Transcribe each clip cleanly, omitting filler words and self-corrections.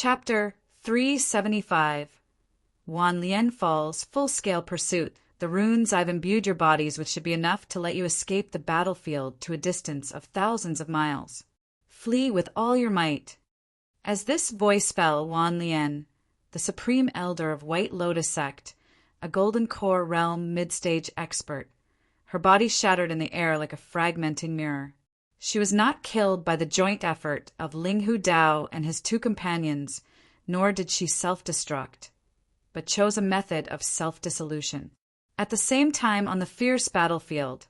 Chapter 375 Wan Lien Falls Full-Scale Pursuit. The runes I've imbued your bodies with should be enough to let you escape the battlefield to a distance of thousands of miles. Flee with all your might. As this voice fell, Wan Lien, the supreme elder of White Lotus Sect, a Golden Core Realm mid-stage expert, her body shattered in the air like a fragmenting mirror. She was not killed by the joint effort of Ling Hu Dao and his two companions, nor did she self-destruct, but chose a method of self-dissolution. At the same time, on the fierce battlefield,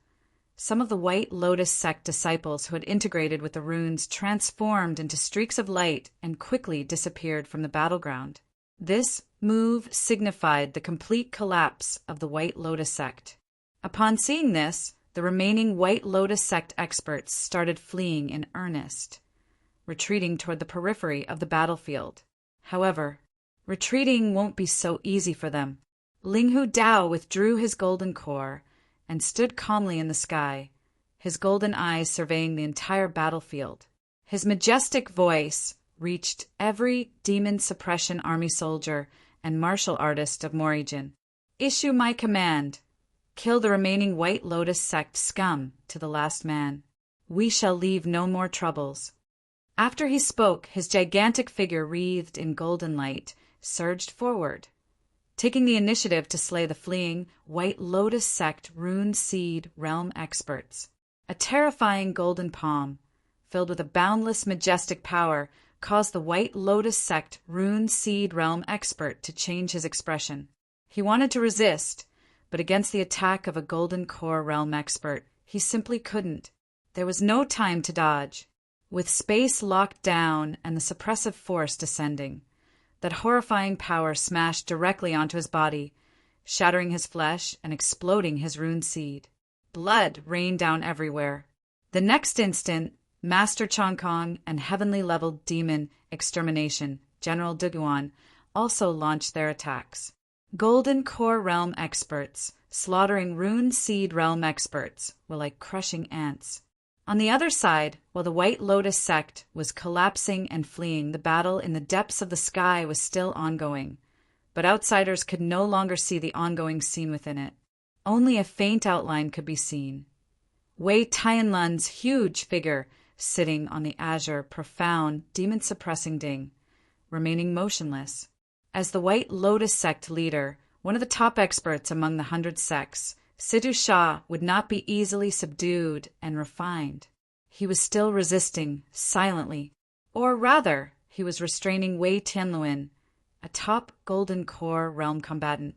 some of the White Lotus Sect disciples who had integrated with the runes transformed into streaks of light and quickly disappeared from the battleground. This move signified the complete collapse of the White Lotus Sect. Upon seeing this, the remaining White Lotus Sect experts started fleeing in earnest, retreating toward the periphery of the battlefield. However, retreating won't be so easy for them. Ling Hu Dao withdrew his golden core and stood calmly in the sky, his golden eyes surveying the entire battlefield. His majestic voice reached every demon suppression army soldier and martial artist of Morijin. Issue my command. Kill the remaining White Lotus Sect scum to the last man. We shall leave no more troubles. After he spoke, his gigantic figure wreathed in golden light surged forward, taking the initiative to slay the fleeing White Lotus Sect Rune Seed Realm experts. A terrifying golden palm, filled with a boundless majestic power, caused the White Lotus Sect Rune Seed Realm expert to change his expression. He wanted to resist, but against the attack of a Golden Core Realm expert, he simply couldn't. There was no time to dodge. With space locked down and the suppressive force descending, that horrifying power smashed directly onto his body, shattering his flesh and exploding his rune seed. Blood rained down everywhere. The next instant, Master Chongkong and heavenly-leveled demon extermination, General Duguan, also launched their attacks. Golden Core Realm experts, slaughtering Rune Seed Realm experts, were like crushing ants. On the other side, while the White Lotus Sect was collapsing and fleeing, the battle in the depths of the sky was still ongoing, but outsiders could no longer see the ongoing scene within it. Only a faint outline could be seen. Wei Tianlun's huge figure sitting on the azure, profound, demon-suppressing Ding, remaining motionless. As the White Lotus Sect leader, one of the top experts among the 100 sects, Sidhu Shah would not be easily subdued and refined. He was still resisting, silently. Or rather, he was restraining Wei Tianluan, a top Golden Core Realm combatant.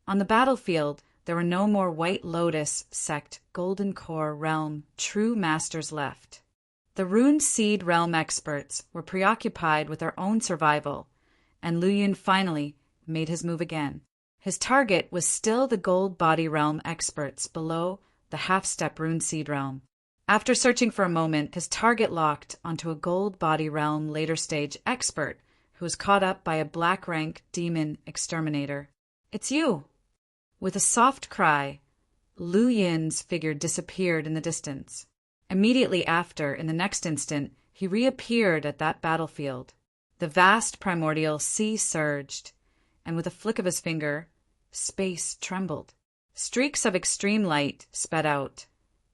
On the battlefield, there were no more White Lotus Sect Golden Core Realm true masters left. The Rune Seed Realm experts were preoccupied with their own survival, and Lu Yun finally made his move again. His target was still the Gold Body Realm experts below the half-step Rune Seed Realm. After searching for a moment, his target locked onto a Gold Body Realm later stage expert who was caught up by a black rank demon exterminator. "It's you!" With a soft cry, Lu Yin's figure disappeared in the distance. Immediately after, in the next instant, he reappeared at that battlefield. The vast primordial sea surged, and with a flick of his finger, space trembled. Streaks of extreme light sped out,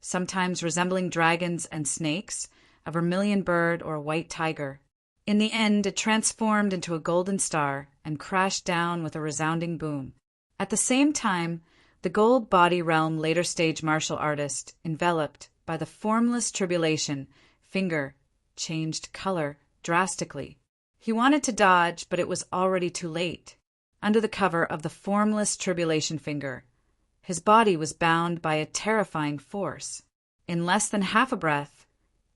sometimes resembling dragons and snakes, a vermilion bird or a white tiger. In the end, it transformed into a golden star and crashed down with a resounding boom. At the same time, the Gold Body Realm later stage martial artist, enveloped by the formless tribulation, finger changed color drastically. He wanted to dodge, but it was already too late. Under the cover of the formless tribulation finger, his body was bound by a terrifying force. In less than half a breath,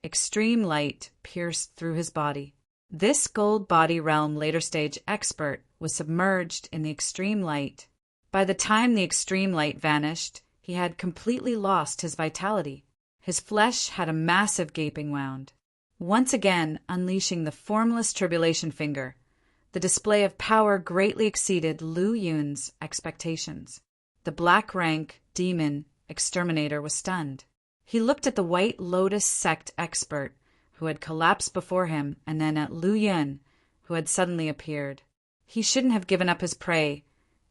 extreme light pierced through his body. This Gold Body Realm later stage expert was submerged in the extreme light. By the time the extreme light vanished, he had completely lost his vitality. His flesh had a massive gaping wound. Once again unleashing the formless tribulation finger, the display of power greatly exceeded Lu Yun's expectations. The black rank demon exterminator was stunned. He looked at the White Lotus Sect expert, who had collapsed before him, and then at Lu Yun, who had suddenly appeared. He shouldn't have given up his prey,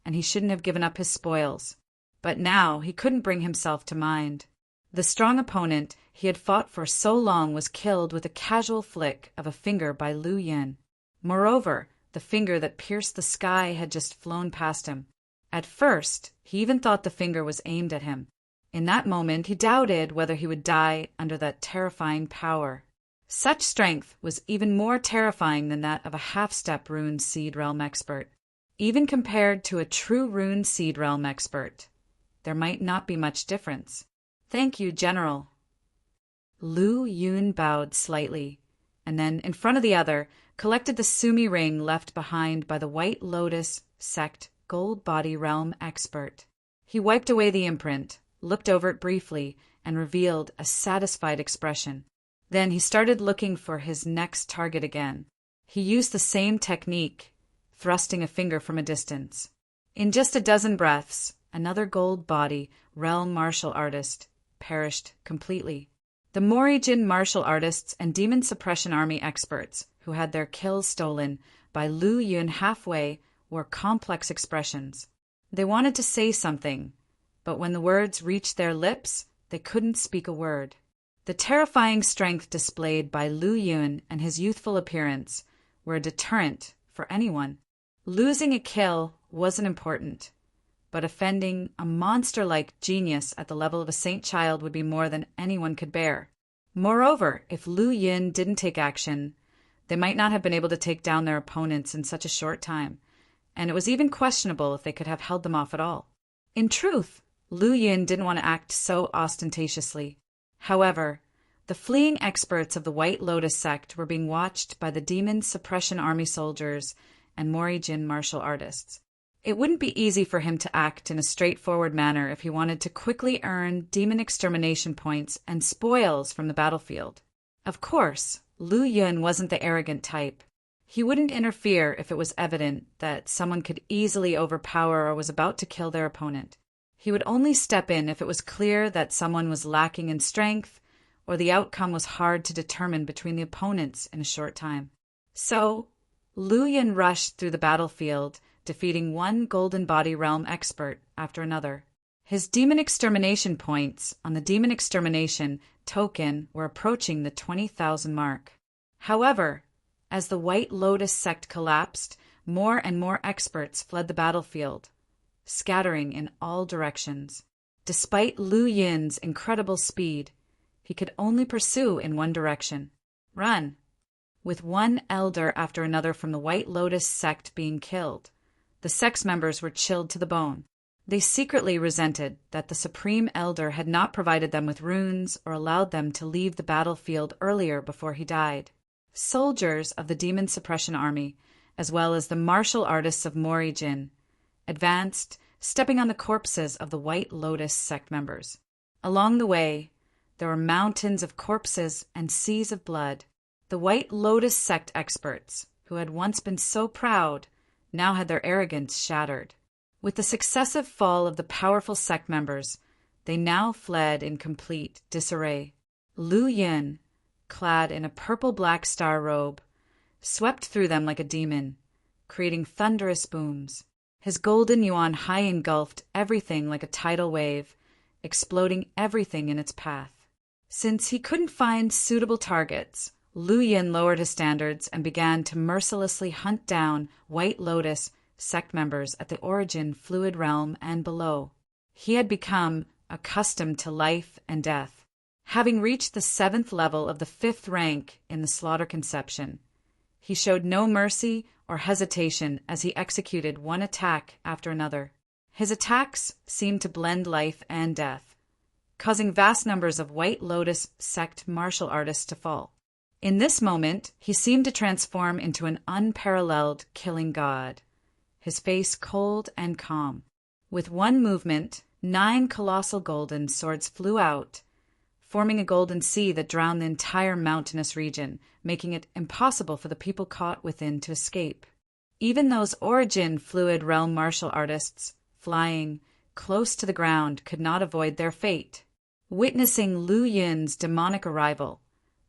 and he shouldn't have given up his spoils. But now he couldn't bring himself to mind. The strong opponent he had fought for so long was killed with a casual flick of a finger by Lu Yin. Moreover, the finger that pierced the sky had just flown past him. At first, he even thought the finger was aimed at him. In that moment, he doubted whether he would die under that terrifying power. Such strength was even more terrifying than that of a half-step rune seed realm expert. Even compared to a true rune seed realm expert, there might not be much difference. "Thank you, General." Lu Yun bowed slightly, and then, in front of the other, collected the Sumi ring left behind by the White Lotus Sect Gold Body Realm expert. He wiped away the imprint, looked over it briefly, and revealed a satisfied expression. Then he started looking for his next target again. He used the same technique, thrusting a finger from a distance. In just a dozen breaths, another gold body realm martial artist perished completely. The Morijin martial artists and demon suppression army experts who had their kills stolen by Lu Yun halfway wore complex expressions. They wanted to say something, but when the words reached their lips, they couldn't speak a word. The terrifying strength displayed by Lu Yun and his youthful appearance were a deterrent for anyone. Losing a kill wasn't important, but offending a monster-like genius at the level of a saint child would be more than anyone could bear. Moreover, if Lu Yun didn't take action, they might not have been able to take down their opponents in such a short time, and it was even questionable if they could have held them off at all. In truth, Lu Yun didn't want to act so ostentatiously. However, the fleeing experts of the White Lotus sect were being watched by the demon suppression army soldiers and Morijin martial artists. It wouldn't be easy for him to act in a straightforward manner if he wanted to quickly earn demon extermination points and spoils from the battlefield. Of course, Lu Yun wasn't the arrogant type. He wouldn't interfere if it was evident that someone could easily overpower or was about to kill their opponent. He would only step in if it was clear that someone was lacking in strength or the outcome was hard to determine between the opponents in a short time. So, Lu Yun rushed through the battlefield, defeating one Golden Body Realm expert after another. His demon extermination points on the demon extermination token were approaching the 20,000 mark. However, as the White Lotus sect collapsed, more and more experts fled the battlefield, scattering in all directions. Despite Lu Yun's incredible speed, he could only pursue in one direction: run. With one elder after another from the White Lotus sect being killed, the sect's members were chilled to the bone. They secretly resented that the Supreme Elder had not provided them with runes or allowed them to leave the battlefield earlier before he died. Soldiers of the Demon Suppression Army, as well as the martial artists of Morijin, advanced, stepping on the corpses of the White Lotus sect members. Along the way, there were mountains of corpses and seas of blood. The White Lotus sect experts, who had once been so proud, now had their arrogance shattered. With the successive fall of the powerful sect members, they now fled in complete disarray. Lu Yun, clad in a purple-black star robe, swept through them like a demon, creating thunderous booms. His golden yuan high engulfed everything like a tidal wave, exploding everything in its path. Since he couldn't find suitable targets, Lu Yun lowered his standards and began to mercilessly hunt down White Lotus sect members at the Origin Fluid Realm and below. He had become accustomed to life and death. Having reached the 7th level of the 5th rank in the Slaughter Conception, he showed no mercy or hesitation as he executed one attack after another. His attacks seemed to blend life and death, causing vast numbers of White Lotus sect martial artists to fall. In this moment, he seemed to transform into an unparalleled killing god, his face cold and calm. With one movement, 9 colossal golden swords flew out, forming a golden sea that drowned the entire mountainous region, making it impossible for the people caught within to escape. Even those Origin Fluid Realm martial artists, flying close to the ground, could not avoid their fate. Witnessing Lu Yun's demonic arrival,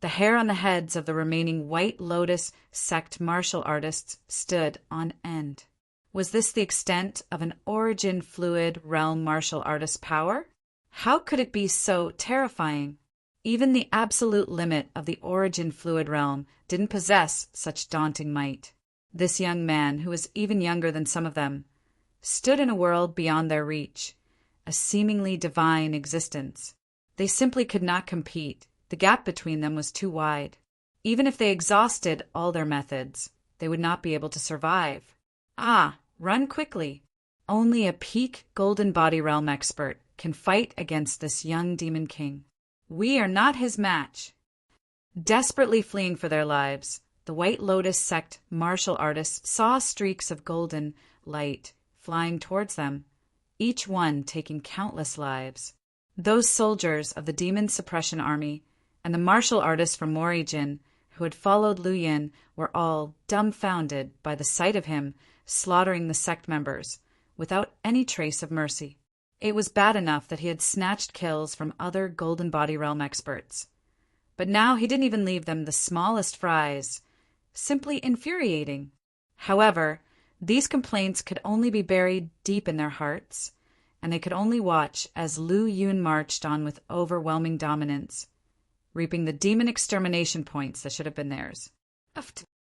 The hair on the heads of the remaining White Lotus sect martial artists stood on end. Was this the extent of an origin fluid realm martial artist power? How could it be so terrifying? Even the absolute limit of the origin fluid realm didn't possess such daunting might. This young man, who was even younger than some of them, stood in a world beyond their reach, a seemingly divine existence. They simply could not compete. The gap between them was too wide. Even if they exhausted all their methods, they would not be able to survive. Run quickly. Only a peak golden body realm expert can fight against this young demon king. We are not his match. Desperately fleeing for their lives, the White Lotus sect martial artists saw streaks of golden light flying towards them, each one taking countless lives. Those soldiers of the demon suppression army and the martial artists from Morijin who had followed Lu Yin were all dumbfounded by the sight of him slaughtering the sect members without any trace of mercy. It was bad enough that he had snatched kills from other golden body realm experts, but now he didn't even leave them the smallest fries. Simply infuriating. However, these complaints could only be buried deep in their hearts, and they could only watch as Lu Yun marched on with overwhelming dominance, reaping the demon extermination points that should have been theirs.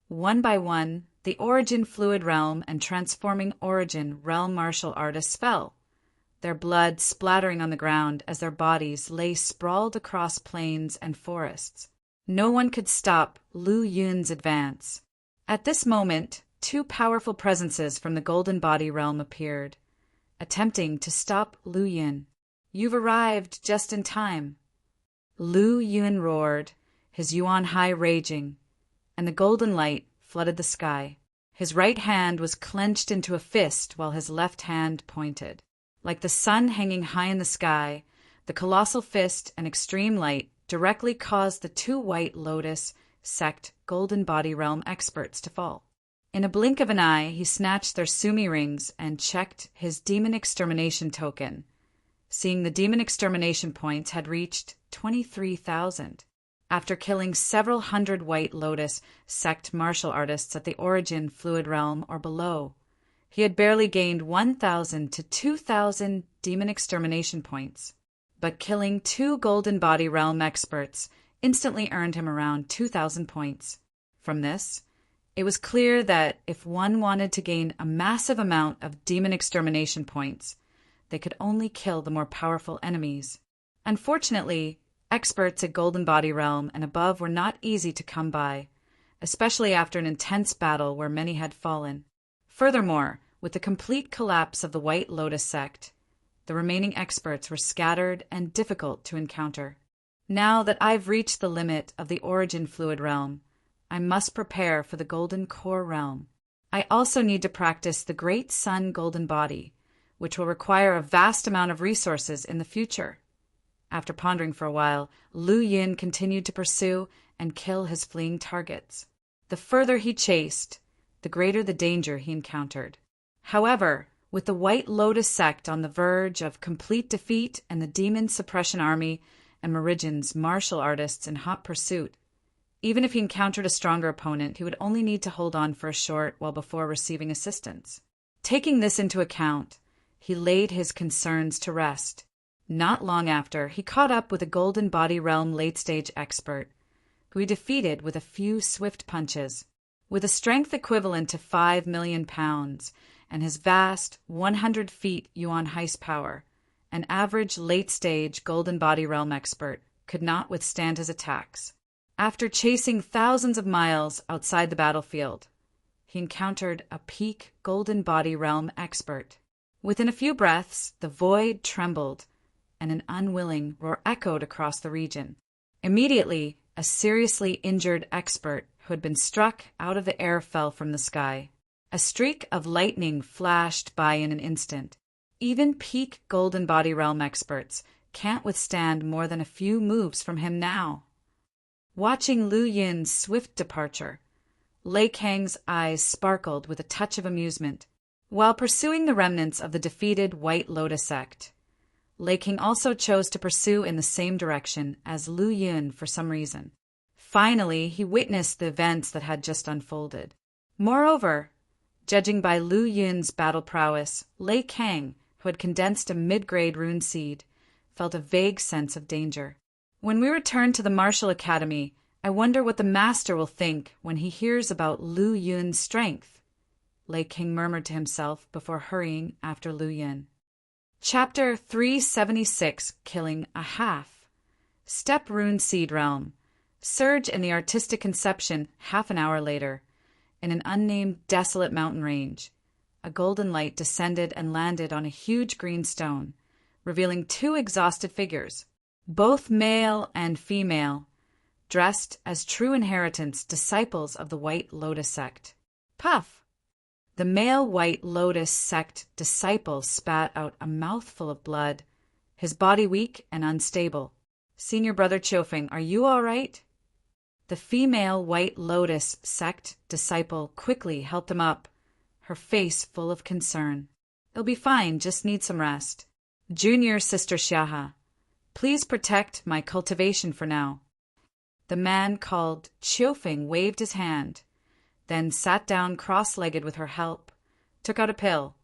One by one, the origin fluid realm and transforming origin realm martial artists fell, their blood splattering on the ground as their bodies lay sprawled across plains and forests. No one could stop Lu Yun's advance. At this moment, two powerful presences from the golden body realm appeared, attempting to stop Lu Yun. You've arrived just in time. Lu Yun roared, his yuan high raging, and the golden light flooded the sky. His right hand was clenched into a fist while his left hand pointed. Like the sun hanging high in the sky, the colossal fist and extreme light directly caused the two White Lotus sect golden body realm experts to fall. In a blink of an eye, he snatched their sumi rings and checked his demon extermination token, seeing the demon extermination points had reached 23,000. After killing several hundred White Lotus sect martial artists at the origin fluid realm or below, he had barely gained 1,000 to 2,000 demon extermination points. But killing two golden body realm experts instantly earned him around 2,000 points. From this, it was clear that if one wanted to gain a massive amount of demon extermination points, they could only kill the more powerful enemies. Unfortunately, experts at golden body realm and above were not easy to come by, especially after an intense battle where many had fallen. Furthermore, with the complete collapse of the White Lotus sect, the remaining experts were scattered and difficult to encounter. Now that I've reached the limit of the origin fluid realm, I must prepare for the golden core realm. I also need to practice the Great Sun golden body, which will require a vast amount of resources in the future. After pondering for a while, Lu Yin continued to pursue and kill his fleeing targets. The further he chased, the greater the danger he encountered. However, with the White Lotus sect on the verge of complete defeat and the demon suppression army and Morijin's martial artists in hot pursuit, even if he encountered a stronger opponent, he would only need to hold on for a short while before receiving assistance. Taking this into account, he laid his concerns to rest. Not long after, he caught up with a golden body realm late-stage expert, who he defeated with a few swift punches. With a strength equivalent to 5 million pounds and his vast 100 feet yuan heist power, an average late-stage golden body realm expert could not withstand his attacks. After chasing thousands of miles outside the battlefield, he encountered a peak golden body realm expert. Within a few breaths, the void trembled, and an unwilling roar echoed across the region. Immediately, a seriously injured expert who had been struck out of the air fell from the sky. A streak of lightning flashed by in an instant. Even peak golden body realm experts can't withstand more than a few moves from him now. Watching Lu Yin's swift departure, Lei Kang's eyes sparkled with a touch of amusement. While pursuing the remnants of the defeated White Lotus sect, Lei King also chose to pursue in the same direction as Lu Yin for some reason. Finally, he witnessed the events that had just unfolded. Moreover, judging by Lu Yun's battle prowess, Lei Kang, who had condensed a mid-grade rune seed, felt a vague sense of danger. When we return to the martial academy, I wonder what the master will think when he hears about Lu Yun's strength, Lei Kang murmured to himself before hurrying after Lu Yun. Chapter 376, Killing a Half. Step Rune Seed Realm. Surge in the artistic conception half an hour later. In an unnamed desolate mountain range, a golden light descended and landed on a huge green stone, revealing two exhausted figures, both male and female, dressed as true inheritance disciples of the White Lotus sect. Puff! The male White Lotus sect disciple spat out a mouthful of blood, his body weak and unstable. Senior Brother Chofeng, are you all right? The female White Lotus sect disciple quickly helped him up, her face full of concern. It'll be fine, just need some rest. Junior Sister Xiaha, please protect my cultivation for now. The man called Chofeng waved his hand, then sat down cross-legged with her help, took out a pill,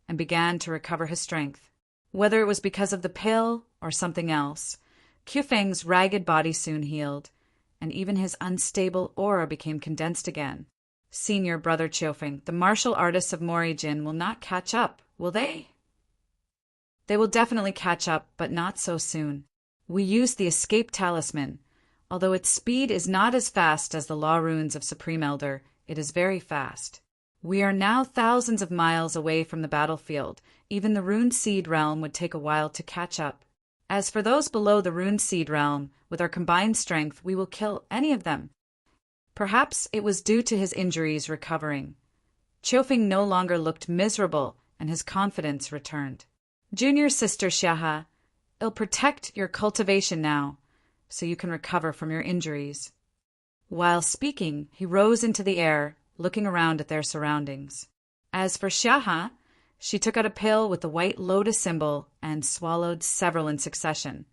and began to recover his strength. Whether it was because of the pill or something else, Chofeng's ragged body soon healed, and even his unstable aura became condensed again. Senior Brother Chofeng, the martial artists of Morijin will not catch up, will they? They will definitely catch up, but not so soon. We use the escape talisman. Although its speed is not as fast as the law runes of Supreme Elder, it is very fast. We are now thousands of miles away from the battlefield. Even the Rune Seed realm would take a while to catch up. As for those below the Rune Seed realm, with our combined strength, we will kill any of them. Perhaps it was due to his injuries recovering. Chofeng no longer looked miserable, and his confidence returned. Junior Sister Xiaha, it'll protect your cultivation now, so you can recover from your injuries. While speaking, he rose into the air, looking around at their surroundings. As for Xiaha, she took out a pill with the White Lotus symbol and swallowed several in succession,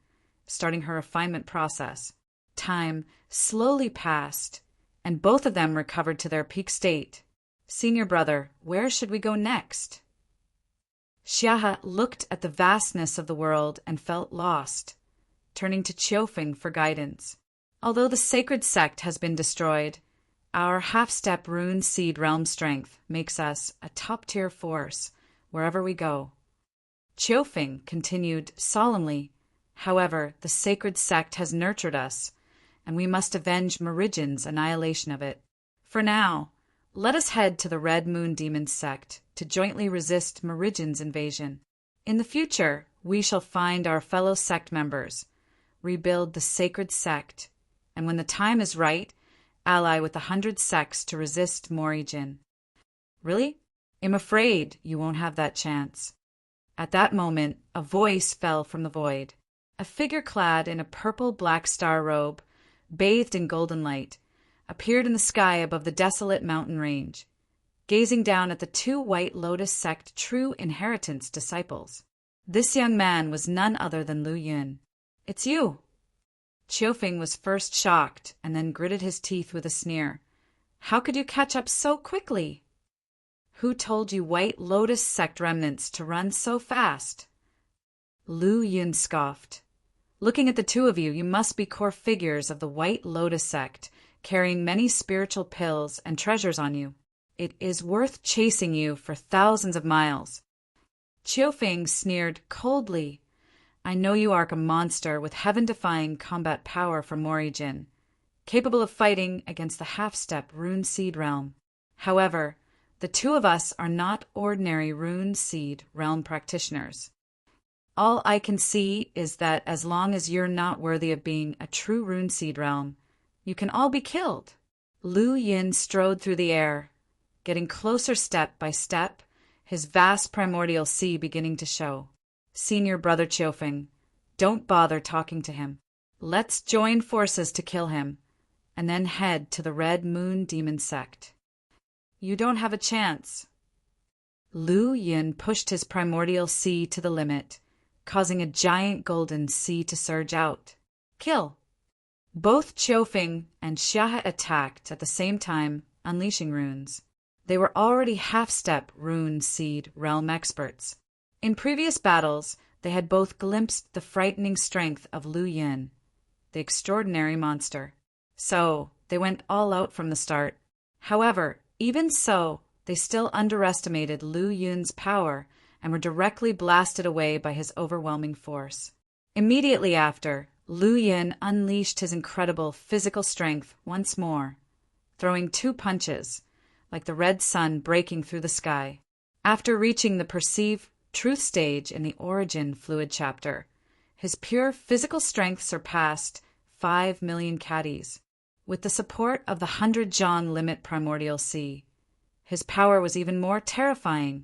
starting her refinement process. Time slowly passed, and both of them recovered to their peak state. Senior Brother, where should we go next? Xiaha looked at the vastness of the world and felt lost, turning to Chofeng for guidance. Although the sacred sect has been destroyed, our half-step rune seed realm strength makes us a top-tier force wherever we go. Chofeng continued solemnly, however, the sacred sect has nurtured us, and we must avenge Morijin's annihilation of it. For now, let us head to the Red Moon Demon sect to jointly resist Morijin's invasion. In the future, we shall find our fellow sect members, rebuild the sacred sect, and when the time is right, ally with 100 sects to resist Morijin. Really? I'm afraid you won't have that chance. At that moment, a voice fell from the void. A figure clad in a purple black star robe, bathed in golden light, appeared in the sky above the desolate mountain range, gazing down at the two White Lotus sect true inheritance disciples. This young man was none other than Lu Yun. It's you! Chofeng was first shocked and then gritted his teeth with a sneer. How could you catch up so quickly? Who told you White Lotus sect remnants to run so fast? Lu Yun scoffed. Looking at the two of you, you must be core figures of the White Lotus sect, carrying many spiritual pills and treasures on you. It is worth chasing you for thousands of miles. Chofeng sneered coldly. I know you are a monster with heaven-defying combat power from Morijin, capable of fighting against the half-step Rune Seed realm. However, the two of us are not ordinary Rune Seed realm practitioners. All I can see is that as long as you're not worthy of being a true Rune Seed realm, you can all be killed. Lu Yin strode through the air, getting closer step by step, his vast primordial sea beginning to show. Senior Brother Chofeng, don't bother talking to him. Let's join forces to kill him, and then head to the Red Moon Demon sect. You don't have a chance. Lu Yin pushed his primordial sea to the limit, causing a giant golden sea to surge out. Kill. Both Qiufeng and Xia attacked at the same time, unleashing runes. They were already half-step rune seed realm experts. In previous battles, they had both glimpsed the frightening strength of Lu Yin, the extraordinary monster. So, they went all out from the start. However, even so, they still underestimated Lu Yun's power and were directly blasted away by his overwhelming force. Immediately after, Lu Yin unleashed his incredible physical strength once more, throwing 2 punches, like the red sun breaking through the sky. After reaching the perceive truth stage in the origin fluid chapter, his pure physical strength surpassed 5 million caddies. With the support of the 100 Zhang limit primordial sea, his power was even more terrifying,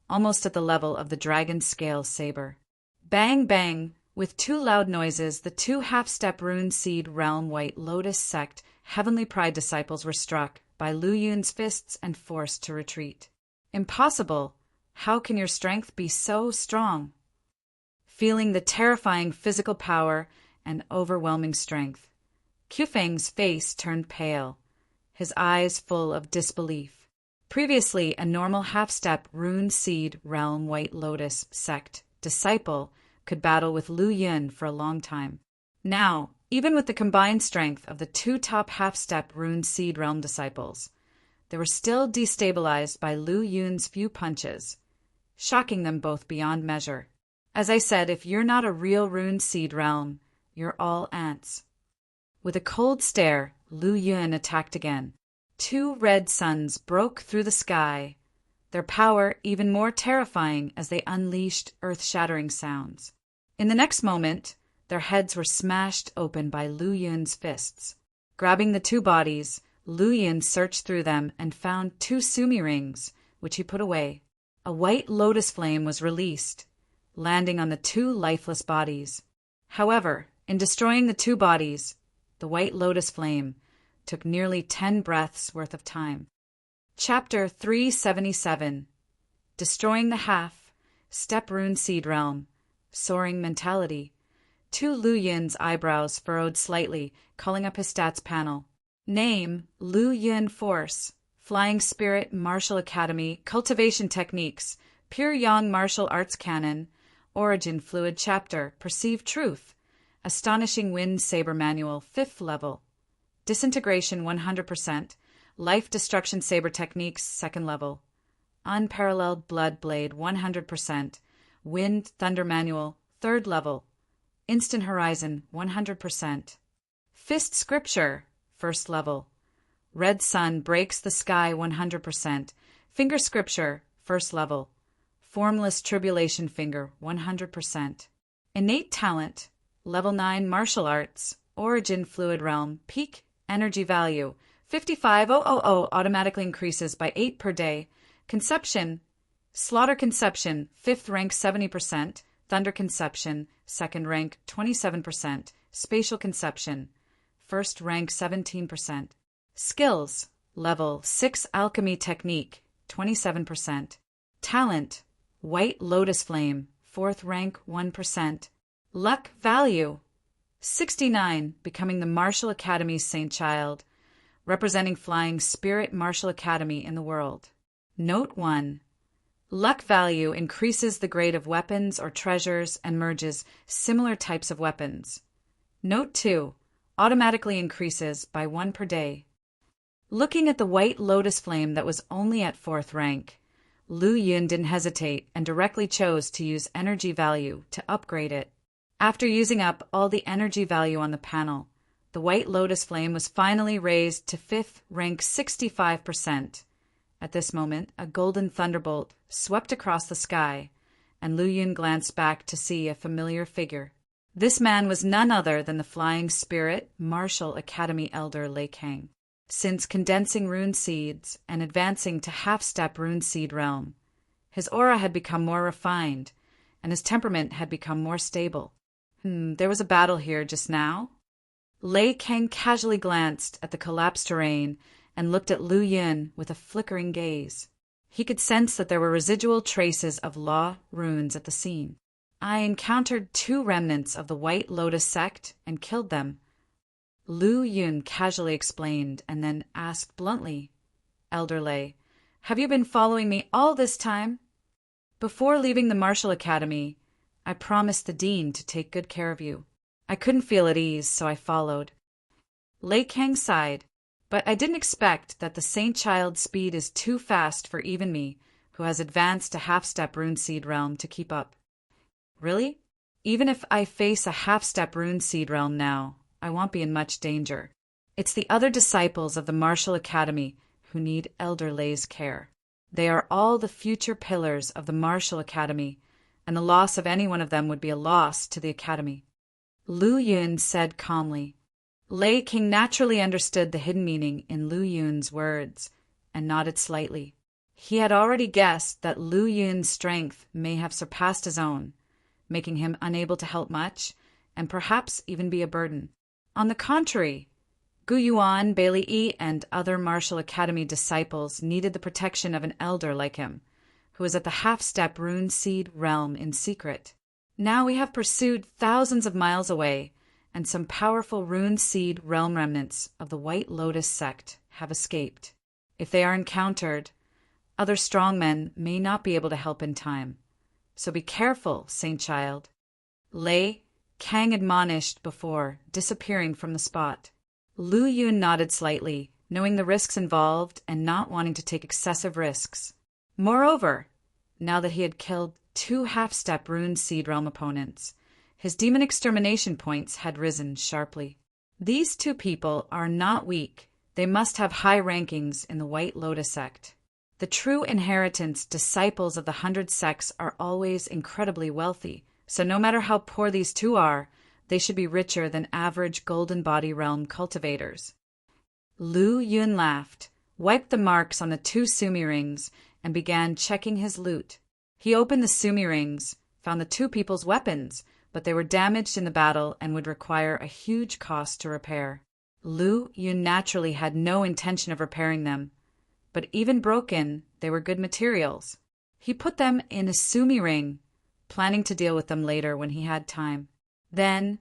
almost at the level of the dragon scale saber. Bang bang! With 2 loud noises, the 2 half-step rune seed realm White Lotus sect heavenly pride disciples were struck by Lu Yun's fists and forced to retreat. Impossible! How can your strength be so strong? Feeling the terrifying physical power and overwhelming strength, Qiufeng's face turned pale, his eyes full of disbelief. Previously a normal half-step rune seed realm White Lotus sect disciple could battle with Lu Yun for a long time. Now, even with the combined strength of the 2 top half-step rune seed realm disciples, they were still destabilized by Lu Yun's few punches, shocking them both beyond measure. As I said, if you're not a real rune seed realm, you're all ants. With a cold stare, Lu Yun attacked again. 2 red suns broke through the sky, their power even more terrifying as they unleashed earth-shattering sounds. In the next moment, their heads were smashed open by Lu Yun's fists. Grabbing the 2 bodies, Lu Yun searched through them and found 2 sumi rings, which he put away. A white lotus flame was released, landing on the 2 lifeless bodies. However, in destroying the 2 bodies, the white lotus flame took nearly 10 breaths worth of time. Chapter 377. Destroying the Half-Step Rune Seed Realm. Soaring Mentality. 2 Lu Yun's eyebrows furrowed slightly, calling up his stats panel. Name, Lu Yun Force. Flying Spirit Martial Academy. Cultivation Techniques. Pure Yang Martial Arts Canon. Origin Fluid Chapter. Perceive Truth. Astonishing Wind Saber Manual, 5th level. Disintegration 100%. Life Destruction Saber Techniques, 2nd level. Unparalleled Blood Blade 100%. Wind Thunder Manual, 3rd level. Instant Horizon 100%. Fist Scripture, 1st level. Red Sun Breaks the Sky 100%. Finger Scripture, 1st level. Formless Tribulation Finger 100%. Innate Talent, Level 9 Martial Arts, Origin Fluid Realm, Peak Energy Value, 55,000 automatically increases by 8 per day. Conception, Slaughter Conception, 5th rank 70%, Thunder Conception, 2nd rank 27%, Spatial Conception, 1st rank 17%. Skills, Level 6 Alchemy Technique, 27%. Talent, White Lotus Flame, 4th rank 1%. Luck Value, 69, becoming the Martial Academy's Saint Child, representing Flying Spirit Martial Academy in the world. Note 1. Luck value increases the grade of weapons or treasures and merges similar types of weapons. Note 2. Automatically increases by 1 per day. Looking at the White Lotus Flame that was only at 4th rank, Lu Yun didn't hesitate and directly chose to use energy value to upgrade it. After using up all the energy value on the panel, the White Lotus Flame was finally raised to 5th rank 65%. At this moment, a golden thunderbolt swept across the sky, and Lu Yun glanced back to see a familiar figure. This man was none other than the Flying Spirit Martial Academy Elder Lei Kang. Since condensing rune seeds and advancing to half-step rune seed realm, his aura had become more refined, and his temperament had become more stable. There was a battle here just now? Lei Kang casually glanced at the collapsed terrain and looked at Lu Yun with a flickering gaze. He could sense that there were residual traces of law runes at the scene. I encountered 2 remnants of the White Lotus sect and killed them. Lu Yun casually explained and then asked bluntly, Elder Lei, have you been following me all this time? Before leaving the Martial Academy, I promised the dean to take good care of you. I couldn't feel at ease, so I followed. Lei Kang sighed, but I didn't expect that the Saint Child's speed is too fast for even me, who has advanced to half-step rune seed realm, to keep up. Really? Even if I face a half-step rune seed realm now, I won't be in much danger. It's the other disciples of the Martial Academy who need Elder Lei's care. They are all the future pillars of the Martial Academy, and the loss of any one of them would be a loss to the Academy. Lu Yun said calmly. Lei King naturally understood the hidden meaning in Lu Yun's words, and nodded slightly. He had already guessed that Lu Yun's strength may have surpassed his own, making him unable to help much, and perhaps even be a burden. On the contrary, Gu Yuan, Bailey Yi, and other Martial Academy disciples needed the protection of an elder like him, who was at the half-step rune seed realm in secret. Now we have pursued thousands of miles away, and some powerful rune seed realm remnants of the White Lotus sect have escaped. If they are encountered, other strongmen may not be able to help in time. So be careful, Saint Child. Lei Kang admonished before disappearing from the spot. Lu Yun nodded slightly, knowing the risks involved and not wanting to take excessive risks. Moreover, now that he had killed 2 half-step rune seed realm opponents, his demon extermination points had risen sharply. These 2 people are not weak. They must have high rankings in the White Lotus sect. The true inheritance disciples of the 100 sects are always incredibly wealthy, so no matter how poor these 2 are, they should be richer than average golden body realm cultivators. Lu Yun laughed, wiped the marks on the 2 sumi rings, and began checking his loot. He opened the sumi rings, found the 2 people's weapons, but they were damaged in the battle and would require a huge cost to repair. Lu Yun naturally had no intention of repairing them, but even broken, they were good materials. He put them in a sumi ring, planning to deal with them later when he had time. Then,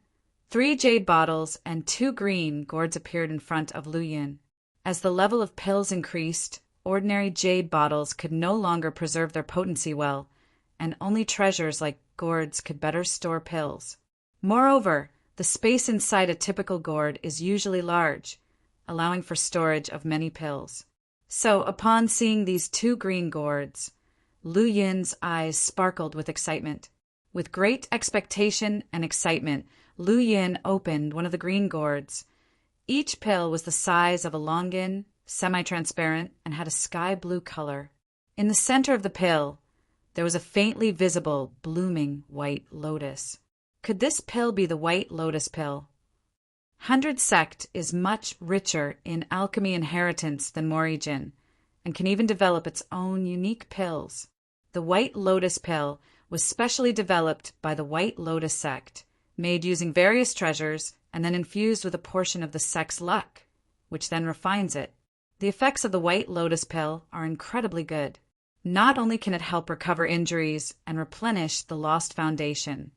3 jade bottles and 2 green gourds appeared in front of Lu Yun. As the level of pills increased, ordinary jade bottles could no longer preserve their potency well, and only treasures like gourds could better store pills. Moreover, the space inside a typical gourd is usually large, allowing for storage of many pills. So, upon seeing these 2 green gourds, Lu Yun's eyes sparkled with excitement. With great expectation and excitement, Lu Yun opened one of the green gourds. Each pill was the size of a longan, semi-transparent, and had a sky blue color. In the center of the pill, there was a faintly visible, blooming white lotus. Could this pill be the White Lotus pill? 100 sect is much richer in alchemy inheritance than Morijin, and can even develop its own unique pills. The White Lotus pill was specially developed by the White Lotus sect, made using various treasures, and then infused with a portion of the sect's luck, which then refines it. The effects of the White Lotus pill are incredibly good. Not only can it help recover injuries and replenish the lost foundation,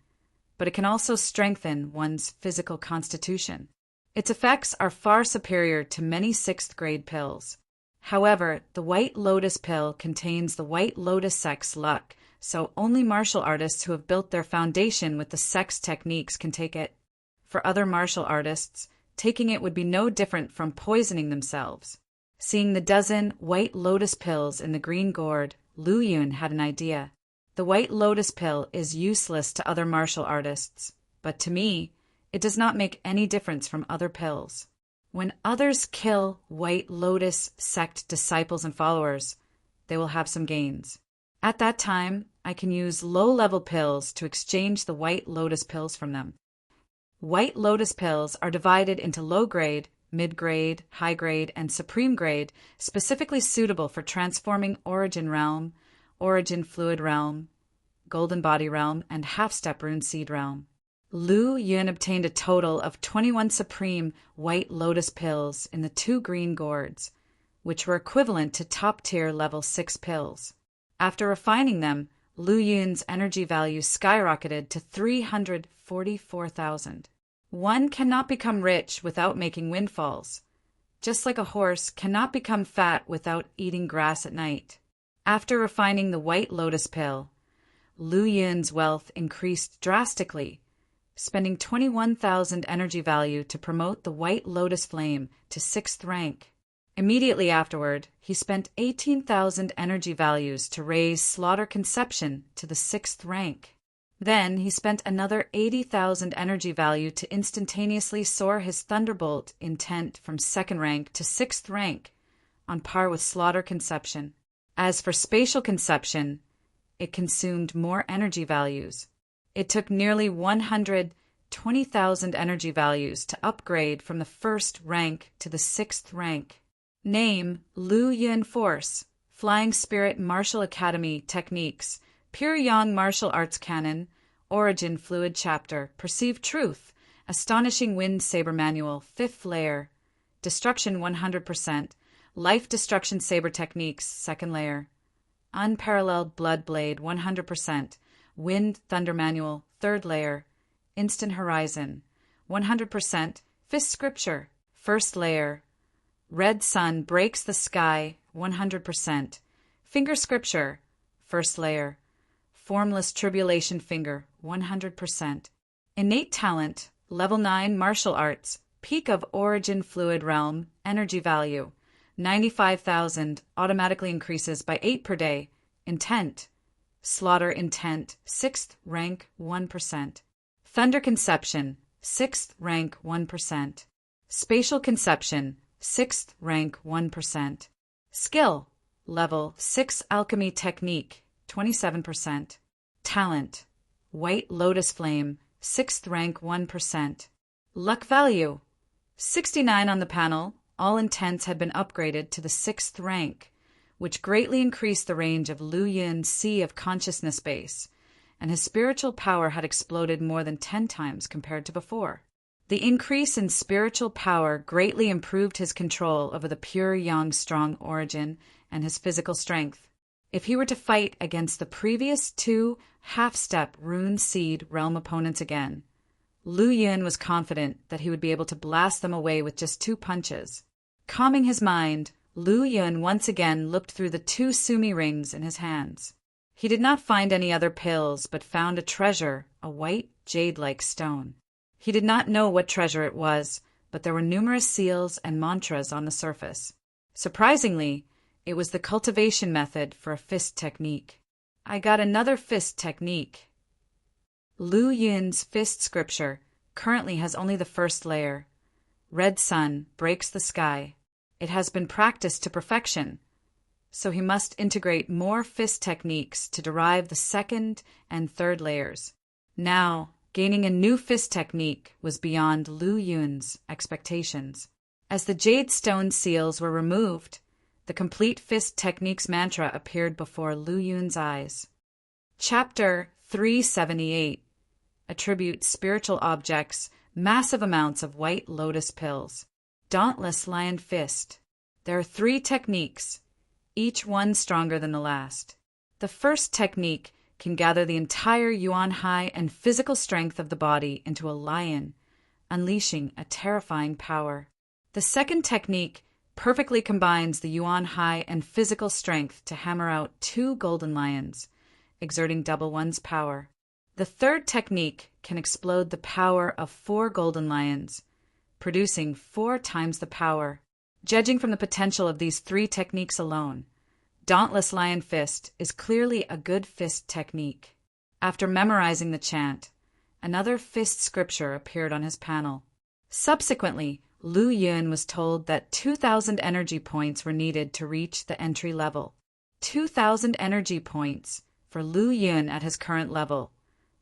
but it can also strengthen one's physical constitution. Its effects are far superior to many 6th-grade pills. However, the White Lotus pill contains the White Lotus sect's luck, so only martial artists who have built their foundation with the sect's techniques can take it. For other martial artists, taking it would be no different from poisoning themselves. Seeing the dozen White Lotus pills in the green gourd, Lu Yun had an idea. The White Lotus pill is useless to other martial artists, but to me, it does not make any difference from other pills. When others kill White Lotus sect disciples and followers, they will have some gains. At that time, I can use low-level pills to exchange the White Lotus pills from them. White Lotus pills are divided into low-grade, mid-grade, high-grade, and supreme grade, specifically suitable for transforming Origin Realm, Origin Fluid Realm, Golden Body Realm, and Half-Step Rune Seed Realm. Lu Yun obtained a total of 21 supreme White Lotus pills in the 2 green gourds, which were equivalent to top-tier level 6 pills. After refining them, Lu Yun's energy value skyrocketed to 344,000. One cannot become rich without making windfalls, just like a horse cannot become fat without eating grass at night. After refining the white lotus pill, Lu Yun's wealth increased drastically, spending 21,000 energy value to promote the white lotus flame to 6th rank. Immediately afterward, he spent 18,000 energy values to raise slaughter conception to the 6th rank. Then he spent another 80,000 energy value to instantaneously soar his thunderbolt intent from 2nd rank to 6th rank, on par with slaughter conception. As for spatial conception, it consumed more energy values. It took nearly 120,000 energy values to upgrade from the 1st rank to the 6th rank. Name: Lu Yun Force, Flying Spirit Martial Academy Techniques, Pure Yang Martial Arts Canon, Origin Fluid Chapter, Perceived Truth, Astonishing Wind Saber Manual, 5th layer, Destruction 100%, Life Destruction Saber Techniques, 2nd layer, Unparalleled Blood Blade 100%, Wind Thunder Manual, 3rd layer, Instant Horizon, 100%, Fist Scripture, 1st layer, Red Sun Breaks the Sky, 100%, Finger Scripture, 1st layer, Formless Tribulation Finger, 100%. Innate Talent, Level 9 Martial Arts, Peak of Origin Fluid Realm, Energy Value, 95,000, automatically increases by 8 per day. Intent, Slaughter Intent, 6th rank, 1%. Thunder Conception, 6th rank, 1%. Spatial Conception, 6th rank, 1%. Skill, Level 6 Alchemy Technique, 27%. Talent, White Lotus Flame, 6th rank, 1%. Luck Value, 69 on the panel. All intents had been upgraded to the 6th rank, which greatly increased the range of Lu Yun's Sea of Consciousness base, and his spiritual power had exploded more than 10 times compared to before. The increase in spiritual power greatly improved his control over the pure yang strong origin and his physical strength. If he were to fight against the previous 2 half-step rune seed realm opponents again, Lu Yun was confident that he would be able to blast them away with just 2 punches. Calming his mind, Lu Yun once again looked through the 2 sumi rings in his hands. He did not find any other pills, but found a treasure, a white jade-like stone. He did not know what treasure it was, but there were numerous seals and mantras on the surface. Surprisingly, it was the cultivation method for a fist technique. I got another fist technique. Lu Yun's fist scripture currently has only the 1st layer. Red Sun Breaks the Sky. It has been practiced to perfection, so he must integrate more fist techniques to derive the 2nd and 3rd layers. Now, gaining a new fist technique was beyond Lu Yun's expectations. As the jade stone seals were removed, the complete fist techniques mantra appeared before Lu Yun's eyes. Chapter 378. Attribute spiritual objects, massive amounts of white lotus pills. Dauntless Lion Fist. There are 3 techniques, each one stronger than the last. The first technique can gather the entire yuan hai and physical strength of the body into a lion, unleashing a terrifying power. The second technique perfectly combines the yuan hai and physical strength to hammer out 2 golden lions, exerting double one's power. The third technique can explode the power of 4 golden lions, producing 4 times the power. Judging from the potential of these 3 techniques alone, Dauntless Lion Fist is clearly a good fist technique. After memorizing the chant, another fist scripture appeared on his panel. Subsequently, Lu Yun was told that 2,000 energy points were needed to reach the entry level. 2,000 energy points for Lu Yun at his current level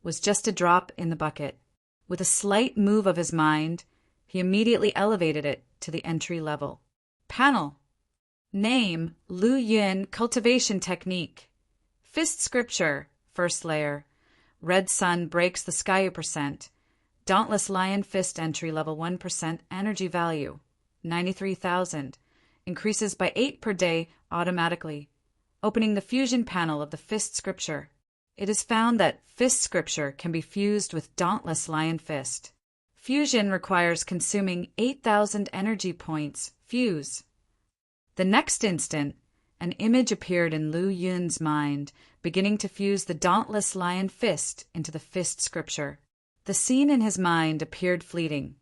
was just a drop in the bucket. With a slight move of his mind, he immediately elevated it to the entry level. Panel. Name: Lu Yun Cultivation Technique. Fist Scripture, 1st layer. Red Sun Breaks the Sky %. Dauntless Lion Fist entry level 1% energy value. 93,000. Increases by 8 per day automatically. Opening the fusion panel of the Fist Scripture. It is found that Fist Scripture can be fused with Dauntless Lion Fist. Fusion requires consuming 8,000 energy points. Fuse. The next instant, an image appeared in Lu Yun's mind, beginning to fuse the dauntless lion fist into the fist scripture. The scene in his mind appeared fleeting,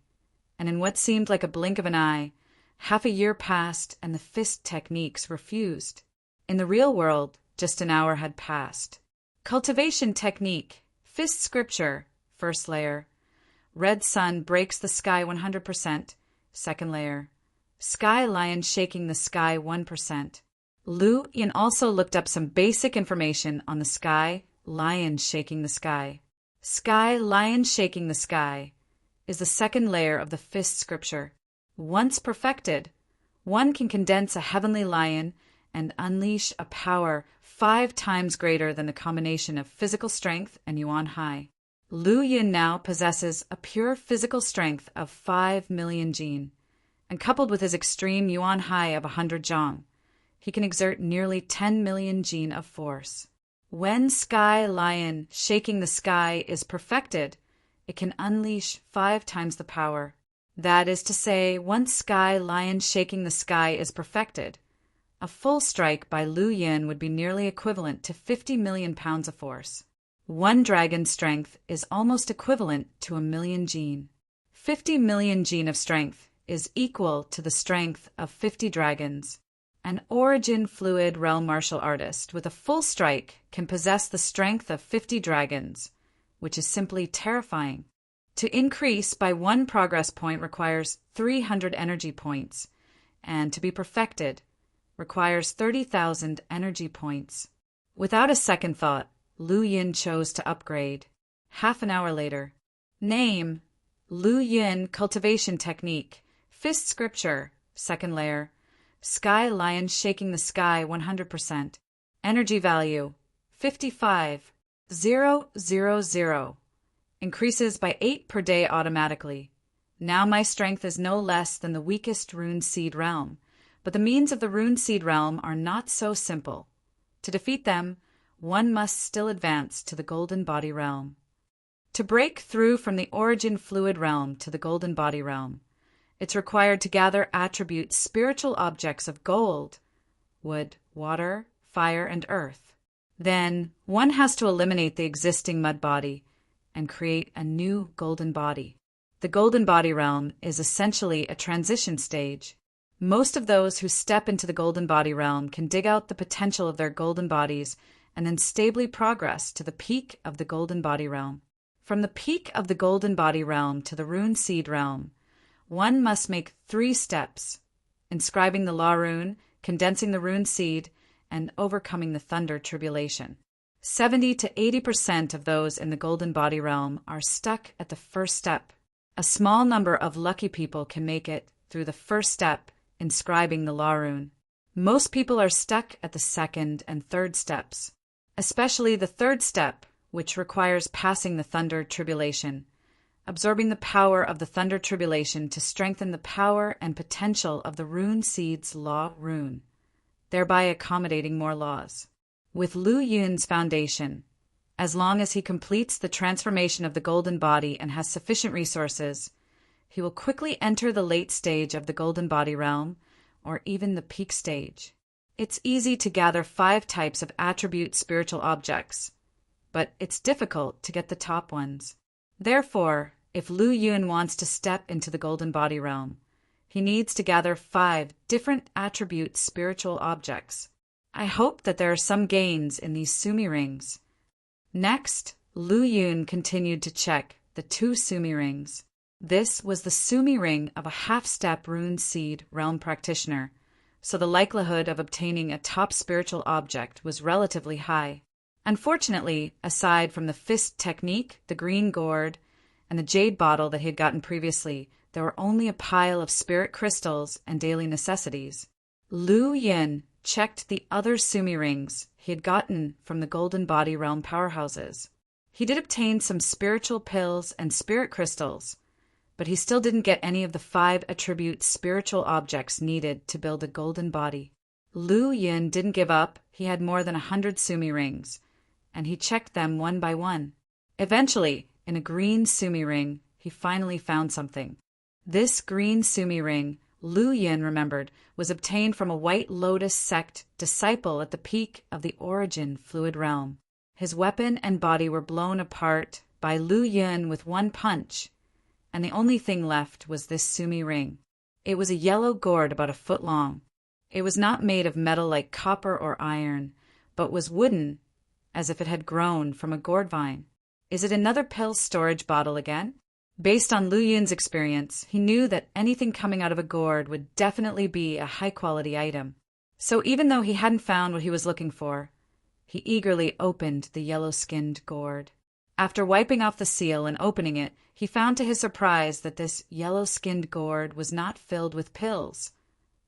and in what seemed like a blink of an eye, half a year passed and the fist techniques were fused. In the real world, just an hour had passed. Cultivation technique, fist scripture, first layer. Red sun breaks the sky 100%, second layer. Sky lion shaking the sky 1%. Lu Yun also looked up some basic information on the sky lion shaking the sky. Sky lion shaking the sky is the second layer of the fist scripture. Once perfected, one can condense a heavenly lion and unleash a power 5 times greater than the combination of physical strength and Yuan Hai. Lu Yun now possesses a pure physical strength of 5 million jin, and coupled with his extreme Yuan Hai of 100 zhang, he can exert nearly 10 million jin of force. When Sky Lion shaking the sky is perfected, it can unleash 5 times the power. That is to say, once Sky Lion shaking the sky is perfected, a full strike by Lu Yun would be nearly equivalent to 50 million pounds of force. 1 dragon's strength is almost equivalent to 1 million jin. 50 million jin of strength is equal to the strength of 50 dragons. An origin fluid realm martial artist with a full strike can possess the strength of 50 dragons, which is simply terrifying. To increase by 1 progress point requires 300 energy points, and to be perfected requires 30,000 energy points. Without a second thought, Lu Yun chose to upgrade. Half an hour later. Name: Lu Yun Cultivation Technique, Fist Scripture, second layer. Sky Lion shaking the sky 100%. Energy value 55,000. Increases by 8 per day automatically. Now my strength is no less than the weakest rune seed realm, but the means of the rune seed realm are not so simple. To defeat them, one must still advance to the golden body realm. To break through from the origin fluid realm to the golden body realm, it's required to gather attribute spiritual objects of gold, wood, water, fire, and earth. Then one has to eliminate the existing mud body and create a new golden body. The golden body realm is essentially a transition stage. Most of those who step into the golden body realm can dig out the potential of their golden bodies and then stably progress to the peak of the golden body realm. From the peak of the golden body realm to the rune seed realm, one must make 3 steps: inscribing the law rune, condensing the rune seed, and overcoming the thunder tribulation. 70 to 80% of those in the golden body realm are stuck at the first step. A small number of lucky people can make it through the first step, inscribing the law rune. Most people are stuck at the second and third steps, especially the third step, which requires passing the thunder tribulation, absorbing the power of the thunder tribulation to strengthen the power and potential of the rune seed's law rune, thereby accommodating more laws. With Lu Yun's foundation, as long as he completes the transformation of the golden body and has sufficient resources, he will quickly enter the late stage of the golden body realm, or even the peak stage. It's easy to gather 5 types of attribute spiritual objects, but it's difficult to get the top ones. Therefore, if Lu Yun wants to step into the golden body realm, he needs to gather 5 different attribute spiritual objects. I hope that there are some gains in these Sumi rings. Next, Lu Yun continued to check the 2 Sumi rings. This was the Sumi ring of a half-step rune seed realm practitioner, so the likelihood of obtaining a top spiritual object was relatively high. Unfortunately, aside from the fist technique, the green gourd, and the jade bottle that he had gotten previously, there were only a pile of spirit crystals and daily necessities. Lu Yun checked the other Sumi rings he had gotten from the golden body realm powerhouses. He did obtain some spiritual pills and spirit crystals, but he still didn't get any of the 5 attribute spiritual objects needed to build a golden body. Lu Yun didn't give up. He had more than 100 Sumi rings, and he checked them one by one. Eventually, in a green Sumi ring, he finally found something. This green sumi ring, Lu Yin remembered, was obtained from a White Lotus sect disciple at the peak of the origin fluid realm. His weapon and body were blown apart by Lu Yin with one punch, and the only thing left was this sumi ring. It was a yellow gourd about a foot long. It was not made of metal like copper or iron, but was wooden, as if it had grown from a gourd vine. Is it another pill storage bottle again? Based on Lu Yun's experience, he knew that anything coming out of a gourd would definitely be a high-quality item. So even though he hadn't found what he was looking for, he eagerly opened the yellow-skinned gourd. After wiping off the seal and opening it, he found to his surprise that this yellow-skinned gourd was not filled with pills,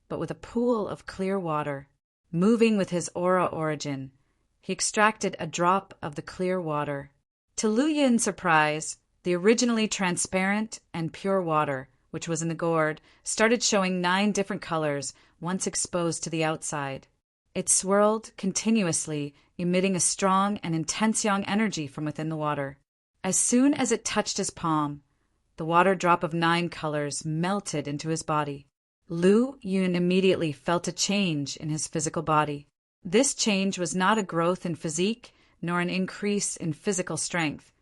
but with a pool of clear water. Moving with his aura origin, he extracted a drop of the clear water. To Lu Yin's surprise, the originally transparent and pure water, which was in the gourd, started showing 9 different colors once exposed to the outside. It swirled continuously, emitting a strong and intense yang energy from within the water. As soon as it touched his palm, the water drop of 9 colors melted into his body. Lu Yun immediately felt a change in his physical body. This change was not a growth in physique nor an increase in physical strength,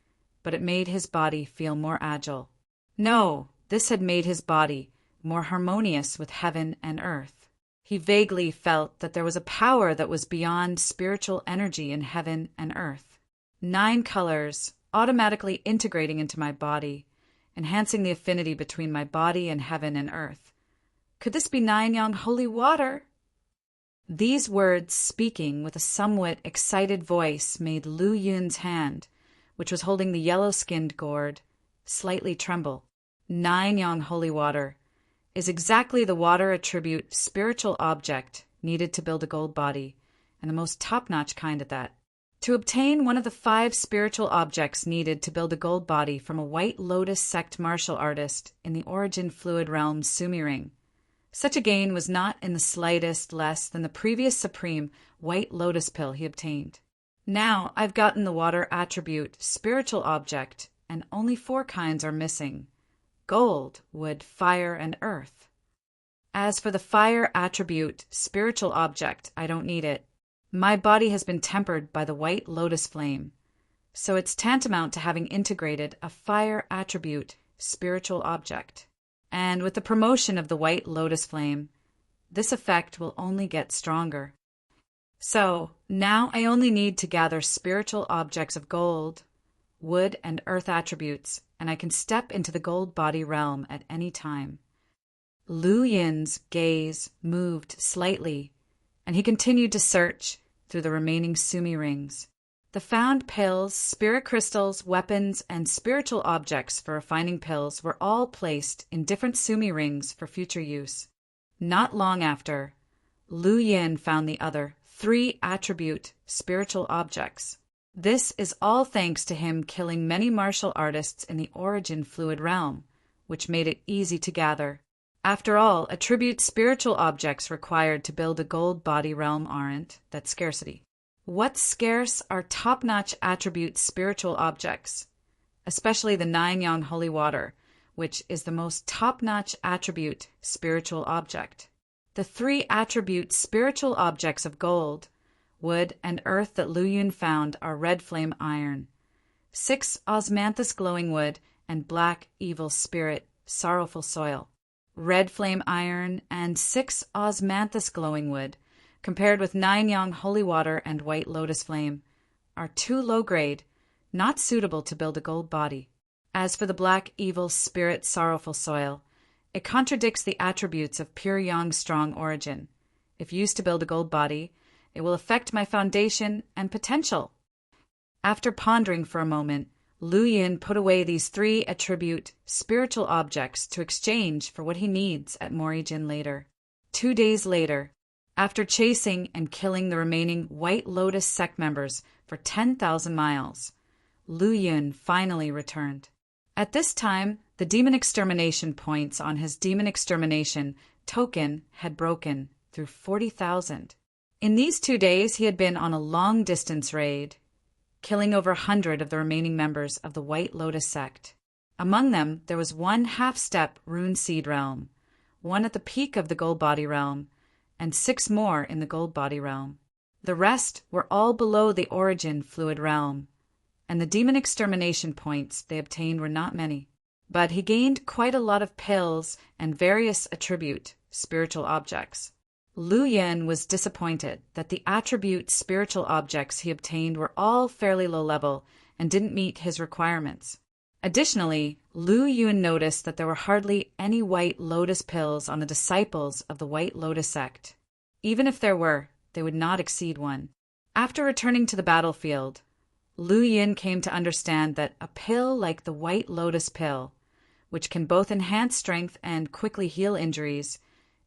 but it made his body feel more agile. No, this had made his body more harmonious with heaven and earth. He vaguely felt that there was a power that was beyond spiritual energy in heaven and earth. 9 colors automatically integrating into my body, enhancing the affinity between my body and heaven and earth. Could this be 9 yang holy water? These words, speaking with a somewhat excited voice, made Lu Yun's hand, which was holding the yellow-skinned gourd, slightly tremble. 9 yang holy water is exactly the water attribute spiritual object needed to build a gold body, and the most top-notch kind at that. To obtain one of the 5 spiritual objects needed to build a gold body from a White Lotus sect martial artist in the origin fluid realm sumi ring, such a gain was not in the slightest less than the previous supreme White Lotus pill he obtained. Now I've gotten the water attribute spiritual object, and only 4 kinds are missing: gold, wood, fire, and earth. As for the fire attribute spiritual object, I don't need it. My body has been tempered by the White Lotus flame, so it's tantamount to having integrated a fire attribute spiritual object. And with the promotion of the White Lotus flame, this effect will only get stronger. So now I only need to gather spiritual objects of gold, wood, and earth attributes, and I can step into the gold body realm at any time. Lu Yin's gaze moved slightly, and he continued to search through the remaining sumi rings. The found pills, spirit crystals, weapons, and spiritual objects for refining pills were all placed in different sumi rings for future use. Not long after, Lu Yin found the other 3 attribute spiritual objects. This is all thanks to him killing many martial artists in the origin fluid realm, which made it easy to gather. After all, attribute spiritual objects required to build a gold body realm aren't that scarcity. What's scarce are top-notch attribute spiritual objects, especially the 9 yang holy water, which is the most top-notch attribute spiritual object. The 3 attribute spiritual objects of gold, wood, and earth that Lu Yun found are red flame iron, 6 osmanthus glowing wood, and black evil spirit sorrowful soil. Red flame iron and 6 osmanthus glowing wood, compared with 9 yang holy water and White Lotus flame, are too low grade, not suitable to build a gold body. As for the black evil spirit sorrowful soil, it contradicts the attributes of pure yang strong origin. If used to build a gold body, it will affect my foundation and potential. After pondering for a moment, Lu Yin put away these 3 attribute spiritual objects to exchange for what he needs at Mori Jin later. 2 days later, after chasing and killing the remaining White Lotus sect members for 10,000 miles, Lu Yin finally returned. At this time, the demon extermination points on his demon extermination token had broken through 40,000. In these 2 days, he had been on a long-distance raid, killing over 100 of the remaining members of the White Lotus sect. Among them, there was one half-step rune seed realm, one at the peak of the gold body realm, and 6 more in the gold body realm. The rest were all below the origin fluid realm, and the demon extermination points they obtained were not many. But he gained quite a lot of pills and various attribute spiritual objects. Lu Yin was disappointed that the attribute spiritual objects he obtained were all fairly low level and didn't meet his requirements. Additionally, Lu Yun noticed that there were hardly any white lotus pills on the disciples of the White Lotus sect. Even if there were, they would not exceed 1. After returning to the battlefield, Lu Yin came to understand that a pill like the White Lotus pill, which can both enhance strength and quickly heal injuries,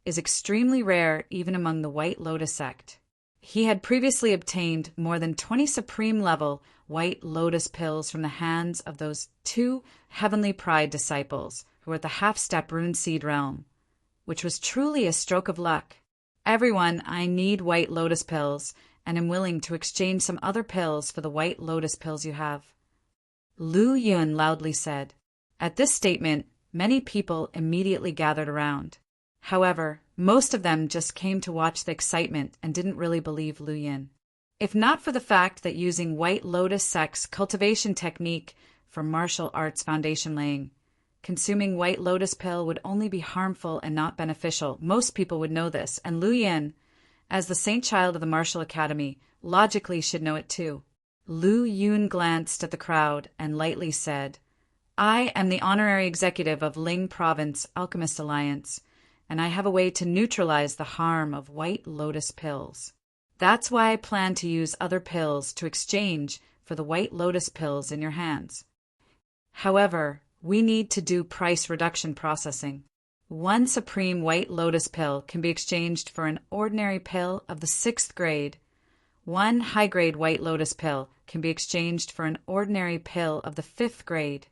is extremely rare even among the White Lotus sect. He had previously obtained more than 20 supreme-level White Lotus pills from the hands of those 2 Heavenly Pride disciples who were at the half-step rune seed realm, which was truly a stroke of luck. Everyone, I need White Lotus pills, and am willing to exchange some other pills for the White Lotus pills you have. Lu Yun loudly said. At this statement, many people immediately gathered around. However, most of them just came to watch the excitement and didn't really believe Lu Yin. If not for the fact that using White Lotus sect's cultivation technique for martial arts foundation laying, consuming White Lotus pill would only be harmful and not beneficial. Most people would know this, and Lu Yin, as the saint child of the martial academy, logically should know it too. Lu Yun glanced at the crowd and lightly said, I am the honorary executive of Ling Province Alchemist Alliance, and I have a way to neutralize the harm of White Lotus pills. That's why I plan to use other pills to exchange for the White Lotus pills in your hands. However, we need to do price reduction processing. 1 supreme White Lotus pill can be exchanged for an ordinary pill of the 6th grade. 1 high-grade White Lotus pill can be exchanged for an ordinary pill of the 5th grade.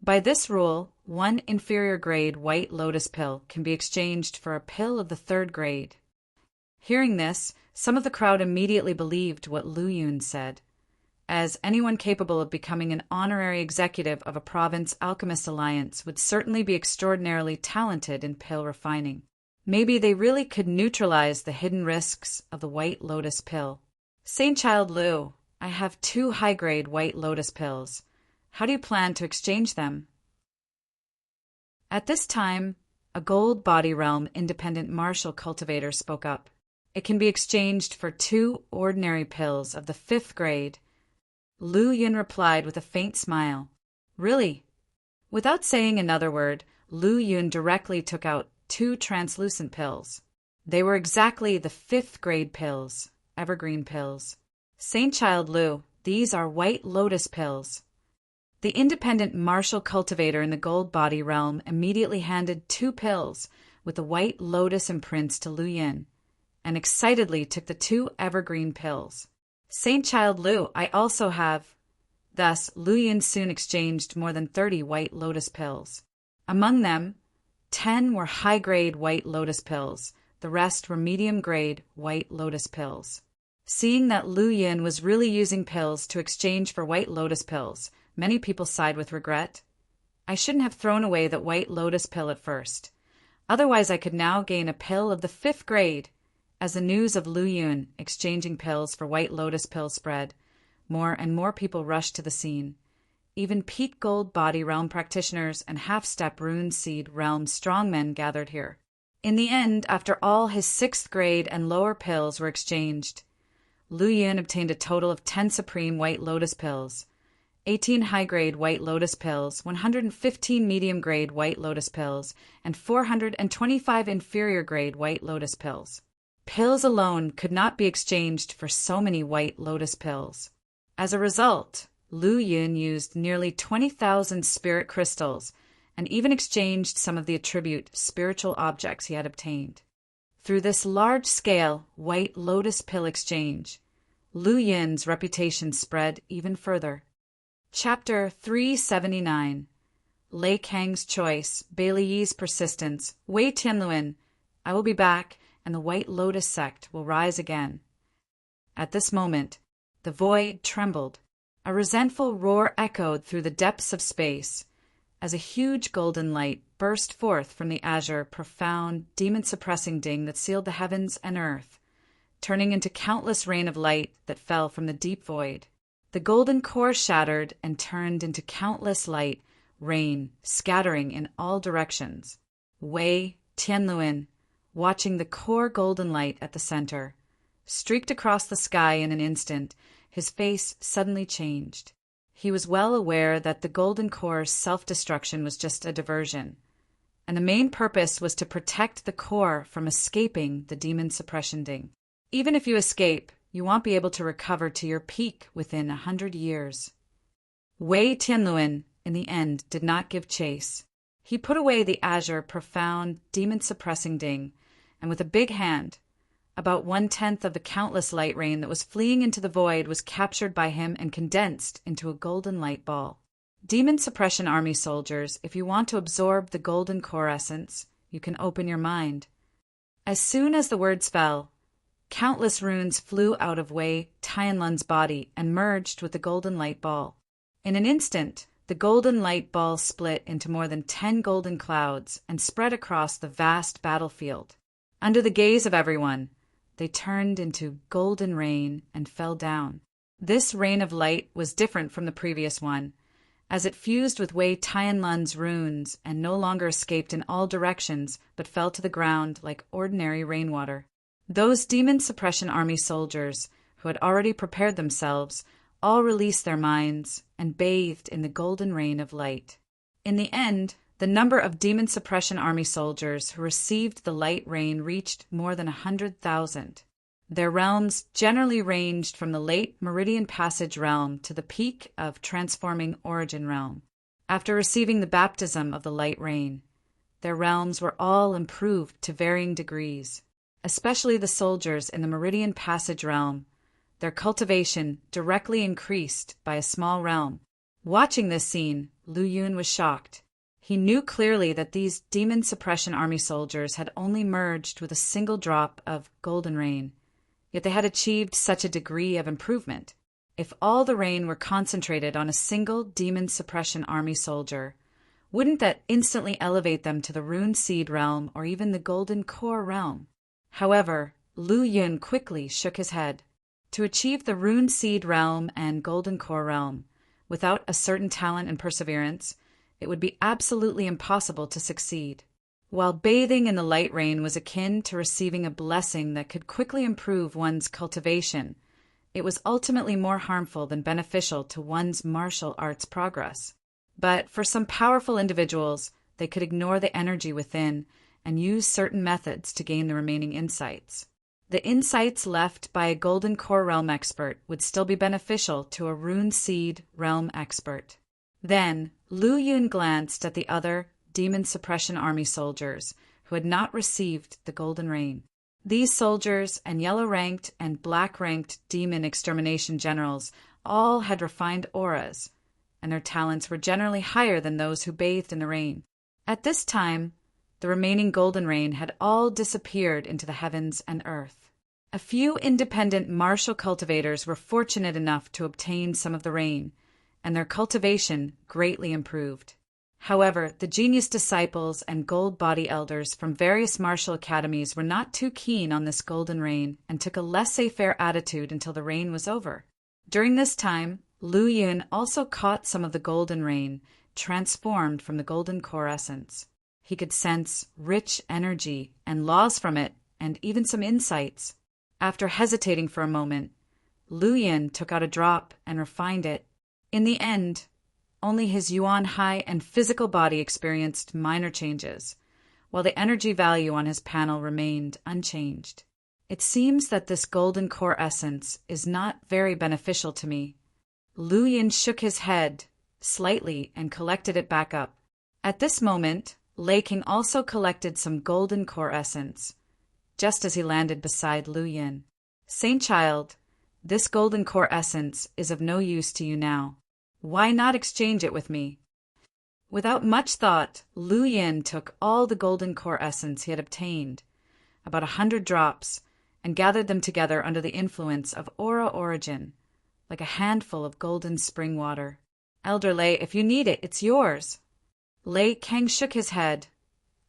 By this rule, 1 inferior grade White Lotus pill can be exchanged for a pill of the 3rd grade. Hearing this, some of the crowd immediately believed what Lu Yun said, as anyone capable of becoming an honorary executive of a province alchemist alliance would certainly be extraordinarily talented in pill refining. Maybe they really could neutralize the hidden risks of the White Lotus pill. Saint Child Lu, I have 2 high-grade White Lotus pills. How do you plan to exchange them? At this time, a gold body realm independent martial cultivator spoke up. It can be exchanged for 2 ordinary pills of the 5th grade. Lu Yun replied with a faint smile. Really? Without saying another word, Lu Yun directly took out 2 translucent pills. They were exactly the 5th grade pills, evergreen pills. Saint Child Lu, these are White Lotus pills. The independent martial cultivator in the gold body realm immediately handed 2 pills with the White Lotus imprints to Lu Yin, and excitedly took the 2 evergreen pills. Saint Child Lu, I also have. Thus, Lu Yin soon exchanged more than 30 White Lotus pills. Among them, 10 were high-grade White Lotus pills. The rest were medium-grade White Lotus pills. Seeing that Lu Yin was really using pills to exchange for White Lotus pills, many people sighed with regret. I shouldn't have thrown away that White Lotus pill at first. Otherwise, I could now gain a pill of the 5th grade. As the news of Lu Yun exchanging pills for White Lotus pills spread, more and more people rushed to the scene. Even peak gold body realm practitioners and half-step rune seed realm strongmen gathered here. In the end, after all his 6th grade and lower pills were exchanged, Lu Yun obtained a total of 10 supreme White Lotus pills, 18 high-grade White Lotus pills, 115 medium-grade White Lotus pills, and 425 inferior-grade White Lotus pills. Pills alone could not be exchanged for so many White Lotus pills. As a result, Lu Yun used nearly 20,000 spirit crystals and even exchanged some of the attribute spiritual objects he had obtained. Through this large-scale White Lotus pill exchange, Lu Yun's reputation spread even further. Chapter 379 Lei Kang's Choice, Bailey Yi's Persistence, Wei Tianluan, I will be back, and the White Lotus sect will rise again. At this moment, the void trembled. A resentful roar echoed through the depths of space, as a huge golden light burst forth from the azure, profound, demon-suppressing ding that sealed the heavens and earth, turning into countless rain of light that fell from the deep void. The golden core shattered and turned into countless light, rain, scattering in all directions. Wei Tianluan, watching the core golden light at the center, streaked across the sky in an instant. His face suddenly changed. He was well aware that the golden core's self-destruction was just a diversion, and the main purpose was to protect the core from escaping the demon suppression ding. Even if you escape, you won't be able to recover to your peak within 100 years. Wei Tianluan, in the end, did not give chase. He put away the azure, profound, demon-suppressing ding, and with a big hand, about 1/10 of the countless light rain that was fleeing into the void was captured by him and condensed into a golden light ball. Demon Suppression Army soldiers, if you want to absorb the golden core essence, you can open your mind. As soon as the words fell, countless runes flew out of Wei Tianlun's body and merged with the golden light ball. In an instant, the golden light ball split into more than 10 golden clouds and spread across the vast battlefield. Under the gaze of everyone, they turned into golden rain and fell down. This rain of light was different from the previous one, as it fused with Wei Tianlun's runes and no longer escaped in all directions but fell to the ground like ordinary rainwater. Those Demon Suppression Army soldiers, who had already prepared themselves, all released their minds and bathed in the golden rain of light. In the end, the number of Demon Suppression Army soldiers who received the light rain reached more than 100,000. Their realms generally ranged from the late Meridian Passage realm to the peak of Transforming Origin realm. After receiving the baptism of the light rain, their realms were all improved to varying degrees, especially the soldiers in the Meridian Passage realm. Their cultivation directly increased by a small realm. Watching this scene, Lu Yun was shocked. He knew clearly that these Demon Suppression Army soldiers had only merged with a single drop of golden rain, yet they had achieved such a degree of improvement. If all the rain were concentrated on a single Demon Suppression Army soldier, wouldn't that instantly elevate them to the Rune Seed realm or even the Golden Core realm? However, Lu Yun quickly shook his head. To achieve the Rune Seed realm and Golden Core realm, without a certain talent and perseverance, it would be absolutely impossible to succeed. While bathing in the light rain was akin to receiving a blessing that could quickly improve one's cultivation, it was ultimately more harmful than beneficial to one's martial arts progress. But for some powerful individuals, they could ignore the energy within and use certain methods to gain the remaining insights. The insights left by a Golden Core realm expert would still be beneficial to a Rune Seed realm expert. Then, Lu Yun glanced at the other Demon Suppression Army soldiers who had not received the Golden Rain. These soldiers and yellow-ranked and black-ranked demon extermination generals all had refined auras, and their talents were generally higher than those who bathed in the rain. At this time, the remaining Golden Rain had all disappeared into the heavens and earth. A few independent martial cultivators were fortunate enough to obtain some of the rain, and their cultivation greatly improved. However, the genius disciples and gold body elders from various martial academies were not too keen on this golden rain and took a laissez-faire attitude until the rain was over. During this time, Lu Yun also caught some of the golden rain, transformed from the golden core essence. He could sense rich energy and laws from it, and even some insights. After hesitating for a moment, Lu Yun took out a drop and refined it. In the end, only his Yuan Hai and physical body experienced minor changes, while the energy value on his panel remained unchanged. It seems that this golden core essence is not very beneficial to me. Lu Yun shook his head slightly and collected it back up. At this moment, Lei King also collected some golden core essence, just as he landed beside Lu Yun. Saint Child, this golden core essence is of no use to you now. Why not exchange it with me? Without much thought, Lu Yun took all the golden core essence he had obtained, about 100 drops, and gathered them together under the influence of Aura Origin, like a handful of golden spring water. Elder Lei, if you need it, it's yours. Lei Kang shook his head.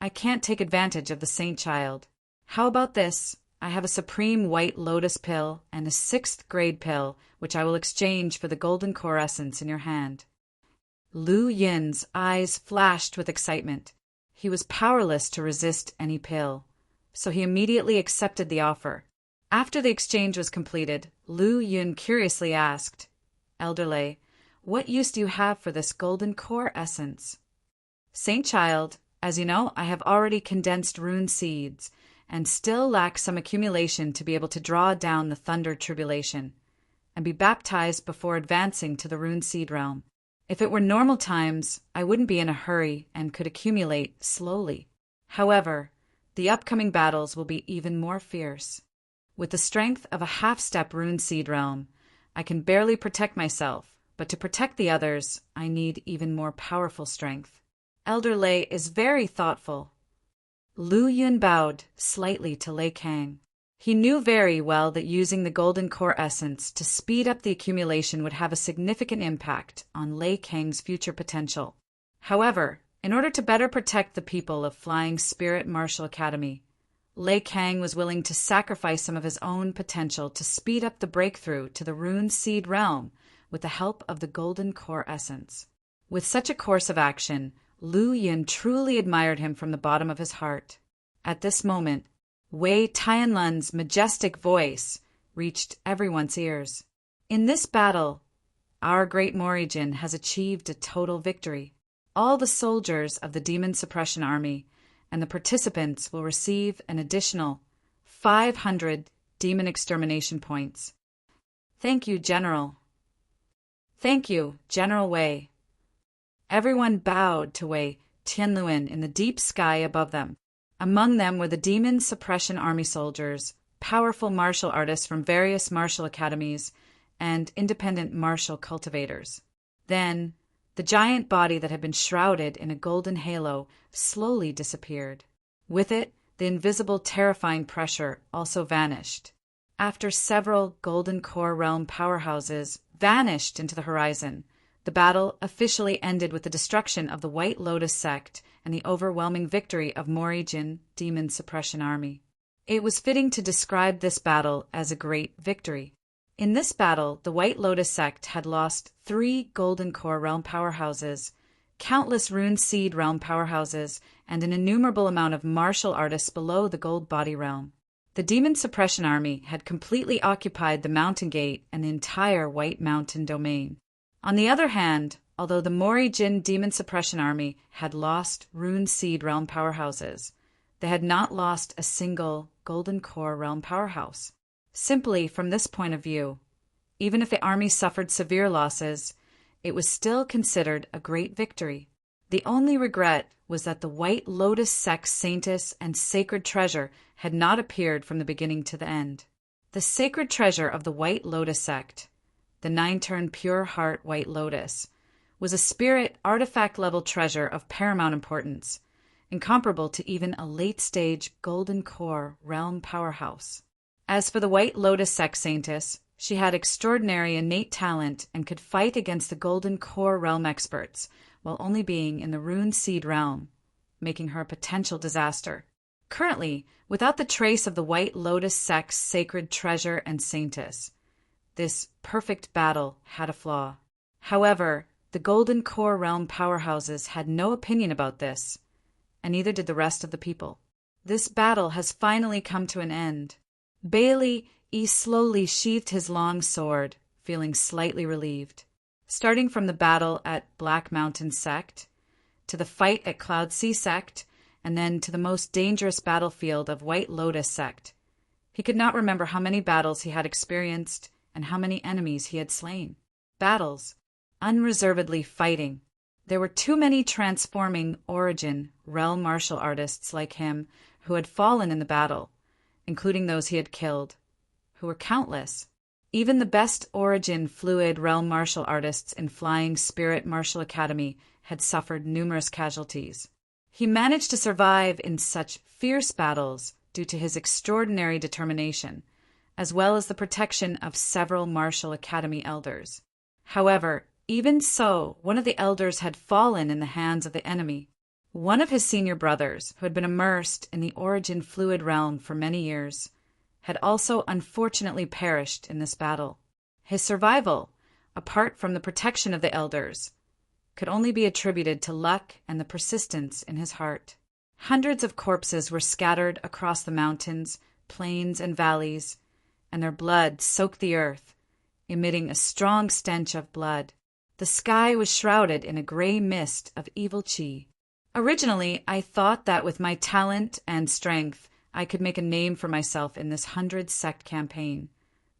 I can't take advantage of the saint child. How about this? I have a supreme white lotus pill and a 6th grade pill, which I will exchange for the golden core essence in your hand. Lu Yin's eyes flashed with excitement. He was powerless to resist any pill, so he immediately accepted the offer. After the exchange was completed, Lu Yin curiously asked, Elder Lei, what use do you have for this golden core essence? Saint Child, as you know, I have already condensed rune seeds, and still lack some accumulation to be able to draw down the thunder tribulation, and be baptized before advancing to the rune seed realm. If it were normal times, I wouldn't be in a hurry and could accumulate slowly. However, the upcoming battles will be even more fierce. With the strength of a half-step rune seed realm, I can barely protect myself, but to protect the others, I need even more powerful strength. Elder Lei is very thoughtful. Lu Yun bowed slightly to Lei Kang. He knew very well that using the golden core essence to speed up the accumulation would have a significant impact on Lei Kang's future potential. However, in order to better protect the people of Flying Spirit Martial Academy, Lei Kang was willing to sacrifice some of his own potential to speed up the breakthrough to the rune seed realm with the help of the golden core essence. With such a course of action, Lu Yin truly admired him from the bottom of his heart. At this moment, Wei Tianlun's majestic voice reached everyone's ears. In this battle, our great Morijin has achieved a total victory. All the soldiers of the Demon Suppression Army and the participants will receive an additional 500 demon extermination points. Thank you, General. Thank you, General Wei. Everyone bowed to Wei Tianlun in the deep sky above them. Among them were the Demon Suppression Army soldiers, powerful martial artists from various martial academies, and independent martial cultivators. Then, the giant body that had been shrouded in a golden halo slowly disappeared. With it, the invisible terrifying pressure also vanished. After several golden core realm powerhouses vanished into the horizon, the battle officially ended with the destruction of the White Lotus sect and the overwhelming victory of Morijin Demon Suppression Army. It was fitting to describe this battle as a great victory. In this battle, the White Lotus sect had lost 3 Golden Core realm powerhouses, countless Rune Seed realm powerhouses, and an innumerable amount of martial artists below the Gold Body realm. The Demon Suppression Army had completely occupied the Mountain Gate and the entire White Mountain domain. On the other hand, although the Morijin Demon Suppression Army had lost Rune Seed realm powerhouses, they had not lost a single Golden Core realm powerhouse. Simply from this point of view, even if the army suffered severe losses, it was still considered a great victory. The only regret was that the White Lotus Sect's Saintess and Sacred Treasure had not appeared from the beginning to the end. The Sacred Treasure of the White Lotus Sect, the 9-turn Pure Heart White Lotus, was a spirit artifact-level treasure of paramount importance, incomparable to even a late-stage Golden Core realm powerhouse. As for the White Lotus Sect Saintess, she had extraordinary innate talent and could fight against the Golden Core realm experts, while only being in the Rune Seed realm, making her a potential disaster. Currently, without the trace of the White Lotus Sect's Sacred Treasure and Saintess, this perfect battle had a flaw. However, the Golden Core realm powerhouses had no opinion about this, and neither did the rest of the people. This battle has finally come to an end. Bailey slowly sheathed his long sword, feeling slightly relieved. Starting from the battle at Black Mountain Sect, to the fight at Cloud Sea Sect, and then to the most dangerous battlefield of White Lotus Sect, he could not remember how many battles he had experienced and how many enemies he had slain. Battles, unreservedly fighting. There were too many transforming Origin realm martial artists like him who had fallen in the battle, including those he had killed, who were countless. Even the best Origin Fluid realm martial artists in Flying Spirit Martial Academy had suffered numerous casualties. He managed to survive in such fierce battles due to his extraordinary determination, as well as the protection of several Martial Academy elders. However, Even so, one of the elders had fallen in the hands of the enemy. One of his senior brothers, who had been immersed in the origin fluid realm for many years, had also unfortunately perished in this battle. His survival, apart from the protection of the elders, could only be attributed to luck and the persistence in his heart. Hundreds of corpses were scattered across the mountains, plains, and valleys, and their blood soaked the earth, emitting a strong stench of blood. The sky was shrouded in a gray mist of evil chi. Originally, I thought that with my talent and strength, I could make a name for myself in this 100-sect campaign,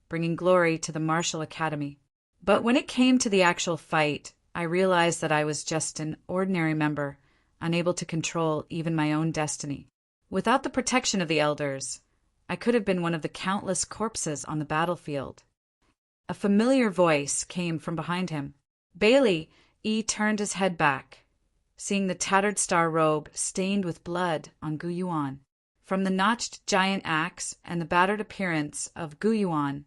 bringing glory to the martial academy. But when it came to the actual fight, I realized that I was just an ordinary member, unable to control even my own destiny. Without the protection of the elders, I could have been one of the countless corpses on the battlefield. A familiar voice came from behind him. Bailey turned his head back, seeing the tattered star robe stained with blood on Gu Yuan. From the notched giant axe and the battered appearance of Gu Yuan,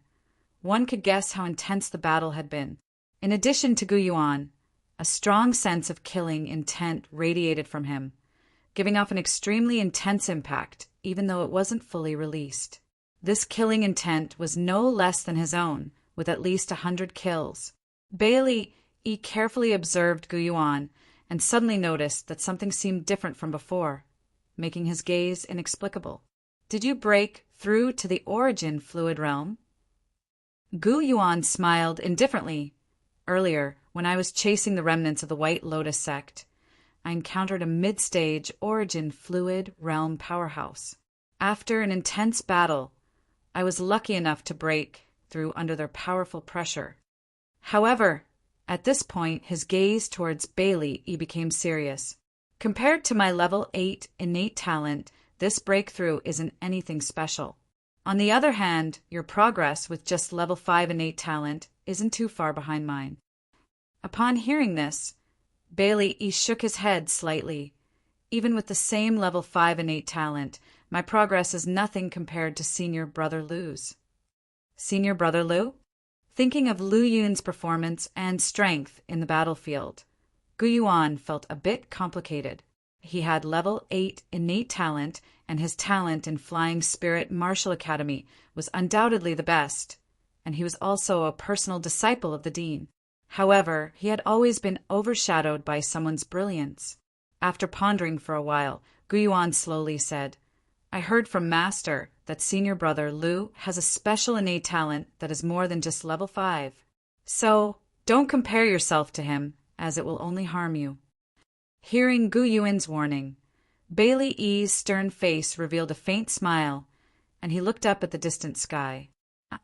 one could guess how intense the battle had been. In addition to Gu Yuan, a strong sense of killing intent radiated from him, giving off an extremely intense impact, even though it wasn't fully released. This killing intent was no less than his own, with at least 100 kills. Bailey carefully observed Gu Yuan and suddenly noticed that something seemed different from before, making his gaze inexplicable. Did you break through to the origin fluid realm? Gu Yuan smiled indifferently. Earlier, when I was chasing the remnants of the White Lotus sect, I encountered a mid-stage origin fluid realm powerhouse. After an intense battle, I was lucky enough to break through under their powerful pressure. However, at this point, his gaze towards Bailey became serious. Compared to my level 8 innate talent, this breakthrough isn't anything special. On the other hand, your progress with just level 5 innate talent isn't too far behind mine. Upon hearing this, Bailey shook his head slightly. Even with the same level 5 innate talent, my progress is nothing compared to Senior Brother Lu's. Senior Brother Lu? Thinking of Lu Yun's performance and strength in the battlefield, Gu Yuan felt a bit complicated. He had level 8 innate talent, and his talent in Flying Spirit Martial Academy was undoubtedly the best, and he was also a personal disciple of the Dean. However, he had always been overshadowed by someone's brilliance. After pondering for a while, Gu Yuan slowly said, I heard from Master that Senior Brother Lu has a special innate talent that is more than just level 5. So, don't compare yourself to him, as it will only harm you. Hearing Gu Yuan's warning, Bailey Yi's stern face revealed a faint smile, and he looked up at the distant sky.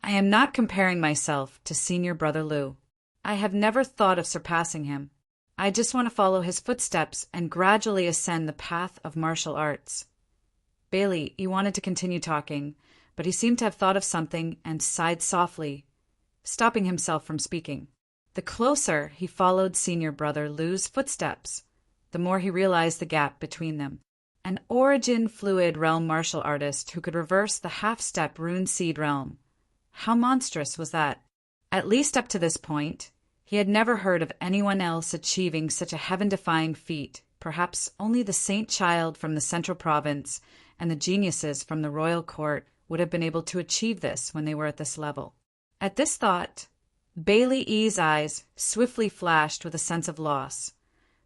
I am not comparing myself to Senior Brother Lu. I have never thought of surpassing him. I just want to follow his footsteps and gradually ascend the path of martial arts. Bailey wanted to continue talking, but he seemed to have thought of something and sighed softly, stopping himself from speaking. The closer he followed Senior Brother Lu's footsteps, the more he realized the gap between them. An origin fluid realm martial artist who could reverse the half-step rune seed realm. How monstrous was that? At least up to this point, he had never heard of anyone else achieving such a heaven-defying feat. Perhaps only the saint child from the central province and the geniuses from the royal court would have been able to achieve this when they were at this level. At this thought, Bailey Yi's eyes swiftly flashed with a sense of loss,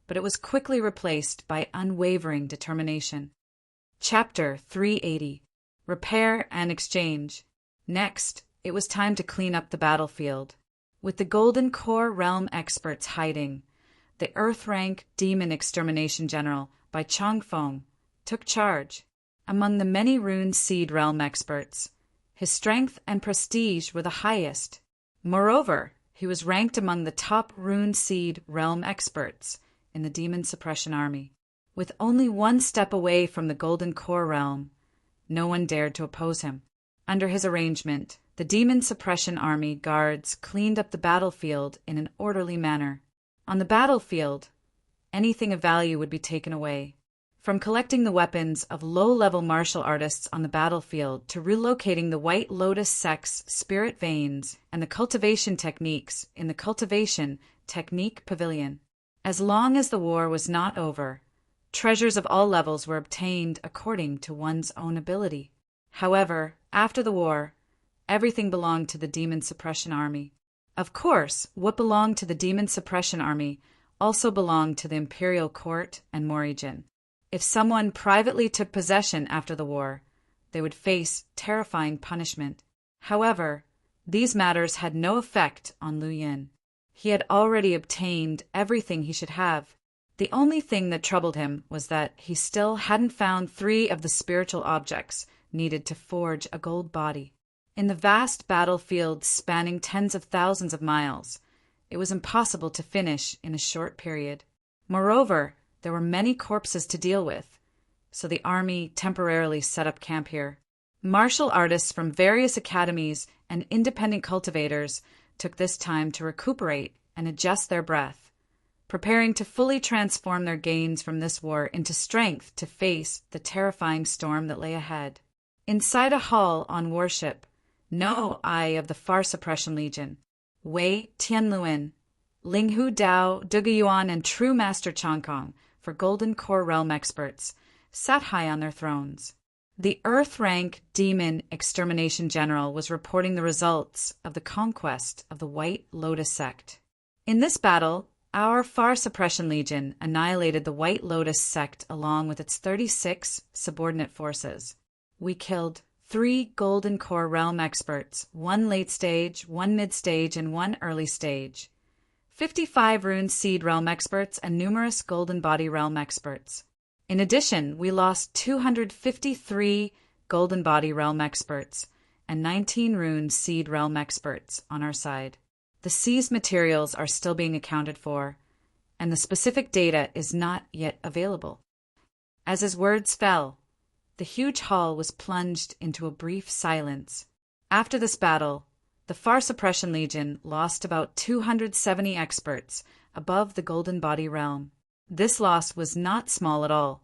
but it was quickly replaced by unwavering determination. Chapter 380. Repair and Exchange. Next, it was time to clean up the battlefield. With the Golden Core Realm experts hiding, the Earth-rank Demon Extermination General by Chong Feng took charge. Among the many Rune Seed Realm experts, his strength and prestige were the highest. Moreover, he was ranked among the top Rune Seed Realm experts in the Demon Suppression Army. With only one step away from the Golden Core Realm, no one dared to oppose him. Under his arrangement, the Demon Suppression Army guards cleaned up the battlefield in an orderly manner. On the battlefield, anything of value would be taken away. From collecting the weapons of low-level martial artists on the battlefield to relocating the White Lotus sect's spirit veins and the cultivation techniques in the cultivation Technique Pavilion. As long as the war was not over, treasures of all levels were obtained according to one's own ability. However, after the war, everything belonged to the Demon Suppression Army. Of course, what belonged to the Demon Suppression Army also belonged to the Imperial Court and Morrigan. If someone privately took possession after the war, they would face terrifying punishment. However, these matters had no effect on Lu Yin. He had already obtained everything he should have. The only thing that troubled him was that he still hadn't found 3 of the spiritual objects needed to forge a gold body. In the vast battlefield spanning tens of thousands of miles, it was impossible to finish in a short period. Moreover, there were many corpses to deal with, so the army temporarily set up camp here. Martial artists from various academies and independent cultivators took this time to recuperate and adjust their breath, preparing to fully transform their gains from this war into strength to face the terrifying storm that lay ahead. Inside a hall on warship, no eye of the Far Suppression Legion, Wei Tianluan, Linghu Dao, Dugayuan, and True Master Changkong, for Golden Core Realm experts, sat high on their thrones. The Earth-rank Demon Extermination General was reporting the results of the conquest of the White Lotus sect. In this battle, our Far Suppression Legion annihilated the White Lotus sect along with its 36 subordinate forces. We killed 3 Golden Core Realm experts, 1 late stage, 1 mid stage, and 1 early stage, 55 Rune Seed Realm experts, and numerous Golden Body Realm experts. In addition, we lost 253 Golden Body Realm experts and 19 Rune Seed Realm experts on our side. The seized materials are still being accounted for, and the specific data is not yet available. As his words fell, the huge hall was plunged into a brief silence. After this battle, the Far Suppression Legion lost about 270 experts above the Golden Body Realm. This loss was not small at all.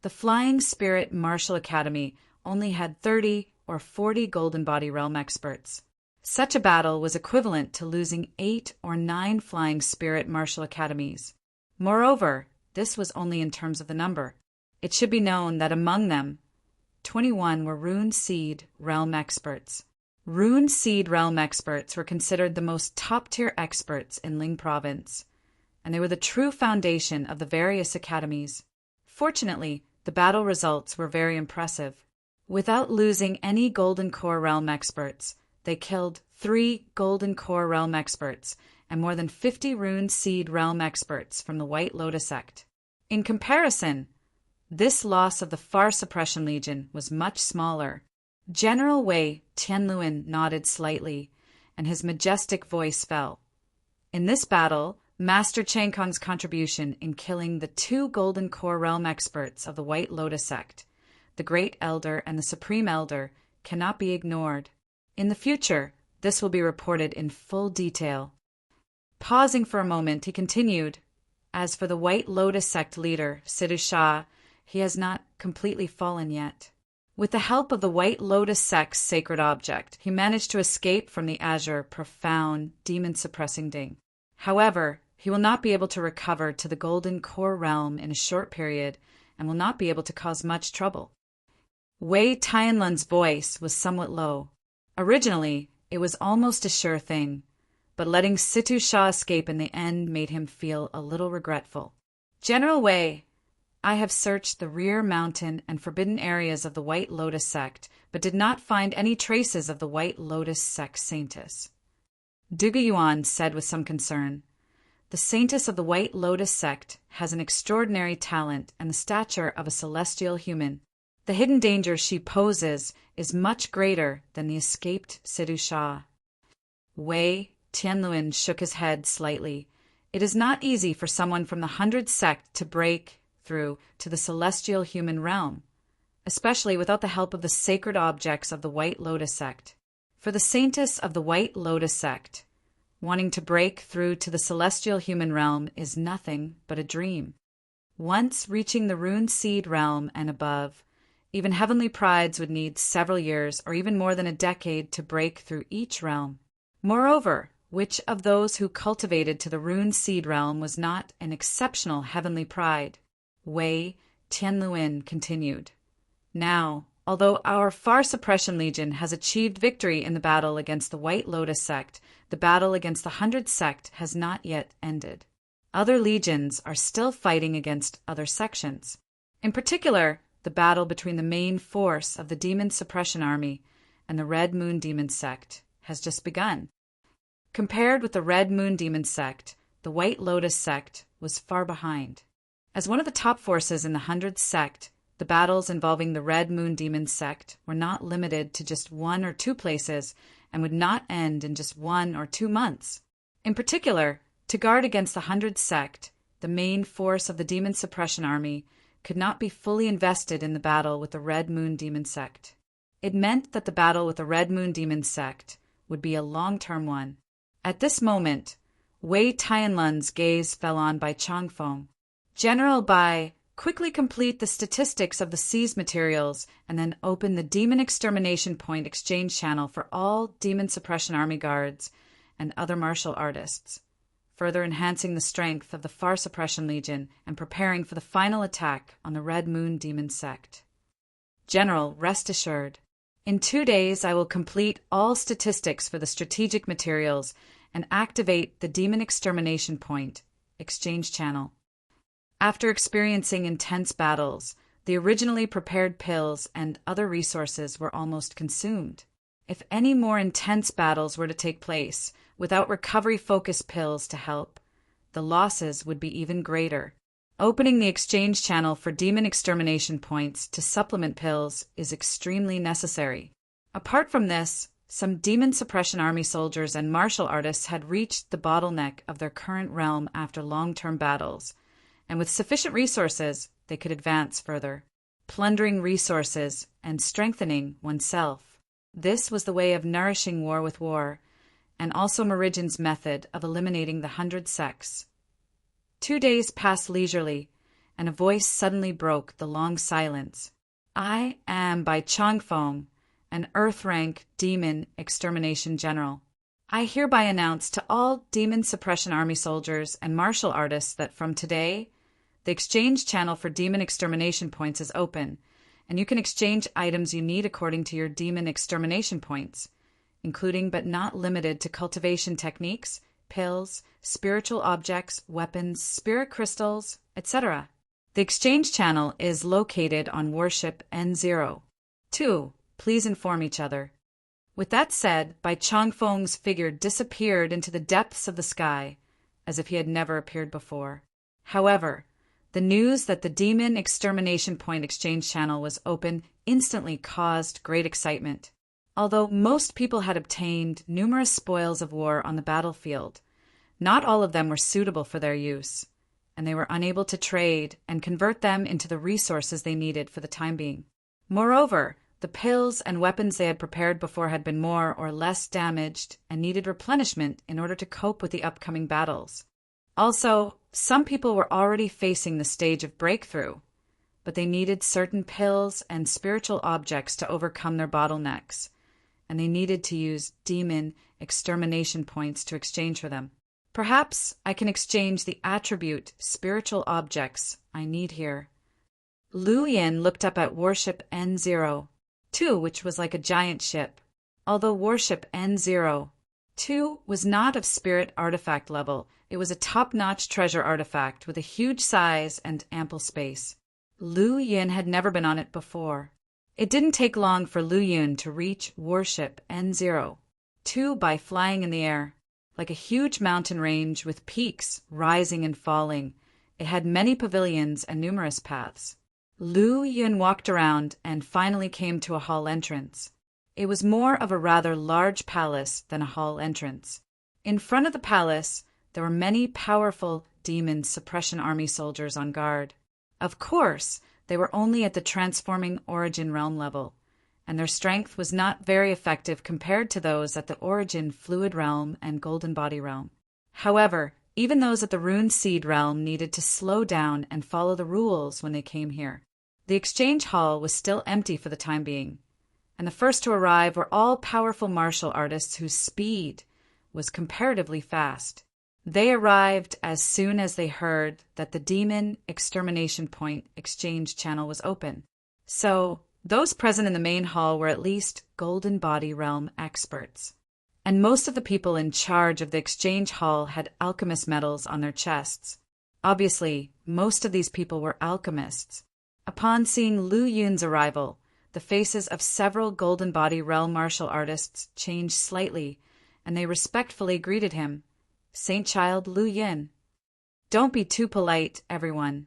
The Flying Spirit Martial Academy only had 30 or 40 Golden Body Realm experts. Such a battle was equivalent to losing 8 or 9 Flying Spirit Martial Academies. Moreover, this was only in terms of the number. It should be known that among them, 21 were Rune Seed Realm experts. Rune Seed Realm experts were considered the most top-tier experts in Ling Province, and they were the true foundation of the various academies. Fortunately, the battle results were very impressive. Without losing any Golden Core Realm experts, they killed 3 Golden Core Realm experts and more than 50 Rune Seed Realm experts from the White Lotus sect. In comparison, this loss of the Far Suppression Legion was much smaller. General Wei Tianluan nodded slightly, and his majestic voice fell. In this battle, Master Changkong's contribution in killing the 2 Golden Core Realm experts of the White Lotus sect, the Great Elder and the Supreme Elder, cannot be ignored. In the future, this will be reported in full detail. Pausing for a moment, he continued, "As for the White Lotus sect leader, Sidhu Shah, he has not completely fallen yet. With the help of the White Lotus sect's sacred object, he managed to escape from the azure, profound, demon-suppressing Ding. However, he will not be able to recover to the Golden Core Realm in a short period and will not be able to cause much trouble." Wei Tianlun's voice was somewhat low. Originally, it was almost a sure thing, but letting Sidhu Shah escape in the end made him feel a little regretful. "General Wei, I have searched the rear mountain and forbidden areas of the White Lotus sect, but did not find any traces of the White Lotus sect Saintess," Dugayuan said with some concern. "The Saintess of the White Lotus sect has an extraordinary talent and the stature of a celestial human. The hidden danger she poses is much greater than the escaped Sidhu Shah." Wei Tianluan shook his head slightly. It is not easy for someone from the 100 sect to break through to the celestial human realm, especially without the help of the sacred objects of the White Lotus sect. For the Saintess of the White Lotus sect, wanting to break through to the celestial human realm is nothing but a dream. Once reaching the Rune Seed realm and above, even heavenly prides would need several years or even more than a decade to break through each realm. Moreover, Which of those who cultivated to the rune seed realm was not an exceptional heavenly pride? Wei Tianluin continued. Now, although our Far Suppression Legion has achieved victory in the battle against the White Lotus sect, the battle against the 100 sect has not yet ended. Other legions are still fighting against other sections. In particular, the battle between the main force of the Demon Suppression Army and the Red Moon Demon sect has just begun. Compared with the Red Moon Demon sect, the White Lotus sect was far behind. As one of the top forces in the 100 sect, the battles involving the Red Moon Demon sect were not limited to just 1 or 2 places and would not end in just 1 or 2 months. In particular, to guard against the 100 sect, the main force of the Demon Suppression Army could not be fully invested in the battle with the Red Moon Demon sect. It meant that the battle with the Red Moon Demon sect would be a long-term one. At this moment, Wei Tianlun's gaze fell on Bai Changfeng. General Bai, quickly complete the statistics of the seized materials and then open the Demon Extermination Point exchange channel for all Demon Suppression Army guards and other martial artists, further enhancing the strength of the Far Suppression Legion and preparing for the final attack on the Red Moon Demon sect. General, rest assured. In 2 days, I will complete all statistics for the strategic materials and activate the Demon Extermination Point exchange channel. After experiencing intense battles, the originally prepared pills and other resources were almost consumed. If any more intense battles were to take place, without recovery-focused pills to help, the losses would be even greater. Opening the exchange channel for demon extermination points to supplement pills is extremely necessary. Apart from this, some Demon Suppression Army soldiers and martial artists had reached the bottleneck of their current realm after long-term battles, and with sufficient resources, they could advance further, plundering resources and strengthening oneself. This was the way of nourishing war with war, and also Meridian's method of eliminating the 100 sects. 2 days passed leisurely, and a voice suddenly broke the long silence. I am Bai Changfeng, an Earth-rank Demon Extermination General. I hereby announce to all Demon Suppression Army soldiers and martial artists that from today, the exchange channel for Demon Extermination Points is open, and you can exchange items you need according to your Demon Extermination Points, including but not limited to cultivation techniques, pills, spiritual objects, weapons, spirit crystals, etc. The exchange channel is located on Warship N0. 2. Please inform each other. With that said, Bai Changfeng's figure disappeared into the depths of the sky, as if he had never appeared before. However, the news that the Demon Extermination Point exchange channel was open instantly caused great excitement. Although most people had obtained numerous spoils of war on the battlefield, not all of them were suitable for their use, and they were unable to trade and convert them into the resources they needed for the time being. Moreover, the pills and weapons they had prepared before had been more or less damaged and needed replenishment in order to cope with the upcoming battles. Also, some people were already facing the stage of breakthrough, but they needed certain pills and spiritual objects to overcome their bottlenecks, and they needed to use demon extermination points to exchange for them. Perhaps I can exchange the attribute spiritual objects I need here. Lu Yin looked up at Warship N0, 2, which was like a giant ship. Although Warship N0, 2 was not of spirit artifact level, it was a top-notch treasure artifact with a huge size and ample space. Lu Yin had never been on it before. It didn't take long for Lu Yin to reach Warship N0, 2 by flying in the air. Like a huge mountain range with peaks rising and falling, it had many pavilions and numerous paths. Lu Yin walked around and finally came to a hall entrance. It was more of a rather large palace than a hall entrance. In front of the palace, there were many powerful Demon Suppression Army soldiers on guard. Of course, they were only at the transforming origin realm level, and their strength was not very effective compared to those at the origin fluid realm and golden body realm. However, even those at the rune seed realm needed to slow down and follow the rules when they came here. The exchange hall was still empty for the time being, and the first to arrive were all powerful martial artists whose speed was comparatively fast. They arrived as soon as they heard that the Demon Extermination Point exchange channel was open. So, those present in the main hall were at least Golden Body Realm experts. And most of the people in charge of the exchange hall had alchemist medals on their chests. Obviously, most of these people were alchemists. Upon seeing Lu Yun's arrival, the faces of several Golden Body Realm martial artists changed slightly, and they respectfully greeted him. Saint Child Lu Yun. Don't be too polite, everyone.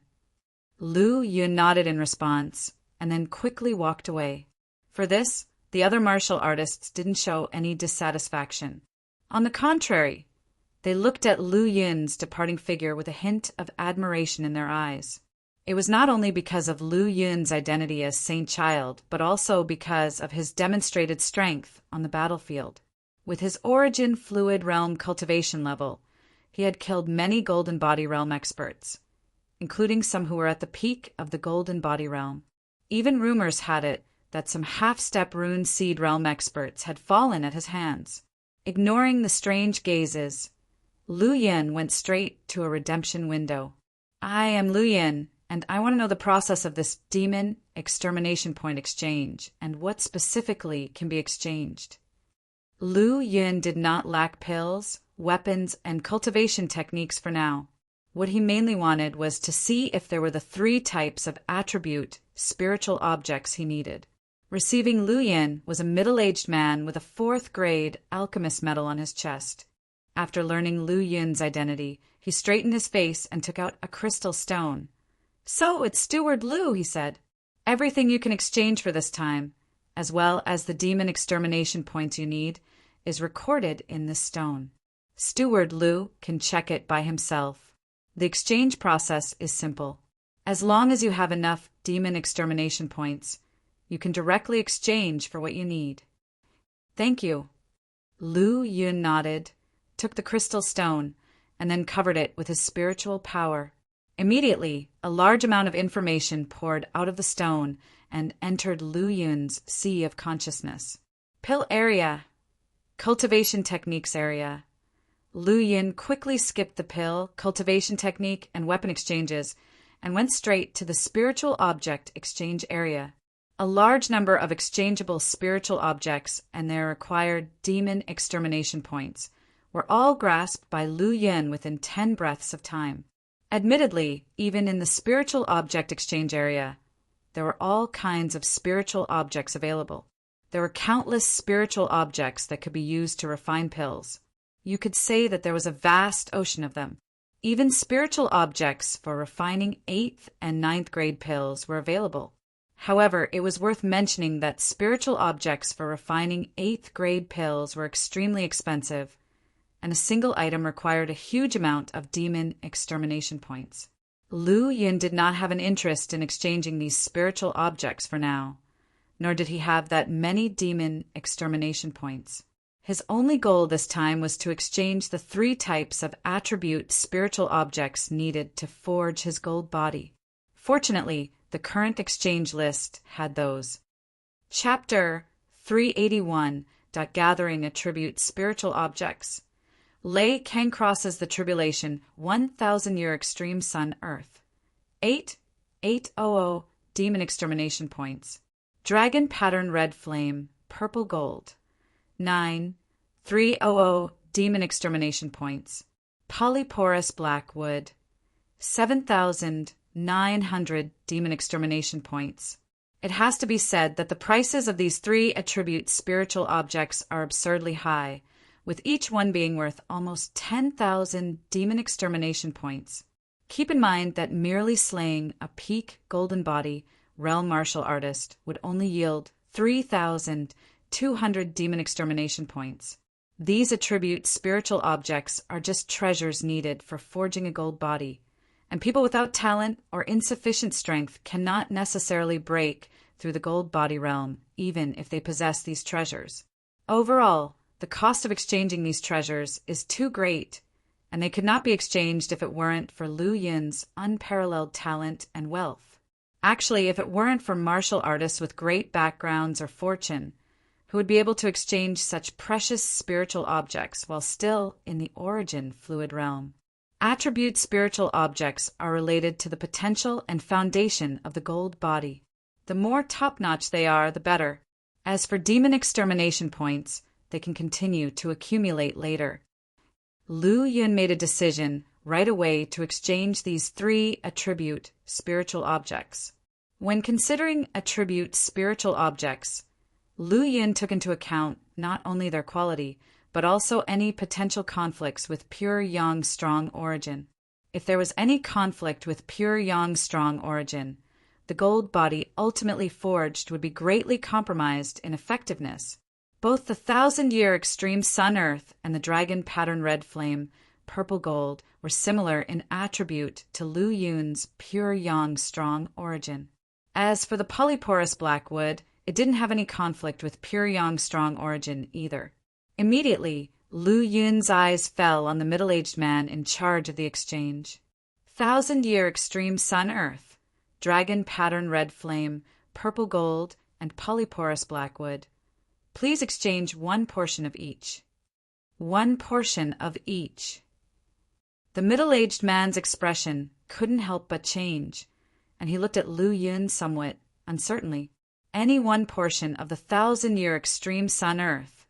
Lu Yun nodded in response, and then quickly walked away. For this, the other martial artists didn't show any dissatisfaction. On the contrary, they looked at Lu Yun's departing figure with a hint of admiration in their eyes. It was not only because of Lu Yun's identity as Saint Child, but also because of his demonstrated strength on the battlefield. With his origin fluid realm cultivation level, he had killed many Golden Body Realm experts, including some who were at the peak of the Golden Body Realm. Even rumors had it that some half-step rune seed realm experts had fallen at his hands. Ignoring the strange gazes, Lu Yun went straight to a redemption window. I am Lu Yun, and I want to know the process of this Demon Extermination Point exchange, and what specifically can be exchanged. Lu Yun did not lack pills, weapons, and cultivation techniques for now. What he mainly wanted was to see if there were the 3 types of attribute spiritual objects he needed. Receiving Lu Yun was a middle-aged man with a 4th grade alchemist medal on his chest. After learning Lu Yun's identity, he straightened his face and took out a crystal stone. So, it's Steward Lu, he said. Everything you can exchange for this time, as well as the demon extermination points you need, is recorded in this stone. Steward Lu can check it by himself. The exchange process is simple. As long as you have enough demon extermination points, you can directly exchange for what you need. Thank you. Lu Yun nodded, took the crystal stone, and then covered it with his spiritual power. Immediately, a large amount of information poured out of the stone and entered Lu Yun's sea of consciousness. Pill area. Cultivation techniques area. Lu Yun quickly skipped the pill, cultivation technique, and weapon exchanges, and went straight to the spiritual object exchange area. A large number of exchangeable spiritual objects and their required demon extermination points were all grasped by Lu Yun within 10 breaths of time. Admittedly, even in the spiritual object exchange area, there were all kinds of spiritual objects available. There were countless spiritual objects that could be used to refine pills. You could say that there was a vast ocean of them. Even spiritual objects for refining 8th and 9th grade pills were available. However, it was worth mentioning that spiritual objects for refining 8th grade pills were extremely expensive, and a single item required a huge amount of demon extermination points. Lu Yun did not have an interest in exchanging these spiritual objects for now, nor did he have that many demon extermination points. His only goal this time was to exchange the 3 types of attribute spiritual objects needed to forge his gold body. Fortunately, the current exchange list had those. Chapter 381. Gathering Attribute Spiritual Objects. Lay Cancrosses the Tribulation, 1,000-Year Extreme Sun Earth. 8,800 Demon Extermination Points. Dragon Pattern Red Flame, Purple Gold. 9,300 Demon Extermination Points. Polyporous Black Wood. 7,900 Demon Extermination Points. It has to be said that the prices of these 3 attribute spiritual objects are absurdly high, with each one being worth almost 10,000 Demon Extermination Points. Keep in mind that merely slaying a peak Golden Body Realm martial artist would only yield 3,200 Demon Extermination Points. These attribute spiritual objects are just treasures needed for forging a gold body, and people without talent or insufficient strength cannot necessarily break through the gold body realm, even if they possess these treasures. Overall, the cost of exchanging these treasures is too great, and they could not be exchanged if it weren't for Lu Yun's unparalleled talent and wealth. Actually, if it weren't for martial artists with great backgrounds or fortune, who would be able to exchange such precious spiritual objects while still in the origin fluid realm. Attribute spiritual objects are related to the potential and foundation of the gold body. The more top-notch they are, the better. As for demon extermination points, they can continue to accumulate later. Lu Yun made a decision right away to exchange these 3 attribute spiritual objects. When considering attribute spiritual objects, Lu Yun took into account not only their quality, but also any potential conflicts with pure yang strong origin. If there was any conflict with pure yang strong origin, the gold body ultimately forged would be greatly compromised in effectiveness. Both the 1,000-year extreme sun earth and the dragon pattern red flame, purple gold, were similar in attribute to Lu Yun's pure yang strong origin. As for the polyporous black wood, it didn't have any conflict with pure yang strong origin either. Immediately, Lu Yun's eyes fell on the middle-aged man in charge of the exchange. 1,000-year extreme sun earth, dragon pattern red flame, purple gold, and polyporous black wood. Please exchange 1 portion of each. 1 portion of each. The middle-aged man's expression couldn't help but change, and he looked at Lu Yun somewhat uncertainly. Any 1 portion of the 1,000-year extreme sun earth,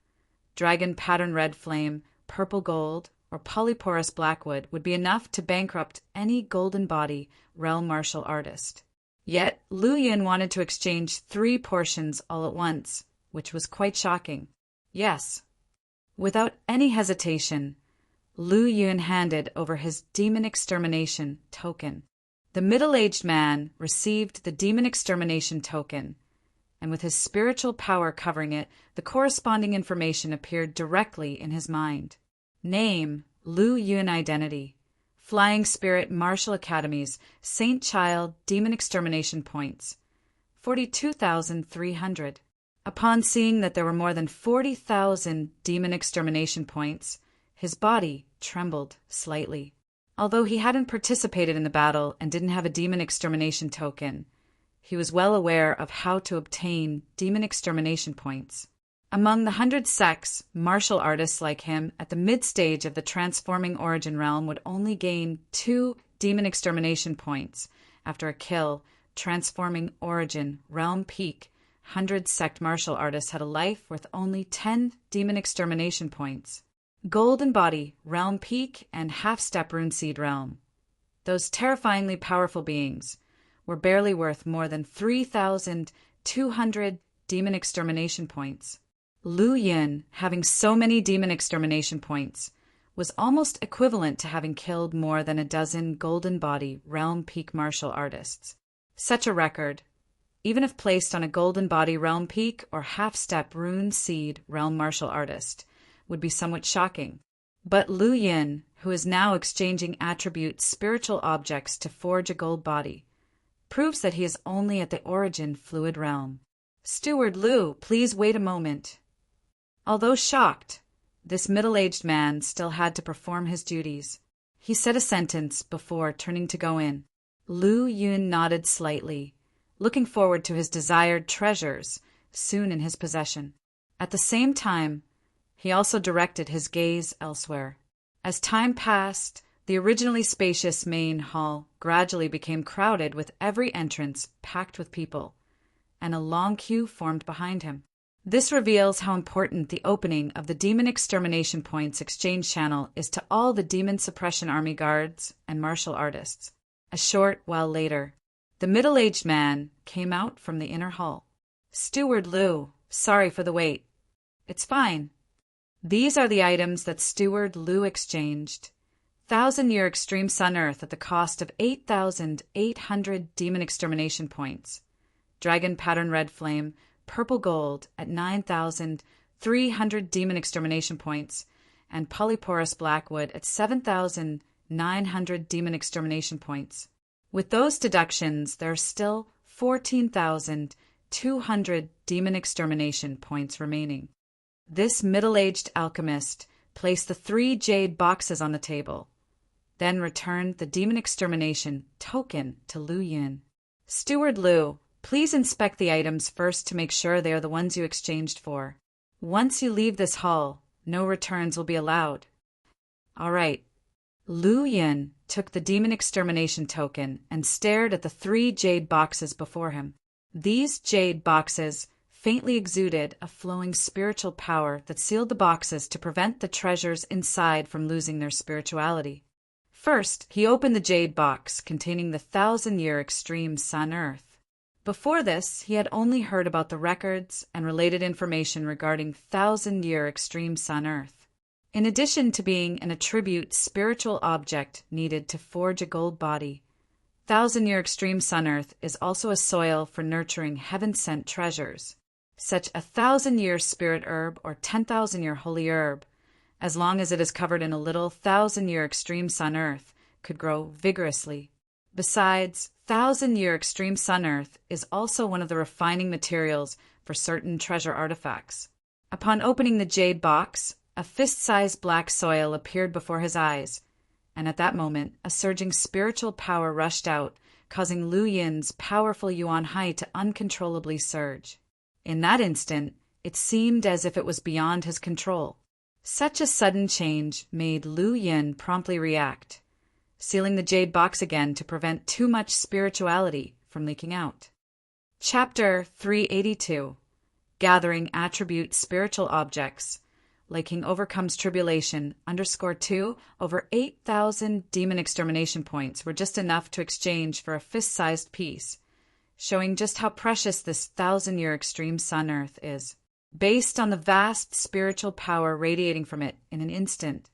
dragon pattern red flame, purple gold, or polyporous blackwood would be enough to bankrupt any golden body realm martial artist. Yet Lu Yun wanted to exchange 3 portions all at once, which was quite shocking. Yes. Without any hesitation, Lu Yun handed over his demon extermination token. The middle-aged man received the demon extermination token, and with his spiritual power covering it, the corresponding information appeared directly in his mind. Name, Lu Yun identity. Flying Spirit Martial Academies, Saint Child Demon Extermination Points. 42,300. Upon seeing that there were more than 40,000 demon extermination points, his body trembled slightly. Although he hadn't participated in the battle and didn't have a demon extermination token, he was well aware of how to obtain demon extermination points. Among the 100 sects, martial artists like him at the mid-stage of the transforming origin realm would only gain 2 demon extermination points after a kill. Transforming origin realm peak 100 sect martial artists had a life worth only 10 demon extermination points. Golden Body, Realm Peak, and Half-Step Rune Seed Realm. Those terrifyingly powerful beings were barely worth more than 3,200 demon extermination points. Lu Yun, having so many demon extermination points, was almost equivalent to having killed more than a dozen Golden Body, Realm Peak martial artists. Such a record, even if placed on a Golden Body, Realm Peak, or Half-Step Rune Seed Realm martial artist, would be somewhat shocking. But Lu Yun, who is now exchanging attribute spiritual objects to forge a gold body, proves that he is only at the origin fluid realm. Steward Lu, please wait a moment. Although shocked, this middle-aged man still had to perform his duties. He said a sentence before turning to go in. Lu Yun nodded slightly, looking forward to his desired treasures soon in his possession. At the same time, he also directed his gaze elsewhere. As time passed, the originally spacious main hall gradually became crowded with every entrance packed with people, and a long queue formed behind him. This reveals how important the opening of the Demon Extermination Points exchange channel is to all the Demon Suppression Army guards and martial artists. A short while later, the middle-aged man came out from the inner hall. Steward Lu, sorry for the wait. It's fine. These are the items that Steward Lu exchanged. 1,000-year extreme sun earth at the cost of 8,800 demon extermination points. Dragon pattern red flame, purple gold at 9,300 demon extermination points, and polyporous blackwood at 7,900 demon extermination points. With those deductions, there are still 14,200 demon extermination points remaining. This middle-aged alchemist placed the 3 jade boxes on the table, then returned the demon extermination token to Lu Yun. Steward Lu, please inspect the items first to make sure they are the ones you exchanged for. Once you leave this hall, no returns will be allowed. All right. Lu Yin took the demon extermination token and stared at the 3 jade boxes before him. These jade boxes faintly exuded a flowing spiritual power that sealed the boxes to prevent the treasures inside from losing their spirituality. First, he opened the jade box containing the 1,000-year extreme Sun-Earth. Before this, he had only heard about the records and related information regarding 1,000-year extreme Sun-Earth. In addition to being an attribute spiritual object needed to forge a gold body, 1,000-year extreme Sun-Earth is also a soil for nurturing heaven-sent treasures. Such a 1,000-year spirit herb or 10,000-year holy herb, as long as it is covered in a little 1,000-year extreme Sun-Earth, could grow vigorously. Besides, 1,000-year extreme Sun-Earth is also one of the refining materials for certain treasure artifacts. Upon opening the jade box, a fist-sized black soil appeared before his eyes, and at that moment a surging spiritual power rushed out, causing Lu Yin's powerful Yuan Hai to uncontrollably surge. In that instant, it seemed as if it was beyond his control. Such a sudden change made Lu Yin promptly react, sealing the jade box again to prevent too much spirituality from leaking out. Chapter 382. Gathering Attribute Spiritual Objects. Like King Overcomes Tribulation, _2 over 8,000 demon extermination points were just enough to exchange for a fist-sized piece, showing just how precious this 1,000-year extreme Sun-Earth is. Based on the vast spiritual power radiating from it in an instant,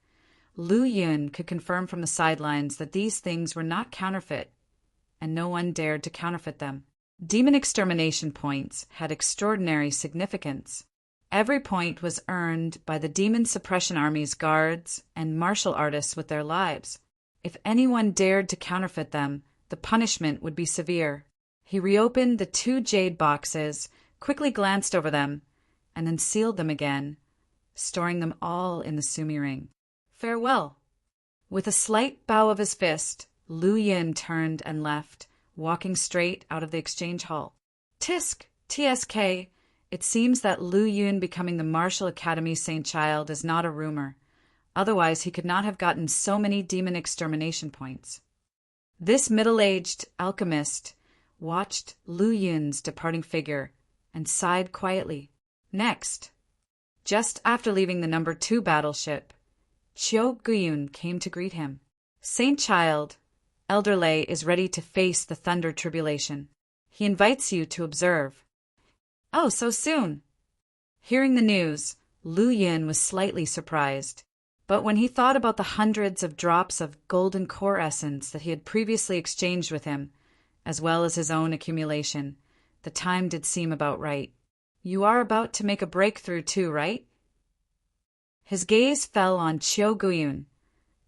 Lu Yin could confirm from the sidelines that these things were not counterfeit, and no one dared to counterfeit them. Demon extermination points had extraordinary significance. Every point was earned by the Demon Suppression Army's guards and martial artists with their lives. If anyone dared to counterfeit them, the punishment would be severe. He reopened the 2 jade boxes, quickly glanced over them, and then sealed them again, storing them all in the Sumi ring. Farewell. With a slight bow of his fist, Lu Yin turned and left, walking straight out of the exchange hall. Tisk, TSK, it seems that Lu Yin becoming the Martial Academy Saint Child is not a rumor. Otherwise, he could not have gotten so many demon extermination points. This middle-aged alchemist watched Lu Yin's departing figure and sighed quietly. Next, just after leaving the number 2 battleship, Chiu Guyun came to greet him. Saint Child, Elder Lei is ready to face the thunder tribulation. He invites you to observe. Oh, so soon! Hearing the news, Lu Yin was slightly surprised. But when he thought about the hundreds of drops of golden core essence that he had previously exchanged with him, as well as his own accumulation, the time did seem about right. You are about to make a breakthrough too, right? His gaze fell on Chiu Guyun,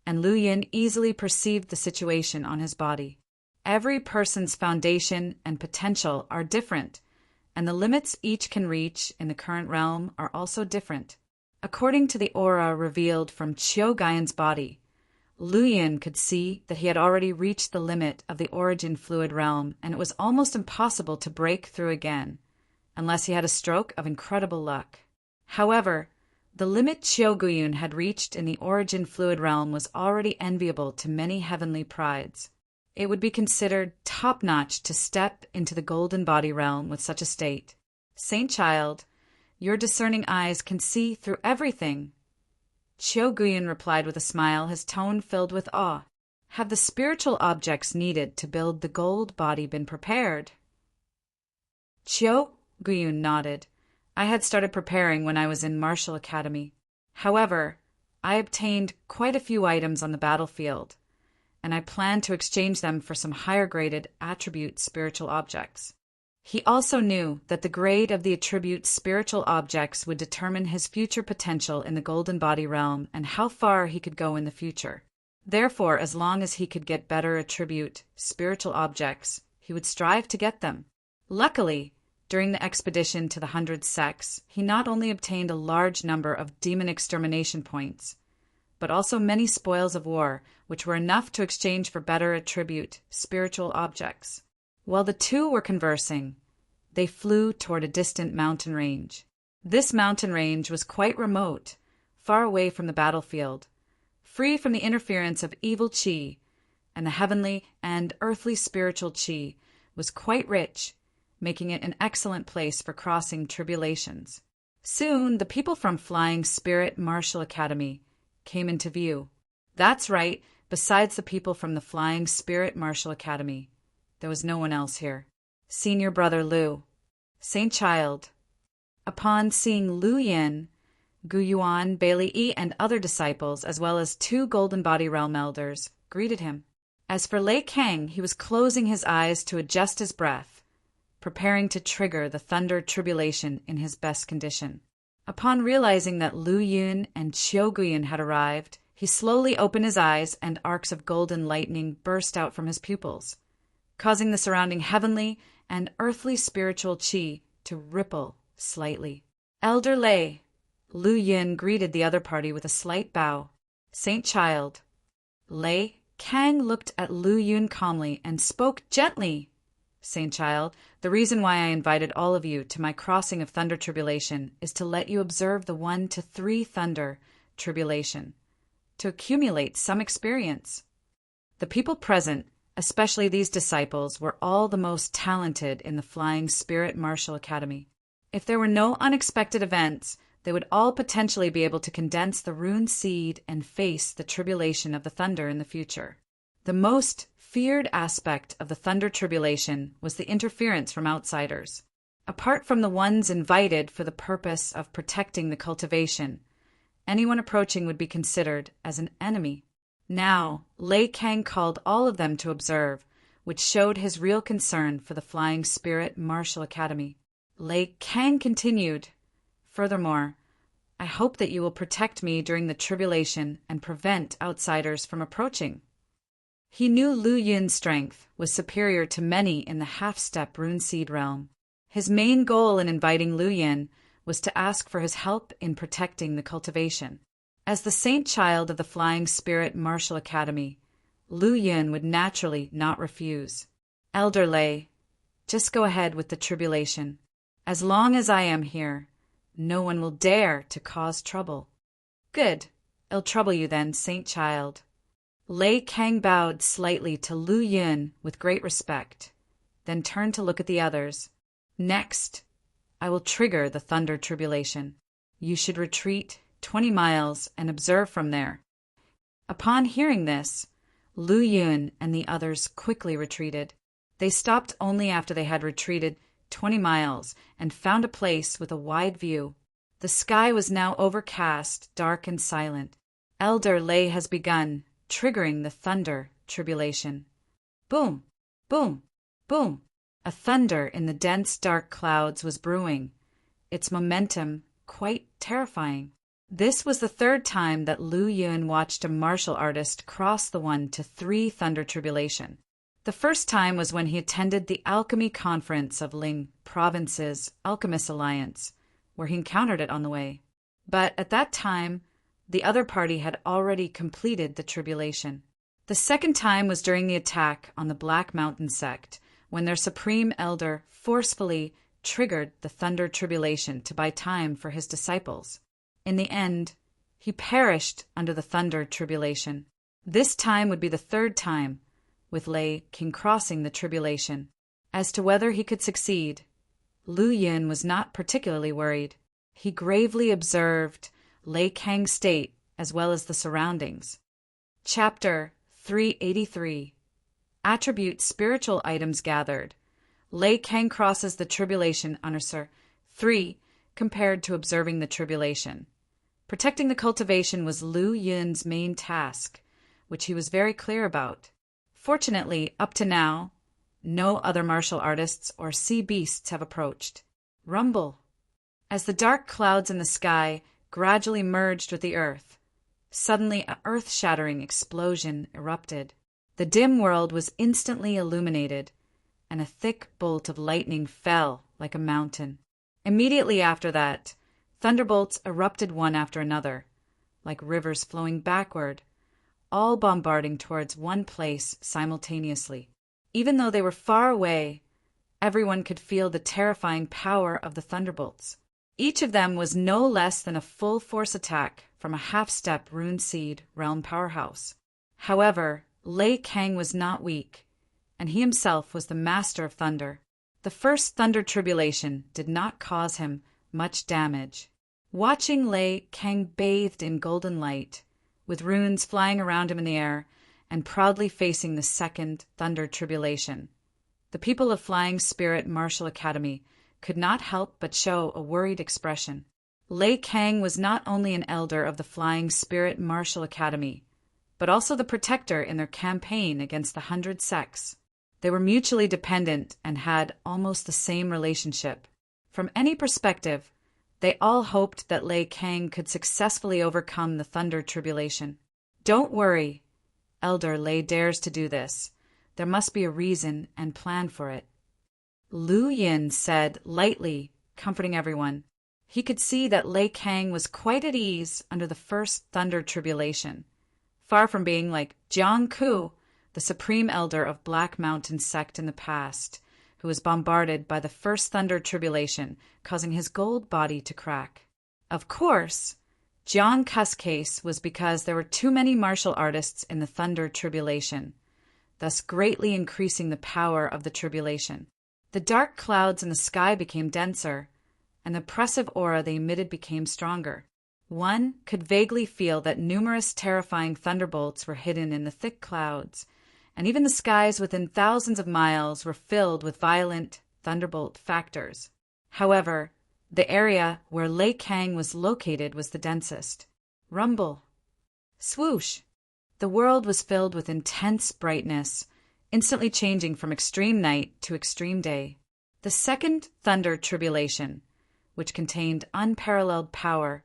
and Lu Yin easily perceived the situation on his body. Every person's foundation and potential are different, and the limits each can reach in the current realm are also different. According to the aura revealed from Chiu Guyun's body, Lu Yin could see that he had already reached the limit of the origin fluid realm, and it was almost impossible to break through again, unless he had a stroke of incredible luck. However, the limit Chiu Guyun had reached in the origin fluid realm was already enviable to many heavenly prides. It would be considered top-notch to step into the golden body realm with such a state. Saint Child, your discerning eyes can see through everything. Chiu Guyun replied with a smile, his tone filled with awe. Have the spiritual objects needed to build the gold body been prepared? Chiu Guyun nodded. I had started preparing when I was in Martial Academy. However, I obtained quite a few items on the battlefield, and I plan to exchange them for some higher-graded attribute spiritual objects. He also knew that the grade of the attribute spiritual objects would determine his future potential in the golden body realm and how far he could go in the future. Therefore, as long as he could get better attribute spiritual objects, he would strive to get them. Luckily, during the expedition to the 100 sects, he not only obtained a large number of demon extermination points, but also many spoils of war, which were enough to exchange for better attribute spiritual objects. While the two were conversing, they flew toward a distant mountain range. This mountain range was quite remote, far away from the battlefield, free from the interference of evil chi, and the heavenly and earthly spiritual chi was quite rich, making it an excellent place for crossing tribulations. Soon, the people from Flying Spirit Martial Academy came into view. That's right, besides the people from the Flying Spirit Martial Academy, there was no one else here. Senior Brother Lu, Saint Child. Upon seeing Lu Yin, Gu Yuan, Bailey Yi, and other disciples, as well as 2 Golden Body Realm elders, greeted him. As for Lei Kang, he was closing his eyes to adjust his breath, preparing to trigger the thunder tribulation in his best condition. Upon realizing that Lu Yun and Qiu Guyan had arrived, he slowly opened his eyes and arcs of golden lightning burst out from his pupils, causing the surrounding heavenly and earthly spiritual chi to ripple slightly. Elder Lei, Lu Yun greeted the other party with a slight bow. Saint Child. Lei Kang looked at Lu Yun calmly and spoke gently. Saint Child, the reason why I invited all of you to my crossing of thunder tribulation is to let you observe the 1 to 3 thunder tribulation, to accumulate some experience. The people present, especially these disciples, were all the most talented in the Flying Spirit Martial Academy. If there were no unexpected events, they would all potentially be able to condense the rune seed and face the tribulation of the thunder in the future. The most feared aspect of the thunder tribulation was the interference from outsiders. Apart from the ones invited for the purpose of protecting the cultivation, anyone approaching would be considered as an enemy. Now, Lei Kang called all of them to observe, which showed his real concern for the Flying Spirit Martial Academy. Lei Kang continued, "Furthermore, I hope that you will protect me during the tribulation and prevent outsiders from approaching." He knew Lu Yun's strength was superior to many in the half-step rune seed realm. His main goal in inviting Lu Yun was to ask for his help in protecting the cultivation. As the Saint Child of the Flying Spirit Martial Academy, Lu Yun would naturally not refuse. Elder Lei, just go ahead with the tribulation. As long as I am here, no one will dare to cause trouble. Good. I'll trouble you then, Saint Child. Lei Kang bowed slightly to Lu Yun with great respect, then turned to look at the others. Next, I will trigger the thunder tribulation. You should retreat 20 miles and observe from there. Upon hearing this, Lu Yun and the others quickly retreated. They stopped only after they had retreated 20 miles and found a place with a wide view. The sky was now overcast, dark and silent. Elder Lei has begun, triggering the thunder tribulation. Boom, boom, boom. A thunder in the dense dark clouds was brewing, its momentum quite terrifying. This was the 3rd time that Lu Yun watched a martial artist cross the 1 to 3 thunder tribulation. The first time was when he attended the Alchemy Conference of Ling Province's Alchemist Alliance, where he encountered it on the way. But at that time, the other party had already completed the tribulation. The second time was during the attack on the Black Mountain sect, when their supreme elder forcefully triggered the thunder tribulation to buy time for his disciples. In the end, he perished under the thunder tribulation. This time would be the 3rd time, with Lei King crossing the tribulation. As to whether he could succeed, Lu Yun was not particularly worried. He gravely observed Lei Kang's state as well as the surroundings. Chapter 383. Attribute Spiritual Items Gathered. Lei Kang crosses the tribulation under 3 compared to observing the tribulation. Protecting the cultivation was Lu Yun's main task, which he was very clear about. Fortunately, up to now, no other martial artists or sea beasts have approached. Rumble. As the dark clouds in the sky gradually merged with the earth, suddenly an earth-shattering explosion erupted. The dim world was instantly illuminated, and a thick bolt of lightning fell like a mountain. Immediately after that, thunderbolts erupted one after another, like rivers flowing backward, all bombarding towards one place simultaneously. Even though they were far away, everyone could feel the terrifying power of the thunderbolts. Each of them was no less than a full-force attack from a half-step Rune Seed realm powerhouse. However, Lei Kang was not weak, and he himself was the master of thunder. The first thunder tribulation did not cause him much damage. Watching Lei Kang bathed in golden light, with runes flying around him in the air, and proudly facing the second thunder tribulation, the people of Flying Spirit Martial Academy could not help but show a worried expression. Lei Kang was not only an elder of the Flying Spirit Martial Academy, but also the protector in their campaign against the 100 sects. They were mutually dependent and had almost the same relationship. From any perspective, they all hoped that Lei Kang could successfully overcome the thunder tribulation. Don't worry, Elder Lei dares to do this. There must be a reason and plan for it. Lu Yin said lightly, comforting everyone. He could see that Lei Kang was quite at ease under the first thunder tribulation, far from being like Jiang Ku, the supreme elder of Black Mountain sect in the past, who was bombarded by the first thunder tribulation, causing his gold body to crack. Of course, Jiang Ku's case was because there were too many martial artists in the thunder tribulation, thus greatly increasing the power of the tribulation. The dark clouds in the sky became denser, and the oppressive aura they emitted became stronger. One could vaguely feel that numerous terrifying thunderbolts were hidden in the thick clouds, and even the skies within thousands of miles were filled with violent thunderbolt factors. However, the area where Lei Kang was located was the densest. Rumble. Swoosh. The world was filled with intense brightness, instantly changing from extreme night to extreme day. The second thunder tribulation, which contained unparalleled power,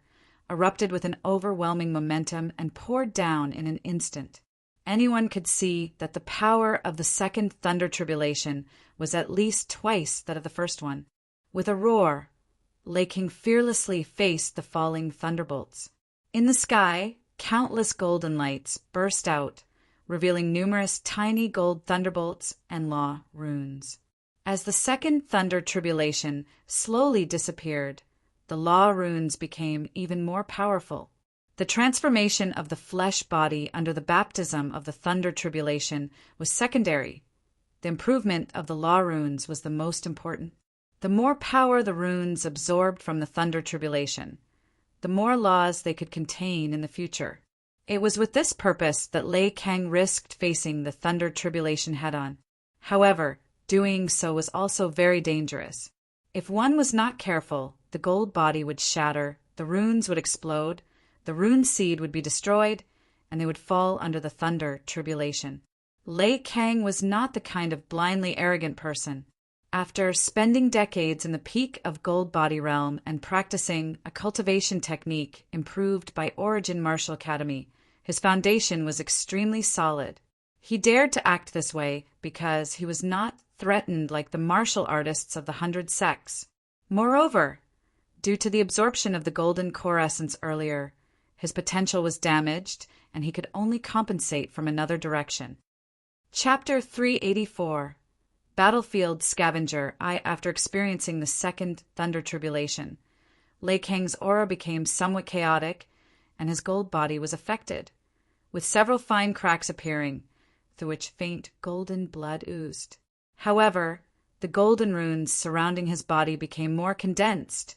erupted with an overwhelming momentum and poured down in an instant. Anyone could see that the power of the second thunder tribulation was at least twice that of the first one. With a roar, Lei Kang fearlessly faced the falling thunderbolts. In the sky, countless golden lights burst out, revealing numerous tiny gold thunderbolts and law runes. As the second thunder tribulation slowly disappeared, the law runes became even more powerful. The transformation of the flesh body under the baptism of the thunder tribulation was secondary. The improvement of the law runes was the most important. The more power the runes absorbed from the thunder tribulation, the more laws they could contain in the future. It was with this purpose that Lei Kang risked facing the thunder tribulation head-on. However, doing so was also very dangerous. If one was not careful, the gold body would shatter, the runes would explode, the rune seed would be destroyed, and they would fall under the thunder tribulation. Lei Kang was not the kind of blindly arrogant person. After spending decades in the peak of Gold Body Realm and practicing a cultivation technique improved by Origin Martial Academy, his foundation was extremely solid. He dared to act this way because he was not threatened like the martial artists of the 100 sects. Moreover, due to the absorption of the golden core essence earlier, his potential was damaged and he could only compensate from another direction. Chapter 384. Battlefield Scavenger. After experiencing the second thunder tribulation, Lei Kang's aura became somewhat chaotic, and his gold body was affected, with several fine cracks appearing, through which faint golden blood oozed. However, the golden runes surrounding his body became more condensed,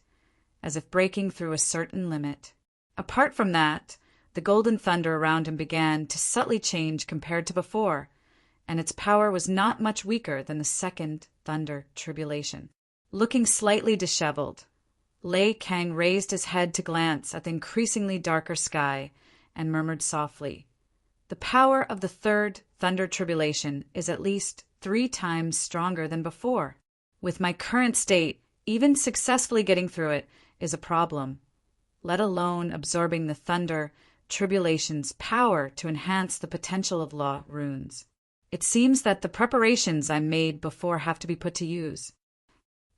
as if breaking through a certain limit. Apart from that, the golden thunder around him began to subtly change compared to before, and its power was not much weaker than the second thunder tribulation. Looking slightly disheveled, Lei Kang raised his head to glance at the increasingly darker sky and murmured softly, "The power of the third thunder tribulation is at least 3 times stronger than before. With my current state, even successfully getting through it is a problem, let alone absorbing the thunder tribulation's power to enhance the potential of law runes. It seems that the preparations I made before have to be put to use."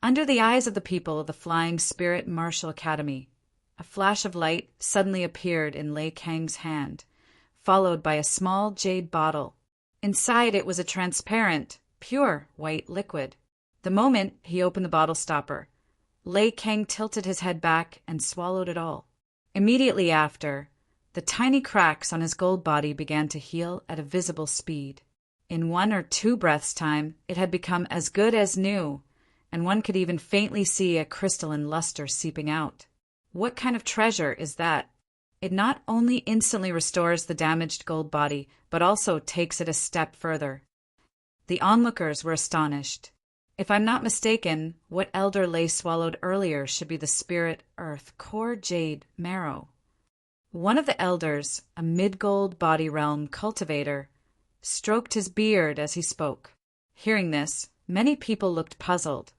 Under the eyes of the people of the Flying Spirit Martial Academy, a flash of light suddenly appeared in Lei Kang's hand, followed by a small jade bottle. Inside it was a transparent, pure white liquid. The moment he opened the bottle stopper, Lei Kang tilted his head back and swallowed it all. Immediately after, the tiny cracks on his gold body began to heal at a visible speed. In 1 or 2 breaths' time, it had become as good as new, and one could even faintly see a crystalline luster seeping out. What kind of treasure is that? It not only instantly restores the damaged gold body, but also takes it a step further. The onlookers were astonished. If I'm not mistaken, what Elder Lei swallowed earlier should be the spirit earth core jade marrow. One of the elders, a mid-gold body realm cultivator, stroked his beard as he spoke. Hearing this, many people looked puzzled,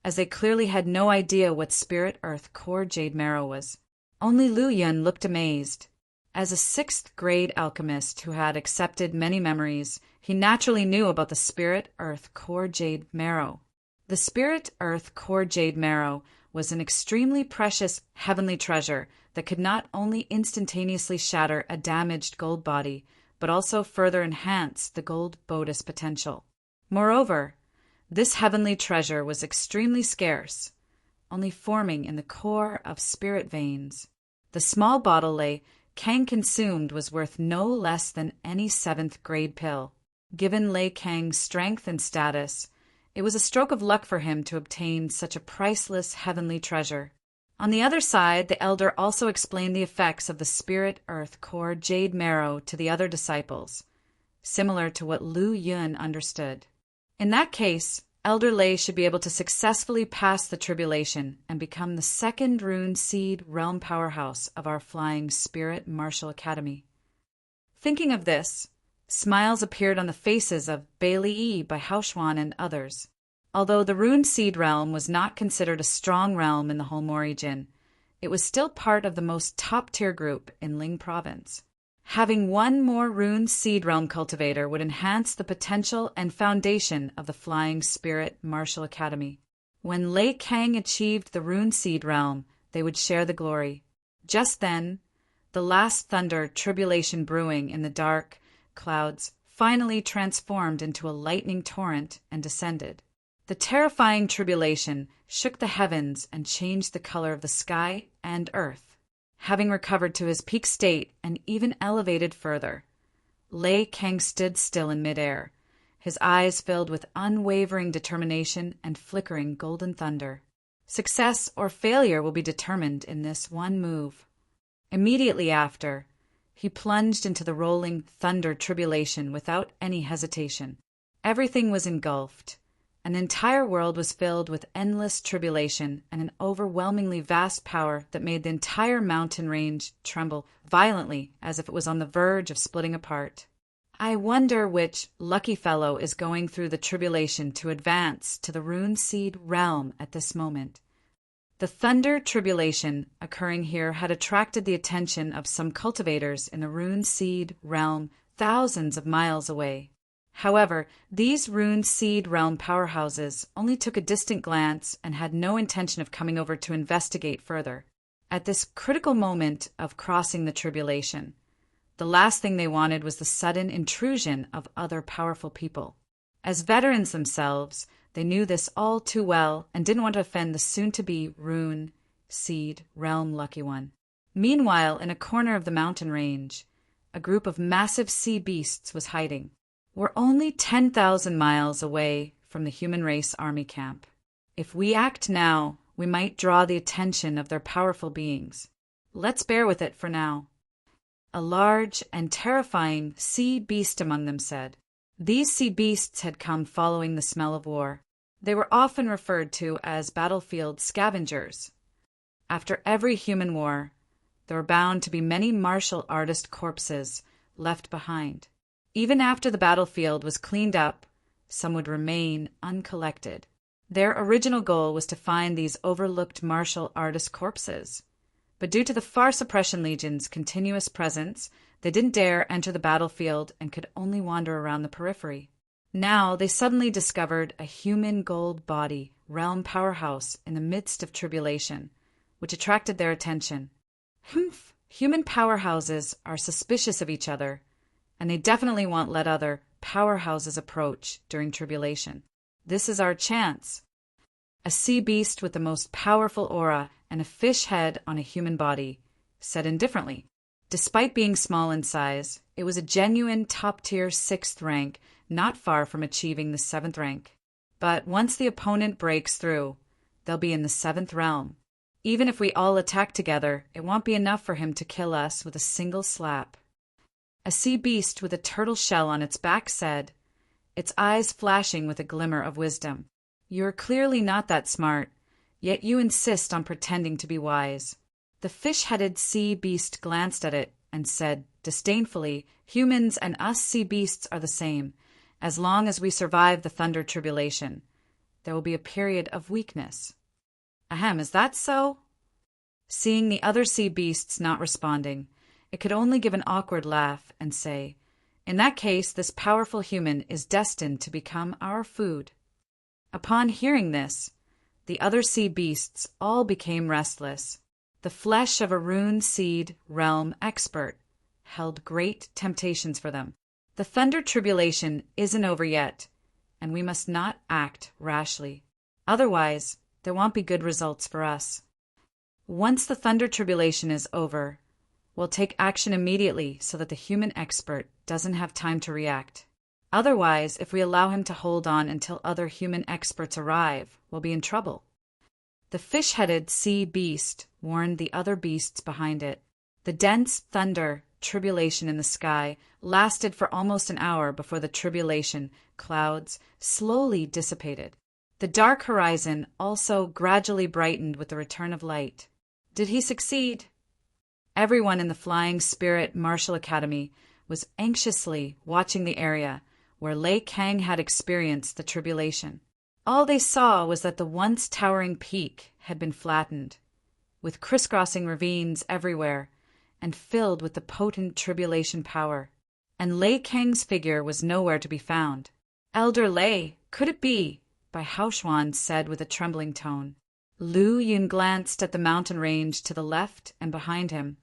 as they clearly had no idea what spirit earth core jade marrow was. Only Lu Yun looked amazed. As a 6th grade alchemist who had accepted many memories, he naturally knew about the spirit earth core jade marrow. The spirit earth core jade marrow was an extremely precious heavenly treasure that could not only instantaneously shatter a damaged gold body, but also further enhance the gold bodice potential. Moreover, this heavenly treasure was extremely scarce, only forming in the core of spirit veins. The small bottle Lei Kang consumed was worth no less than any 7th grade pill. Given Lei Kang's strength and status, it was a stroke of luck for him to obtain such a priceless heavenly treasure. On the other side, the elder also explained the effects of the spirit earth core jade marrow to the other disciples, similar to what Lu Yun understood. In that case, Elder Lei should be able to successfully pass the tribulation and become the 2nd rune seed realm powerhouse of our flying spirit martial academy. Thinking of this, smiles appeared on the faces of Bailey Yi, Bai Haoxuan, and others. Although the rune seed realm was not considered a strong realm in the whole Morijin, it was still part of the most top-tier group in Ling Province. Having one more rune seed realm cultivator would enhance the potential and foundation of the Flying Spirit Martial Academy. When Lei Kang achieved the rune seed realm, they would share the glory. Just then, the last thunder tribulation brewing in the dark clouds finally transformed into a lightning torrent and descended. The terrifying tribulation shook the heavens and changed the color of the sky and earth. Having recovered to his peak state and even elevated further, Lei Kang stood still in midair, his eyes filled with unwavering determination and flickering golden thunder. Success or failure will be determined in this one move. Immediately after, he plunged into the rolling thunder tribulation without any hesitation. Everything was engulfed. An entire world was filled with endless tribulation and an overwhelmingly vast power that made the entire mountain range tremble violently as if it was on the verge of splitting apart. I wonder which lucky fellow is going through the tribulation to advance to the rune seed realm at this moment. The thunder tribulation occurring here had attracted the attention of some cultivators in the rune seed realm thousands of miles away. However, these rune seed realm powerhouses only took a distant glance and had no intention of coming over to investigate further. At this critical moment of crossing the tribulation, the last thing they wanted was the sudden intrusion of other powerful people. As veterans themselves, they knew this all too well and didn't want to offend the soon-to-be rune seed realm lucky one. Meanwhile, in a corner of the mountain range, a group of massive sea beasts was hiding. We're only 10,000 miles away from the human race army camp. If we act now, we might draw the attention of their powerful beings. Let's bear with it for now. A large and terrifying sea beast among them said. These sea beasts had come following the smell of war. They were often referred to as battlefield scavengers. After every human war, there were bound to be many martial artist corpses left behind. Even after the battlefield was cleaned up, some would remain uncollected. Their original goal was to find these overlooked martial artist corpses. But due to the Far Suppression Legion's continuous presence, they didn't dare enter the battlefield and could only wander around the periphery. Now they suddenly discovered a human gold body realm powerhouse in the midst of tribulation, which attracted their attention. Humph! Human powerhouses are suspicious of each other, and they definitely won't let other powerhouses approach during tribulation. This is our chance. A sea beast with the most powerful aura and a fish head on a human body, said indifferently. Despite being small in size, it was a genuine top-tier 6th rank, not far from achieving the 7th rank. But once the opponent breaks through, they'll be in the 7th realm. Even if we all attack together, it won't be enough for him to kill us with a single slap. A sea beast with a turtle shell on its back said, its eyes flashing with a glimmer of wisdom, "You're clearly not that smart, yet you insist on pretending to be wise." The fish-headed sea beast glanced at it and said disdainfully, "Humans and us sea beasts are the same. As long as we survive the thunder tribulation, there will be a period of weakness." Ahem, is that so? Seeing the other sea beasts not responding, it could only give an awkward laugh and say, "In that case, this powerful human is destined to become our food." Upon hearing this, the other sea beasts all became restless. The flesh of a rune seed realm expert held great temptations for them. The thunder tribulation isn't over yet, and we must not act rashly. Otherwise, there won't be good results for us. Once the thunder tribulation is over, we'll take action immediately so that the human expert doesn't have time to react. Otherwise, if we allow him to hold on until other human experts arrive, we'll be in trouble. The fish-headed sea beast warned the other beasts behind it. The dense thunder tribulation in the sky lasted for almost an hour before the tribulation clouds slowly dissipated. The dark horizon also gradually brightened with the return of light. Did he succeed? Everyone in the Flying Spirit Martial Academy was anxiously watching the area where Lei Kang had experienced the tribulation. All they saw was that the once towering peak had been flattened, with crisscrossing ravines everywhere, and filled with the potent tribulation power. And Lei Kang's figure was nowhere to be found. "Elder Lei, could it be?" Bai Haoshuan said with a trembling tone. Lu Yun glanced at the mountain range to the left and behind him,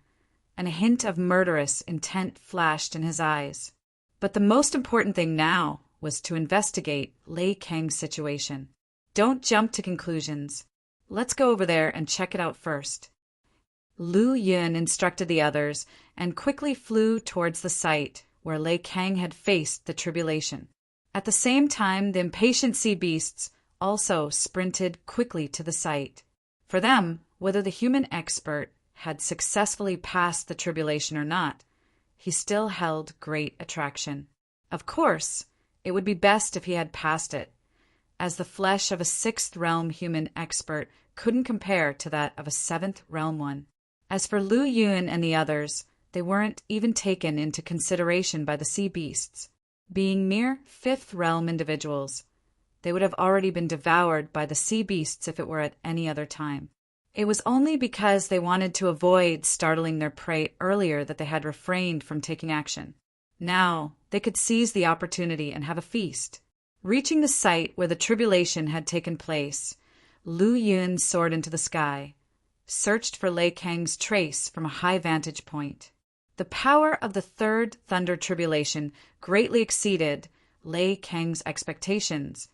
and a hint of murderous intent flashed in his eyes. But the most important thing now was to investigate Lei Kang's situation. "Don't jump to conclusions. Let's go over there and check it out first." Lu Yun instructed the others and quickly flew towards the site where Lei Kang had faced the tribulation. At the same time, the impatient sea beasts also sprinted quickly to the site. For them, whether the human expert had successfully passed the tribulation or not, he still held great attraction. Of course, it would be best if he had passed it, as the flesh of a 6th realm human expert couldn't compare to that of a 7th realm one. As for Lu Yun and the others, they weren't even taken into consideration by the sea beasts. Being mere 5th realm individuals, they would have already been devoured by the sea beasts if it were at any other time. It was only because they wanted to avoid startling their prey earlier that they had refrained from taking action. Now, they could seize the opportunity and have a feast. Reaching the site where the tribulation had taken place, Lu Yun soared into the sky, searched for Lei Kang's trace from a high vantage point. The power of the 3rd thunder tribulation greatly exceeded Lei Kang's expectations,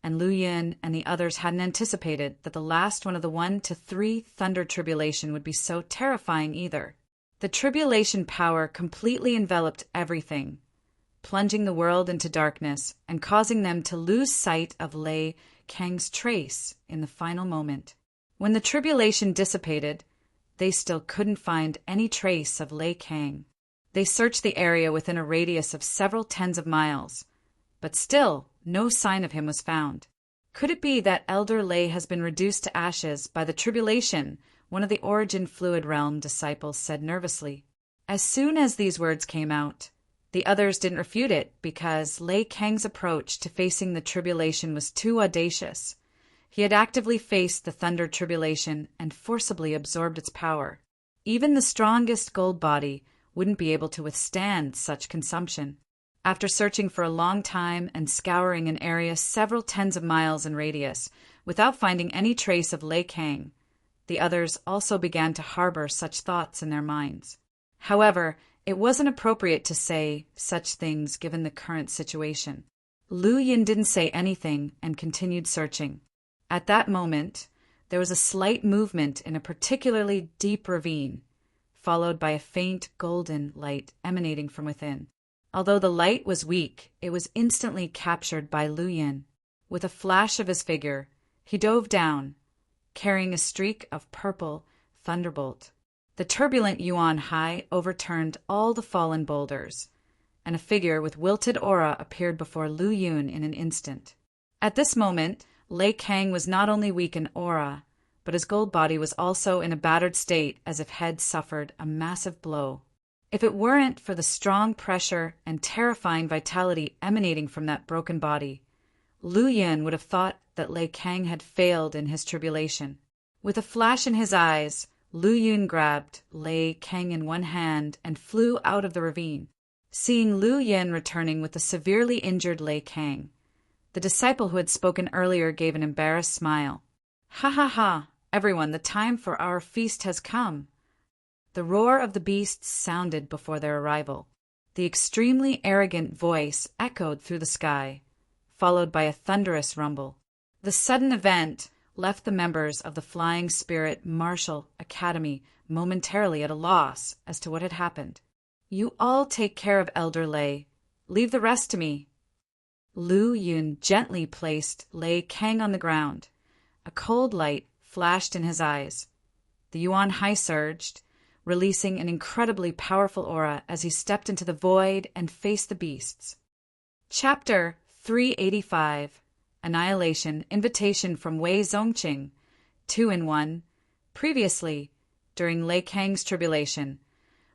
and Lu Yun and the others hadn't anticipated that the last one of the 1 to 3 thunder tribulation would be so terrifying either. The tribulation power completely enveloped everything, plunging the world into darkness and causing them to lose sight of Lei Kang's trace in the final moment. When the tribulation dissipated, they still couldn't find any trace of Lei Kang. They searched the area within a radius of several tens of miles, but still no sign of him was found. Could it be that Elder Lei has been reduced to ashes by the tribulation? One of the Origin Fluid Realm disciples said nervously. As soon as these words came out, the others didn't refute it because Lei Kang's approach to facing the tribulation was too audacious. He had actively faced the thunder tribulation and forcibly absorbed its power. Even the strongest gold body wouldn't be able to withstand such consumption. After searching for a long time and scouring an area several tens of miles in radius without finding any trace of Lei Kang, the others also began to harbor such thoughts in their minds. However, it wasn't appropriate to say such things given the current situation. Lu Yin didn't say anything and continued searching. At that moment, there was a slight movement in a particularly deep ravine, followed by a faint golden light emanating from within. Although the light was weak, it was instantly captured by Lu Yin. With a flash of his figure, he dove down, carrying a streak of purple thunderbolt. The turbulent Yuan Hai overturned all the fallen boulders, and a figure with wilted aura appeared before Lu Yun in an instant. At this moment, Lei Kang was not only weak in aura, but his gold body was also in a battered state as if head suffered a massive blow. If it weren't for the strong pressure and terrifying vitality emanating from that broken body, Lu Yin would have thought that Lei Kang had failed in his tribulation. With a flash in his eyes, Lu Yun grabbed Lei Kang in one hand and flew out of the ravine. Seeing Lu Yin returning with the severely injured Lei Kang, the disciple who had spoken earlier gave an embarrassed smile. "Ha ha ha! Everyone, the time for our feast has come." The roar of the beasts sounded before their arrival. The extremely arrogant voice echoed through the sky, followed by a thunderous rumble. The sudden event left the members of the Flying Spirit Martial Academy momentarily at a loss as to what had happened. "You all take care of Elder Lei. Leave the rest to me." Lu Yun gently placed Lei Kang on the ground. A cold light flashed in his eyes. The Yuan Hai surged, releasing an incredibly powerful aura as he stepped into the void and faced the beasts. Chapter 385 Annihilation Invitation from Wei Zongqing 2-in-1. Previously, during Lei Kang's tribulation,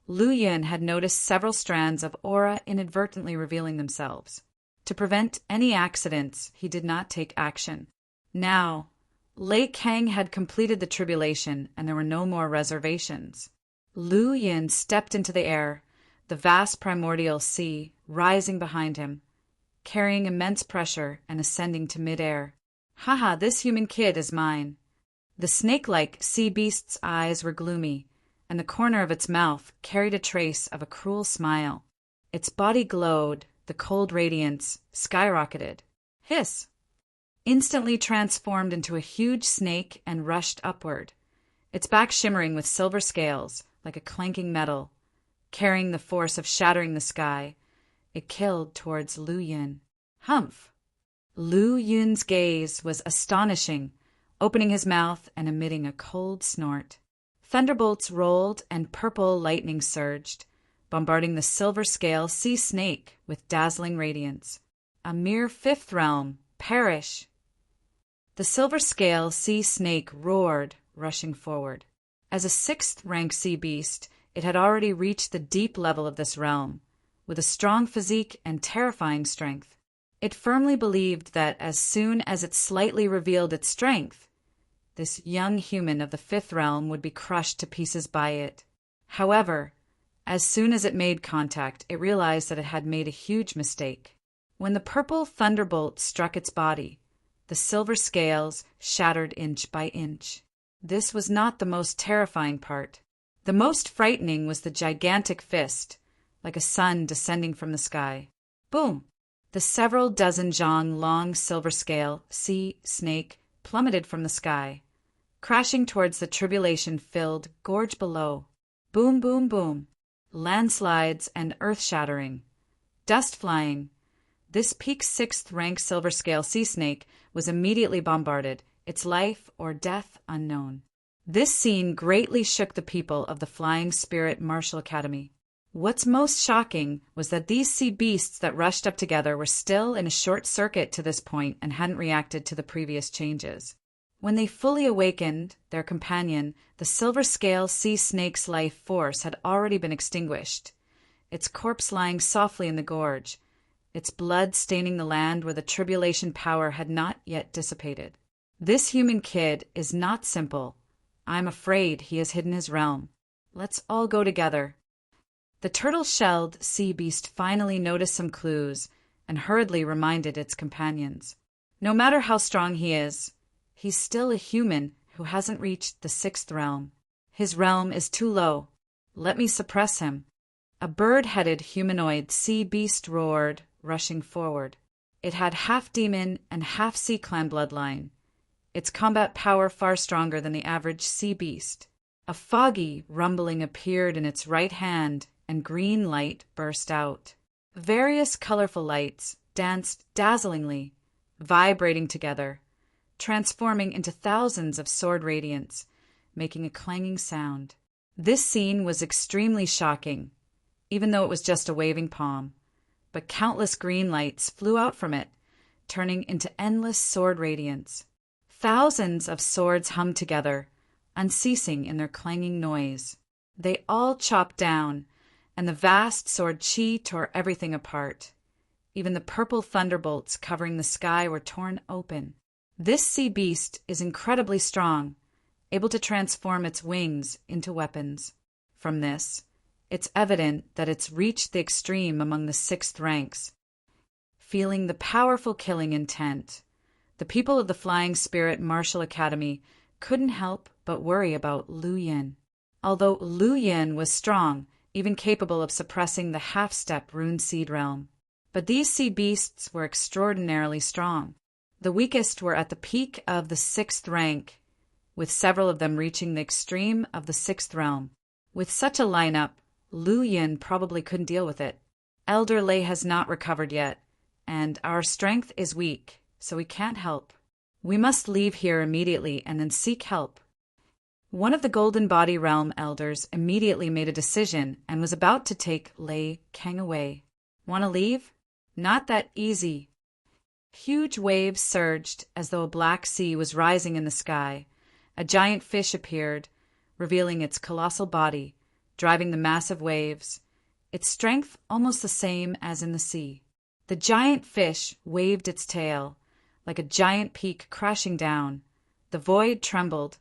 Lu Yun had noticed several strands of aura inadvertently revealing themselves. To prevent any accidents, he did not take action. Now, Lei Kang had completed the tribulation and there were no more reservations. Lu Yin stepped into the air, the vast primordial sea rising behind him, carrying immense pressure and ascending to mid-air. "Haha, this human kid is mine." The snake-like sea beast's eyes were gloomy, and the corner of its mouth carried a trace of a cruel smile. Its body glowed, the cold radiance skyrocketed. Hiss! Instantly transformed into a huge snake and rushed upward, its back shimmering with silver scales, like a clanking metal. Carrying the force of shattering the sky, it killed towards Lu Yun. Humph! Lu Yun's gaze was astonishing, opening his mouth and emitting a cold snort. Thunderbolts rolled and purple lightning surged, bombarding the silver scale sea snake with dazzling radiance. "A mere fifth realm, perish!" The silver scale sea snake roared, rushing forward. As a sixth-rank sea beast, it had already reached the deep level of this realm, with a strong physique and terrifying strength. It firmly believed that as soon as it slightly revealed its strength, this young human of the fifth realm would be crushed to pieces by it. However, as soon as it made contact, it realized that it had made a huge mistake. When the purple thunderbolt struck its body, the silver scales shattered inch by inch. This was not the most terrifying part. The most frightening was the gigantic fist, like a sun descending from the sky. Boom! The several dozen zhang long silver scale sea snake plummeted from the sky, crashing towards the tribulation-filled gorge below. Boom, boom, boom. Landslides and earth-shattering. Dust flying. This peak sixth-rank silver scale sea snake was immediately bombarded, its life or death unknown. This scene greatly shook the people of the Flying Spirit Martial Academy. What's most shocking was that these sea beasts that rushed up together were still in a short circuit to this point and hadn't reacted to the previous changes. When they fully awakened, their companion, the silver scale sea snake's life force, had already been extinguished, its corpse lying softly in the gorge, its blood staining the land where the tribulation power had not yet dissipated. This human kid is not simple. I'm afraid he has hidden his realm. Let's all go together. The turtle-shelled sea beast finally noticed some clues and hurriedly reminded its companions. No matter how strong he is, he's still a human who hasn't reached the sixth realm. His realm is too low. Let me suppress him. A bird-headed humanoid sea beast roared, rushing forward. It had half demon and half sea clan bloodline. its combat power far stronger than the average sea beast. A foggy rumbling appeared in its right hand, and green light burst out. Various colorful lights danced dazzlingly, vibrating together, transforming into thousands of sword radiance, making a clanging sound. This scene was extremely shocking, even though it was just a waving palm, but countless green lights flew out from it, turning into endless sword radiance. Thousands of swords hummed together, unceasing in their clanging noise. They all chopped down, and the vast sword chi tore everything apart. Even the purple thunderbolts covering the sky were torn open. This sea beast is incredibly strong, able to transform its wings into weapons. From this, it's evident that it's reached the extreme among the sixth ranks. Feeling the powerful killing intent, the people of the Flying Spirit Martial Academy couldn't help but worry about Lu Yin. Although Lu Yin was strong, even capable of suppressing the half-step rune seed realm. But these sea beasts were extraordinarily strong. The weakest were at the peak of the sixth rank, with several of them reaching the extreme of the sixth realm. With such a lineup, Lu Yin probably couldn't deal with it. Elder Lei has not recovered yet, and our strength is weak, so we can't help. We must leave here immediately and then seek help. One of the Golden Body Realm elders immediately made a decision and was about to take Lei Kang away. Want to leave? Not that easy. Huge waves surged as though a black sea was rising in the sky. A giant fish appeared, revealing its colossal body, driving the massive waves, its strength almost the same as in the sea. The giant fish waved its tail, like a giant peak crashing down. The void trembled,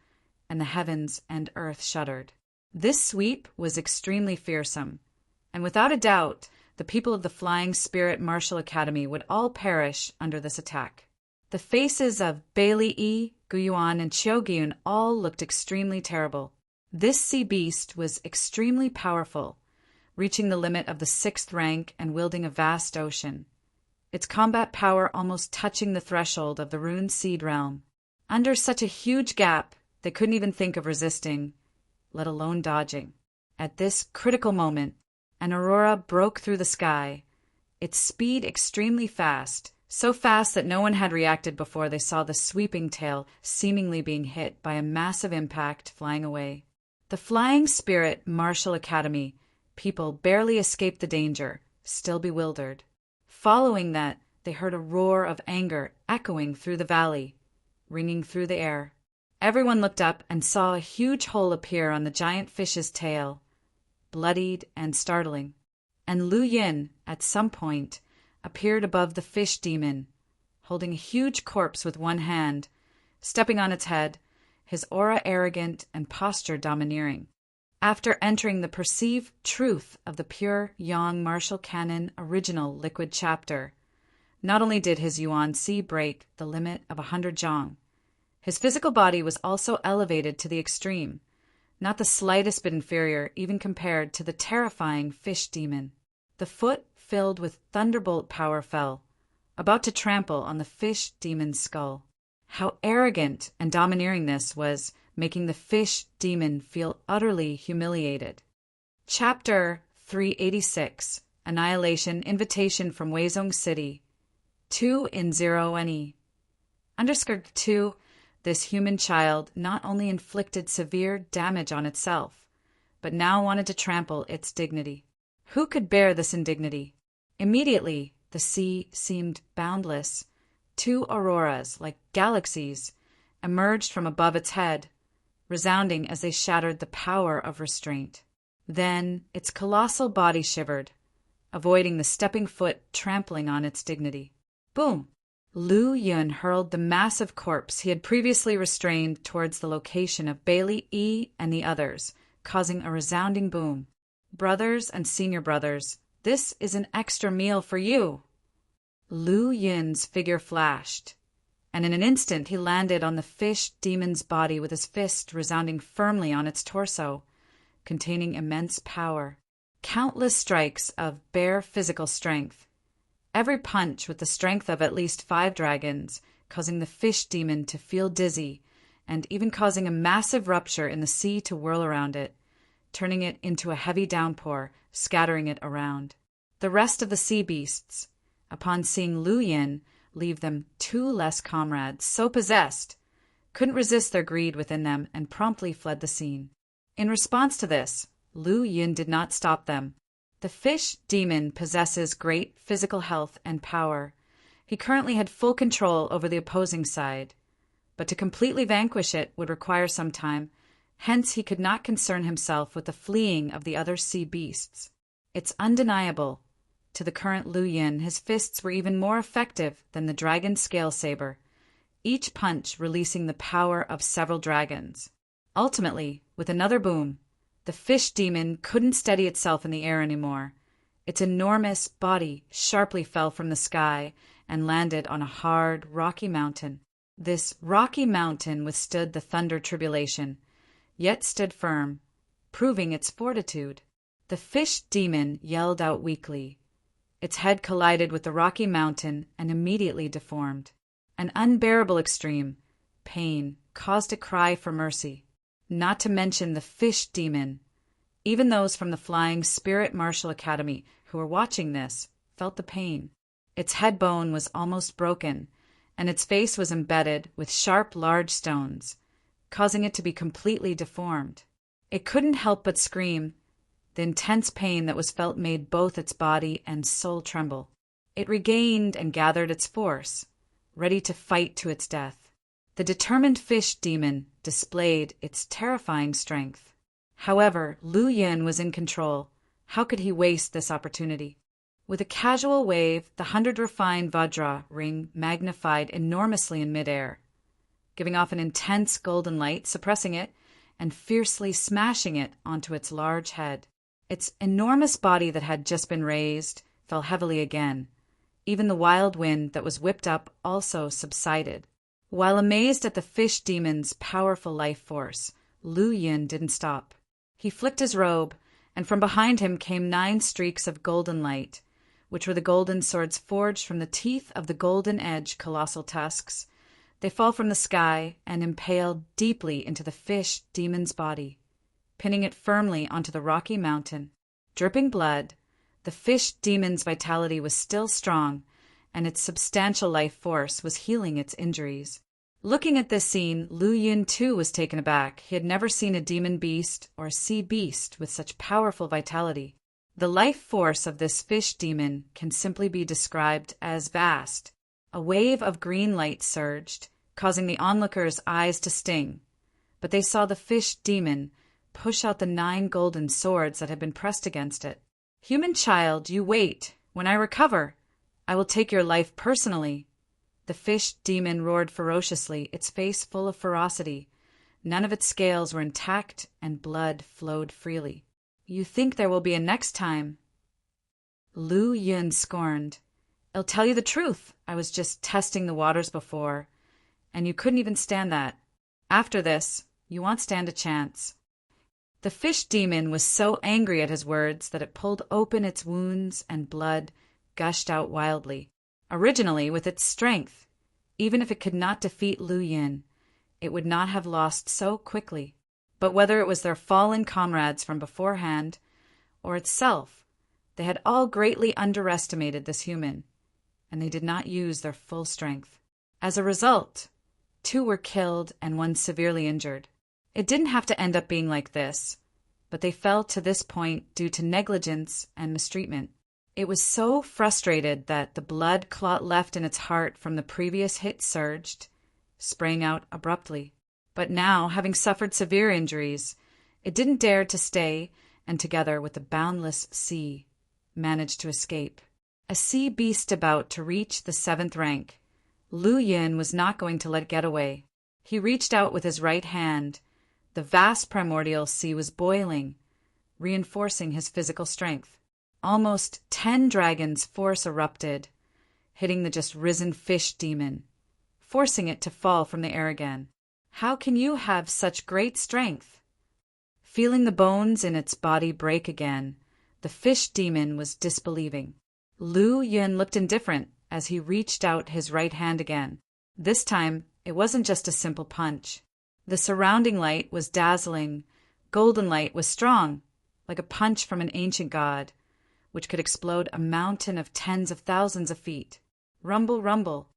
and the heavens and earth shuddered. This sweep was extremely fearsome, and without a doubt, the people of the Flying Spirit Martial Academy would all perish under this attack. The faces of Bailey Yi, Guyuan, and Qiugyun all looked extremely terrible. This sea beast was extremely powerful, reaching the limit of the sixth rank and wielding a vast ocean. Its combat power almost touching the threshold of the rune seed realm. Under such a huge gap, they couldn't even think of resisting, let alone dodging. At this critical moment, an aurora broke through the sky, its speed extremely fast, so fast that no one had reacted before they saw the sweeping tail seemingly being hit by a massive impact flying away. The Flying Spirit Martial Academy people barely escaped the danger, still bewildered. Following that, they heard a roar of anger echoing through the valley, ringing through the air. Everyone looked up and saw a huge hole appear on the giant fish's tail, bloodied and startling. And Lu Yin, at some point, appeared above the fish demon, holding a huge corpse with one hand, stepping on its head, his aura arrogant and posture domineering. After entering the perceived truth of the pure Yang Martial Canon original liquid chapter, not only did his Yuan Si break the limit of 100 zhang, his physical body was also elevated to the extreme, not the slightest bit inferior even compared to the terrifying fish demon. The foot filled with thunderbolt power fell, about to trample on the fish demon's skull. How arrogant and domineering this was, making the fish demon feel utterly humiliated. Chapter 386, Annihilation Invitation from Weizong City, 2 in 0 NE. Underscore 2, this human child not only inflicted severe damage on itself, but now wanted to trample its dignity. Who could bear this indignity? Immediately, the sea seemed boundless. 2 auroras, like galaxies, emerged from above its head, resounding as they shattered the power of restraint. Then its colossal body shivered, avoiding the stepping foot trampling on its dignity. Boom! Lu Yun hurled the massive corpse he had previously restrained towards the location of Bailey Yi and the others, causing a resounding boom. Brothers and senior brothers, this is an extra meal for you. Lu Yun's figure flashed, and in an instant he landed on the fish demon's body with his fist resounding firmly on its torso, containing immense power. Countless strikes of bare physical strength, every punch with the strength of at least 5 dragons, causing the fish demon to feel dizzy and even causing a massive rupture in the sea to whirl around it, turning it into a heavy downpour, scattering it around. The rest of the sea beasts, upon seeing Lu Yin leave them 2 less comrades, so possessed, couldn't resist their greed within them and promptly fled the scene. In response to this, Lu Yin did not stop them. The fish demon possesses great physical health and power. He currently had full control over the opposing side, but to completely vanquish it would require some time, hence he could not concern himself with the fleeing of the other sea beasts. It's undeniable. To the current Lu Yin, his fists were even more effective than the dragon scale saber, each punch releasing the power of several dragons. Ultimately, with another boom, the fish demon couldn't steady itself in the air anymore. Its enormous body sharply fell from the sky and landed on a hard, rocky mountain. This rocky mountain withstood the thunder tribulation, yet stood firm, proving its fortitude. The fish demon yelled out weakly. Its head collided with the rocky mountain and immediately deformed. An unbearable extreme, pain, caused a cry for mercy. Not to mention the fish demon. Even those from the Flying Spirit Martial Academy who were watching this felt the pain. Its head bone was almost broken, and its face was embedded with sharp, large stones, causing it to be completely deformed. It couldn't help but scream. The intense pain that was felt made both its body and soul tremble. It regained and gathered its force, ready to fight to its death. The determined fish demon displayed its terrifying strength. However, Lu Yin was in control. How could he waste this opportunity? With a casual wave, the 100 refined Vajra ring magnified enormously in midair, giving off an intense golden light, suppressing it, and fiercely smashing it onto its large head. Its enormous body that had just been raised fell heavily again. Even the wild wind that was whipped up also subsided. While amazed at the fish demon's powerful life force, Lu Yin didn't stop. He flicked his robe, and from behind him came 9 streaks of golden light, which were the golden swords forged from the teeth of the golden edge colossal tusks. They fall from the sky and impale deeply into the fish demon's body, pinning it firmly onto the rocky mountain. Dripping blood, the fish demon's vitality was still strong, and its substantial life force was healing its injuries. Looking at this scene, Lu Yin too was taken aback. He had never seen a demon beast or a sea beast with such powerful vitality. The life force of this fish demon can simply be described as vast. A wave of green light surged, causing the onlookers' eyes to sting, but they saw the fish demon push out the 9 golden swords that had been pressed against it. "Human child, you wait. When I recover, I will take your life personally." The fish demon roared ferociously, its face full of ferocity. None of its scales were intact, and blood flowed freely. "You think there will be a next time?" Lu Yin scorned. "I'll tell you the truth. I was just testing the waters before, and you couldn't even stand that. After this, you won't stand a chance." The fish demon was so angry at his words that it pulled open its wounds and blood gushed out wildly. Originally, with its strength, even if it could not defeat Lu Yin, it would not have lost so quickly. But whether it was their fallen comrades from beforehand, or itself, they had all greatly underestimated this human, and they did not use their full strength. As a result, 2 were killed and 1 severely injured. It didn't have to end up being like this, but they fell to this point due to negligence and mistreatment. It was so frustrated that the blood clot left in its heart from the previous hit surged, sprang out abruptly. But now, having suffered severe injuries, it didn't dare to stay, and together with the boundless sea, managed to escape. A sea beast about to reach the 7th rank, Lu Yin was not going to let it get away. He reached out with his right hand. The vast primordial sea was boiling, reinforcing his physical strength. Almost 10 dragons' force erupted, hitting the just risen fish demon, forcing it to fall from the air again. "How can you have such great strength?" Feeling the bones in its body break again, the fish demon was disbelieving. Lu Yin looked indifferent as he reached out his right hand again. This time, it wasn't just a simple punch. The surrounding light was dazzling. Golden light was strong, like a punch from an ancient god, which could explode a mountain of tens of thousands of feet. Rumble, rumble.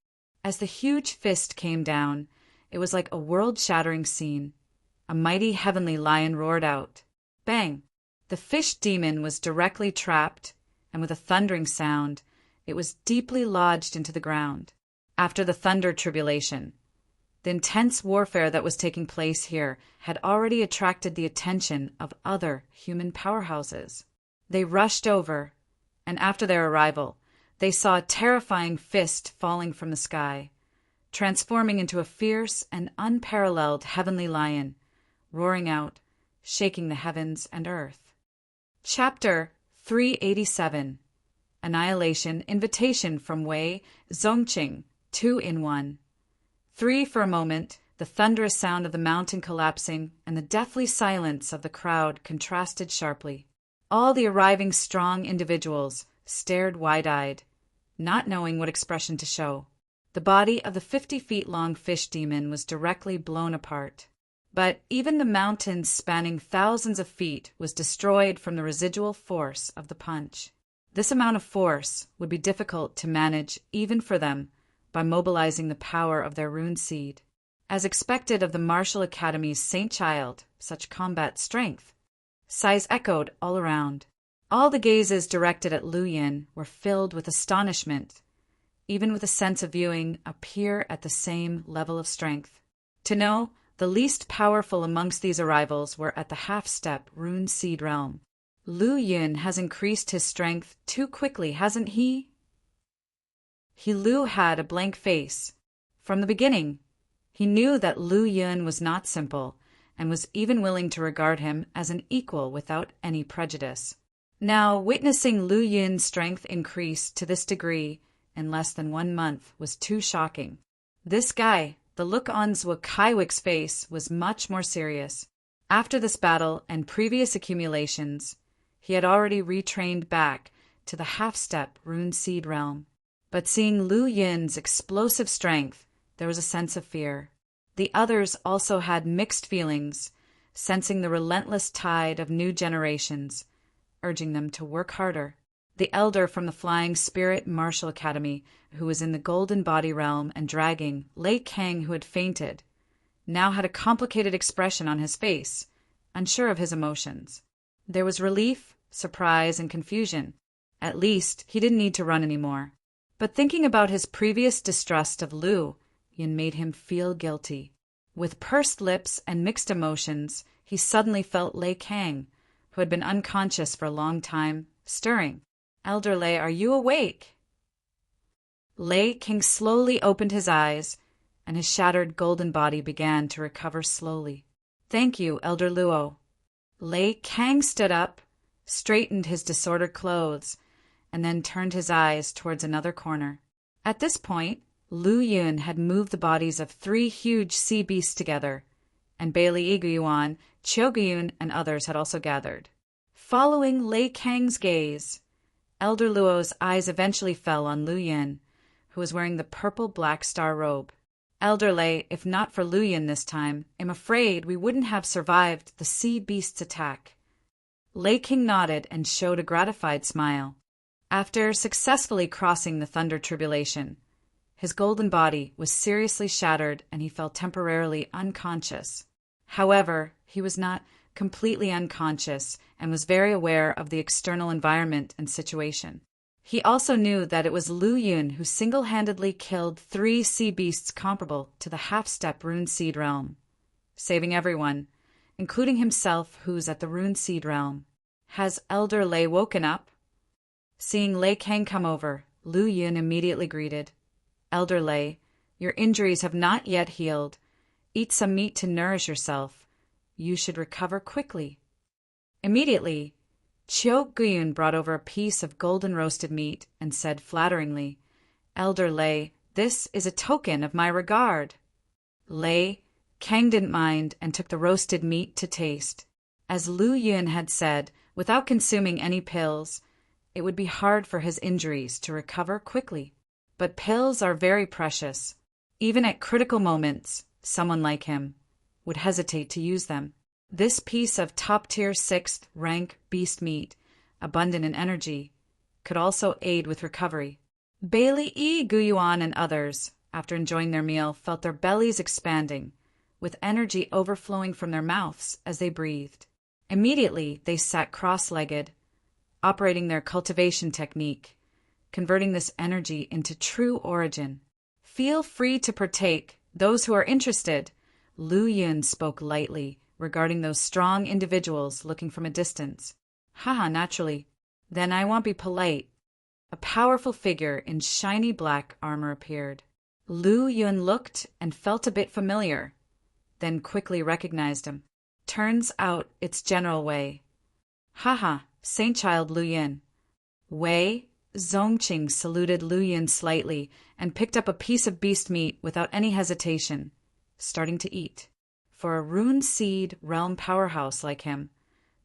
As the huge fist came down, it was like a world-shattering scene. A mighty heavenly lion roared out. Bang! The fish demon was directly trapped, and with a thundering sound, it was deeply lodged into the ground. After the thunder tribulation, the intense warfare that was taking place here had already attracted the attention of other human powerhouses. They rushed over, and after their arrival, they saw a terrifying fist falling from the sky, transforming into a fierce and unparalleled heavenly lion, roaring out, shaking the heavens and earth. Chapter 387. Annihilation Invitation from Wei Zongqing, 2-in-1. 3 for a moment, the thunderous sound of the mountain collapsing and the deathly silence of the crowd contrasted sharply. All the arriving strong individuals stared wide-eyed, not knowing what expression to show. The body of the 50-feet-long fish demon was directly blown apart. But even the mountain spanning thousands of feet was destroyed from the residual force of the punch. This amount of force would be difficult to manage even for them by mobilizing the power of their rune seed. As expected of the Martial Academy's Saint Child, such combat strength. Sighs echoed all around. All the gazes directed at Lu Yin were filled with astonishment, even with a sense of viewing a peer at the same level of strength. To know the least powerful amongst these arrivals were at the half-step rune seed realm. Lu Yin has increased his strength too quickly, hasn't he? Lu had a blank face. From the beginning, he knew that Lu Yin was not simple, and was even willing to regard him as an equal without any prejudice. Now, witnessing Lu Yin's strength increase to this degree in less than 1 month was too shocking. This guy, the look on Zhou Kaiwik's face was much more serious. After this battle and previous accumulations, he had already retrained back to the half-step rune seed realm. But seeing Lu Yin's explosive strength, there was a sense of fear. The others also had mixed feelings, sensing the relentless tide of new generations, urging them to work harder. The elder from the Flying Spirit Martial Academy, who was in the Golden Body realm and dragging Lei Kang, who had fainted, now had a complicated expression on his face, unsure of his emotions. There was relief, surprise, and confusion. At least, he didn't need to run anymore. But thinking about his previous distrust of Lu Yin made him feel guilty. With pursed lips and mixed emotions, he suddenly felt Lei Kang, who had been unconscious for a long time, stirring. "Elder Lei, are you awake?" Lei Kang slowly opened his eyes, and his shattered golden body began to recover slowly. "Thank you, Elder Luo." Lei Kang stood up, straightened his disordered clothes, and then turned his eyes towards another corner. At this point, Lu Yin had moved the bodies of 3 huge sea beasts together, and Bailey Yiguan, Chiu Gyun, and others had also gathered. Following Lei Kang's gaze, Elder Luo's eyes eventually fell on Lu Yin, who was wearing the purple black star robe. "Elder Lei, if not for Lu Yin this time, I'm afraid we wouldn't have survived the sea beast's attack." Lei King nodded and showed a gratified smile. After successfully crossing the thunder tribulation, his golden body was seriously shattered and he fell temporarily unconscious. However, he was not completely unconscious and was very aware of the external environment and situation. He also knew that it was Lu Yin who single-handedly killed 3 sea beasts comparable to the half-step rune seed realm, saving everyone, including himself who's at the rune seed realm. "Has Elder Lei woken up?" Seeing Lei Kang come over, Lu Yin immediately greeted. "Elder Lei, your injuries have not yet healed. Eat some meat to nourish yourself. You should recover quickly." Immediately, Chiu Gyun brought over a piece of golden roasted meat and said flatteringly, "Elder Lei, this is a token of my regard." Lei Kang didn't mind and took the roasted meat to taste. As Lu Yin had said, without consuming any pills, it would be hard for his injuries to recover quickly. But pills are very precious. Even at critical moments, someone like him would hesitate to use them. This piece of top-tier 6th rank beast meat, abundant in energy, could also aid with recovery. Bailey E. Guyuan and others, after enjoying their meal, felt their bellies expanding, with energy overflowing from their mouths as they breathed. Immediately, they sat cross-legged, operating their cultivation technique, converting this energy into true origin. Feel free to partake. Those who are interested, Lu Yun spoke lightly regarding those strong individuals looking from a distance. Haha, naturally. Then I won't be polite. A powerful figure in shiny black armor appeared. Lu Yun looked and felt a bit familiar, then quickly recognized him. Turns out it's General Wei. Haha, Saint Child Lu Yun. Wei Zongqing saluted Lu Yun slightly and picked up a piece of beast meat without any hesitation, starting to eat. For a rune seed realm powerhouse like him,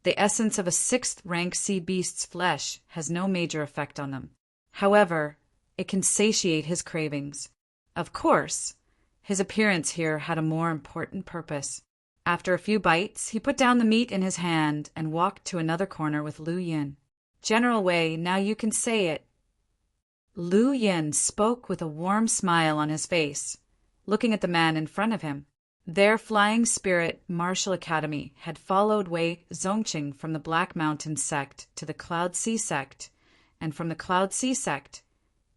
the essence of a 6th rank sea beast's flesh has no major effect on them. However, it can satiate his cravings. Of course, his appearance here had a more important purpose. After a few bites, he put down the meat in his hand and walked to another corner with Lu Yun. General Wei, now you can say it. Lu Yun spoke with a warm smile on his face, looking at the man in front of him. Their Flying Spirit Martial Academy had followed Wei Zongqing from the Black Mountain sect to the Cloud Sea sect, and from the Cloud Sea sect,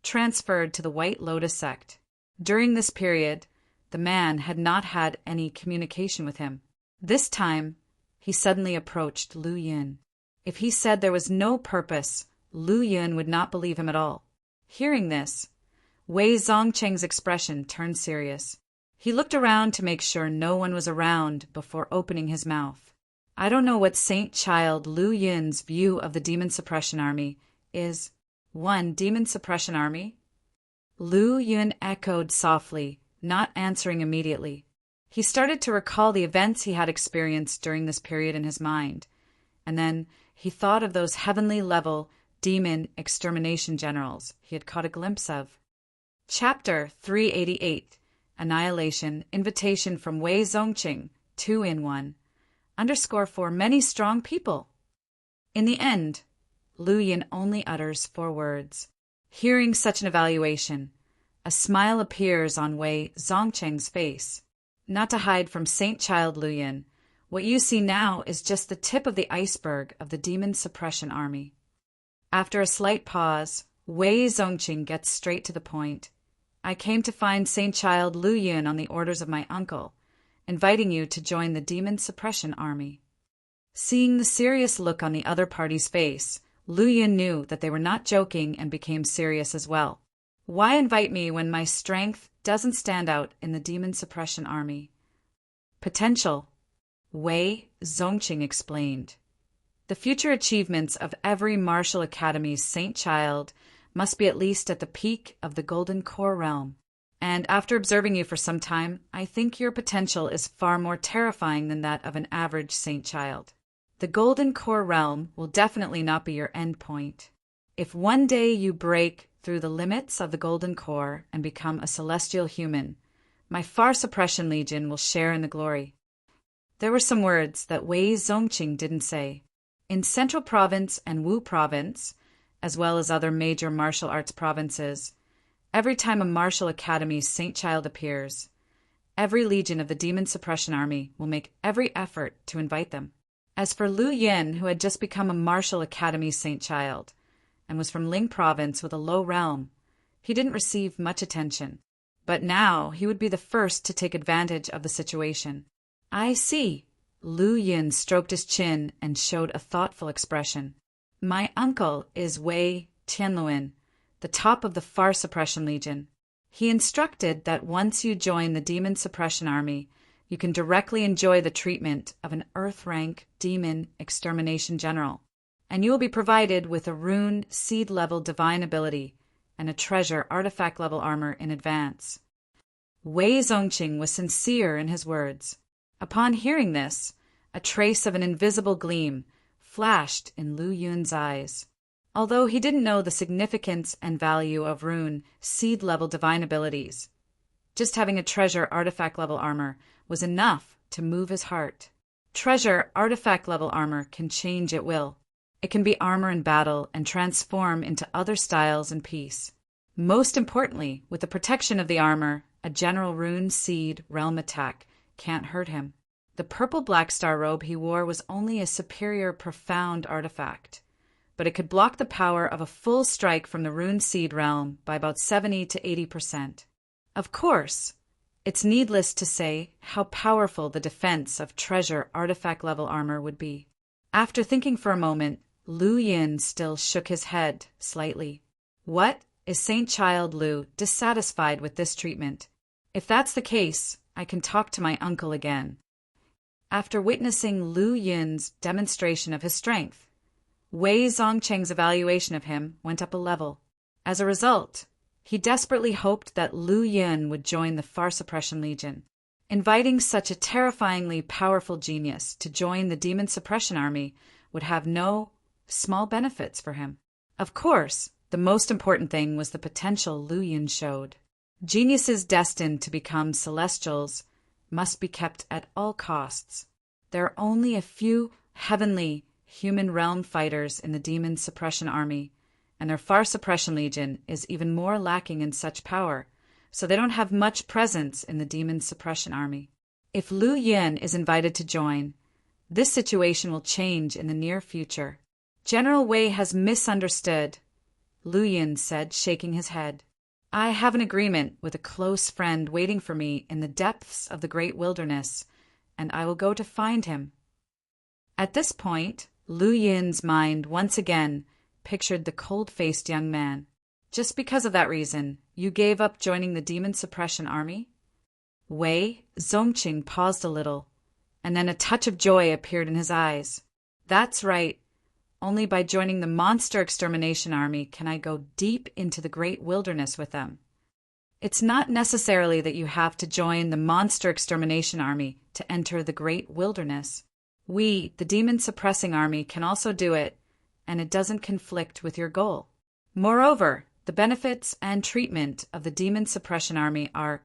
transferred to the White Lotus sect. During this period, the man had not had any communication with him. This time, he suddenly approached Lu Yun. If he said there was no purpose, Lu Yun would not believe him at all. Hearing this, Wei Zongqing's expression turned serious. He looked around to make sure no one was around before opening his mouth. I don't know what Saint Child Lu Yun's view of the Demon Suppression Army is. 1. Demon Suppression Army? Lu Yun echoed softly, not answering immediately. He started to recall the events he had experienced during this period in his mind, and then he thought of those heavenly-level demon extermination generals he had caught a glimpse of. Chapter 388. Annihilation, Invitation from Wei Zongqing, 2-in-1, _for many strong people. In the end, Lu Yun only utters 4 words. Hearing such an evaluation, a smile appears on Wei Zongqing's face. Not to hide from Saint Child Lu Yun, what you see now is just the tip of the iceberg of the Demon Suppression Army. After a slight pause, Wei Zongqing gets straight to the point. I came to find Saint Child Lu Yun on the orders of my uncle, inviting you to join the Demon Suppression Army. Seeing the serious look on the other party's face, Lu Yun knew that they were not joking and became serious as well. Why invite me when my strength doesn't stand out in the Demon Suppression Army? Potential, Wei Zongqing explained. The future achievements of every martial academy's Saint Child must be at least at the peak of the Golden Core realm. And after observing you for some time, I think your potential is far more terrifying than that of an average Saint Child. The Golden Core realm will definitely not be your end point. If one day you break through the limits of the Golden Core and become a celestial human, my Far Suppression Legion will share in the glory. There were some words that Wei Zongqing didn't say. In Central Province and Wu Province, as well as other major martial arts provinces, every time a martial academy's Saint Child appears, every legion of the Demon Suppression Army will make every effort to invite them. As for Lu Yun, who had just become a martial academy Saint Child, and was from Ling Province with a low realm, he didn't receive much attention. But now he would be the first to take advantage of the situation. I see. Lu Yun stroked his chin and showed a thoughtful expression. My uncle is Wei Tianluan, the top of the Far Suppression Legion. He instructed that once you join the Demon Suppression Army, you can directly enjoy the treatment of an Earth-rank demon extermination general, and you will be provided with a rune seed-level divine ability and a treasure artifact-level armor in advance. Wei Zongqing was sincere in his words. Upon hearing this, a trace of an invisible gleam flashed in Lu Yun's eyes. Although he didn't know the significance and value of rune seed-level divine abilities, Just having a treasure artifact level armor was enough to move his heart. Treasure artifact level armor can change at will. It can be armor in battle and transform into other styles in peace. Most importantly, with the protection of the armor, a general rune seed realm attack can't hurt him. The purple black star robe he wore was only a superior profound artifact, but it could block the power of a full strike from the rune seed realm by about 70 to 80%. Of course, it's needless to say how powerful the defense of treasure artifact level armor would be. After thinking for a moment, Lu Yin still shook his head slightly. What? Is Saint Child Lu dissatisfied with this treatment? If that's the case, I can talk to my uncle again. After witnessing Lu Yin's demonstration of his strength, Wei Zongcheng's evaluation of him went up a level. As a result, he desperately hoped that Lu Yin would join the Far Suppression Legion. Inviting such a terrifyingly powerful genius to join the Demon Suppression Army would have no small benefits for him. Of course, the most important thing was the potential Lu Yin showed. Geniuses destined to become celestials must be kept at all costs. There are only a few heavenly human realm fighters in the Demon Suppression Army, and their Far Suppression Legion is even more lacking in such power, so they don't have much presence in the Demon Suppression Army. If Lu Yin is invited to join, this situation will change in the near future. General Wei has misunderstood, Lu Yin said, shaking his head. I have an agreement with a close friend waiting for me in the depths of the great wilderness, and I will go to find him. At this point, Lu Yin's mind once again pictured the cold-faced young man. Just because of that reason, you gave up joining the Demon Suppression Army? Wei Zongqing paused a little, and then a touch of joy appeared in his eyes. That's right. Only by joining the Monster Extermination Army can I go deep into the great wilderness with them. It's not necessarily that you have to join the Monster Extermination Army to enter the great wilderness. We, the Demon Suppressing Army, can also do it, and it doesn't conflict with your goal. Moreover, the benefits and treatment of the Demon Suppression Army are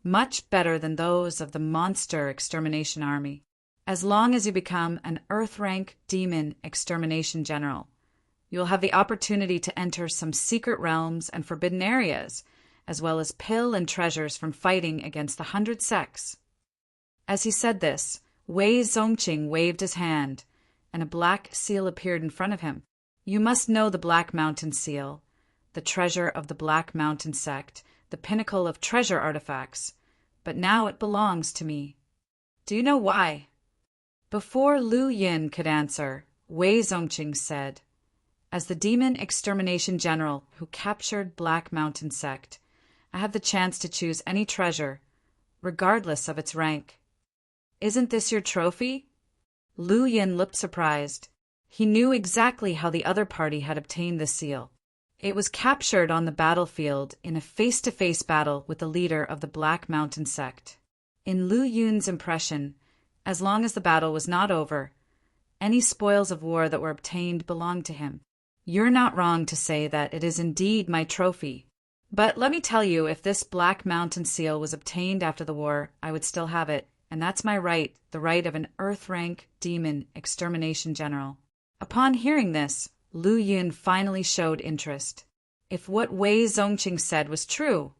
much better than those of the Monster Extermination Army. As long as you become an Earth-rank Demon Extermination General, you'll have the opportunity to enter some secret realms and forbidden areas, as well as pill and treasures from fighting against the 100 sects. As he said this, Wei Zongqing waved his hand, and a black seal appeared in front of him. You must know the Black Mountain Seal, the treasure of the Black Mountain sect, the pinnacle of treasure artifacts, but now it belongs to me. Do you know why? Before Lu Yin could answer, Wei Zongqing said, as the Demon Extermination General who captured Black Mountain Sect, I have the chance to choose any treasure, regardless of its rank. Isn't this your trophy? Lu Yin looked surprised. He knew exactly how the other party had obtained the seal. It was captured on the battlefield in a face-to-face battle with the leader of the Black Mountain Sect. In Lu Yin's impression, as long as the battle was not over, any spoils of war that were obtained belonged to him. You're not wrong to say that it is indeed my trophy. But let me tell you, if this Black Mountain Seal was obtained after the war, I would still have it, and that's my right, the right of an Earth-rank Demon Extermination General. Upon hearing this, Lu Yin finally showed interest. If what Wei Zongqing said was true,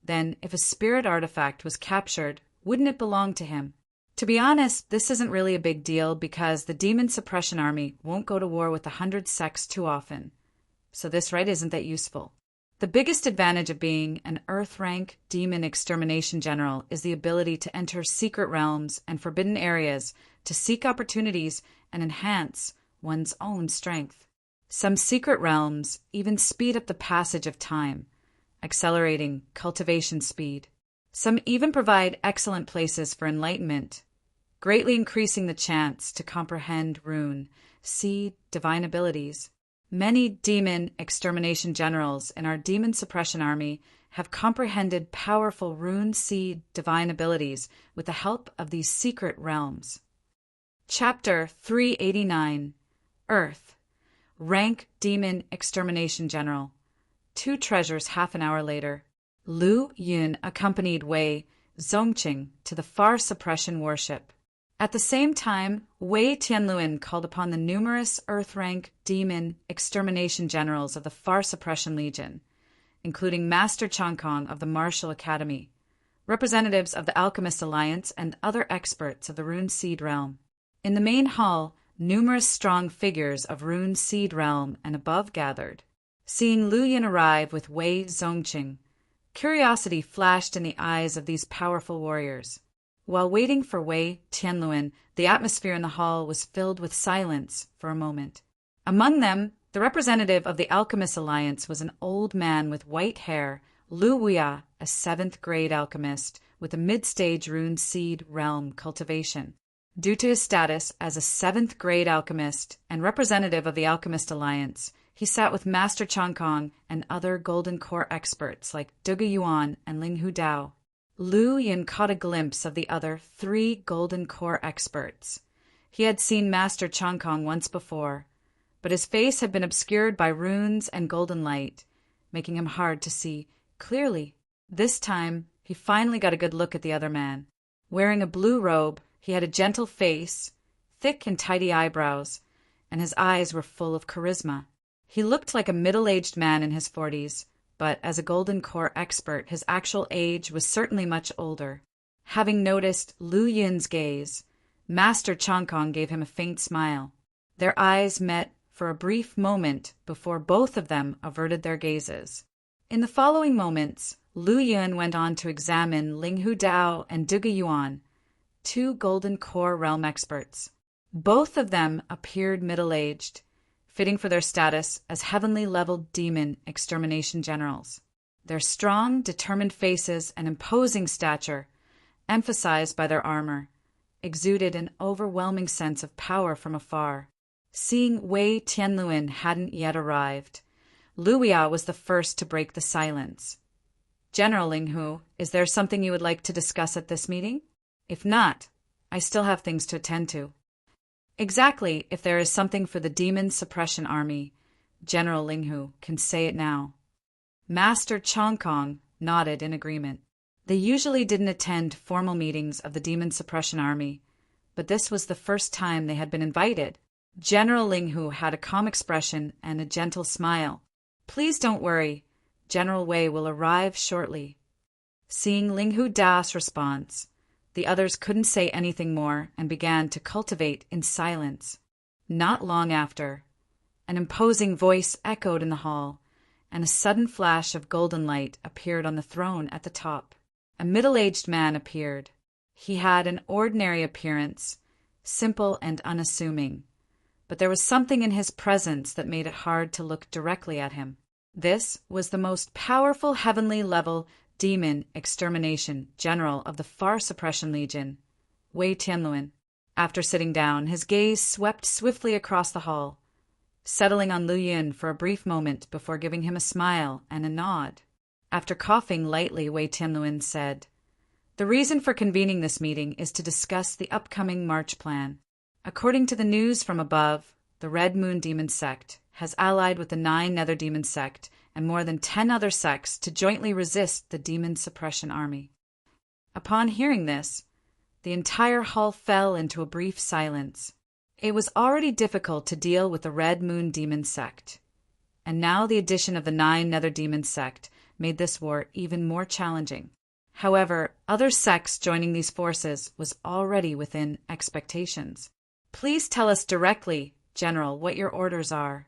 then if a spirit artifact was captured, wouldn't it belong to him? To be honest, this isn't really a big deal because the Demon Suppression Army won't go to war with the 100 sects too often, so this right isn't that useful. The biggest advantage of being an Earth-rank Demon Extermination General is the ability to enter secret realms and forbidden areas to seek opportunities and enhance one's own strength. Some secret realms even speed up the passage of time, accelerating cultivation speed. Some even provide excellent places for enlightenment, greatly increasing the chance to comprehend rune, see divine abilities. Many demon extermination generals in our Demon Suppression Army have comprehended powerful rune seed divine abilities with the help of these secret realms. Chapter 389, Earth, Rank Demon Extermination General. 2 treasures half an hour later. Lu Yun accompanied Wei Zongqing to the Far Suppression worship. At the same time, Wei Tianluan called upon the numerous Earth-rank demon extermination generals of the Far Suppression Legion, including Master Changkong of the Martial Academy, representatives of the Alchemist Alliance, and other experts of the Rune Seed Realm. In the main hall, numerous strong figures of Rune Seed Realm and above gathered. Seeing Lu Yin arrive with Wei Zongqing, curiosity flashed in the eyes of these powerful warriors. While waiting for Wei Tianluan, the atmosphere in the hall was filled with silence for a moment. Among them, the representative of the Alchemist Alliance was an old man with white hair, Lu Wuya, a 7th-grade alchemist with a mid-stage Rune Seed Realm cultivation. Due to his status as a 7th-grade alchemist and representative of the Alchemist Alliance, he sat with Master Changkong and other Golden Core experts like Duge Yuan and Linghu Dao. Lu Yin caught a glimpse of the other 3 Golden Core experts. He had seen Master Changkong once before, but his face had been obscured by runes and golden light, making him hard to see clearly. This time, he finally got a good look at the other man. Wearing a blue robe, he had a gentle face, thick and tidy eyebrows, and his eyes were full of charisma. He looked like a middle-aged man in his 40s, but as a Golden Core expert, his actual age was certainly much older. Having noticed Lu Yin's gaze, Master Changkong gave him a faint smile. Their eyes met for a brief moment before both of them averted their gazes. In the following moments, Lu Yin went on to examine Linghu Dao and Duge Yuan, 2 Golden Core realm experts. Both of them appeared middle-aged, fitting for their status as heavenly-level demon extermination generals. Their strong, determined faces and imposing stature, emphasized by their armor, exuded an overwhelming sense of power from afar. Seeing Wei Tianluan hadn't yet arrived, Lu Wuya was the first to break the silence. "General Linghu, is there something you would like to discuss at this meeting? If not, I still have things to attend to." "Exactly, if there is something for the Demon Suppression Army, General Linghu can say it now." Master Changkong nodded in agreement. They usually didn't attend formal meetings of the Demon Suppression Army, but this was the first time they had been invited. General Linghu had a calm expression and a gentle smile. "Please don't worry, General Wei will arrive shortly." Seeing Linghu Da's response, the others couldn't say anything more and began to cultivate in silence. Not long after, an imposing voice echoed in the hall, and a sudden flash of golden light appeared on the throne at the top. A middle-aged man appeared. He had an ordinary appearance, simple and unassuming, but there was something in his presence that made it hard to look directly at him. This was the most powerful heavenly-level demon extermination general of the Far Suppression Legion, Wei Tianluan. After sitting down, his gaze swept swiftly across the hall, settling on Lu Yin for a brief moment before giving him a smile and a nod. After coughing lightly, Wei Tianluan said, "The reason for convening this meeting is to discuss the upcoming march plan. According to the news from above, the Red Moon Demon Sect has allied with the 9 Nether Demon Sect and more than 10 other sects to jointly resist the Demon Suppression Army." Upon hearing this, the entire hall fell into a brief silence. It was already difficult to deal with the Red Moon Demon Sect, and now the addition of the 9 Nether Demon Sect made this war even more challenging. However, other sects joining these forces was already within expectations. "Please tell us directly, General, what your orders are,"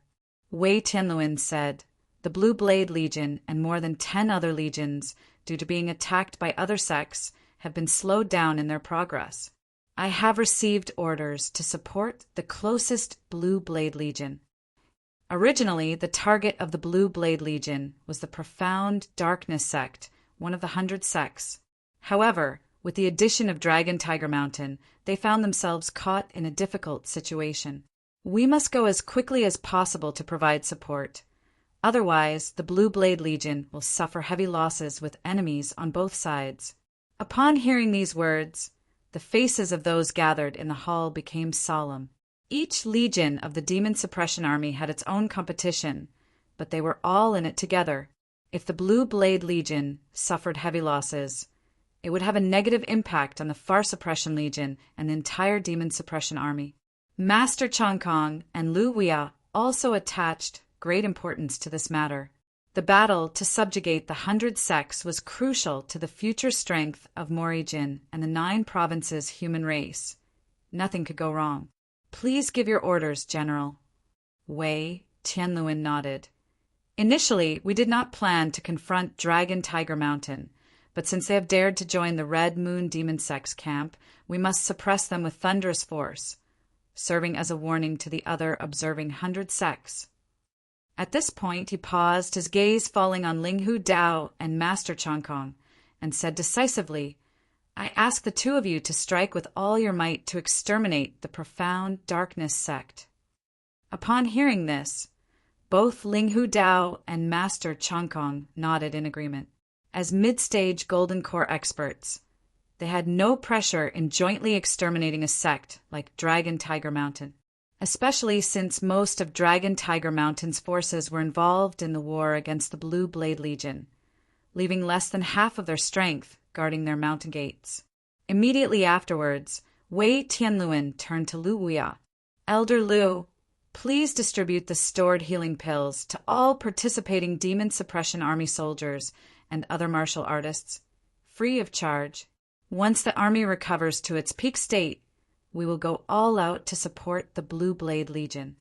Wei Tianluan said. "The Blue Blade Legion and more than 10 other legions, due to being attacked by other sects, have been slowed down in their progress. I have received orders to support the closest Blue Blade Legion." Originally, the target of the Blue Blade Legion was the Profound Darkness Sect, one of the 100 sects. However, with the addition of Dragon Tiger Mountain, they found themselves caught in a difficult situation. "We must go as quickly as possible to provide support. Otherwise, the Blue Blade Legion will suffer heavy losses with enemies on both sides." Upon hearing these words, the faces of those gathered in the hall became solemn. Each legion of the Demon Suppression Army had its own competition, but they were all in it together. If the Blue Blade Legion suffered heavy losses, it would have a negative impact on the Far Suppression Legion and the entire Demon Suppression Army. Master Changkong and Lu Wia also attached great importance to this matter. The battle to subjugate the 100 sects was crucial to the future strength of Mori Jin and the 9 provinces' human race. Nothing could go wrong. Please give your orders, General. Wei Tianluan nodded. Initially, we did not plan to confront Dragon Tiger Mountain, but since they have dared to join the Red Moon Demon Sect's camp, we must suppress them with thunderous force, serving as a warning to the other observing 100 sects. At this point, he paused, his gaze falling on Linghu Dao and Master Changkong, and said decisively, I ask the 2 of you to strike with all your might to exterminate the Profound Darkness sect. Upon hearing this, both Linghu Dao and Master Changkong nodded in agreement. As mid-stage Golden Core experts, they had no pressure in jointly exterminating a sect like Dragon Tiger Mountain, especially since most of Dragon Tiger Mountain's forces were involved in the war against the Blue Blade Legion, leaving less than half of their strength guarding their mountain gates. Immediately afterwards, Wei Tianluan turned to Lu Wia. Elder Lu, please distribute the stored healing pills to all participating Demon Suppression Army soldiers and other martial artists, free of charge. Once the army recovers to its peak state, we will go all out to support the Blue Blade Legion.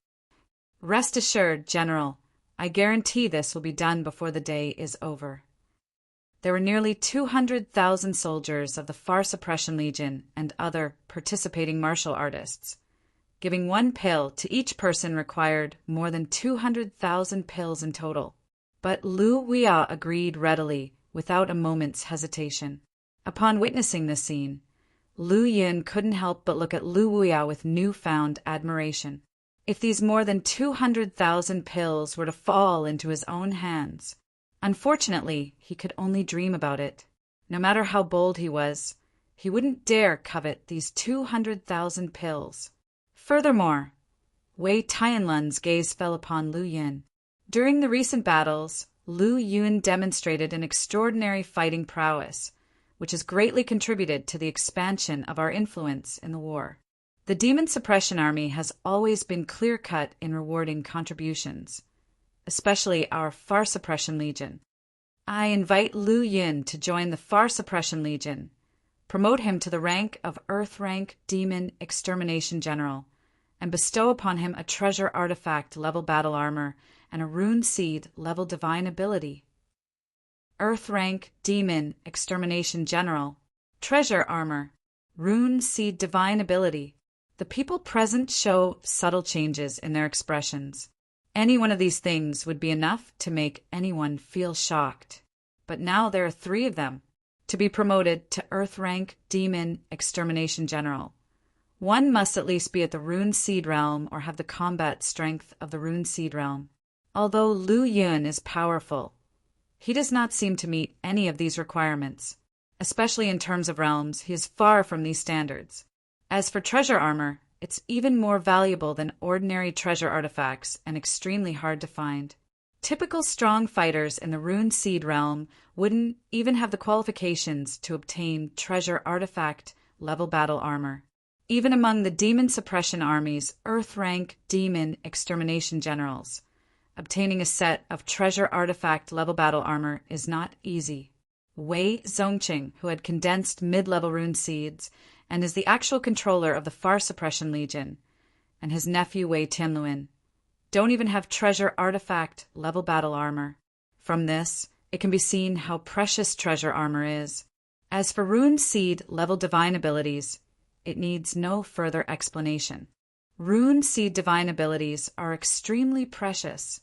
Rest assured, General, I guarantee this will be done before the day is over. There were nearly 200,000 soldiers of the Far Suppression Legion and other participating martial artists. Giving 1 pill to each person required more than 200,000 pills in total. But Lu Wia agreed readily, without a moment's hesitation. Upon witnessing this scene, Lu Yin couldn't help but look at Lu Wia with newfound admiration. If these more than 200,000 pills were to fall into his own hands, unfortunately, he could only dream about it. No matter how bold he was, he wouldn't dare covet these 200,000 pills. Furthermore, Wei Tianlun's gaze fell upon Lu Yin. During the recent battles, Lu Yun demonstrated an extraordinary fighting prowess, which has greatly contributed to the expansion of our influence in the war. The Demon Suppression Army has always been clear-cut in rewarding contributions, especially our Far Suppression Legion. I invite Lu Yin to join the Far Suppression Legion, promote him to the rank of Earth Rank Demon Extermination General, and bestow upon him a treasure artifact level battle armor and a rune seed level divine ability. Earth Rank Demon Extermination General, treasure armor, rune seed divine ability. The people present show subtle changes in their expressions. Any one of these things would be enough to make anyone feel shocked. But now there are 3 of them. To be promoted to Earth Rank Demon Extermination General, one must at least be at the Rune Seed Realm or have the combat strength of the Rune Seed Realm. Although Lu Yun is powerful, he does not seem to meet any of these requirements. Especially in terms of realms, he is far from these standards. As for treasure armor, it's even more valuable than ordinary treasure artifacts and extremely hard to find. Typical strong fighters in the Rune Seed Realm wouldn't even have the qualifications to obtain treasure artifact level battle armor. Even among the Demon Suppression Army's Earth Rank Demon Extermination Generals, obtaining a set of treasure artifact level battle armor is not easy. Wei Zongqing, who had condensed mid-level rune seeds and is the actual controller of the Far Suppression Legion, and his nephew Wei Tianluan, don't even have treasure artifact level battle armor. From this, it can be seen how precious treasure armor is. As for rune seed level divine abilities, it needs no further explanation. Rune seed divine abilities are extremely precious,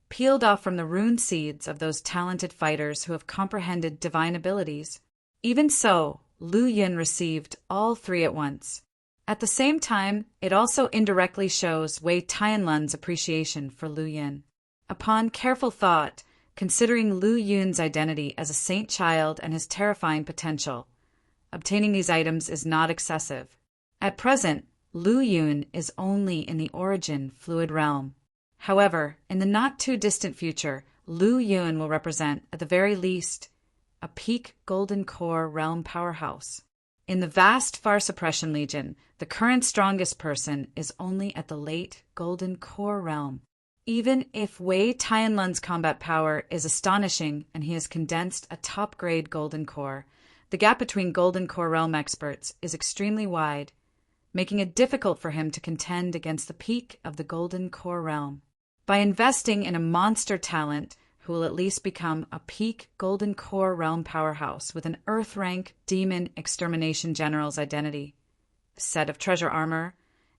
peeled off from the rune seeds of those talented fighters who have comprehended divine abilities. Even so, Lu Yin received all 3 at once. At the same time, it also indirectly shows Wei Tianlun's appreciation for Lu Yin. Upon careful thought, considering Lu Yun's identity as a saint child and his terrifying potential, obtaining these items is not excessive. At present, Lu Yun is only in the origin fluid realm. However, in the not-too-distant future, Lu Yun will represent, at the very least, a peak Golden Core realm powerhouse. In the vast Far Suppression Legion, the current strongest person is only at the late Golden Core realm. Even if Wei Tianlun's combat power is astonishing and he has condensed a top-grade Golden Core, the gap between Golden Core realm experts is extremely wide, making it difficult for him to contend against the peak of the Golden Core realm. By investing in a monster talent who will at least become a peak Golden Core realm powerhouse with an Earth-rank Demon Extermination General's identity, a set of treasure armor,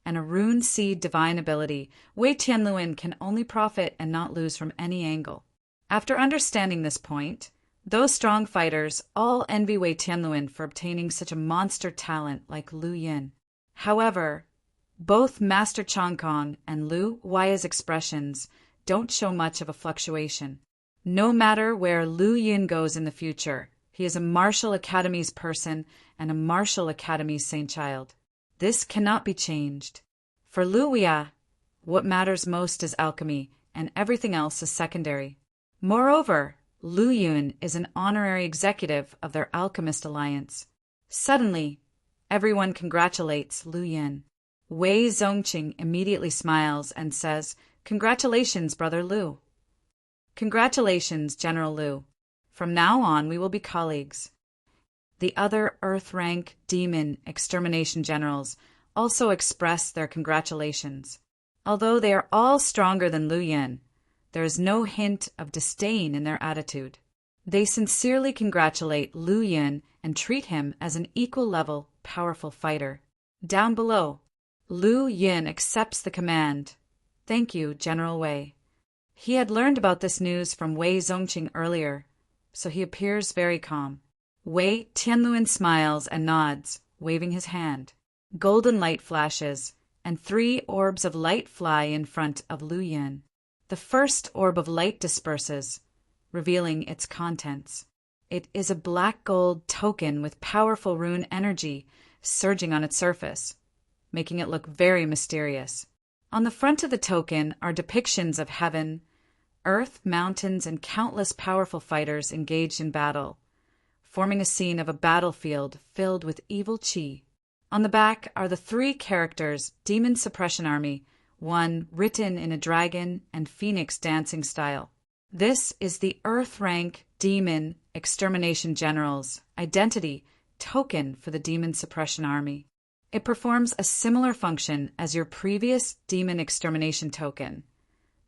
and a Rune Seed divine ability, Wei Tianluan can only profit and not lose from any angle. After understanding this point, those strong fighters all envy Wei Tianluan for obtaining such a monster talent like Lu Yin. However, both Master Chong Kong and Lu Huaya's expressions don't show much of a fluctuation. No matter where Lu Yin goes in the future, he is a Martial Academy's person and a Martial Academy's Saint Child. This cannot be changed. For Lu Huaya, what matters most is alchemy, and everything else is secondary. Moreover, Lu Yun is an honorary executive of their Alchemist Alliance. Suddenly, everyone congratulates Lu Yin. Wei Zongqing immediately smiles and says, "Congratulations, Brother Lu." "Congratulations, General Lu. From now on, we will be colleagues." The other Earth-rank Demon Extermination Generals also express their congratulations. Although they are all stronger than Lu Yin, there is no hint of disdain in their attitude. They sincerely congratulate Lu Yin and treat him as an equal-level, powerful fighter. Down below, Lu Yin accepts the command. "Thank you, General Wei." He had learned about this news from Wei Zongqing earlier, so he appears very calm. Wei Tianluan smiles and nods, waving his hand. Golden light flashes, and 3 orbs of light fly in front of Lu Yin. The first orb of light disperses, revealing its contents. It is a black gold token with powerful rune energy surging on its surface, making it look very mysterious. On the front of the token are depictions of heaven, earth, mountains, and countless powerful fighters engaged in battle, forming a scene of a battlefield filled with evil chi. On the back are the 3 characters Demon Suppression Army, one written in a dragon and phoenix dancing style. This is the Earth-rank Demon Extermination General's identity token for the Demon Suppression Army. It performs a similar function as your previous Demon Extermination token,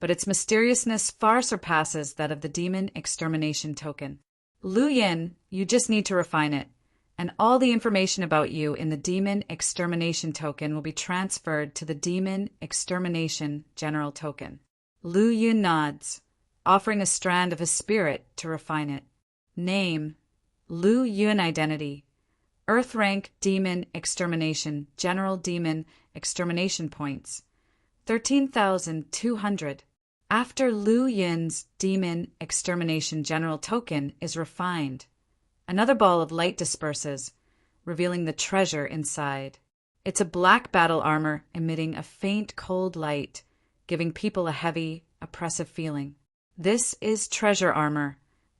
but its mysteriousness far surpasses that of the Demon Extermination token. Lu Yin, you just need to refine it, and all the information about you in the Demon Extermination token will be transferred to the Demon Extermination General token. Lu Yin nods, offering a strand of his spirit to refine it. Name: Lu Yun. Identity: Earth-rank Demon Extermination General. Demon Extermination points 13,200. After Lu Yin's Demon Extermination General token is refined, another ball of light disperses, revealing the treasure inside. It's a black battle armor emitting a faint cold light, giving people a heavy, oppressive feeling. This is treasure armor,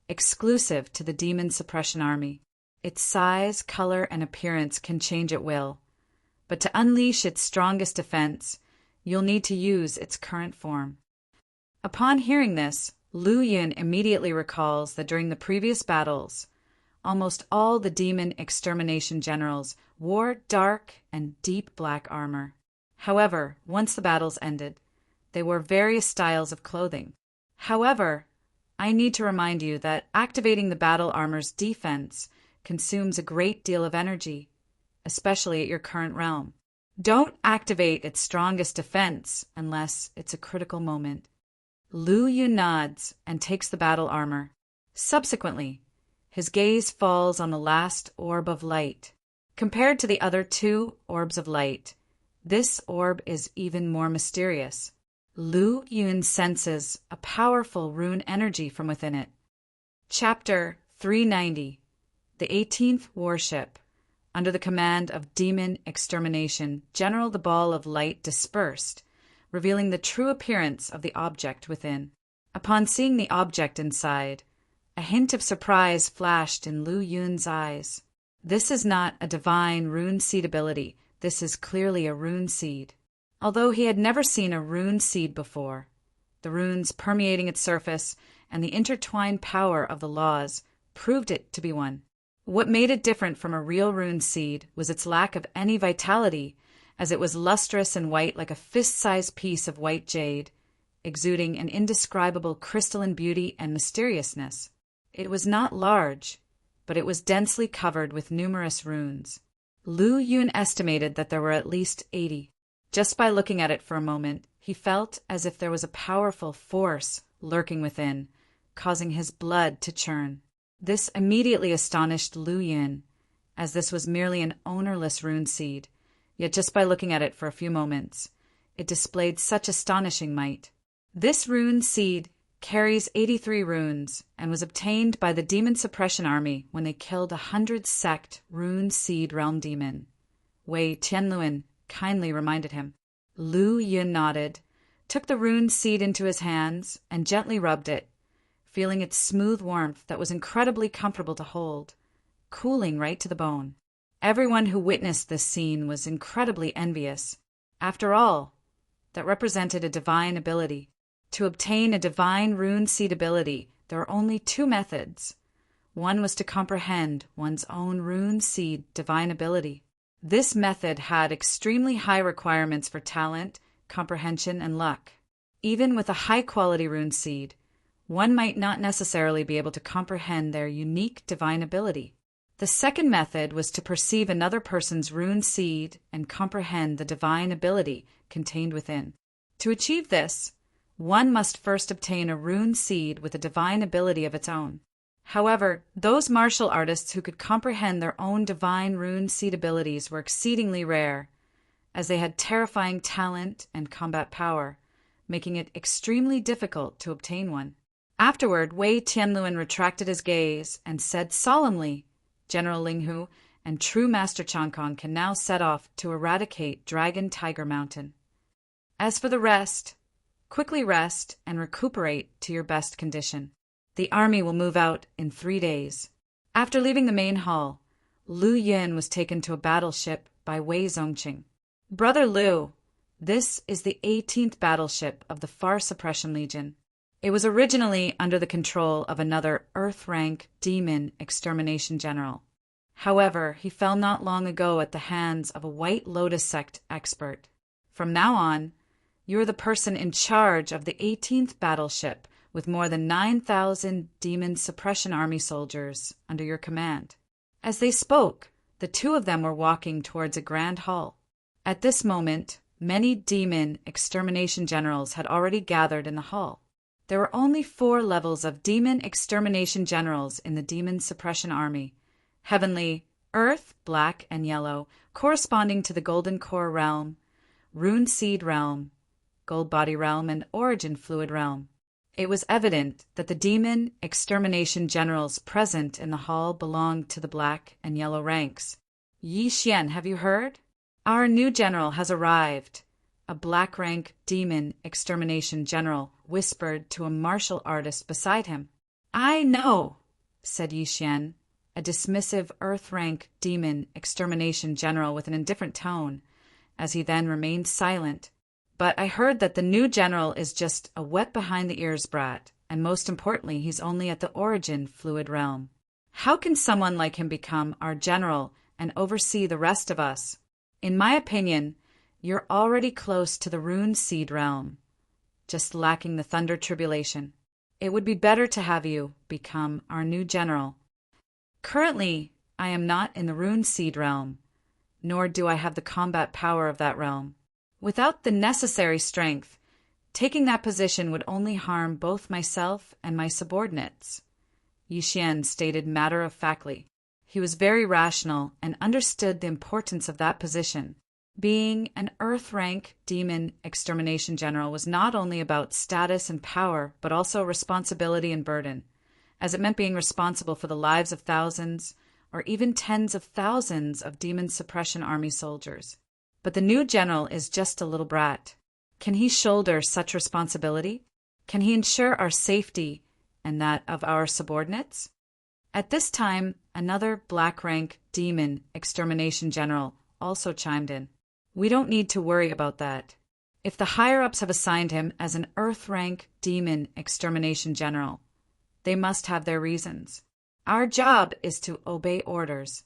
exclusive to the Demon Suppression Army. Its size, color, and appearance can change at will, but to unleash its strongest defense, you'll need to use its current form. Upon hearing this, Lu Yin immediately recalls that during the previous battles, almost all the Demon Extermination Generals wore dark and deep black armor. However, once the battles ended, they wore various styles of clothing. However, I need to remind you that activating the battle armor's defense consumes a great deal of energy, especially at your current realm. Don't activate its strongest defense unless it's a critical moment. Lu Yun nods and takes the battle armor. Subsequently, his gaze falls on the last orb of light. Compared to the other 2 orbs of light, this orb is even more mysterious. Lu Yun senses a powerful rune energy from within it. Chapter 390: The 18th Warship. Under the command of Demon Extermination General, the ball of light dispersed, revealing the true appearance of the object within. Upon seeing the object inside, a hint of surprise flashed in Lu Yun's eyes. This is not a divine rune seed ability. This is clearly a rune seed. Although he had never seen a rune seed before, the runes permeating its surface and the intertwined power of the laws proved it to be one. What made it different from a real rune seed was its lack of any vitality, as it was lustrous and white like a fist-sized piece of white jade, exuding an indescribable crystalline beauty and mysteriousness. It was not large, but it was densely covered with numerous runes. Lu Yun estimated that there were at least 80. Just by looking at it for a moment, he felt as if there was a powerful force lurking within, causing his blood to churn. This immediately astonished Lu Yun, as this was merely an ownerless rune seed, yet just by looking at it for a few moments, it displayed such astonishing might. This rune seed carries 83 runes and was obtained by the Demon Suppression Army when they killed 100 sect rune seed realm demon. Wei Tianluan kindly reminded him. Lu Yun nodded, took the rune seed into his hands, and gently rubbed it, feeling its smooth warmth that was incredibly comfortable to hold, cooling right to the bone. Everyone who witnessed this scene was incredibly envious. After all, that represented a divine ability. To obtain a divine rune seed ability, there are only two methods. One was to comprehend one's own rune seed divine ability. This method had extremely high requirements for talent, comprehension, and luck. Even with a high-quality rune seed, one might not necessarily be able to comprehend their unique divine ability. The second method was to perceive another person's rune seed and comprehend the divine ability contained within. To achieve this, one must first obtain a rune seed with a divine ability of its own. However, those martial artists who could comprehend their own divine rune seed abilities were exceedingly rare, as they had terrifying talent and combat power, making it extremely difficult to obtain one. Afterward, Wei Tianluan retracted his gaze and said solemnly, "General Linghu and true Master Changkong can now set off to eradicate Dragon Tiger Mountain. As for the rest, quickly rest and recuperate to your best condition. The army will move out in 3 days." After leaving the main hall, Lu Yun was taken to a battleship by Wei Zongqing. "Brother Lu, this is the 18th battleship of the Far Suppression Legion. It was originally under the control of another Earth-rank demon extermination general. However, he fell not long ago at the hands of a White Lotus sect expert. From now on, you are the person in charge of the 18th battleship with more than 9,000 Demon Suppression Army soldiers under your command." As they spoke, the two of them were walking towards a grand hall. At this moment, many demon extermination generals had already gathered in the hall. There were only 4 levels of demon extermination generals in the Demon Suppression Army: Heavenly, Earth, Black, and Yellow, corresponding to the Golden Core Realm, Rune Seed Realm, Gold Body Realm, and Origin Fluid Realm. It was evident that the demon extermination generals present in the hall belonged to the Black and Yellow ranks. "Yi Xian, have you heard? Our new general has arrived," a black-rank demon extermination general whispered to a martial artist beside him. "I know," said Yi Xian, a dismissive Earth-rank demon extermination general with an indifferent tone, as he then remained silent. "But I heard that the new general is just a wet-behind-the-ears brat, and most importantly, he's only at the Origin Fluid Realm. How can someone like him become our general and oversee the rest of us? In my opinion, you're already close to the Rune Seed Realm, just lacking the Thunder Tribulation. It would be better to have you become our new general. Currently, I am not in the Rune Seed Realm, nor do I have the combat power of that realm. Without the necessary strength, taking that position would only harm both myself and my subordinates," Yi Xian stated matter-of-factly. He was very rational and understood the importance of that position. Being an Earth-rank demon extermination general was not only about status and power, but also responsibility and burden, as it meant being responsible for the lives of thousands or even tens of thousands of Demon Suppression Army soldiers. But the new general is just a little brat. Can he shoulder such responsibility? Can he ensure our safety and that of our subordinates? At this time, another black-rank demon extermination general also chimed in. We don't need to worry about that. If the higher-ups have assigned him as an Earth-rank demon extermination general, they must have their reasons. Our job is to obey orders.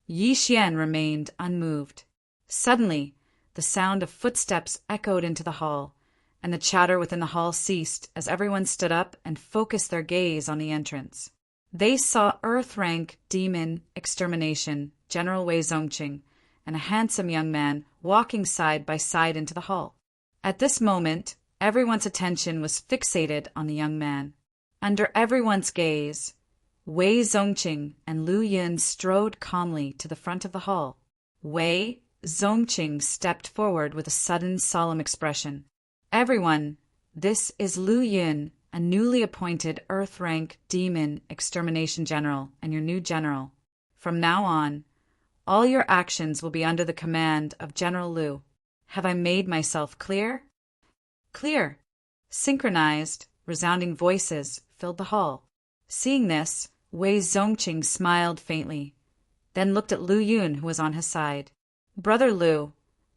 Yi Xian remained unmoved. Suddenly, the sound of footsteps echoed into the hall, and the chatter within the hall ceased as everyone stood up and focused their gaze on the entrance. They saw Earth-rank demon extermination General Wei Zongqing and a handsome young man walking side by side into the hall. At this moment, everyone's attention was fixated on the young man. Under everyone's gaze, Wei Zongqing and Lu Yun strode calmly to the front of the hall. Wei Zongqing stepped forward with a sudden solemn expression. Everyone, this is Lu Yun, a newly appointed Earth-rank demon extermination general and your new general. From now on, all your actions will be under the command of General Lu. Have I made myself clear? Clear. Synchronized, resounding voices filled the hall. Seeing this, Wei Zongqing smiled faintly, then looked at Lu Yun, who was on his side. Brother Lu,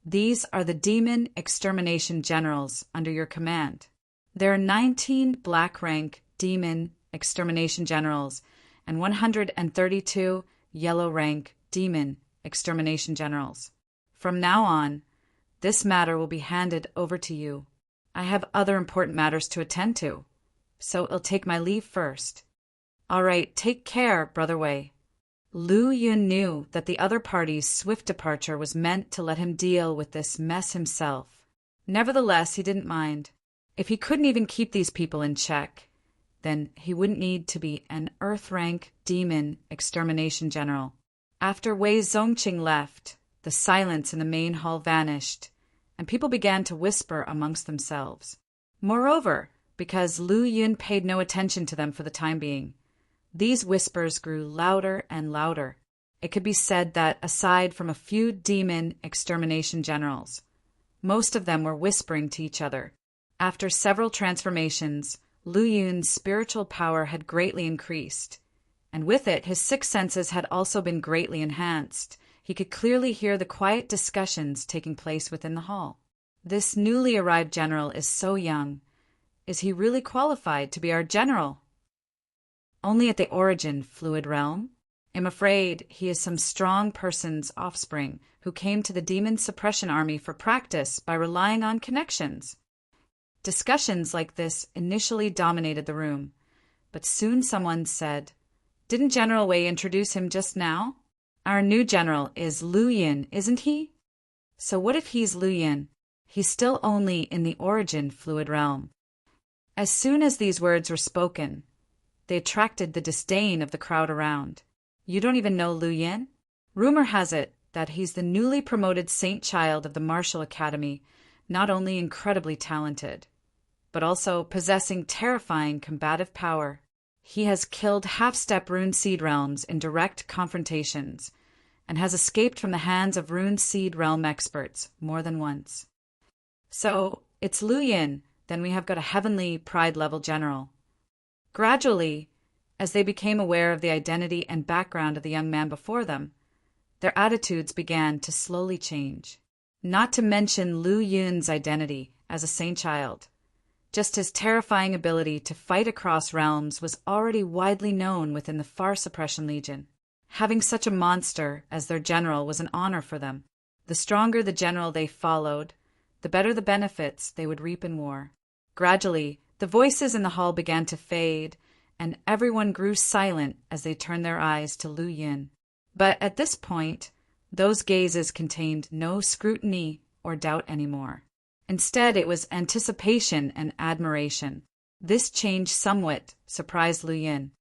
these are the demon extermination generals under your command. There are 19 black-rank demon extermination generals and 132 yellow-rank demon extermination generals. From now on, this matter will be handed over to you. I have other important matters to attend to, so I'll take my leave first. All right, take care, Brother Wei. Lu Yun knew that the other party's swift departure was meant to let him deal with this mess himself. Nevertheless, he didn't mind. If he couldn't even keep these people in check, then he wouldn't need to be an Earth-rank demon extermination general. After Wei Zongqing left, the silence in the main hall vanished, and people began to whisper amongst themselves. Moreover, because Lu Yun paid no attention to them for the time being, these whispers grew louder and louder. It could be said that, aside from a few demon extermination generals, most of them were whispering to each other. After several transformations, Lu Yun's spiritual power had greatly increased, and with it his sixth senses had also been greatly enhanced. He could clearly hear the quiet discussions taking place within the hall. This newly arrived general is so young. Is he really qualified to be our general? Only at the origin fluid realm? I'm afraid he is some strong person's offspring who came to the demon suppression army for practice by relying on connections. Discussions like this initially dominated the room, but soon someone said, "Didn't General Wei introduce him just now? Our new general is Lu Yun, isn't he?" So what if he's Lu Yun? He's still only in the origin fluid realm. As soon as these words were spoken, they attracted the disdain of the crowd around. You don't even know Lu Yun? Rumor has it that he's the newly promoted saint child of the Martial Academy, not only incredibly talented, but also possessing terrifying combative power. He has killed half-step rune seed realms in direct confrontations, and has escaped from the hands of rune seed realm experts more than once. So, it's Lu Yun, then we have got a heavenly pride-level general. Gradually, as they became aware of the identity and background of the young man before them, their attitudes began to slowly change. Not to mention Lu Yun's identity as a saint child. Just his terrifying ability to fight across realms was already widely known within the Far Suppression Legion. Having such a monster as their general was an honor for them. The stronger the general they followed, the better the benefits they would reap in war. Gradually, the voices in the hall began to fade, and everyone grew silent as they turned their eyes to Lu Yun. But at this point, those gazes contained no scrutiny or doubt anymore. Instead, it was anticipation and admiration. This change somewhat surprised Lu Yun.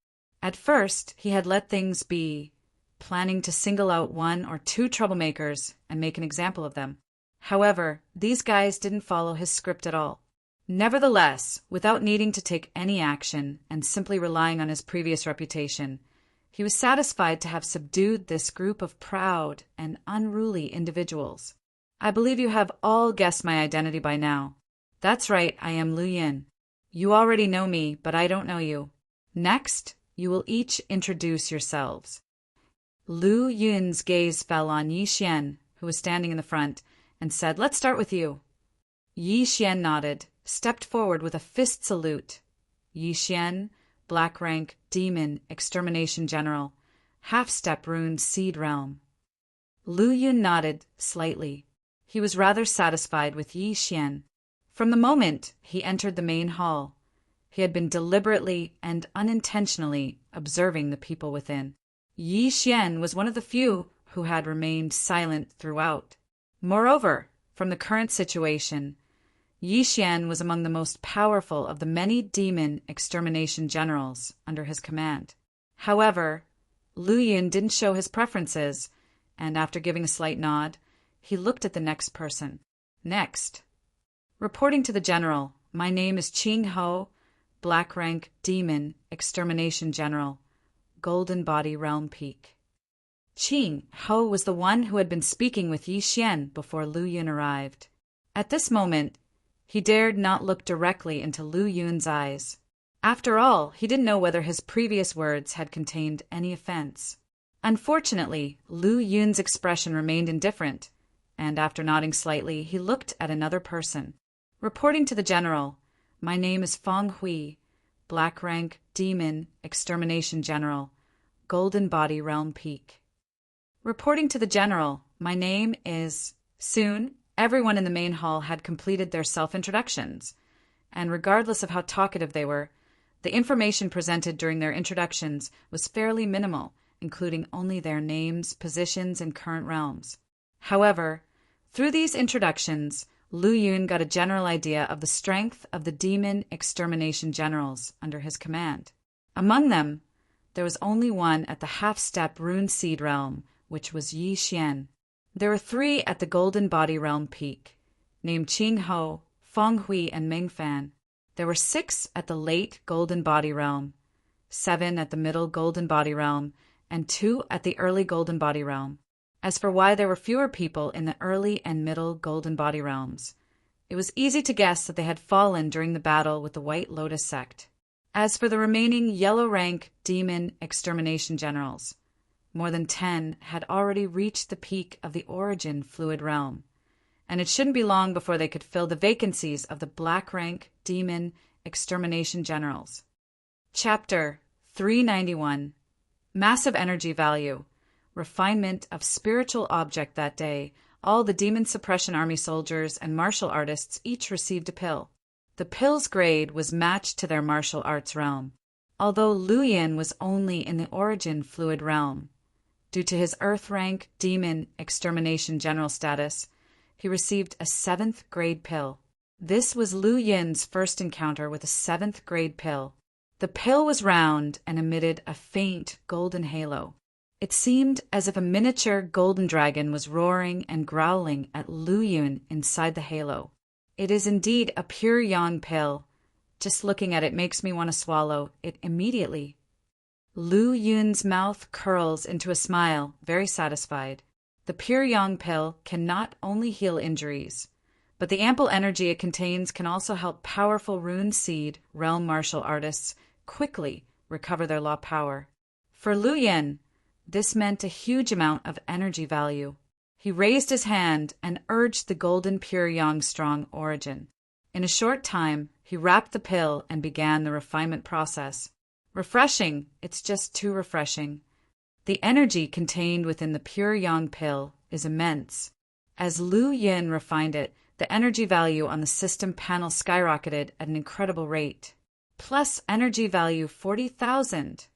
At first, he had let things be, planning to single out one or two troublemakers and make an example of them. However, these guys didn't follow his script at all. Nevertheless, without needing to take any action and simply relying on his previous reputation, he was satisfied to have subdued this group of proud and unruly individuals. I believe you have all guessed my identity by now. That's right, I am Lu Yun. You already know me, but I don't know you. Next, you will each introduce yourselves. Lu Yun's gaze fell on Yi Xian, who was standing in the front, and said, "Let's start with you." Yi Xian nodded, stepped forward with a fist salute. Yi Xian, Black Rank, Demon, Extermination General, Half-Step Rune Seed Realm. Lu Yun nodded slightly. He was rather satisfied with Yi Xian. From the moment he entered the main hall, he had been deliberately and unintentionally observing the people within. Yi Xian was one of the few who had remained silent throughout. Moreover, from the current situation, Yi Xian was among the most powerful of the many demon extermination generals under his command. However, Lu Yun didn't show his preferences, and after giving a slight nod, he looked at the next person. Next. Reporting to the general, my name is Qing Ho, Black Rank Demon Extermination General, Golden Body Realm Peak. Qing Ho was the one who had been speaking with Yi Xian before Lu Yun arrived. At this moment, he dared not look directly into Lu Yun's eyes. After all, he didn't know whether his previous words had contained any offense. Unfortunately, Lu Yun's expression remained indifferent, and after nodding slightly, he looked at another person. Reporting to the general, my name is Feng Hui, Black Rank Demon Extermination General, Golden Body Realm Peak. Reporting to the general, my name is... Soon, everyone in the main hall had completed their self-introductions, and regardless of how talkative they were, the information presented during their introductions was fairly minimal, including only their names, positions, and current realms. However, through these introductions, Lu Yun got a general idea of the strength of the demon extermination generals under his command. Among them, there was only one at the half-step rune seed realm, which was Yi Xian. There were 3 at the Golden Body Realm Peak, named Qing Ho, Feng Hui, and Ming Fan. There were 6 at the late Golden Body Realm, 7 at the middle Golden Body Realm, and 2 at the early Golden Body Realm. As for why there were fewer people in the early and middle Golden Body Realms, it was easy to guess that they had fallen during the battle with the White Lotus sect. As for the remaining yellow rank demon extermination generals, more than 10 had already reached the peak of the origin fluid realm, and it shouldn't be long before they could fill the vacancies of the black rank demon extermination generals. Chapter 391. Massive Energy Value. Refinement of Spiritual Object. That day, all the Demon Suppression Army soldiers and martial artists each received a pill. The pill's grade was matched to their martial arts realm. Although Lu Yun was only in the origin fluid realm, due to his Earth rank Demon Extermination General status, he received a 7th grade pill. This was Lu Yun's first encounter with a 7th grade pill. The pill was round and emitted a faint golden halo. It seemed as if a miniature golden dragon was roaring and growling at Lu Yun inside the halo. It is indeed a pure yang pill. Just looking at it makes me want to swallow it immediately. Lu Yun's mouth curls into a smile, very satisfied. The pure yang pill can not only heal injuries, but the ample energy it contains can also help powerful rune seed realm martial artists quickly recover their law power. For Lu Yun, this meant a huge amount of energy value. He raised his hand and urged the golden pure yang strong origin. In a short time, he wrapped the pill and began the refinement process. Refreshing, it's just too refreshing. The energy contained within the pure yang pill is immense. As Lu Yun refined it, the energy value on the system panel skyrocketed at an incredible rate. Plus energy value 40,000.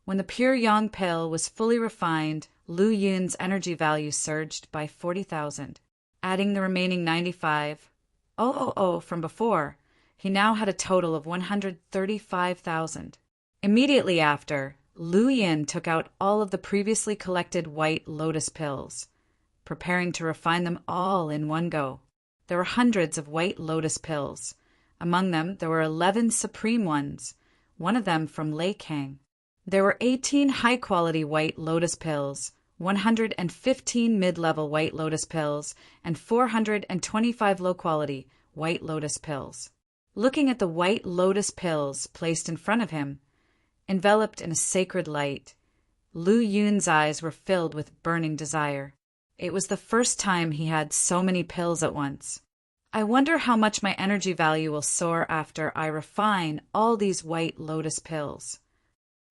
When the pure yang pill was fully refined, Lu Yun's energy value surged by 40,000. Adding the remaining 95,000 from before, he now had a total of 135,000. Immediately after, Lu Yun took out all of the previously collected white lotus pills, preparing to refine them all in one go. There were hundreds of white lotus pills. Among them, there were 11 supreme ones, one of them from Lake Hang. There were 18 high-quality white lotus pills, 115 mid-level white lotus pills, and 425 low-quality white lotus pills. looking at the white lotus pills placed in front of him. Enveloped in a sacred light, Lu Yun's eyes were filled with burning desire. It was the first time he had so many pills at once. I wonder how much my energy value will soar after I refine all these white lotus pills.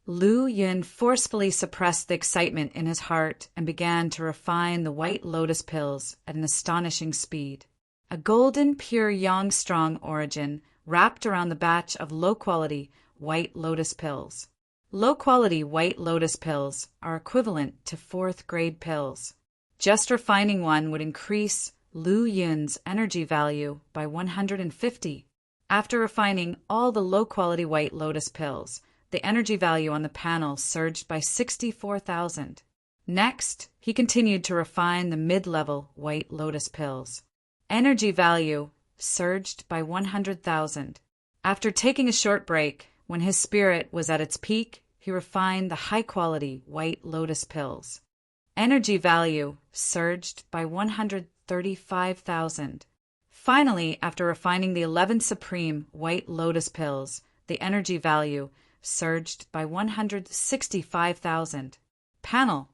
Lu Yun forcefully suppressed the excitement in his heart and began to refine the white lotus pills at an astonishing speed. A golden, pure yang strong origin wrapped around the batch of low-quality white lotus pills. Low-quality white lotus pills are equivalent to fourth-grade pills. Just refining one would increase Lu Yun's energy value by 150. After refining all the low-quality white lotus pills, the energy value on the panel surged by 64,000. Next, he continued to refine the mid-level white lotus pills. Energy value surged by 100,000. After taking a short break, when his spirit was at its peak, he refined the high-quality white lotus pills. Energy value surged by 135,000. Finally, after refining the 11 supreme white lotus pills, the energy value surged by 165,000. Panel.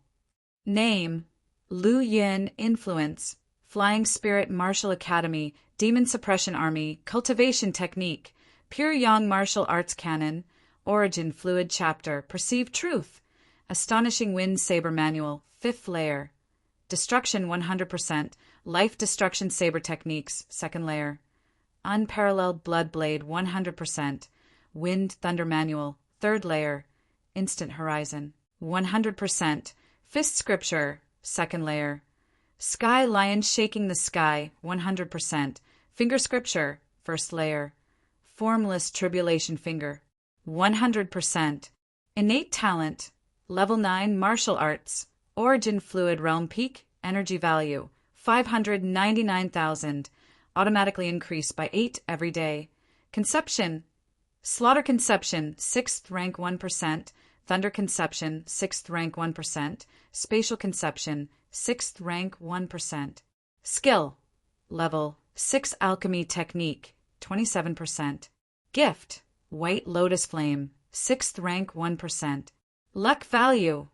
Name: Lu Yun Influence, Flying Spirit Martial Academy, Demon Suppression Army, Cultivation Technique, Pure Yang Martial Arts Canon, Origin Fluid Chapter, Perceive Truth, Astonishing Wind Saber Manual, 5th layer, Destruction 100%, Life Destruction Saber Techniques, 2nd layer, Unparalleled Blood Blade 100%, Wind Thunder Manual, 3rd layer, Instant Horizon, 100%, Fist Scripture, 2nd layer, Sky Lion Shaking the Sky, 100%, Finger Scripture, 1st layer, Formless Tribulation Finger, 100%, Innate Talent, Level 9 Martial Arts, Origin Fluid Realm Peak, Energy Value, 599,000, automatically increased by 8 every day. Conception, Slaughter Conception, 6th rank 1%, Thunder Conception, 6th rank 1%, Spatial Conception, 6th rank 1%. Skill, Level 6 Alchemy Technique, 27%. Gift, White Lotus Flame, 6th rank 1%. Luck Value,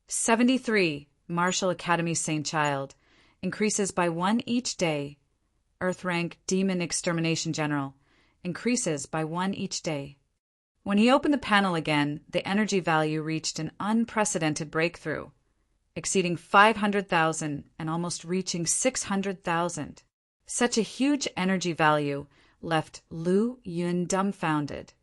73, Martial Academy Saint Child, increases by 1 each day. Earth rank Demon Extermination General, increases by 1 each day. When he opened the panel again, the energy value reached an unprecedented breakthrough, exceeding 500,000 and almost reaching 600,000. Such a huge energy value left Lu Yun dumbfounded,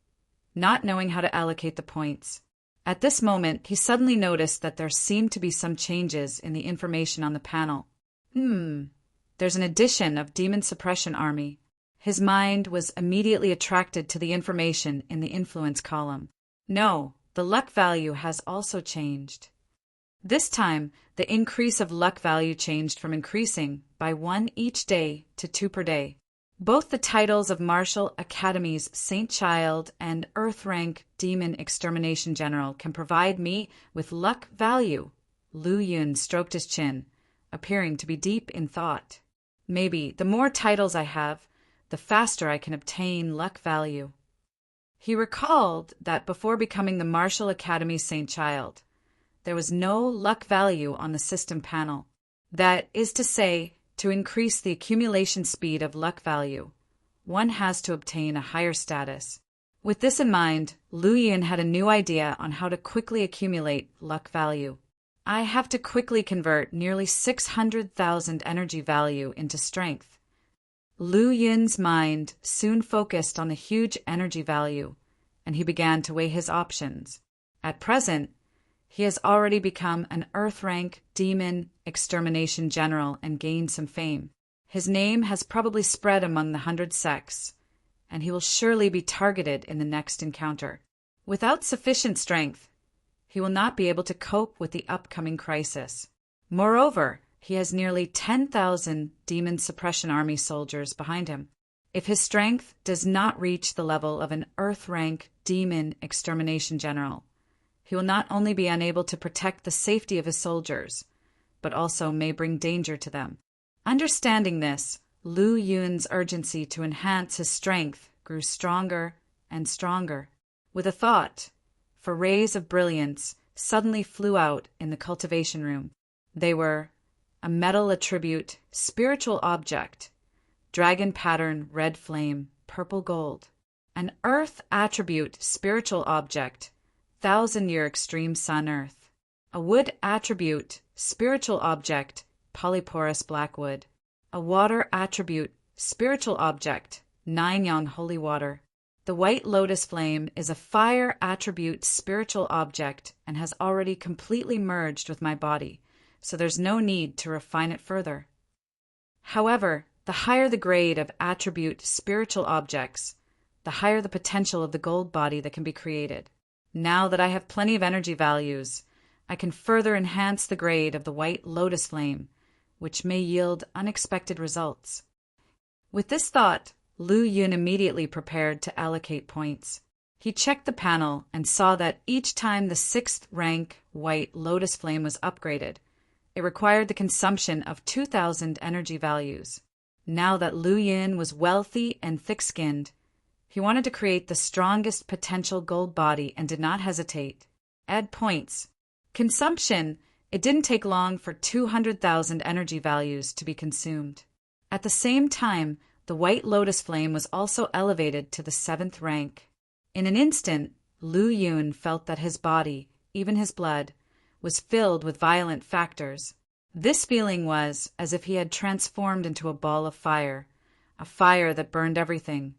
not knowing how to allocate the points. At this moment, he suddenly noticed that there seemed to be some changes in the information on the panel. There's an addition of Demon Suppression Army. His mind was immediately attracted to the information in the influence column. No, the luck value has also changed. This time, the increase of luck value changed from increasing by 1 each day to 2 per day. Both the titles of Martial Academy's Saint Child and Earth Rank Demon Extermination General can provide me with luck value. Lu Yun stroked his chin, appearing to be deep in thought. Maybe the more titles I have, the faster I can obtain luck value. He recalled that before becoming the Martial Academy Saint Child, there was no luck value on the system panel. That is to say, to increase the accumulation speed of luck value, one has to obtain a higher status. With this in mind, Lu Yun had a new idea on how to quickly accumulate luck value. I have to quickly convert nearly 600,000 energy value into strength. Lu Yun's mind soon focused on the huge energy value, and he began to weigh his options. At present, he has already become an Earth-rank Demon Extermination General and gained some fame. His name has probably spread among the 100 sects, and he will surely be targeted in the next encounter. Without sufficient strength, he will not be able to cope with the upcoming crisis. Moreover, he has nearly 10,000 Demon Suppression Army soldiers behind him. If his strength does not reach the level of an Earth-rank Demon Extermination General, he will not only be unable to protect the safety of his soldiers, but also may bring danger to them. Understanding this, Lu Yun's urgency to enhance his strength grew stronger and stronger. With a thought, 4 rays of brilliance suddenly flew out in the cultivation room. They were a metal attribute, spiritual object, dragon pattern, red flame, purple gold. An earth attribute, spiritual object, 1,000-year extreme sun earth. A wood attribute, spiritual object, polyporous black wood. A water attribute, spiritual object, 9-yang holy water. The white lotus flame is a fire attribute, spiritual object, and has already completely merged with my body, so there's no need to refine it further. However, the higher the grade of attribute, spiritual objects, the higher the potential of the gold body that can be created. Now that I have plenty of energy values, I can further enhance the grade of the white lotus flame, which may yield unexpected results. With this thought, Lu Yun immediately prepared to allocate points. He checked the panel and saw that each time the 6th rank white lotus flame was upgraded, it required the consumption of 2,000 energy values. Now that Lu Yun was wealthy and thick-skinned, he wanted to create the strongest potential gold body and did not hesitate. Add points. Consumption. It didn't take long for 200,000 energy values to be consumed. At the same time, the white lotus flame was also elevated to the 7th rank. In an instant, Lu Yun felt that his body, even his blood, was filled with violent factors. This feeling was as if he had transformed into a ball of fire, a fire that burned everything,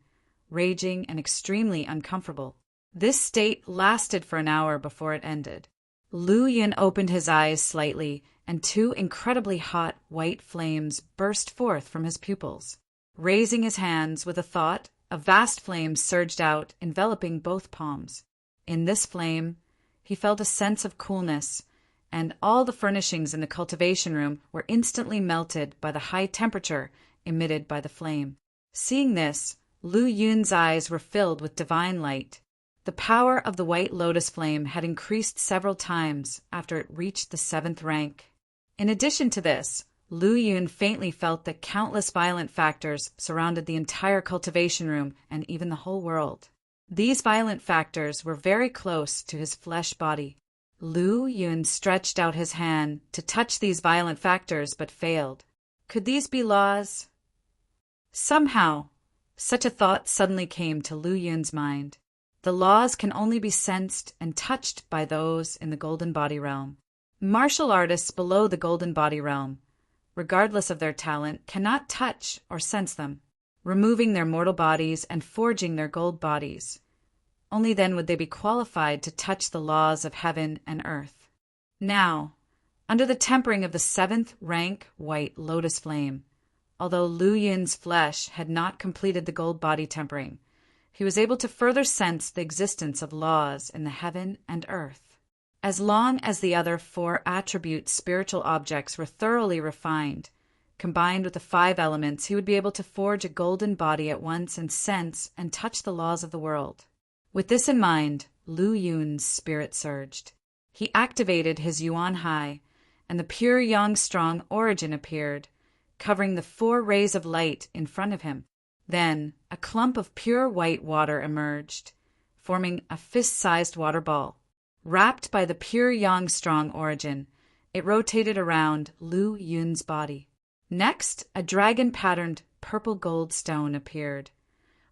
raging and extremely uncomfortable. This state lasted for an hour before it ended. Lu Yun opened his eyes slightly, and 2 incredibly hot white flames burst forth from his pupils. Raising his hands with a thought, a vast flame surged out, enveloping both palms. In this flame, he felt a sense of coolness, and all the furnishings in the cultivation room were instantly melted by the high temperature emitted by the flame. Seeing this, Lu Yun's eyes were filled with divine light. The power of the white lotus flame had increased several times after it reached the 7th rank. In addition to this, Lu Yun faintly felt that countless violent factors surrounded the entire cultivation room and even the whole world. These violent factors were very close to his flesh body. Lu Yun stretched out his hand to touch these violent factors but failed. Could these be laws? Somehow, such a thought suddenly came to Lu Yun's mind. The laws can only be sensed and touched by those in the golden body realm. Martial artists below the golden body realm, regardless of their talent, cannot touch or sense them, removing their mortal bodies and forging their gold bodies. Only then would they be qualified to touch the laws of heaven and earth. Now, under the tempering of the 7th rank white lotus flame, although Lu Yun's flesh had not completed the gold body tempering, he was able to further sense the existence of laws in the heaven and earth. As long as the other 4 attribute spiritual objects were thoroughly refined, combined with the 5 elements, he would be able to forge a golden body at once and sense and touch the laws of the world. With this in mind, Lu Yun's spirit surged. He activated his Yuan Hai, and the pure yang strong origin appeared, covering the 4 rays of light in front of him. Then a clump of pure white water emerged, forming a fist-sized water ball. Wrapped by the pure yang strong origin, it rotated around Lu Yun's body. Next, a dragon-patterned purple gold stone appeared,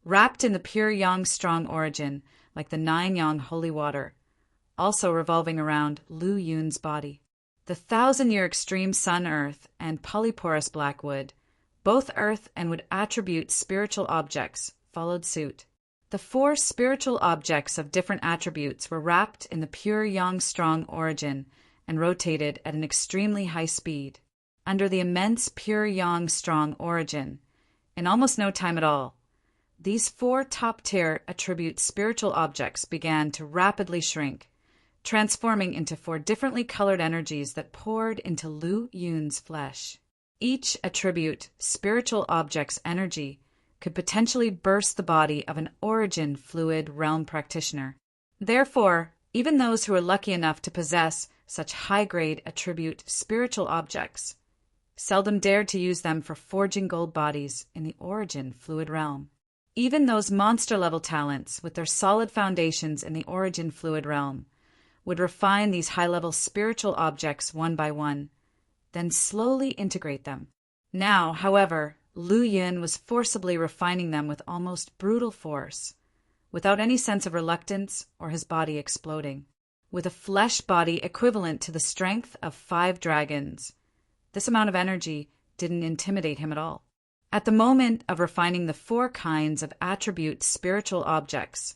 wrapped in the pure yang strong origin like the 9-yang holy water, also revolving around Lu Yun's body. The 1,000-year extreme sun earth and polyporous black wood, both earth and wood attribute spiritual objects, followed suit. The 4 spiritual objects of different attributes were wrapped in the pure yang strong origin and rotated at an extremely high speed. Under the immense pure yang strong origin, in almost no time at all, these 4 top-tier attribute spiritual objects began to rapidly shrink, transforming into 4 differently colored energies that poured into Lu Yun's flesh. Each attribute spiritual object's energy could potentially burst the body of an origin fluid realm practitioner. Therefore, even those who are lucky enough to possess such high-grade attribute spiritual objects seldom dared to use them for forging gold bodies in the origin fluid realm. Even those monster-level talents, with their solid foundations in the origin fluid realm, would refine these high-level spiritual objects one by one, then slowly integrate them. Now, however, Lu Yun was forcibly refining them with almost brutal force, without any sense of reluctance or his body exploding. With a flesh body equivalent to the strength of 5 dragons, this amount of energy didn't intimidate him at all. At the moment of refining the 4 kinds of attribute spiritual objects,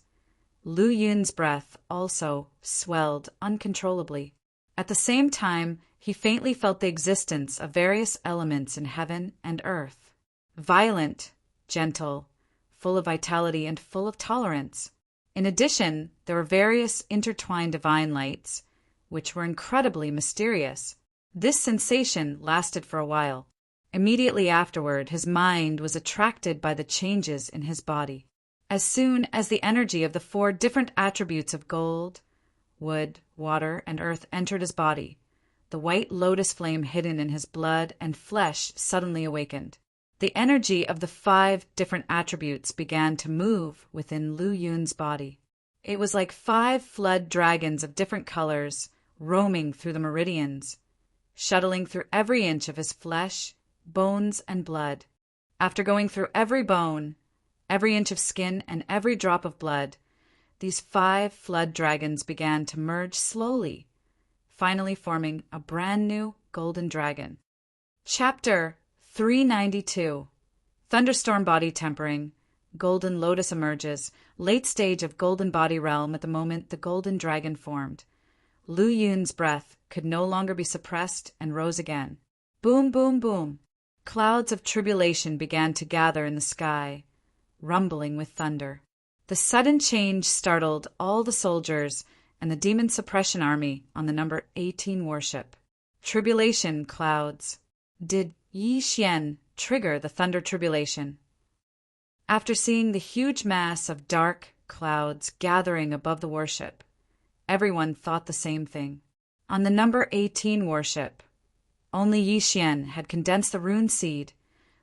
Lu Yun's breath also swelled uncontrollably. At the same time, he faintly felt the existence of various elements in heaven and earth. Violent, gentle, full of vitality and full of tolerance. In addition, there were various intertwined divine lights, which were incredibly mysterious. This sensation lasted for a while. Immediately afterward, his mind was attracted by the changes in his body. As soon as the energy of the 4 different attributes of gold, wood, water, and earth entered his body, the white lotus flame hidden in his blood and flesh suddenly awakened. The energy of the 5 different attributes began to move within Lu Yun's body. It was like 5 flood dragons of different colors roaming through the meridians, shuttling through every inch of his flesh, bones, and blood. After going through every bone, every inch of skin, and every drop of blood, these 5 flood dragons began to merge slowly, finally forming a brand new golden dragon. Chapter 392. Thunderstorm Body Tempering. Golden Lotus emerges. Late stage of Golden Body Realm at the moment the Golden Dragon formed. Lu Yun's breath could no longer be suppressed and rose again. Boom, boom, boom. Clouds of tribulation began to gather in the sky, rumbling with thunder. The sudden change startled all the soldiers and the Demon Suppression Army on the number 18 warship. Tribulation clouds. Did Yi Xian trigger the thunder tribulation? After seeing the huge mass of dark clouds gathering above the warship, everyone thought the same thing. On the number 18 warship, only Yi Xian had condensed the rune seed,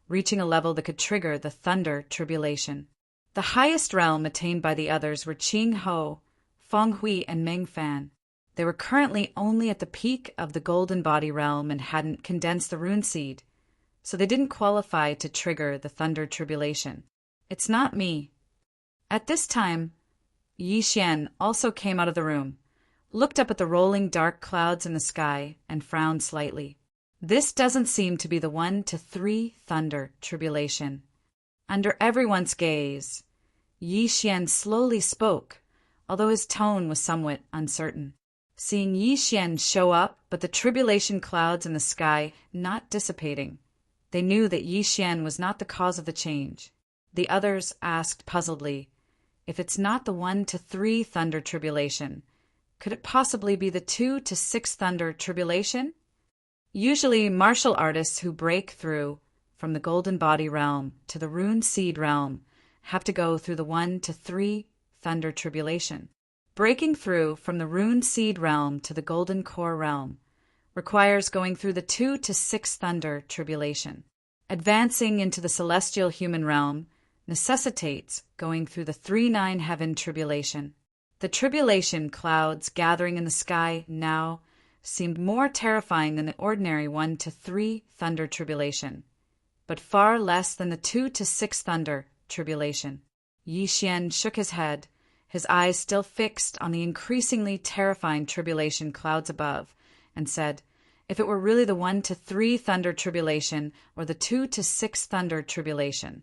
reaching a level that could trigger the thunder tribulation. The highest realm attained by the others were Qing Ho, Feng Hui, and Meng Fan. They were currently only at the peak of the golden body realm and hadn't condensed the rune seed, so they didn't qualify to trigger the thunder tribulation. It's not me. At this time, Yi Xian also came out of the room, looked up at the rolling dark clouds in the sky, and frowned slightly. This doesn't seem to be the 1 to 3 thunder tribulation. Under everyone's gaze, Yi Xian slowly spoke, although his tone was somewhat uncertain. Seeing Yi Xian show up, but the tribulation clouds in the sky not dissipating, they knew that Yi Xian was not the cause of the change. The others asked puzzledly, if it's not the 1 to 3 thunder tribulation, could it possibly be the 2 to 6 thunder tribulation? Usually, martial artists who break through from the golden body realm to the rune seed realm have to go through the 1 to 3 thunder tribulation. Breaking through from the rune seed realm to the golden core realm requires going through the 2 to 6 thunder tribulation. Advancing into the celestial human realm necessitates going through the 3-9 heaven tribulation. The tribulation clouds gathering in the sky now seemed more terrifying than the ordinary 1 to 3 thunder tribulation, but far less than the 2 to 6 thunder tribulation. Yi Xian shook his head, his eyes still fixed on the increasingly terrifying tribulation clouds above, and said, if it were really the 1 to 3 thunder tribulation or the 2 to 6 thunder tribulation,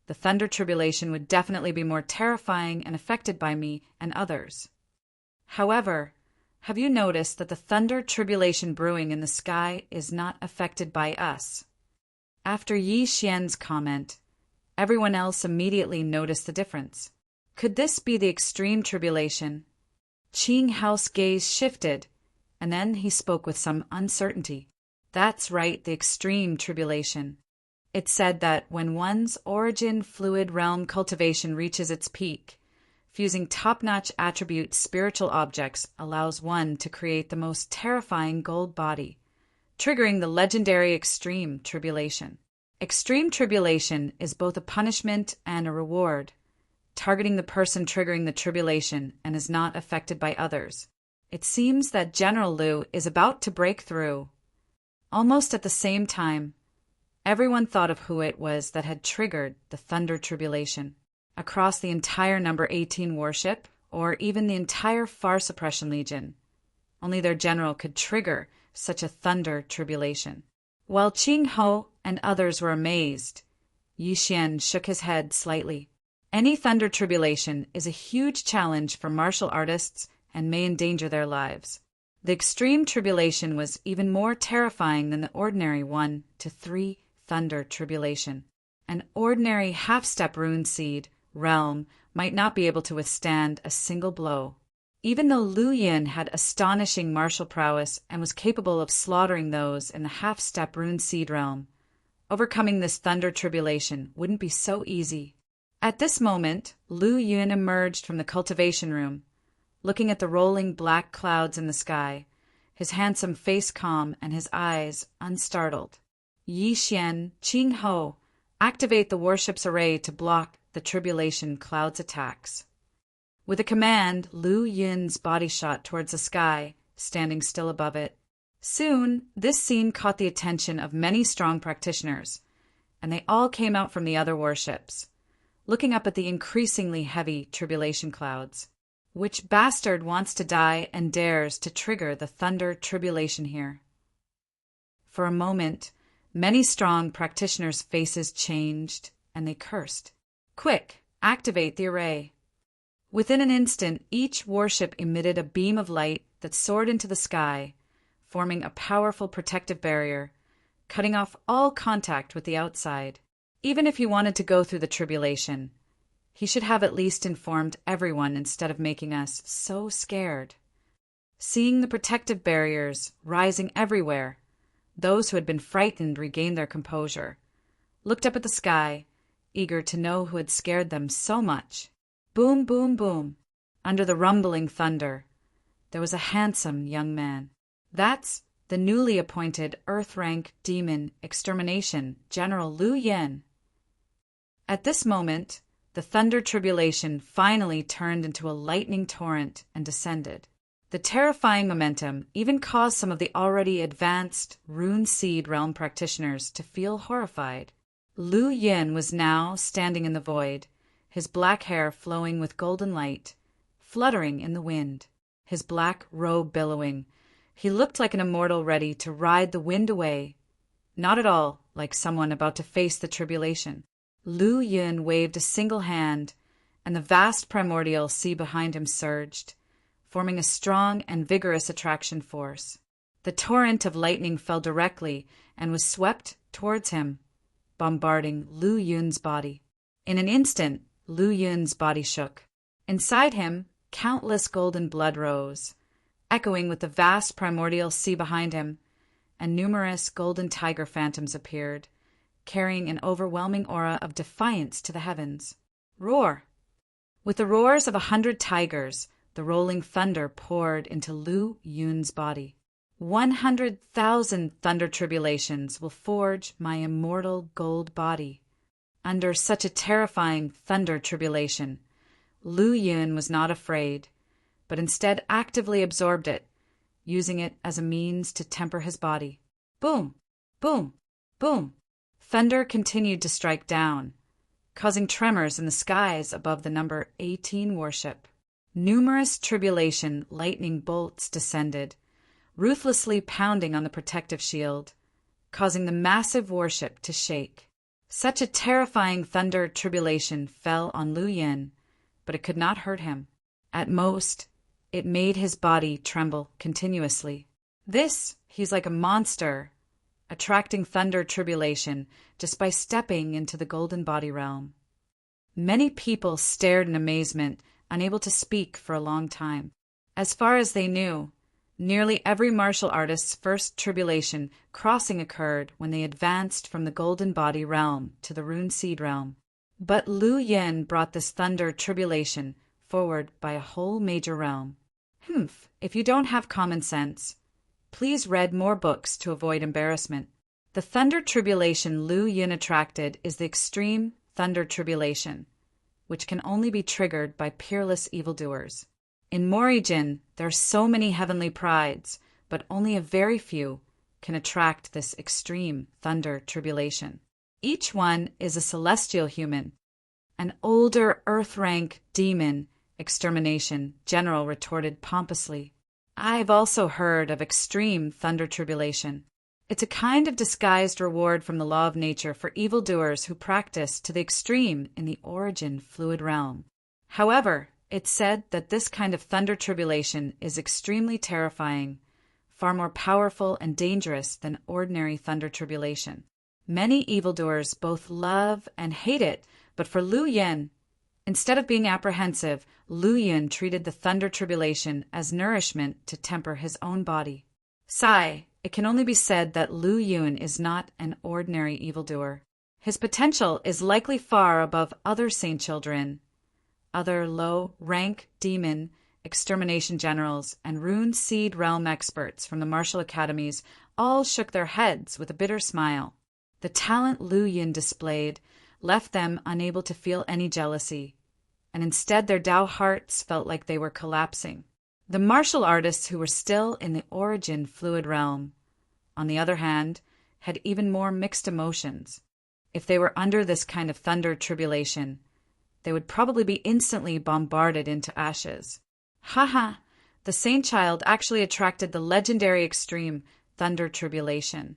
the thunder tribulation would definitely be more terrifying and affected by me and others. However, have you noticed that the thunder tribulation brewing in the sky is not affected by us? After Yi Xian's comment, everyone else immediately noticed the difference. Could this be the extreme tribulation? Qing Hao's gaze shifted, and then he spoke with some uncertainty. That's right, the extreme tribulation. It said that when one's origin fluid realm cultivation reaches its peak, fusing top-notch attribute spiritual objects allows one to create the most terrifying gold body, triggering the legendary extreme tribulation. Extreme tribulation is both a punishment and a reward, targeting the person triggering the tribulation and is not affected by others. It seems that General Lu is about to break through. Almost at the same time, everyone thought of who it was that had triggered the thunder tribulation. Across the entire number 18 warship, or even the entire Far Suppression Legion, only their general could trigger such a thunder tribulation. While Qing Ho and others were amazed, Yi Xian shook his head slightly. Any thunder tribulation is a huge challenge for martial artists and may endanger their lives. The extreme tribulation was even more terrifying than the ordinary 1 to 3 thunder tribulation. An ordinary half-step rune seed realm might not be able to withstand a single blow. Even though Lu Yin had astonishing martial prowess and was capable of slaughtering those in the half-step rune seed realm, overcoming this thunder tribulation wouldn't be so easy. At this moment, Lu Yin emerged from the cultivation room, looking at the rolling black clouds in the sky, his handsome face calm and his eyes unstartled. Yi Xian, Qing Ho, activate the warship's array to block the tribulation cloud's attacks. With a command, Lu Yin's body shot towards the sky, standing still above it. Soon, this scene caught the attention of many strong practitioners, and they all came out from the other warships, looking up at the increasingly heavy tribulation clouds. Which bastard wants to die and dares to trigger the thunder tribulation here? For a moment, many strong practitioners' faces changed, and they cursed. Quick, activate the array. Within an instant, each warship emitted a beam of light that soared into the sky, forming a powerful protective barrier, cutting off all contact with the outside. Even if he wanted to go through the tribulation, he should have at least informed everyone instead of making us so scared. Seeing the protective barriers rising everywhere, those who had been frightened regained their composure, looked up at the sky, eager to know who had scared them so much. Boom, boom, boom. Under the rumbling thunder, there was a handsome young man. That's the newly appointed Earth-rank demon extermination General Lu Yin. At this moment, the thunder tribulation finally turned into a lightning torrent and descended. The terrifying momentum even caused some of the already advanced rune seed realm practitioners to feel horrified. Lu Yin was now standing in the void, his black hair flowing with golden light, fluttering in the wind, his black robe billowing. He looked like an immortal ready to ride the wind away, not at all like someone about to face the tribulation. Lu Yin waved a single hand, and the vast primordial sea behind him surged, forming a strong and vigorous attraction force. The torrent of lightning fell directly and was swept towards him, bombarding Lu Yun's body. In an instant, Lu Yun's body shook. Inside him, countless golden blood rose, echoing with the vast primordial sea behind him, and numerous golden tiger phantoms appeared, carrying an overwhelming aura of defiance to the heavens. Roar! With the roars of 100 tigers, the rolling thunder poured into Lu Yun's body. 100,000 thunder tribulations will forge my immortal gold body. Under such a terrifying thunder tribulation, Lu Yun was not afraid, but instead actively absorbed it, using it as a means to temper his body. Boom! Boom! Boom! Thunder continued to strike down, causing tremors in the skies above the number 18 warship. Numerous tribulation lightning bolts descended, ruthlessly pounding on the protective shield, causing the massive warship to shake. Such a terrifying thunder tribulation fell on Lu Yin, but it could not hurt him. At most, it made his body tremble continuously. He's like a monster, attracting thunder tribulation just by stepping into the golden body realm. Many people stared in amazement, unable to speak for a long time. As far as they knew, nearly every martial artist's first tribulation crossing occurred when they advanced from the golden body realm to the rune seed realm. But Lu Yin brought this thunder tribulation forward by a whole major realm. If you don't have common sense, please read more books to avoid embarrassment. The thunder tribulation Lu Yin attracted is the extreme thunder tribulation, which can only be triggered by peerless evildoers. In Morijin, there are so many heavenly prides, but only a very few can attract this extreme thunder tribulation. Each one is a celestial human. An older earth-rank demon extermination general retorted pompously. I've also heard of extreme thunder tribulation. It's a kind of disguised reward from the law of nature for evildoers who practice to the extreme in the origin fluid realm. However, it's said that this kind of thunder tribulation is extremely terrifying, far more powerful and dangerous than ordinary thunder tribulation. Many evildoers both love and hate it, but for Lu Yin, instead of being apprehensive, Lu Yin treated the thunder tribulation as nourishment to temper his own body. Sigh, it can only be said that Lu Yin is not an ordinary evildoer. His potential is likely far above other saint children, other low-rank demon extermination generals, and rune seed realm experts from the martial academies all shook their heads with a bitter smile. The talent Lu Yin displayed left them unable to feel any jealousy, and instead their Tao hearts felt like they were collapsing. The martial artists who were still in the origin fluid realm, on the other hand, had even more mixed emotions. If they were under this kind of thunder tribulation, they would probably be instantly bombarded into ashes. Haha, the saint child actually attracted the legendary extreme thunder tribulation.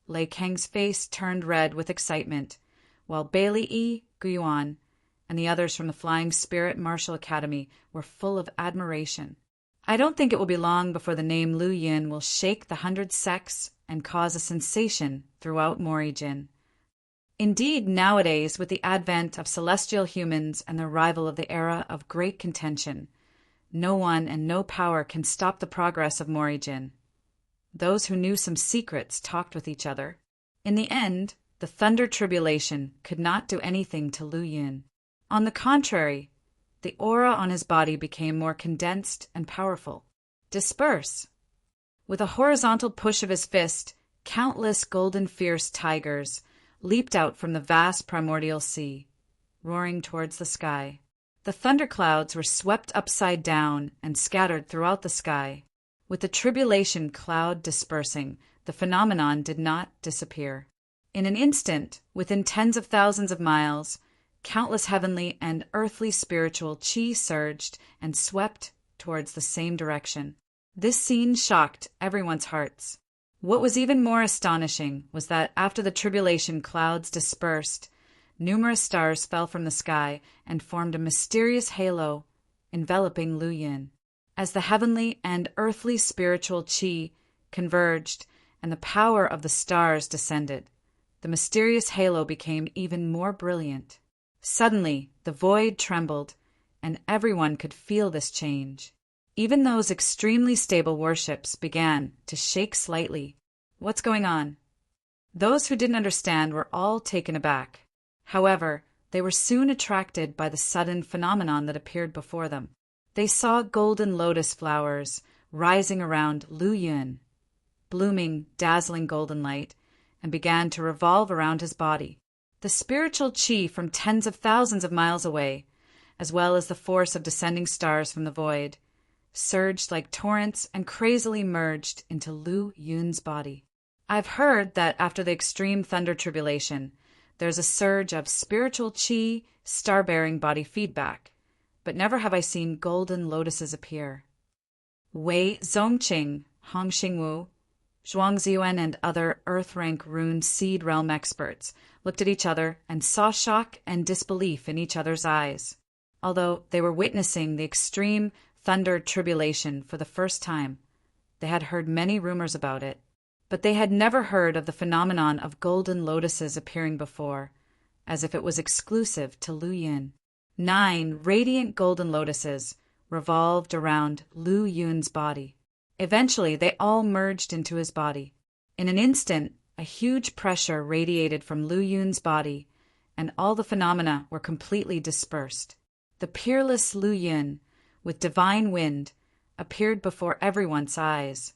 Lei Kang's face turned red with excitement, while Bailey E. Guyuan and the others from the Flying Spirit Martial Academy were full of admiration. I don't think it will be long before the name Lu Yin will shake the 100 sects and cause a sensation throughout Morijin. Indeed, nowadays, with the advent of celestial humans and the arrival of the era of great contention, no one and no power can stop the progress of Morijin. Those who knew some secrets talked with each other. In the end, the thunder tribulation could not do anything to Lu Yin. On the contrary, the aura on his body became more condensed and powerful. Disperse! With a horizontal push of his fist, countless golden fierce tigers leaped out from the vast primordial sea, roaring towards the sky. The thunderclouds were swept upside down and scattered throughout the sky. With the tribulation cloud dispersing, the phenomenon did not disappear. In an instant, within tens of thousands of miles, countless heavenly and earthly spiritual chi surged and swept towards the same direction. This scene shocked everyone's hearts. What was even more astonishing was that after the tribulation clouds dispersed, numerous stars fell from the sky and formed a mysterious halo enveloping Lu Yin. As the heavenly and earthly spiritual chi converged and the power of the stars descended, the mysterious halo became even more brilliant. Suddenly, the void trembled, and everyone could feel this change. Even those extremely stable warships began to shake slightly. What's going on? Those who didn't understand were all taken aback. However, they were soon attracted by the sudden phenomenon that appeared before them. They saw golden lotus flowers rising around Lu Yin, blooming dazzling golden light, and began to revolve around his body. The spiritual chi from tens of thousands of miles away, as well as the force of descending stars from the void, surged like torrents and crazily merged into Lu Yun's body. I've heard that after the extreme thunder tribulation, there's a surge of spiritual chi, star-bearing body feedback, but never have I seen golden lotuses appear. Wei Zongqing, Hong Xingwu, Zhuang Ziyuan, and other Earth-rank rune seed realm experts looked at each other and saw shock and disbelief in each other's eyes. Although they were witnessing the extreme thunder tribulation for the first time, they had heard many rumors about it, but they had never heard of the phenomenon of golden lotuses appearing before, as if it was exclusive to Lu Yin. 9 radiant golden lotuses revolved around Lu Yun's body. Eventually, they all merged into his body. In an instant, a huge pressure radiated from Lu Yun's body, and all the phenomena were completely dispersed. The peerless Lu Yun, with divine wind, appeared before everyone's eyes.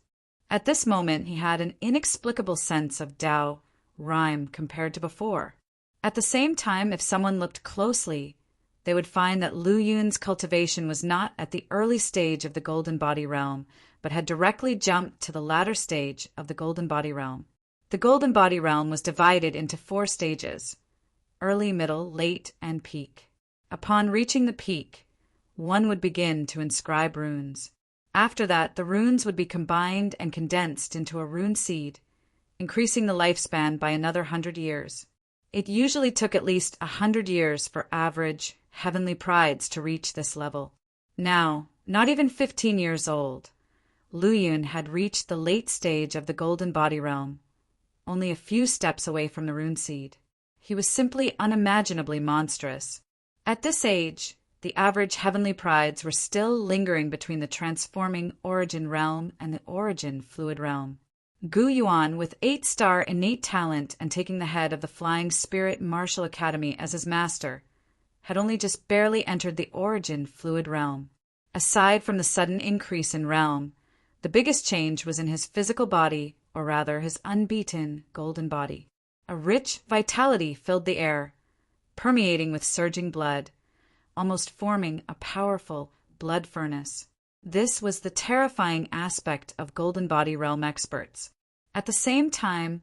At this moment, he had an inexplicable sense of Tao rhyme compared to before. At the same time, if someone looked closely, they would find that Lu Yun's cultivation was not at the early stage of the Golden Body realm, but had directly jumped to the latter stage of the Golden Body realm. The Golden Body realm was divided into 4 stages: early, middle, late, and peak. Upon reaching the peak, one would begin to inscribe runes. After that, the runes would be combined and condensed into a rune seed, increasing the lifespan by another 100 years. It usually took at least 100 years for average heavenly prides to reach this level. Now, not even 15 years old, Lu Yun had reached the late stage of the Golden Body realm, only a few steps away from the rune seed. He was simply unimaginably monstrous. At this age, the average heavenly prides were still lingering between the transforming origin realm and the origin fluid realm. Gu Yuan, with 8-star innate talent and taking the head of the Flying Spirit Martial Academy as his master, had only just barely entered the origin fluid realm. Aside from the sudden increase in realm, the biggest change was in his physical body, or rather his unbeaten golden body. A rich vitality filled the air, permeating with surging blood, almost forming a powerful blood furnace. This was the terrifying aspect of Golden Body realm experts. At the same time,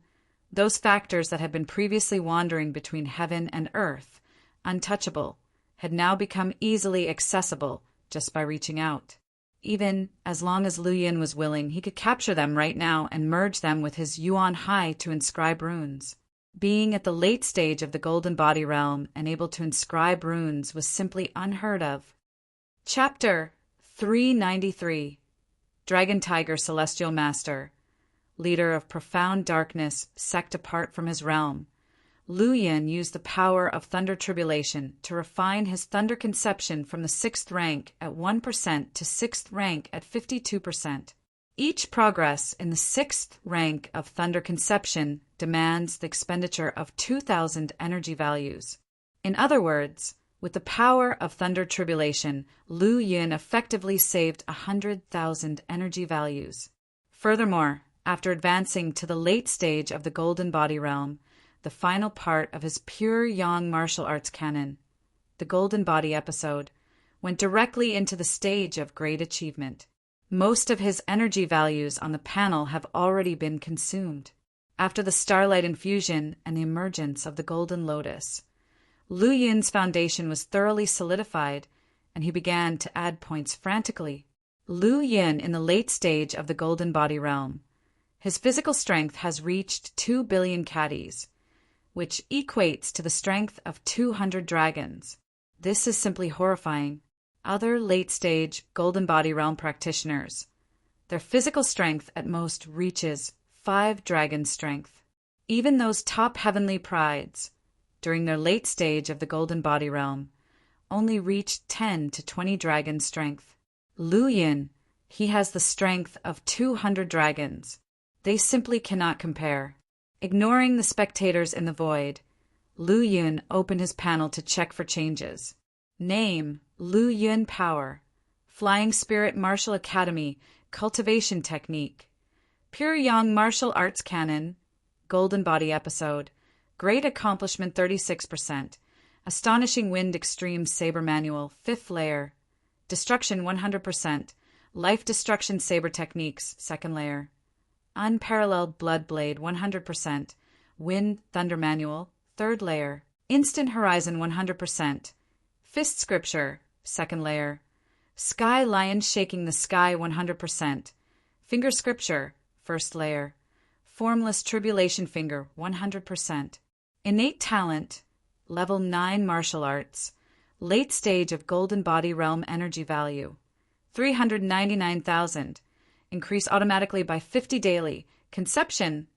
those factors that had been previously wandering between heaven and earth, untouchable, had now become easily accessible just by reaching out. Even as long as Lu Yun was willing, he could capture them right now and merge them with his Yuan Hai to inscribe runes. Being at the late stage of the Golden Body realm and able to inscribe runes was simply unheard of. Chapter 393. Dragon Tiger Celestial Master, leader of profound darkness, sect apart from his realm, Lu Yun used the power of Thunder Tribulation to refine his Thunder Conception from the 6th rank at 1% to 6th rank at 52%. Each progress in the 6th rank of Thunder Conception demands the expenditure of 2,000 energy values. In other words, with the power of Thunder Tribulation, Lu Yun effectively saved 100,000 energy values. Furthermore, after advancing to the late stage of the Golden Body realm, the final part of his pure Yang martial arts canon, the Golden Body episode, went directly into the stage of great achievement. Most of his energy values on the panel have already been consumed. After the Starlight Infusion and the emergence of the Golden Lotus, Lu Yun's foundation was thoroughly solidified, and he began to add points frantically. Lu Yun in the late stage of the Golden Body realm. His physical strength has reached 2 billion caddies, which equates to the strength of 200 dragons. This is simply horrifying. Other late-stage Golden Body realm practitioners, their physical strength at most reaches 5 dragon strength. Even those top heavenly prides, during their late stage of the Golden Body realm, only reached 10 to 20 dragon strength. Lu Yun, he has the strength of 200 dragons. They simply cannot compare. Ignoring the spectators in the void, Lu Yun opened his panel to check for changes. Name, Lu Yun Power. Flying Spirit Martial Academy, Cultivation Technique. Pure Yang Martial Arts Canon, Golden Body Episode. Great Accomplishment 36%. Astonishing Wind Extreme Saber Manual, 5th layer. Destruction 100%. Life Destruction Saber Techniques, 2nd layer. Unparalleled Blood Blade 100%. Wind Thunder Manual, 3rd layer. Instant Horizon 100%. Fist Scripture, 2nd layer. Sky Lion Shaking the Sky 100%. Finger Scripture, 1st layer. Formless Tribulation Finger 100%. Innate Talent, Level 9 Martial Arts. Late stage of Golden Body Realm Energy Value, 399,000. Increase automatically by 50 daily. Conception,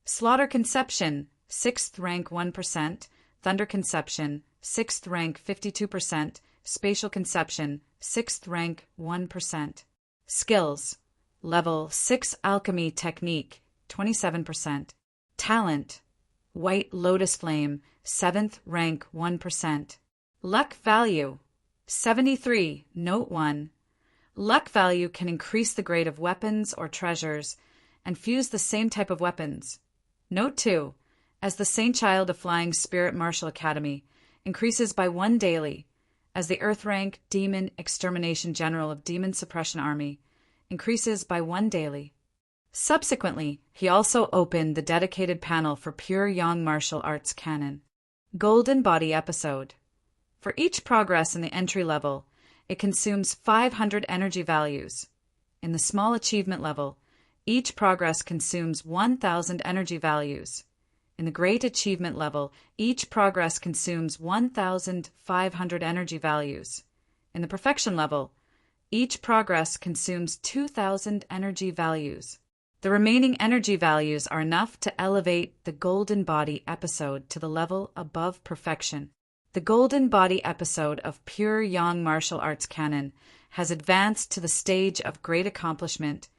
Slaughter Conception, 6th rank 1%. Thunder Conception, 6th rank 52%. Spatial Conception, 6th rank 1%. Skills, Level 6 Alchemy Technique, 27%. Talent, White Lotus Flame, 7th rank 1%. Luck Value, 73. Note 1. Luck value can increase the grade of weapons or treasures and fuse the same type of weapons. Note 2. as the Saint Child of Flying Spirit Martial Academy, increases by 1 daily, as the Earth Rank Demon Extermination General of Demon Suppression Army increases by 1 daily. Subsequently, he also opened the dedicated panel for Pure Yang Martial Arts Canon. Golden Body Episode. For each progress in the entry level, it consumes 500 energy values. In the small achievement level, each progress consumes 1,000 energy values. In the great achievement level, each progress consumes 1,500 energy values. In the perfection level, each progress consumes 2,000 energy values. The remaining energy values are enough to elevate the Golden Body episode to the level above perfection. The Golden Body episode of Pure Yang Martial Arts Canon has advanced to the stage of great accomplishment,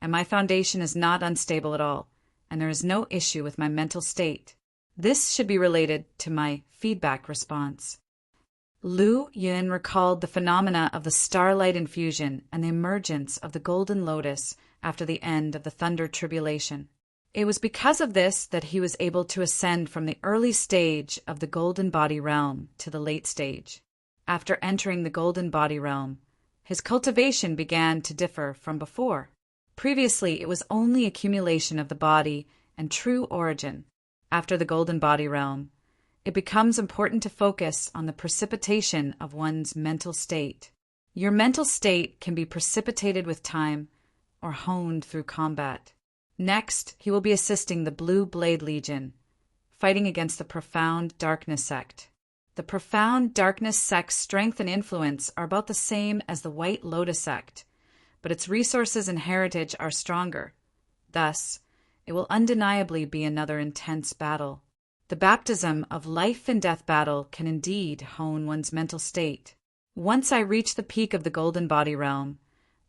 and my foundation is not unstable at all, and there is no issue with my mental state. This should be related to my feedback response. Lu Yun recalled the phenomena of the starlight infusion and the emergence of the golden lotus after the end of the thunder tribulation. It was because of this that he was able to ascend from the early stage of the golden body realm to the late stage. After entering the golden body realm, his cultivation began to differ from before. Previously, it was only accumulation of the body and true origin. After the golden body realm, it becomes important to focus on the precipitation of one's mental state. Your mental state can be precipitated with time or honed through combat. Next, he will be assisting the Blue Blade Legion, fighting against the Profound Darkness Sect. The Profound Darkness Sect's strength and influence are about the same as the White Lotus Sect, but its resources and heritage are stronger. Thus, it will undeniably be another intense battle. The baptism of life and death battle can indeed hone one's mental state. Once I reach the peak of the golden body realm,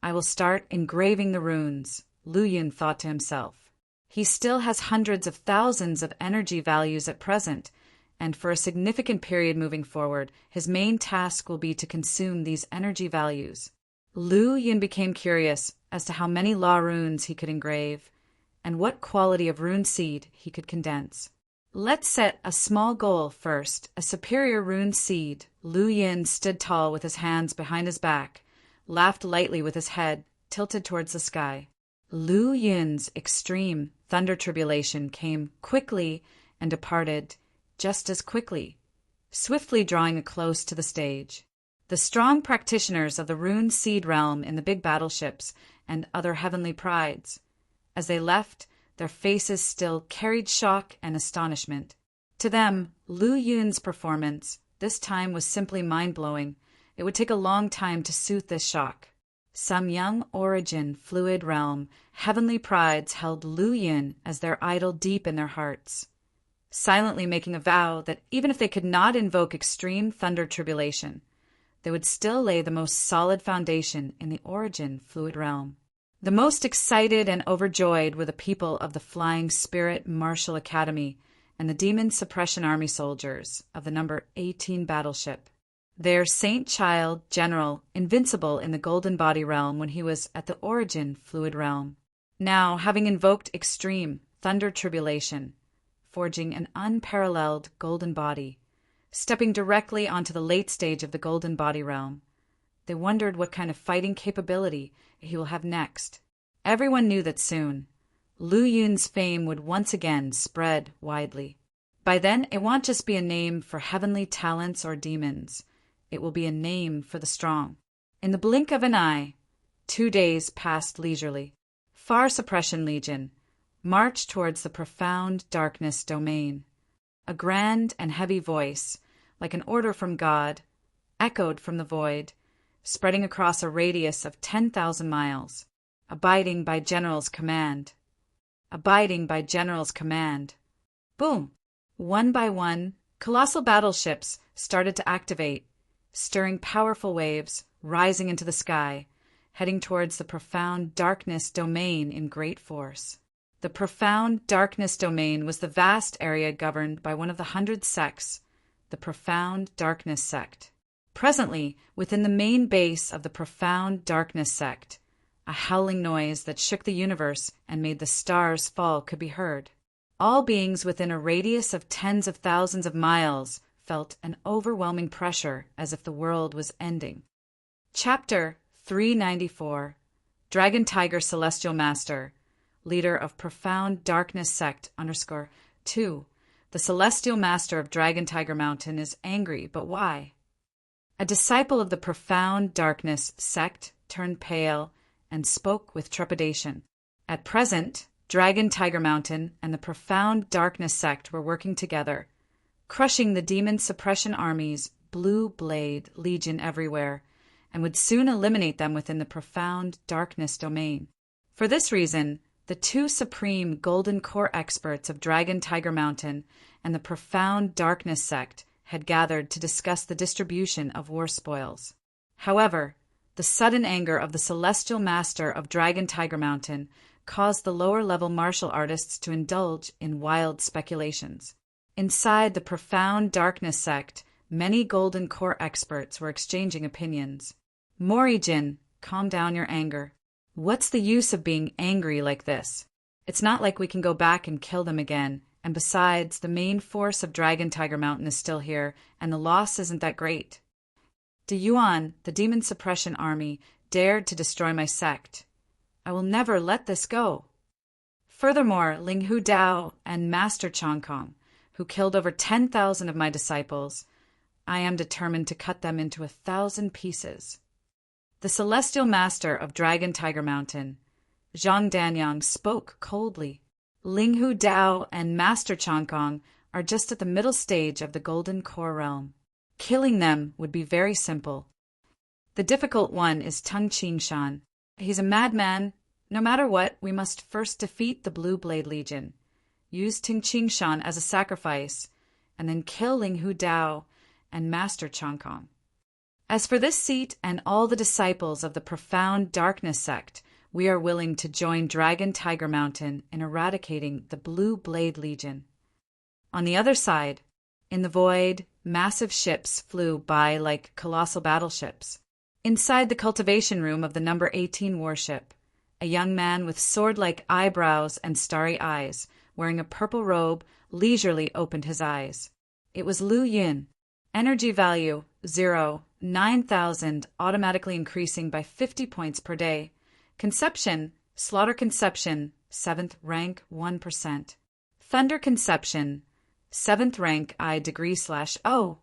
I will start engraving the runes, Lu Yun thought to himself. He still has hundreds of thousands of energy values at present, and for a significant period moving forward, his main task will be to consume these energy values. Lu Yun became curious as to how many law runes he could engrave, and what quality of rune seed he could condense. Let's set a small goal first, a superior rune seed. Lu Yun stood tall with his hands behind his back, laughed lightly with his head tilted towards the sky. Lu Yun's extreme thunder tribulation came quickly and departed just as quickly, swiftly drawing close to the stage. The strong practitioners of the rune seed realm in the big battleships and other heavenly prides, as they left, their faces still carried shock and astonishment. To them, Lu Yun's performance this time was simply mind-blowing. It would take a long time to soothe this shock. Some young origin fluid realm heavenly prides held Lu Yun as their idol deep in their hearts, silently making a vow that even if they could not invoke extreme thunder tribulation, they would still lay the most solid foundation in the origin fluid realm. The most excited and overjoyed were the people of the Flying Spirit Martial Academy and the Demon Suppression Army soldiers of the number 18 battleship. Their Saint Child General invincible in the Golden Body realm when he was at the origin fluid realm. Now, having invoked extreme thunder tribulation, forging an unparalleled golden body, stepping directly onto the late stage of the Golden Body realm, they wondered what kind of fighting capability he will have next. Everyone knew that soon, Lu Yun's fame would once again spread widely. By then, it won't just be a name for heavenly talents or demons. It will be a name for the strong. In the blink of an eye, 2 days passed leisurely. Far Suppression Legion marched towards the Profound Darkness domain. A grand and heavy voice, like an order from God, echoed from the void, spreading across a radius of 10,000 miles. Abiding by General's command. Abiding by General's command. Boom! One by one, colossal battleships started to activate, stirring powerful waves, rising into the sky, heading towards the Profound Darkness domain in great force. The Profound Darkness domain was the vast area governed by one of the 100 sects, the Profound Darkness Sect. Presently, within the main base of the Profound Darkness Sect, a howling noise that shook the universe and made the stars fall could be heard. All beings within a radius of tens of thousands of miles felt an overwhelming pressure as if the world was ending. Chapter 394. Dragon Tiger Celestial Master, leader of Profound Darkness Sect _2. The Celestial Master of Dragon Tiger Mountain is angry, but why? A disciple of the Profound Darkness Sect turned pale and spoke with trepidation. At present, Dragon Tiger Mountain and the Profound Darkness Sect were working together, crushing the Demon Suppression Army's Blue Blade Legion everywhere, and would soon eliminate them within the Profound Darkness domain. For this reason, the two supreme Golden Core experts of Dragon Tiger Mountain and the Profound Darkness Sect had gathered to discuss the distribution of war spoils. However, the sudden anger of the Celestial Master of Dragon Tiger Mountain caused the lower-level martial artists to indulge in wild speculations. Inside the Profound Darkness Sect, many Golden Core experts were exchanging opinions. Morijin, calm down your anger. What's the use of being angry like this? It's not like we can go back and kill them again, and besides, the main force of Dragon Tiger Mountain is still here, and the loss isn't that great. De Yuan, the Demon Suppression Army, dared to destroy my sect. I will never let this go. Furthermore, Ling Hu Dao and Master Chong Kong, who killed over 10,000 of my disciples, I am determined to cut them into 1,000 pieces. The Celestial Master of Dragon Tiger Mountain, Zhang Danyang, spoke coldly. Ling Hu Dao and Master Chong Kong are just at the middle stage of the Golden Core realm. Killing them would be very simple. The difficult one is Tung Qingshan. He's a madman. No matter what, we must first defeat the Blue Blade Legion, use Tung Qingshan as a sacrifice, and then kill Ling Hu Dao and Master Chong Kong. As for this seat and all the disciples of the Profound Darkness Sect, we are willing to join Dragon Tiger Mountain in eradicating the Blue Blade Legion. On the other side, in the void, massive ships flew by like colossal battleships. Inside the cultivation room of the number 18 warship, a young man with sword-like eyebrows and starry eyes, wearing a purple robe, leisurely opened his eyes. It was Lu Yun. Energy value, 0, 9,000, automatically increasing by 50 points per day. Conception, Slaughter Conception, 7th rank, 1%. Thunder Conception, 7th rank, I°/O.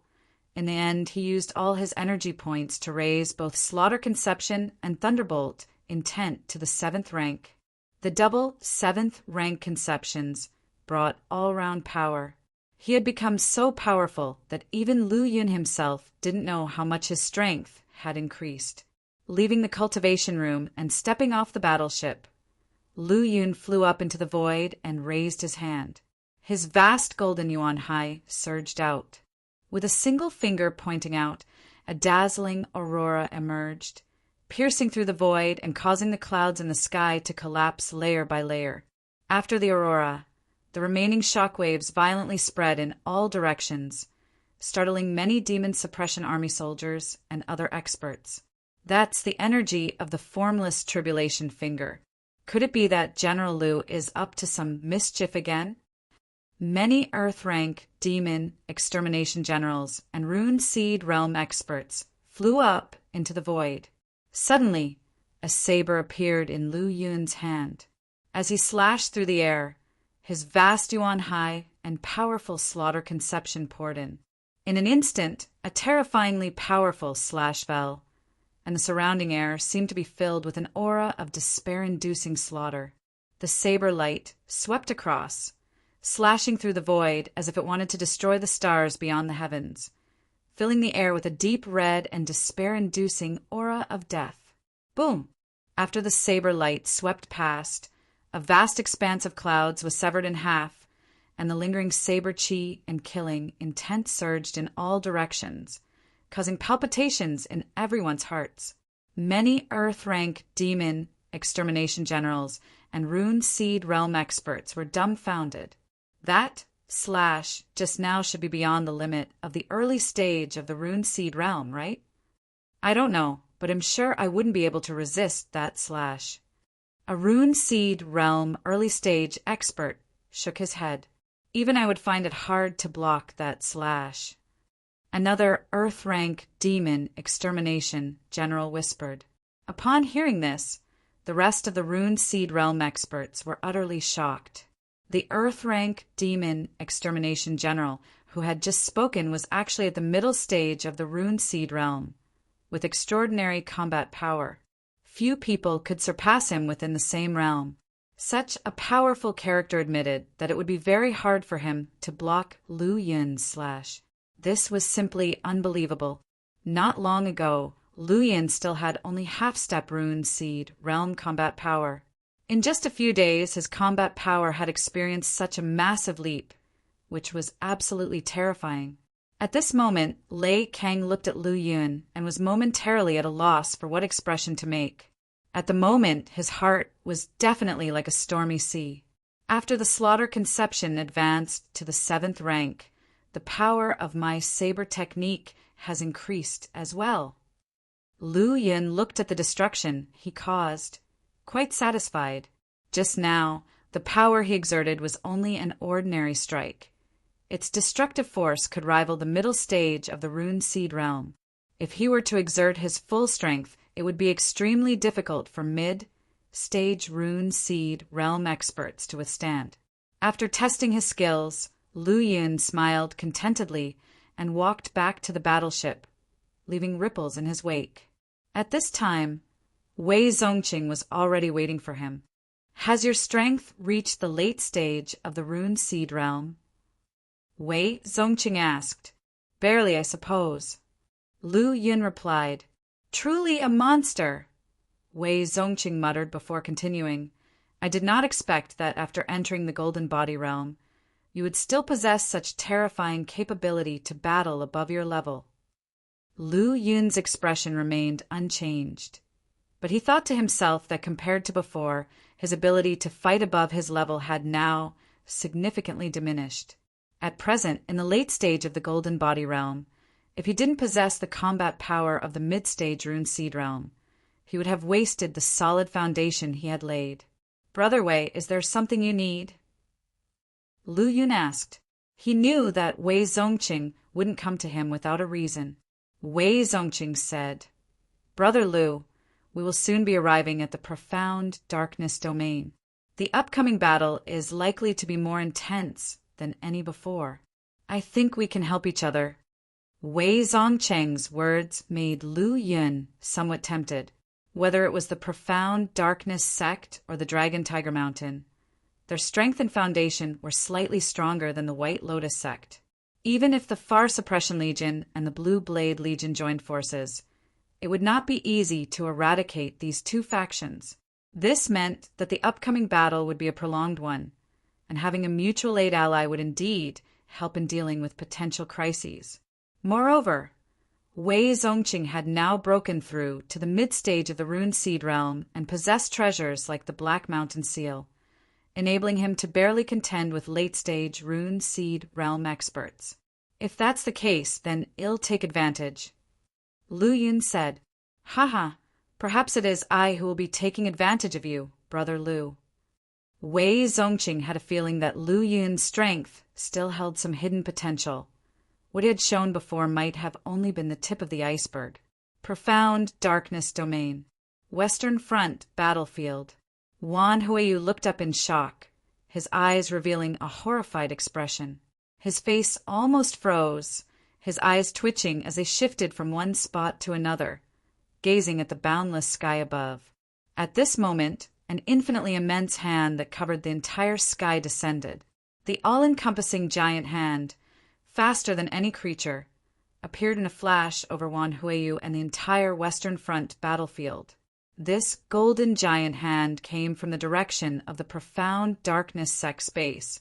In the end, he used all his energy points to raise both Slaughter Conception and Thunderbolt Intent to the 7th rank. The double 7th rank conceptions brought all-round power. He had become so powerful that even Lu Yun himself didn't know how much his strength had increased. Leaving the cultivation room and stepping off the battleship, Lu Yun flew up into the void and raised his hand. His vast golden yuan hai surged out. With a single finger pointing out, a dazzling aurora emerged, piercing through the void and causing the clouds in the sky to collapse layer by layer. After the aurora, the remaining shockwaves violently spread in all directions, startling many Demon Suppression Army soldiers and other experts. That's the energy of the formless tribulation finger. Could it be that General Lu is up to some mischief again? Many Earth-rank demon extermination generals and Rune Seed Realm experts flew up into the void. Suddenly, a saber appeared in Lu Yun's hand. As he slashed through the air, his vast yuan hai and powerful slaughter conception poured in. In an instant, a terrifyingly powerful slash fell, and the surrounding air seemed to be filled with an aura of despair-inducing slaughter. The saber light swept across, slashing through the void as if it wanted to destroy the stars beyond the heavens, filling the air with a deep red and despair-inducing aura of death. Boom! After the saber light swept past, a vast expanse of clouds was severed in half, and the lingering saber chi and killing intent surged in all directions, causing palpitations in everyone's hearts. Many Earth-rank demon extermination generals and Rune Seed Realm experts were dumbfounded. That slash just now should be beyond the limit of the early stage of the Rune Seed Realm, right? I don't know, but I'm sure I wouldn't be able to resist that slash. A Rune Seed Realm early stage expert shook his head. Even I would find it hard to block that slash. Another Earth-rank demon extermination general whispered. Upon hearing this, the rest of the Rune Seed Realm experts were utterly shocked. The Earth-rank demon extermination general who had just spoken was actually at the middle stage of the Rune Seed Realm, with extraordinary combat power. Few people could surpass him within the same realm. Such a powerful character admitted that it would be very hard for him to block Lu Yun's slash. This was simply unbelievable. Not long ago, Lu Yun still had only half-step Rune Seed Realm combat power. In just a few days, his combat power had experienced such a massive leap, which was absolutely terrifying. At this moment, Lei Kang looked at Lu Yun and was momentarily at a loss for what expression to make. At the moment, his heart was definitely like a stormy sea. After the slaughter conception advanced to the 7th rank, the power of my saber technique has increased as well. Lu Yun looked at the destruction he caused, quite satisfied. Just now, the power he exerted was only an ordinary strike. Its destructive force could rival the middle stage of the Rune Seed Realm. If he were to exert his full strength, it would be extremely difficult for mid-stage Rune Seed Realm experts to withstand. After testing his skills, Lu Yun smiled contentedly and walked back to the battleship, leaving ripples in his wake. At this time, Wei Zongqing was already waiting for him. Has your strength reached the late stage of the Rune Seed Realm? Wei Zongqing asked. Barely, I suppose. Lu Yun replied. Truly a monster, Wei Zongqing muttered before continuing. I did not expect that after entering the Golden Body Realm, you would still possess such terrifying capability to battle above your level. Lu Yun's expression remained unchanged, but he thought to himself that compared to before, his ability to fight above his level had now significantly diminished. At present, in the late stage of the Golden Body Realm, if he didn't possess the combat power of the mid-stage Rune Seed Realm, he would have wasted the solid foundation he had laid. Brother Wei, is there something you need? Lu Yun asked. He knew that Wei Zongqing wouldn't come to him without a reason. Wei Zongqing said, Brother Lu, we will soon be arriving at the profound darkness domain. The upcoming battle is likely to be more intense than any before. I think we can help each other. Wei Zongqing's words made Lu Yun somewhat tempted. Whether it was the profound darkness sect or the Dragon Tiger Mountain, their strength and foundation were slightly stronger than the White Lotus sect. Even if the Far Suppression Legion and the Blue Blade Legion joined forces, it would not be easy to eradicate these two factions. This meant that the upcoming battle would be a prolonged one, and having a mutual aid ally would indeed help in dealing with potential crises. Moreover, Wei Zongqing had now broken through to the mid-stage of the Rune Seed Realm and possessed treasures like the Black Mountain Seal, enabling him to barely contend with late-stage Rune Seed Realm experts. If that's the case, then I'll take advantage. Lu Yun said, Haha, perhaps it is I who will be taking advantage of you, Brother Lu. Wei Zongqing had a feeling that Lu Yun's strength still held some hidden potential. What he had shown before might have only been the tip of the iceberg. Profound darkness domain. Western Front battlefield. Wan Huiyu looked up in shock, his eyes revealing a horrified expression. His face almost froze, his eyes twitching as they shifted from one spot to another, gazing at the boundless sky above. At this moment, an infinitely immense hand that covered the entire sky descended. The all-encompassing giant hand, faster than any creature, appeared in a flash over Wan Huiyu and the entire Western Front battlefield. This golden giant hand came from the direction of the profound darkness sect space,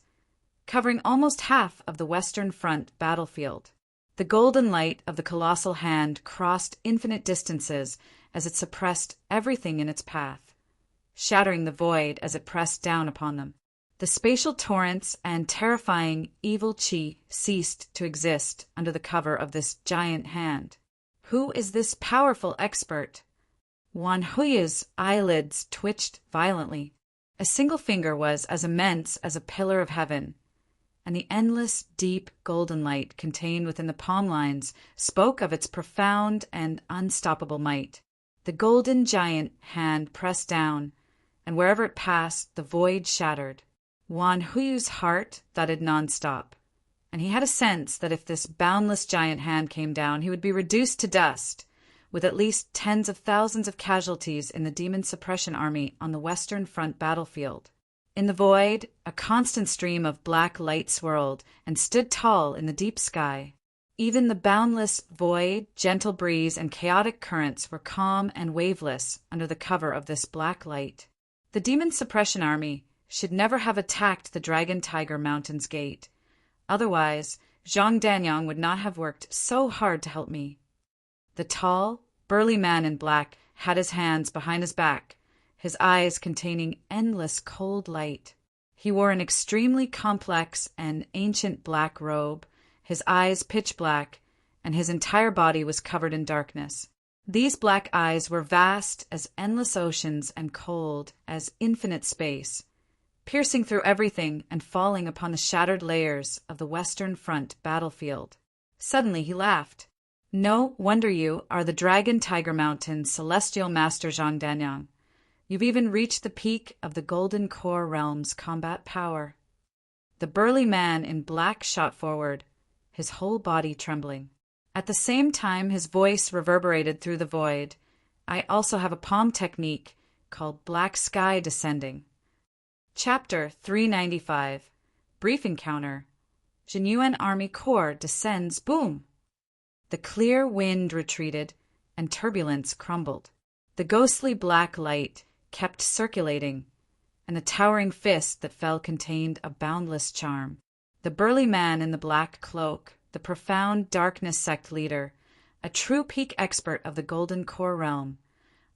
covering almost half of the Western Front battlefield. The golden light of the colossal hand crossed infinite distances as it suppressed everything in its path, shattering the void as it pressed down upon them. The spatial torrents and terrifying evil chi ceased to exist under the cover of this giant hand. Who is this powerful expert? Wan Huiyu's eyelids twitched violently. A single finger was as immense as a pillar of heaven, and the endless, deep, golden light contained within the palm lines spoke of its profound and unstoppable might. The golden giant hand pressed down, and wherever it passed, the void shattered. Wan Huyu's heart thudded nonstop, and he had a sense that if this boundless giant hand came down, he would be reduced to dust, with at least tens of thousands of casualties in the Demon Suppression Army on the Western Front battlefield. In the void, a constant stream of black light swirled and stood tall in the deep sky. Even the boundless void, gentle breeze, and chaotic currents were calm and waveless under the cover of this black light. The Demon Suppression Army should never have attacked the Dragon Tiger Mountain's gate. Otherwise, Zhang Danyang would not have worked so hard to help me. The tall, burly man in black had his hands behind his back, his eyes containing endless cold light. He wore an extremely complex and ancient black robe, his eyes pitch black, and his entire body was covered in darkness. These black eyes were vast as endless oceans and cold as infinite space, piercing through everything and falling upon the shattered layers of the Western Front battlefield. Suddenly he laughed. "No wonder you are the Dragon Tiger Mountain's celestial master Zhang Danyang. You've even reached the peak of the Golden Core Realm's combat power." The burly man in black shot forward, his whole body trembling. At the same time his voice reverberated through the void. "I also have a palm technique called Black Sky Descending." Chapter 395. Brief Encounter. Jinyuan Army Corps descends boom. The clear wind retreated, and turbulence crumbled. The ghostly black light kept circulating, and the towering fist that fell contained a boundless charm. The burly man in the black cloak, the profound darkness sect leader, a true peak expert of the Golden Core realm,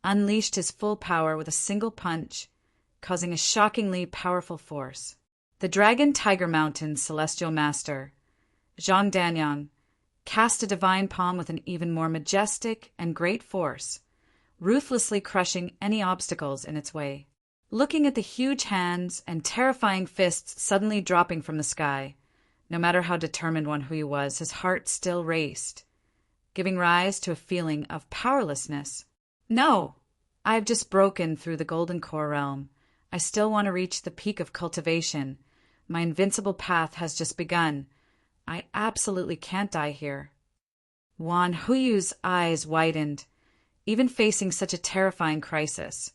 unleashed his full power with a single punch, causing a shockingly powerful force. The Dragon Tiger Mountain's celestial master, Zhang Danyang, cast a divine palm with an even more majestic and great force, ruthlessly crushing any obstacles in its way. Looking at the huge hands and terrifying fists suddenly dropping from the sky, no matter how determined Wan Huyu was, his heart still raced, giving rise to a feeling of powerlessness. No! I have just broken through the Golden Core realm. I still want to reach the peak of cultivation. My invincible path has just begun. I absolutely can't die here. Wan Huyu's eyes widened, even facing such a terrifying crisis,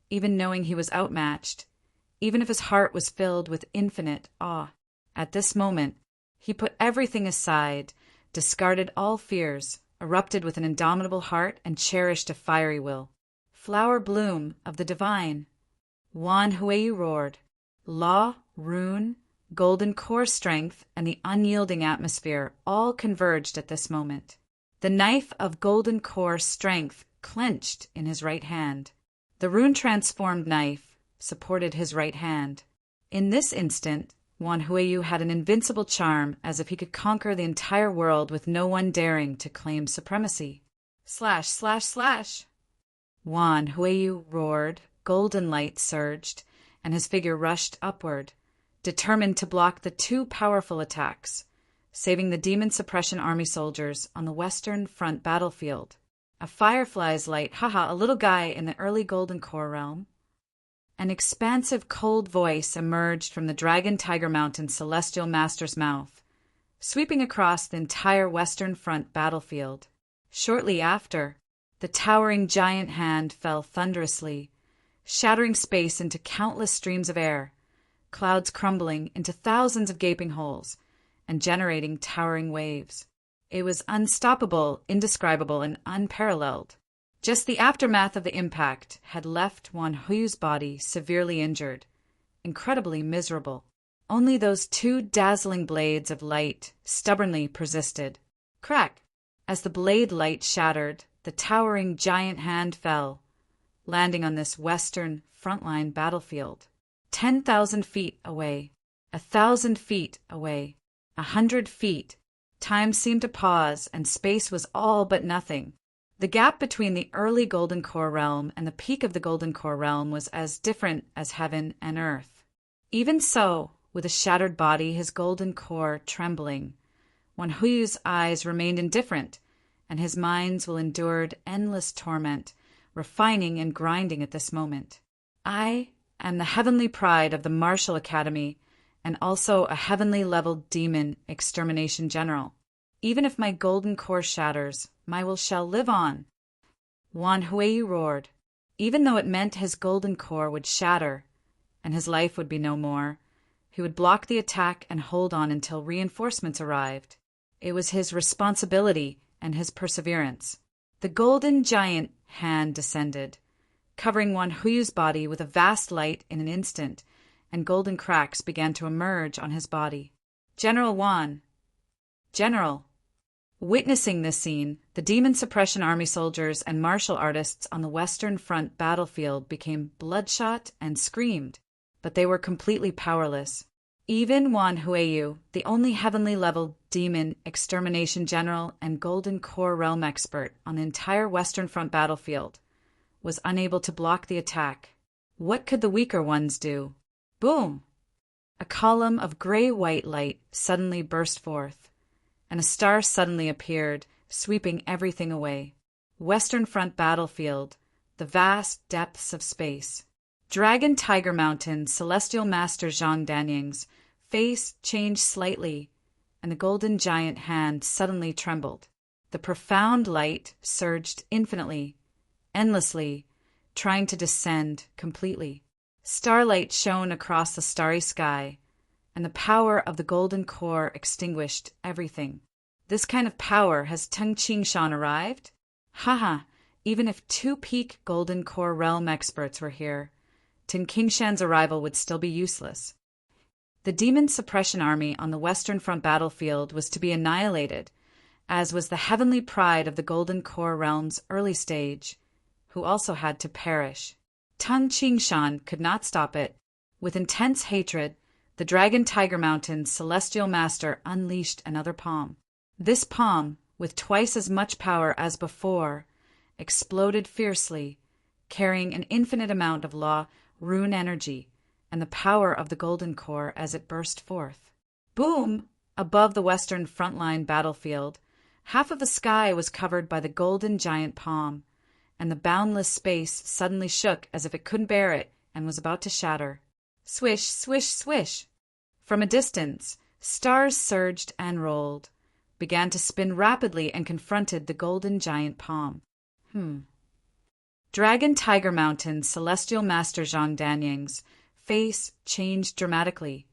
even knowing he was outmatched, even if his heart was filled with infinite awe. At this moment, he put everything aside, discarded all fears, erupted with an indomitable heart, and cherished a fiery will. "Flower bloom of the divine," Wan Huyu roared. Law, rune, Golden Core strength, and the unyielding atmosphere all converged at this moment. The knife of Golden Core strength clenched in his right hand. The rune-transformed knife supported his right hand. In this instant, Wan Huyu had an invincible charm, as if he could conquer the entire world with no one daring to claim supremacy. Slash, slash, slash! Wan Huyu roared, golden light surged, and his figure rushed upward, determined to block the two powerful attacks, saving the Demon Suppression Army soldiers on the Western Front battlefield. A firefly's light, a little guy in the early Golden Core realm. An expansive cold voice emerged from the Dragon Tiger Mountain celestial master's mouth, sweeping across the entire Western Front battlefield. Shortly after, the towering giant hand fell thunderously, shattering space into countless streams of air, clouds crumbling into thousands of gaping holes, and generating towering waves. It was unstoppable, indescribable, and unparalleled. Just the aftermath of the impact had left Wan Huyu's body severely injured, incredibly miserable. Only those two dazzling blades of light stubbornly persisted. Crack! As the blade light shattered, the towering giant hand fell, landing on this Western frontline battlefield. 10,000 feet away, 1,000 feet away, 100 feet. Time seemed to pause, and space was all but nothing. The gap between the early Golden Core realm and the peak of the Golden Core realm was as different as heaven and earth. Even so, with a shattered body, his golden core trembling, Wan Huiyu's eyes remained indifferent, and his mind will endured endless torment, refining and grinding at this moment. I am the heavenly pride of the Martial Academy, and also a heavenly leveled demon extermination general. Even if my golden core shatters, my will shall live on. Wan Huiyu roared. Even though it meant his golden core would shatter, and his life would be no more, he would block the attack and hold on until reinforcements arrived. It was his responsibility and his perseverance. The golden giant hand descended, covering Wan Huiyu's body with a vast light in an instant, and golden cracks began to emerge on his body. General Wan! General! Witnessing this scene, the Demon Suppression Army soldiers and martial artists on the Western Front battlefield became bloodshot and screamed, but they were completely powerless. Even Wan Huiyu, the only heavenly level demon extermination general and Golden Core realm expert on the entire Western Front battlefield, was unable to block the attack. What could the weaker ones do? Boom! A column of gray-white light suddenly burst forth, and a star suddenly appeared, sweeping everything away. Western Front battlefield, the vast depths of space. Dragon Tiger Mountain Celestial Master Zhang Danying's face changed slightly, and the golden giant hand suddenly trembled. The profound light surged infinitely, endlessly, trying to descend completely. Starlight shone across the starry sky, and the power of the golden core extinguished everything. This kind of power has Teng Qingshan arrived? Haha, even if two peak golden core realm experts were here, Teng Qingshan's arrival would still be useless. The Demon Suppression Army on the Western Front battlefield was to be annihilated, as was the heavenly pride of the Golden Core realm's early stage, who also had to perish. Teng Qingshan could not stop it. With intense hatred, the Dragon Tiger Mountain's celestial master unleashed another palm. This palm, with twice as much power as before, exploded fiercely, carrying an infinite amount of law rune energy and the power of the Golden Core as it burst forth. Boom! Above the Western Frontline battlefield, half of the sky was covered by the golden giant palm, and the boundless space suddenly shook as if it couldn't bear it and was about to shatter. Swish, swish, swish! From a distance, stars surged and rolled, began to spin rapidly and confronted the golden giant palm. Dragon Tiger Mountain Celestial Master Zhang Danying's face changed dramatically,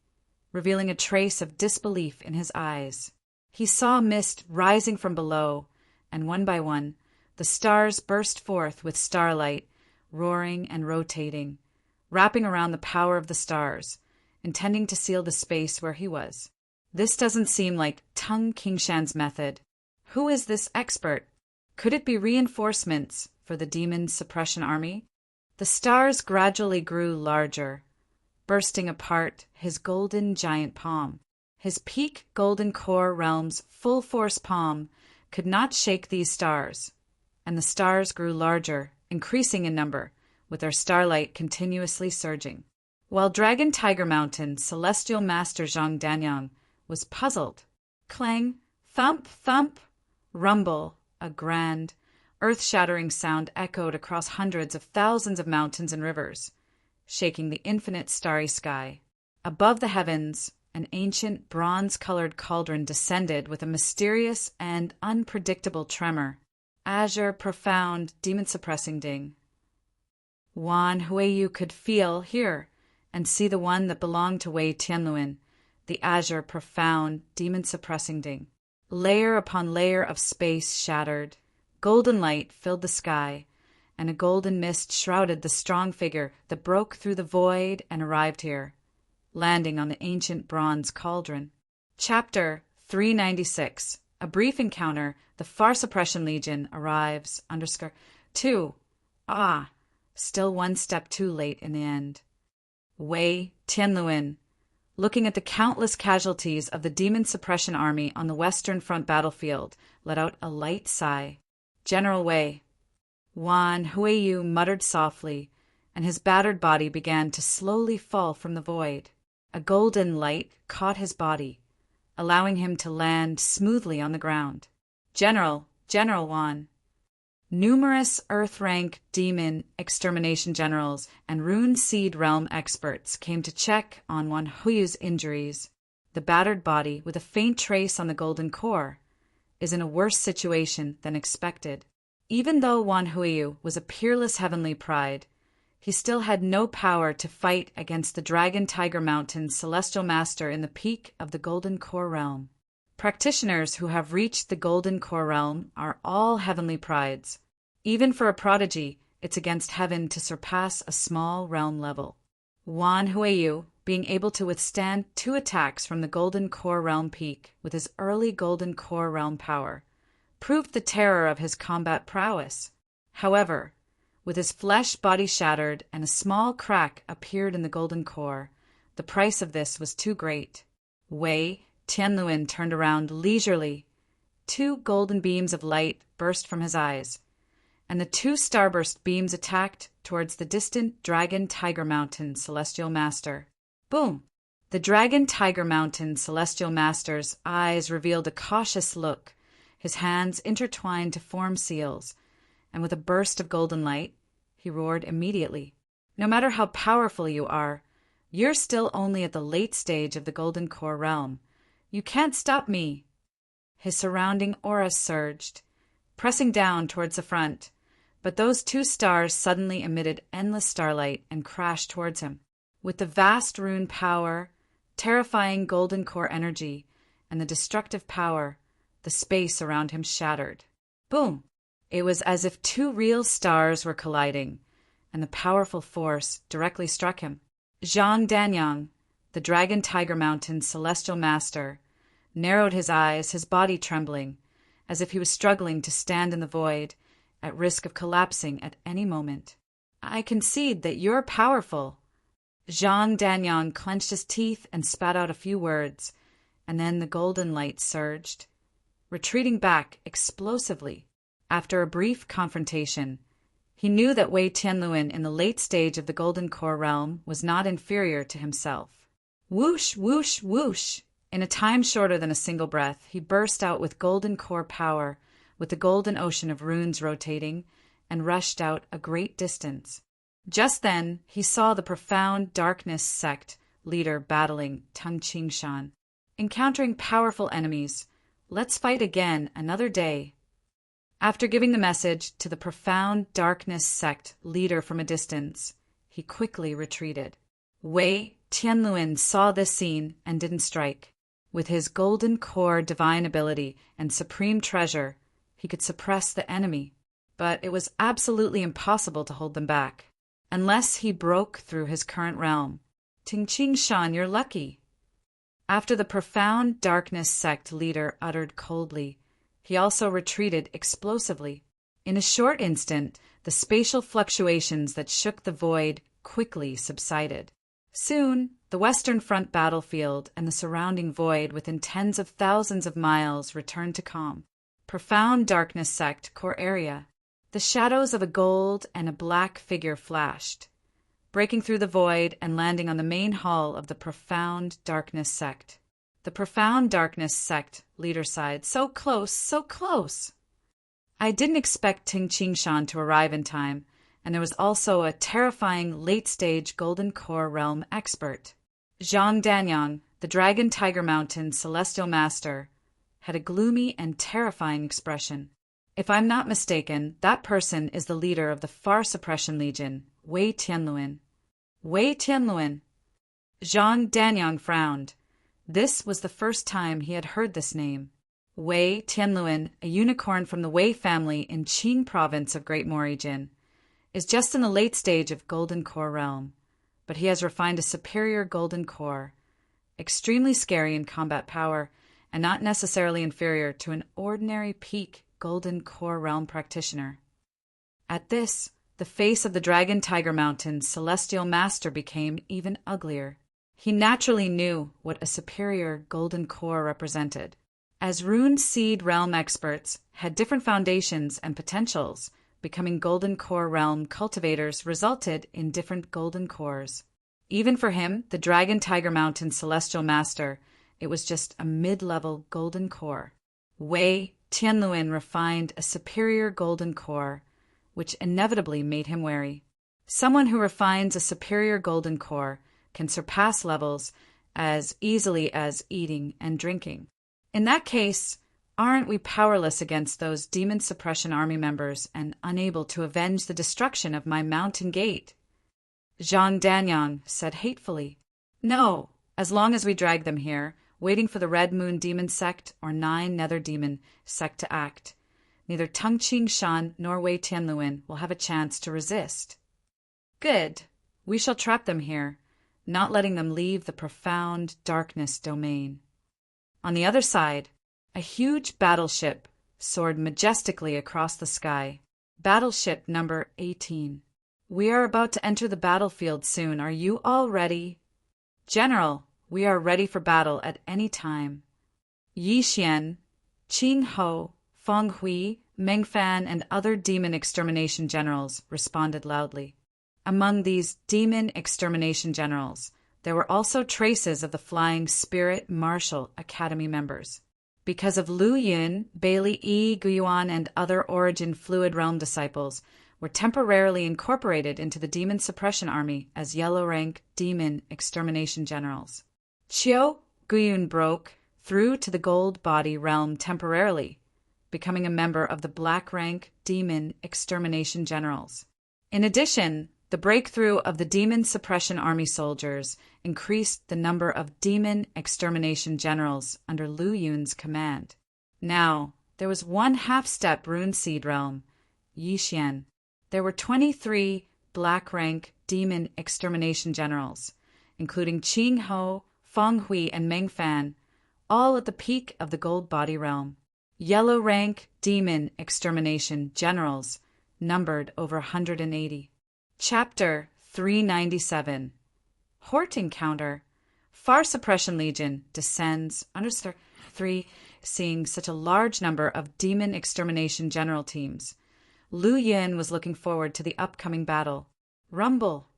revealing a trace of disbelief in his eyes. He saw mist rising from below, and one by one, the stars burst forth with starlight, roaring and rotating, wrapping around the power of the stars, intending to seal the space where he was. This doesn't seem like Teng Qingshan's method. Who is this expert? Could it be reinforcements for the Demon Suppression Army? The stars gradually grew larger, bursting apart his golden giant palm. His peak Golden Core realm's full-force palm could not shake these stars, and the stars grew larger, increasing in number, with their starlight continuously surging. While Dragon Tiger Mountain Celestial Master Zhang Danyang was puzzled. Clang, thump, thump, rumble, a grand, earth-shattering sound echoed across hundreds of thousands of mountains and rivers, shaking the infinite starry sky. Above the heavens, an ancient bronze-colored cauldron descended with a mysterious and unpredictable tremor. Azure, profound, demon-suppressing ding. Wan Huiyu could feel, hear, and see the one that belonged to Wei Tianluan, the azure, profound, demon-suppressing ding. Layer upon layer of space shattered. Golden light filled the sky, and a golden mist shrouded the strong figure that broke through the void and arrived here, landing on the ancient bronze cauldron. Chapter 396. A brief encounter. The Far Suppression Legion arrives. _2. Still one step too late in the end. Wei Tianluan, looking at the countless casualties of the Demon Suppression Army on the Western Front battlefield, let out a light sigh. General Wei. Wan Huiyu muttered softly, and his battered body began to slowly fall from the void. A golden light caught his body, allowing him to land smoothly on the ground. General Wan. Numerous Earth-rank demon extermination generals and Rune Seed Realm experts came to check on Wan Huiyu's injuries. The battered body, with a faint trace on the golden core, is in a worse situation than expected. Even though Wan Huiyu was a peerless heavenly pride, he still had no power to fight against the Dragon Tiger Mountain Celestial Master in the peak of the Golden Core Realm. Practitioners who have reached the Golden Core Realm are all heavenly prides. Even for a prodigy, it's against heaven to surpass a small realm level. Wan Huiyu, being able to withstand 2 attacks from the Golden Core Realm peak with his early Golden Core Realm power, proved the terror of his combat prowess. However, with his flesh body shattered and a small crack appeared in the golden core, the price of this was too great. Wei Tianluan turned around leisurely. 2 golden beams of light burst from his eyes, and the 2 starburst beams attacked towards the distant Dragon Tiger Mountain Celestial Master. Boom! The Dragon Tiger Mountain Celestial Master's eyes revealed a cautious look, his hands intertwined to form seals, and with a burst of golden light, he roared immediately. No matter how powerful you are, you're still only at the late stage of the Golden Core Realm. You can't stop me. His surrounding aura surged, pressing down towards the front, but those 2 stars suddenly emitted endless starlight and crashed towards him. With the vast rune power, terrifying golden core energy, and the destructive power, the space around him shattered. Boom! It was as if 2 real stars were colliding, and the powerful force directly struck him. Zhang Danyang, the Dragon Tiger Mountain Celestial Master, narrowed his eyes, his body trembling, as if he was struggling to stand in the void, at risk of collapsing at any moment. I concede that you're powerful. Zhang Danyang clenched his teeth and spat out a few words, and then the golden light surged, retreating back explosively. After a brief confrontation, he knew that Wei Tianluan in the late stage of the Golden Core Realm was not inferior to himself. Whoosh, whoosh, whoosh! In a time shorter than a single breath, he burst out with golden core power, with the golden ocean of runes rotating, and rushed out a great distance. Just then, he saw the profound darkness sect leader battling Tung Qingshan. Encountering powerful enemies, let's fight again another day. After giving the message to the profound darkness sect leader from a distance, he quickly retreated. Wei Tianluan saw this scene and didn't strike. With his golden core divine ability and supreme treasure, he could suppress the enemy, but it was absolutely impossible to hold them back, unless he broke through his current realm. Ting Qingshan, you're lucky. After the profound darkness sect leader uttered coldly, he also retreated explosively. In a short instant, the spatial fluctuations that shook the void quickly subsided. Soon, the Western Front battlefield and the surrounding void within tens of thousands of miles returned to calm. Profound darkness sect core area. The shadows of a gold and a black figure flashed, breaking through the void and landing on the main hall of the Profound Darkness sect. The Profound Darkness sect leader sighed, "So close, so close!" I didn't expect Ting Qingshan to arrive in time, and there was also a terrifying late-stage Golden Core Realm expert. Zhang Danyang, the Dragon Tiger Mountain Celestial Master, had a gloomy and terrifying expression. If I'm not mistaken, that person is the leader of the Far Suppression Legion, Wei Tianluan. Wei Tianluan! Zhang Danyang frowned. This was the first time he had heard this name. Wei Tianluan, a unicorn from the Wei family in Qing province of Great Morijin, is just in the late stage of Golden Core Realm, but he has refined a superior Golden Core, extremely scary in combat power, and not necessarily inferior to an ordinary peak Golden Core Realm practitioner. At this, the face of the Dragon Tiger Mountain Celestial Master became even uglier. He naturally knew what a superior Golden Core represented. As Rune Seed Realm experts had different foundations and potentials, becoming Golden Core Realm cultivators resulted in different Golden Cores. Even for him, the Dragon Tiger Mountain Celestial Master, it was just a mid-level Golden Core. Wei Tianluan refined a superior Golden Core, which inevitably made him wary. Someone who refines a superior Golden Core can surpass levels as easily as eating and drinking. In that case, aren't we powerless against those demon suppression army members and unable to avenge the destruction of my mountain gate? Zhang Danyang said hatefully. No, as long as we drag them here, waiting for the Red Moon Demon Sect or 9 Nether Demon Sect to act, neither Tung Ching Shan nor Wei Tianluan will have a chance to resist. Good. We shall trap them here, not letting them leave the profound darkness domain. On the other side, a huge battleship soared majestically across the sky. Battleship number 18. We are about to enter the battlefield soon. Are you all ready? General, we are ready for battle at any time. Yi Xian, Qing Ho, Feng Hui, Meng Fan, and other demon extermination generals responded loudly. Among these demon extermination generals, there were also traces of the Flying Spirit Martial Academy members. Because of Lu Yun, Bailey E. Guyuan, and other Origin Fluid Realm disciples were temporarily incorporated into the Demon Suppression Army as yellow-rank demon extermination generals. Qiu Guyun broke through to the Gold Body Realm temporarily, becoming a member of the black-rank demon extermination generals. In addition, the breakthrough of the Demon Suppression Army soldiers increased the number of demon extermination generals under Lu Yun's command. Now, there was one half-step Rune Seed Realm, Yi Xian. There were 23 black-rank demon extermination generals, including Qing Ho, Feng Hui, and Meng Fan, all at the peak of the Gold Body Realm. Yellow-rank demon extermination generals numbered over 180. Chapter 397. Hort Encounter. Far Suppression Legion descends under 3, seeing such a large number of demon extermination general teams. Lu Yin was looking forward to the upcoming battle. Rumble.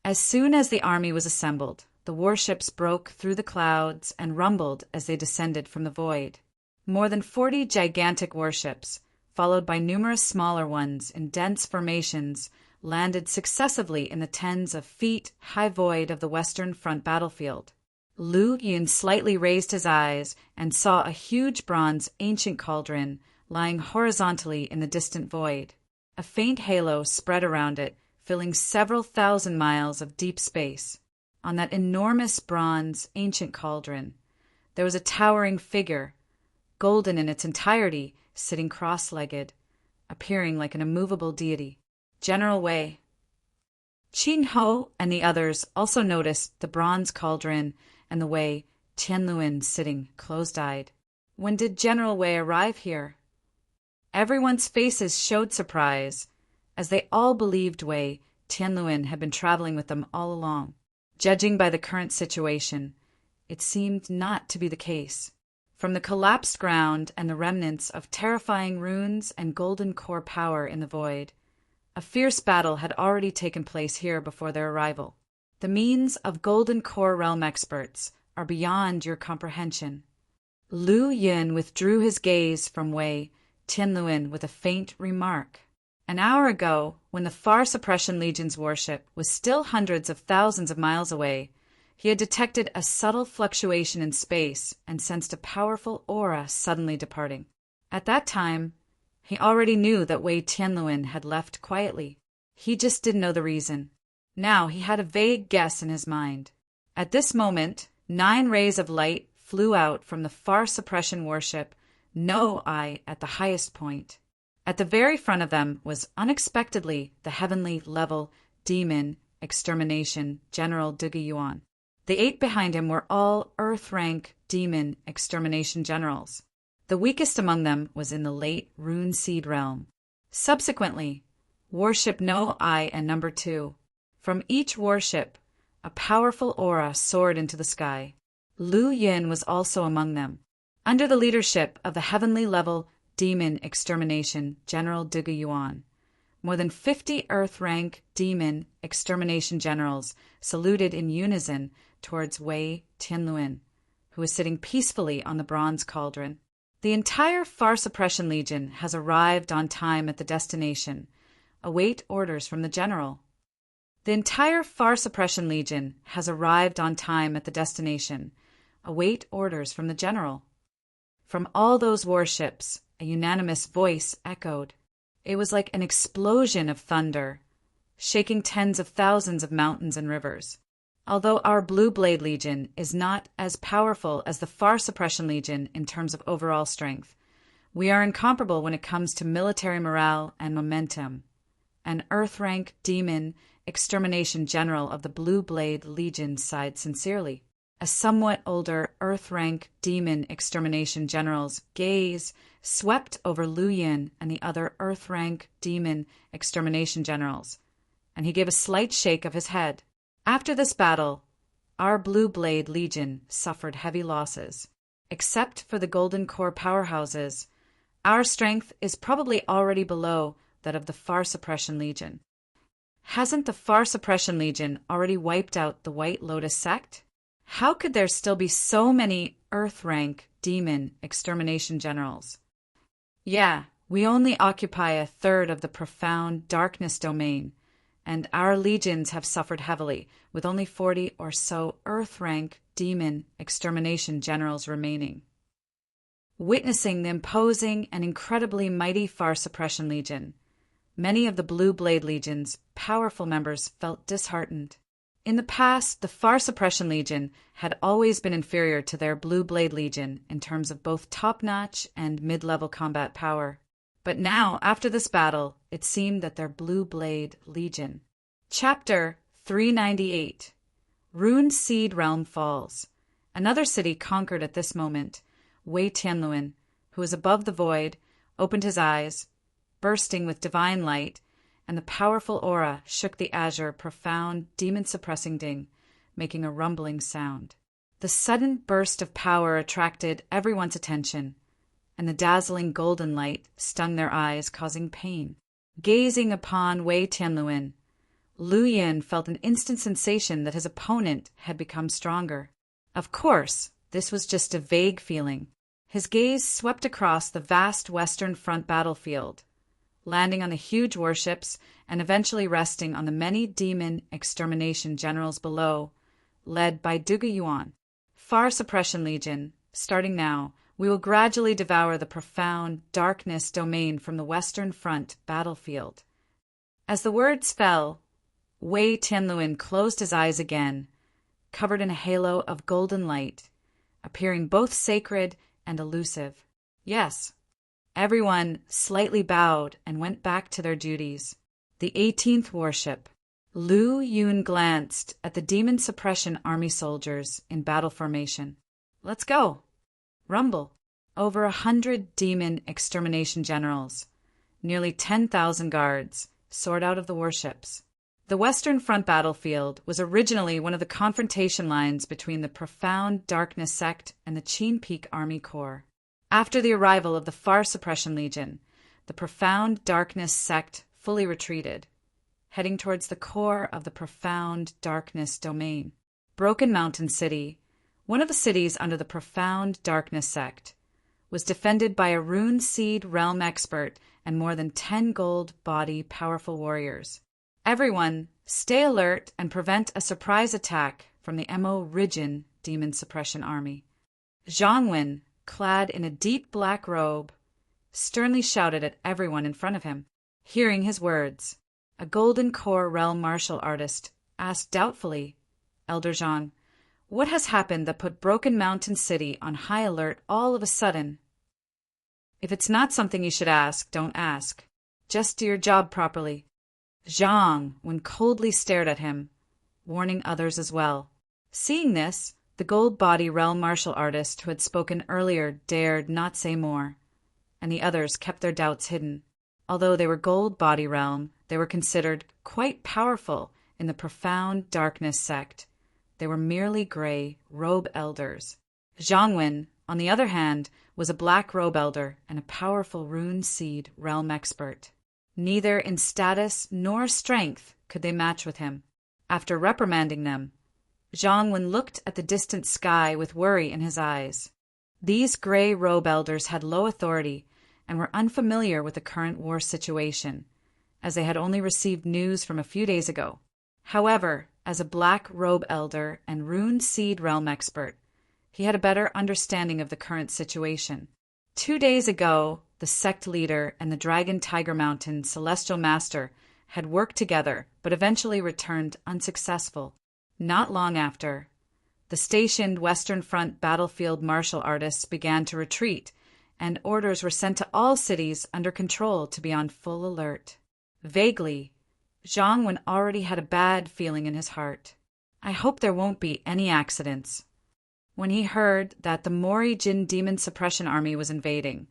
As soon as the army was assembled, the warships broke through the clouds and rumbled as they descended from the void. More than 40 gigantic warships, followed by numerous smaller ones in dense formations, landed successively in the tens of feet high void of the Western Front battlefield. Lu Yun slightly raised his eyes and saw a huge bronze ancient cauldron lying horizontally in the distant void. A faint halo spread around it, filling several thousand miles of deep space. On that enormous bronze ancient cauldron, there was a towering figure, golden in its entirety, sitting cross-legged, appearing like an immovable deity. General Wei. Qing Ho and the others also noticed the bronze cauldron and the Wei Tianluan sitting closed-eyed. When did General Wei arrive here? Everyone's faces showed surprise, as they all believed Wei Tianluan had been traveling with them all along. Judging by the current situation, it seemed not to be the case. From the collapsed ground and the remnants of terrifying runes and golden core power in the void, a fierce battle had already taken place here before their arrival. The means of Golden Core Realm experts are beyond your comprehension. Lu Yin withdrew his gaze from Wei Tianluan with a faint remark. An hour ago, when the Far Suppression Legion's warship was still hundreds of thousands of miles away, he had detected a subtle fluctuation in space and sensed a powerful aura suddenly departing. At that time, he already knew that Wei Tianluan had left quietly. He just didn't know the reason. Now he had a vague guess in his mind. At this moment, 9 rays of light flew out from the Far Suppression warship, No Eye at the highest point. At the very front of them was unexpectedly the heavenly level demon extermination General Duge Yuan. The 8 behind him were all Earth-rank demon extermination generals. The weakest among them was in the late Rune Seed Realm. Subsequently, Warship No Eye and Number 2. From each warship, a powerful aura soared into the sky. Lu Yin was also among them. Under the leadership of the heavenly-level demon extermination General Duga Yuan, more than 50 Earth-rank demon extermination generals saluted in unison towards Wei Tianluan, who was sitting peacefully on the bronze cauldron. The entire Far Suppression Legion has arrived on time at the destination. Await orders from the general. The entire Far Suppression Legion has arrived on time at the destination. Await orders from the general. From all those warships, a unanimous voice echoed. It was like an explosion of thunder, shaking tens of thousands of mountains and rivers. Although our Blue Blade Legion is not as powerful as the Far Suppression Legion in terms of overall strength, we are incomparable when it comes to military morale and momentum. An Earth-rank demon extermination general of the Blue Blade Legion sighed sincerely. A somewhat older Earth-rank demon extermination general's gaze swept over Lu Yin and the other Earth-rank demon extermination generals, and he gave a slight shake of his head. After this battle, our Blue Blade Legion suffered heavy losses. Except for the Golden Core powerhouses, our strength is probably already below that of the Far Suppression Legion. Hasn't the Far Suppression Legion already wiped out the White Lotus sect? How could there still be so many Earth-rank demon extermination generals? Yeah, we only occupy a third of the profound darkness domain, and our legions have suffered heavily, with only 40 or so Earth-rank demon extermination generals remaining. Witnessing the imposing and incredibly mighty Far Suppression Legion, many of the Blue Blade Legion's powerful members felt disheartened. In the past, the Far Suppression Legion had always been inferior to their Blue Blade Legion in terms of both top-notch and mid-level combat power. But now, after this battle, it seemed that their Blue Blade Legion. Chapter 398. Rune Seed Realm Falls. Another city conquered at this moment. Wei Tianluan, who was above the void, opened his eyes, bursting with divine light, and the powerful aura shook the azure, profound, demon-suppressing ding, making a rumbling sound. The sudden burst of power attracted everyone's attention, and the dazzling golden light stung their eyes, causing pain. Gazing upon Wei Tianluan, Lu Yin felt an instant sensation that his opponent had become stronger. Of course, this was just a vague feeling. His gaze swept across the vast Western Front battlefield, landing on the huge warships and eventually resting on the many demon extermination generals below, led by Duga Yuan. Far Suppression Legion, starting now, we will gradually devour the profound darkness domain from the Western Front battlefield. As the words fell, Wei Tianluan closed his eyes again, covered in a halo of golden light, appearing both sacred and elusive. Yes, everyone slightly bowed and went back to their duties. The 18th warship. Lu Yun glanced at the demon suppression army soldiers in battle formation. Let's go. Rumble. Over 100 demon extermination generals, nearly 10,000 guards, soared out of the warships. The Western Front battlefield was originally one of the confrontation lines between the Profound Darkness sect and the Qin Peak Army Corps. After the arrival of the Far Suppression Legion, the Profound Darkness sect fully retreated, heading towards the core of the Profound Darkness domain. Broken Mountain City, one of the cities under the Profound Darkness sect, was defended by a Rune Seed realm expert and more than 10 gold body powerful warriors. Everyone, stay alert and prevent a surprise attack from the Mo Rijin Demon Suppression Army. Zhang Wen, clad in a deep black robe, sternly shouted at everyone in front of him. Hearing his words, a Golden Core realm martial artist asked doubtfully, Elder Zhang, what has happened that put Broken Mountain City on high alert all of a sudden? If it's not something you should ask, don't ask. Just do your job properly. Zhang, when coldly stared at him, warning others as well. Seeing this, the gold body realm martial artist who had spoken earlier dared not say more, and the others kept their doubts hidden. Although they were gold body realm, they were considered quite powerful in the Profound Darkness sect. They were merely gray robe elders. Zhang Wen, On the other hand was a black robe elder and a powerful rune seed realm expert. Neither in status nor strength could they match with him. After reprimanding them, Zhang Wen looked at the distant sky with worry in his eyes. These gray robe elders had low authority and were unfamiliar with the current war situation, as they had only received news from a few days ago. However, as a black robe elder and rune seed realm expert, he had a better understanding of the current situation. 2 days ago, the sect leader and the Dragon Tiger Mountain Celestial Master had worked together but eventually returned unsuccessful. Not long after, the stationed Western Front battlefield martial artists began to retreat, and orders were sent to all cities under control to be on full alert. Vaguely, Zhang Wen already had a bad feeling in his heart. I hope there won't be any accidents. When he heard that the Mori Jin Demon Suppression Army was invading,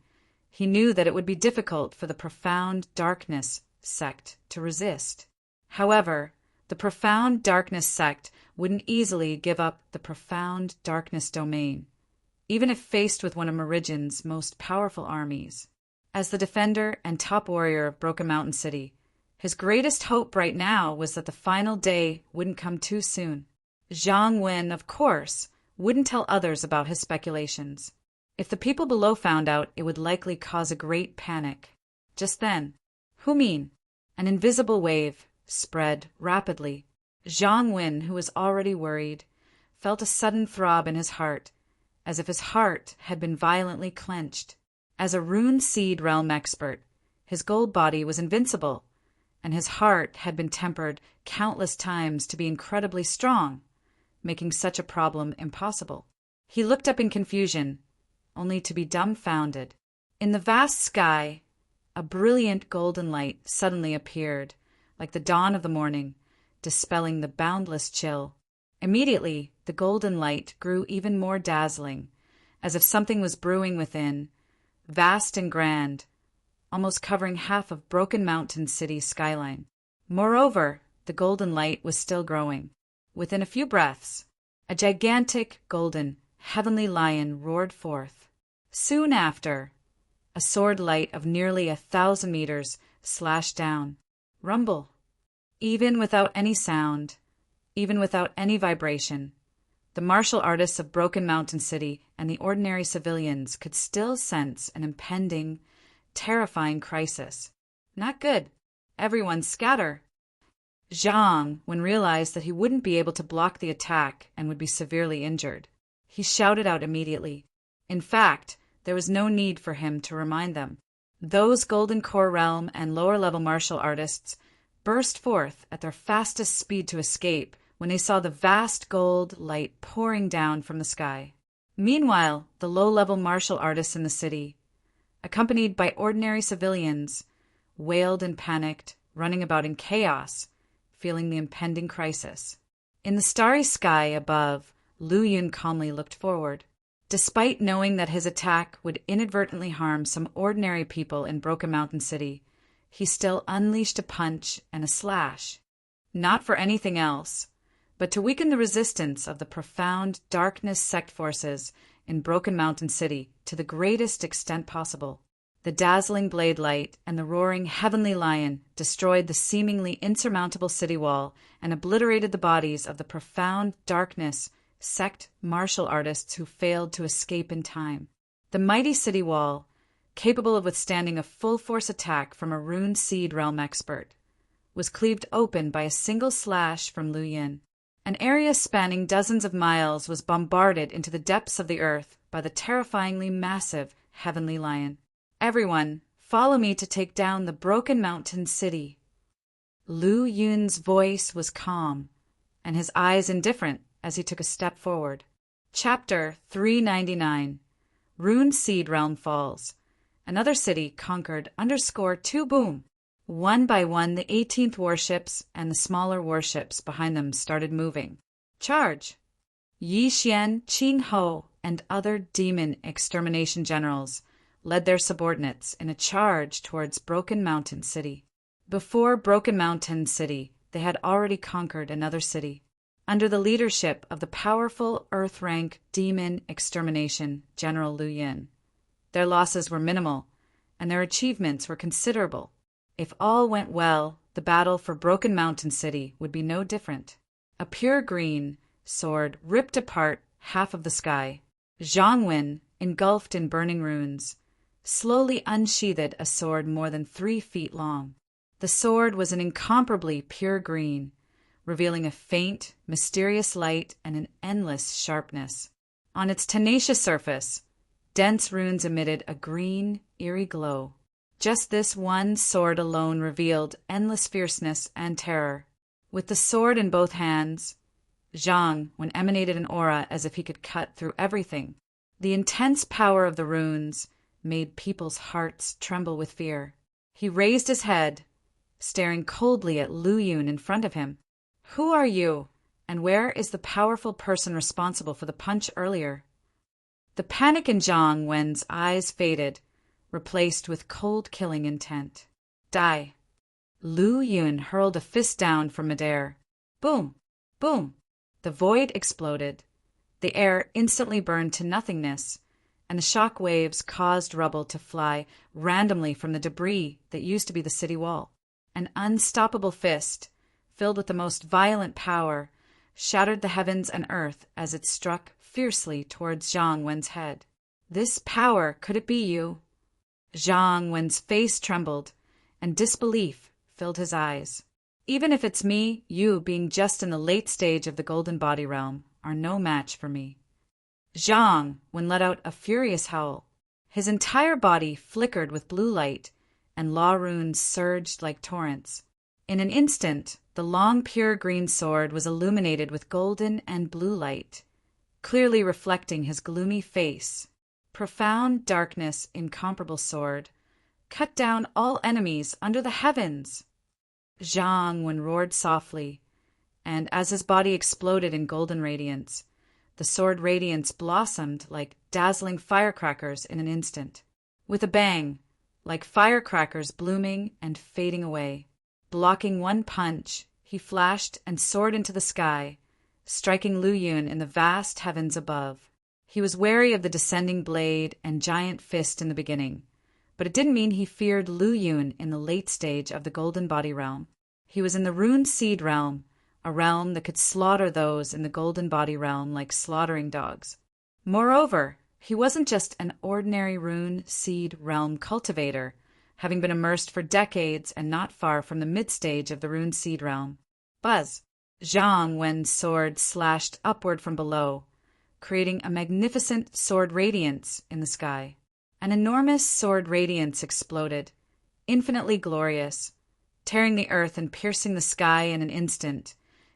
he knew that it would be difficult for the Profound Darkness sect to resist. However, the Profound Darkness sect wouldn't easily give up the Profound Darkness domain, even if faced with one of Meridian's most powerful armies. As the defender and top warrior of Broken Mountain City, his greatest hope right now was that the final day wouldn't come too soon. Zhang Wen, of course, wouldn't tell others about his speculations. If the people below found out, it would likely cause a great panic. Just then, Hu Min, an invisible wave, spread rapidly. Zhang Wen, who was already worried, felt a sudden throb in his heart, as if his heart had been violently clenched. As a rune seed realm expert, his gold body was invincible, and his heart had been tempered countless times to be incredibly strong, making such a problem impossible. He looked up in confusion, only to be dumbfounded. In the vast sky, a brilliant golden light suddenly appeared, like the dawn of the morning, dispelling the boundless chill. Immediately, the golden light grew even more dazzling, as if something was brewing within, vast and grand, almost covering half of Broken Mountain City's skyline. Moreover, the golden light was still growing. Within a few breaths, a gigantic golden heavenly lion roared forth. Soon after, a sword light of nearly 1,000 meters slashed down. Rumble. Even without any sound, even without any vibration, the martial artists of Broken Mountain City and the ordinary civilians could still sense an impending, terrifying crisis. Not good. Everyone scatter. Zhang Wen realized that he wouldn't be able to block the attack and would be severely injured. He shouted out immediately. In fact, there was no need for him to remind them. Those Golden Core Realm and lower-level martial artists burst forth at their fastest speed to escape when they saw the vast gold light pouring down from the sky. Meanwhile, the low-level martial artists in the city, accompanied by ordinary civilians, wailed and panicked, running about in chaos, feeling the impending crisis. In the starry sky above, Lu Yun calmly looked forward. Despite knowing that his attack would inadvertently harm some ordinary people in Broken Mountain City, he still unleashed a punch and a slash. Not for anything else, but to weaken the resistance of the Profound Darkness sect forces in Broken Mountain City to the greatest extent possible. The dazzling blade light and the roaring heavenly lion destroyed the seemingly insurmountable city wall and obliterated the bodies of the Profound Darkness sect martial artists who failed to escape in time. The mighty city wall, capable of withstanding a full-force attack from a rune seed realm expert, was cleaved open by a single slash from Lu Yin. An area spanning dozens of miles was bombarded into the depths of the earth by the terrifyingly massive heavenly lion. Everyone, follow me to take down the Broken Mountain City. Lu Yun's voice was calm, and his eyes indifferent as he took a step forward. Chapter 399. Rune Seed Realm Falls. Another city conquered _2 boom. One by one, the 18th warships and the smaller warships behind them started moving. Charge! Yi Xian, Qing Ho, and other demon extermination generals led their subordinates in a charge towards Broken Mountain City. Before Broken Mountain City, they had already conquered another city. under the leadership of the powerful Earth-rank demon extermination General Lu Yin. Their losses were minimal, and their achievements were considerable. If all went well, the battle for Broken Mountain City would be no different. A pure green sword ripped apart half of the sky. Zhang Wen, engulfed in burning runes, slowly unsheathed a sword more than 3 feet long. The sword was an incomparably pure green, revealing a faint, mysterious light and an endless sharpness. On its tenacious surface, dense runes emitted a green, eerie glow. Just this one sword alone revealed endless fierceness and terror. With the sword in both hands, Zhang Wen emanated an aura as if he could cut through everything. The intense power of the runes made people's hearts tremble with fear. He raised his head, staring coldly at Lu Yun in front of him. "Who are you, and where is the powerful person responsible for the punch earlier?" The panic in Zhang Wen's eyes faded, replaced with cold killing intent. "Die!" Lu Yun hurled a fist down from midair. Boom! Boom! The void exploded. The air instantly burned to nothingness, and the shock waves caused rubble to fly randomly from the debris that used to be the city wall. An unstoppable fist, filled with the most violent power, shattered the heavens and earth as it struck fiercely towards Zhang Wen's head. "This power, could it be you?" Zhang Wen's face trembled, and disbelief filled his eyes. "Even if it's me, you, being just in the late stage of the Golden Body Realm, are no match for me." Zhang Wen let out a furious howl. His entire body flickered with blue light, and law runes surged like torrents. In an instant, the long pure green sword was illuminated with golden and blue light, clearly reflecting his gloomy face. Profound darkness, incomparable sword, cut down all enemies under the heavens. Zhang Wen roared softly, and as his body exploded in golden radiance, the sword radiance blossomed like dazzling firecrackers in an instant. With a bang, like firecrackers blooming and fading away. Blocking one punch, he flashed and soared into the sky, striking Lu Yun in the vast heavens above. He was wary of the descending blade and giant fist in the beginning, but it didn't mean he feared Lu Yun in the late stage of the Golden Body Realm. He was in the Rune Seed Realm, a realm that could slaughter those in the Golden Body Realm like slaughtering dogs. Moreover, he wasn't just an ordinary Rune Seed Realm cultivator, having been immersed for decades and not far from the mid-stage of the Rune Seed Realm. Buzz! Zhang Wen's sword slashed upward from below, creating a magnificent sword radiance in the sky. An enormous sword radiance exploded, infinitely glorious, tearing the earth and piercing the sky in an instant,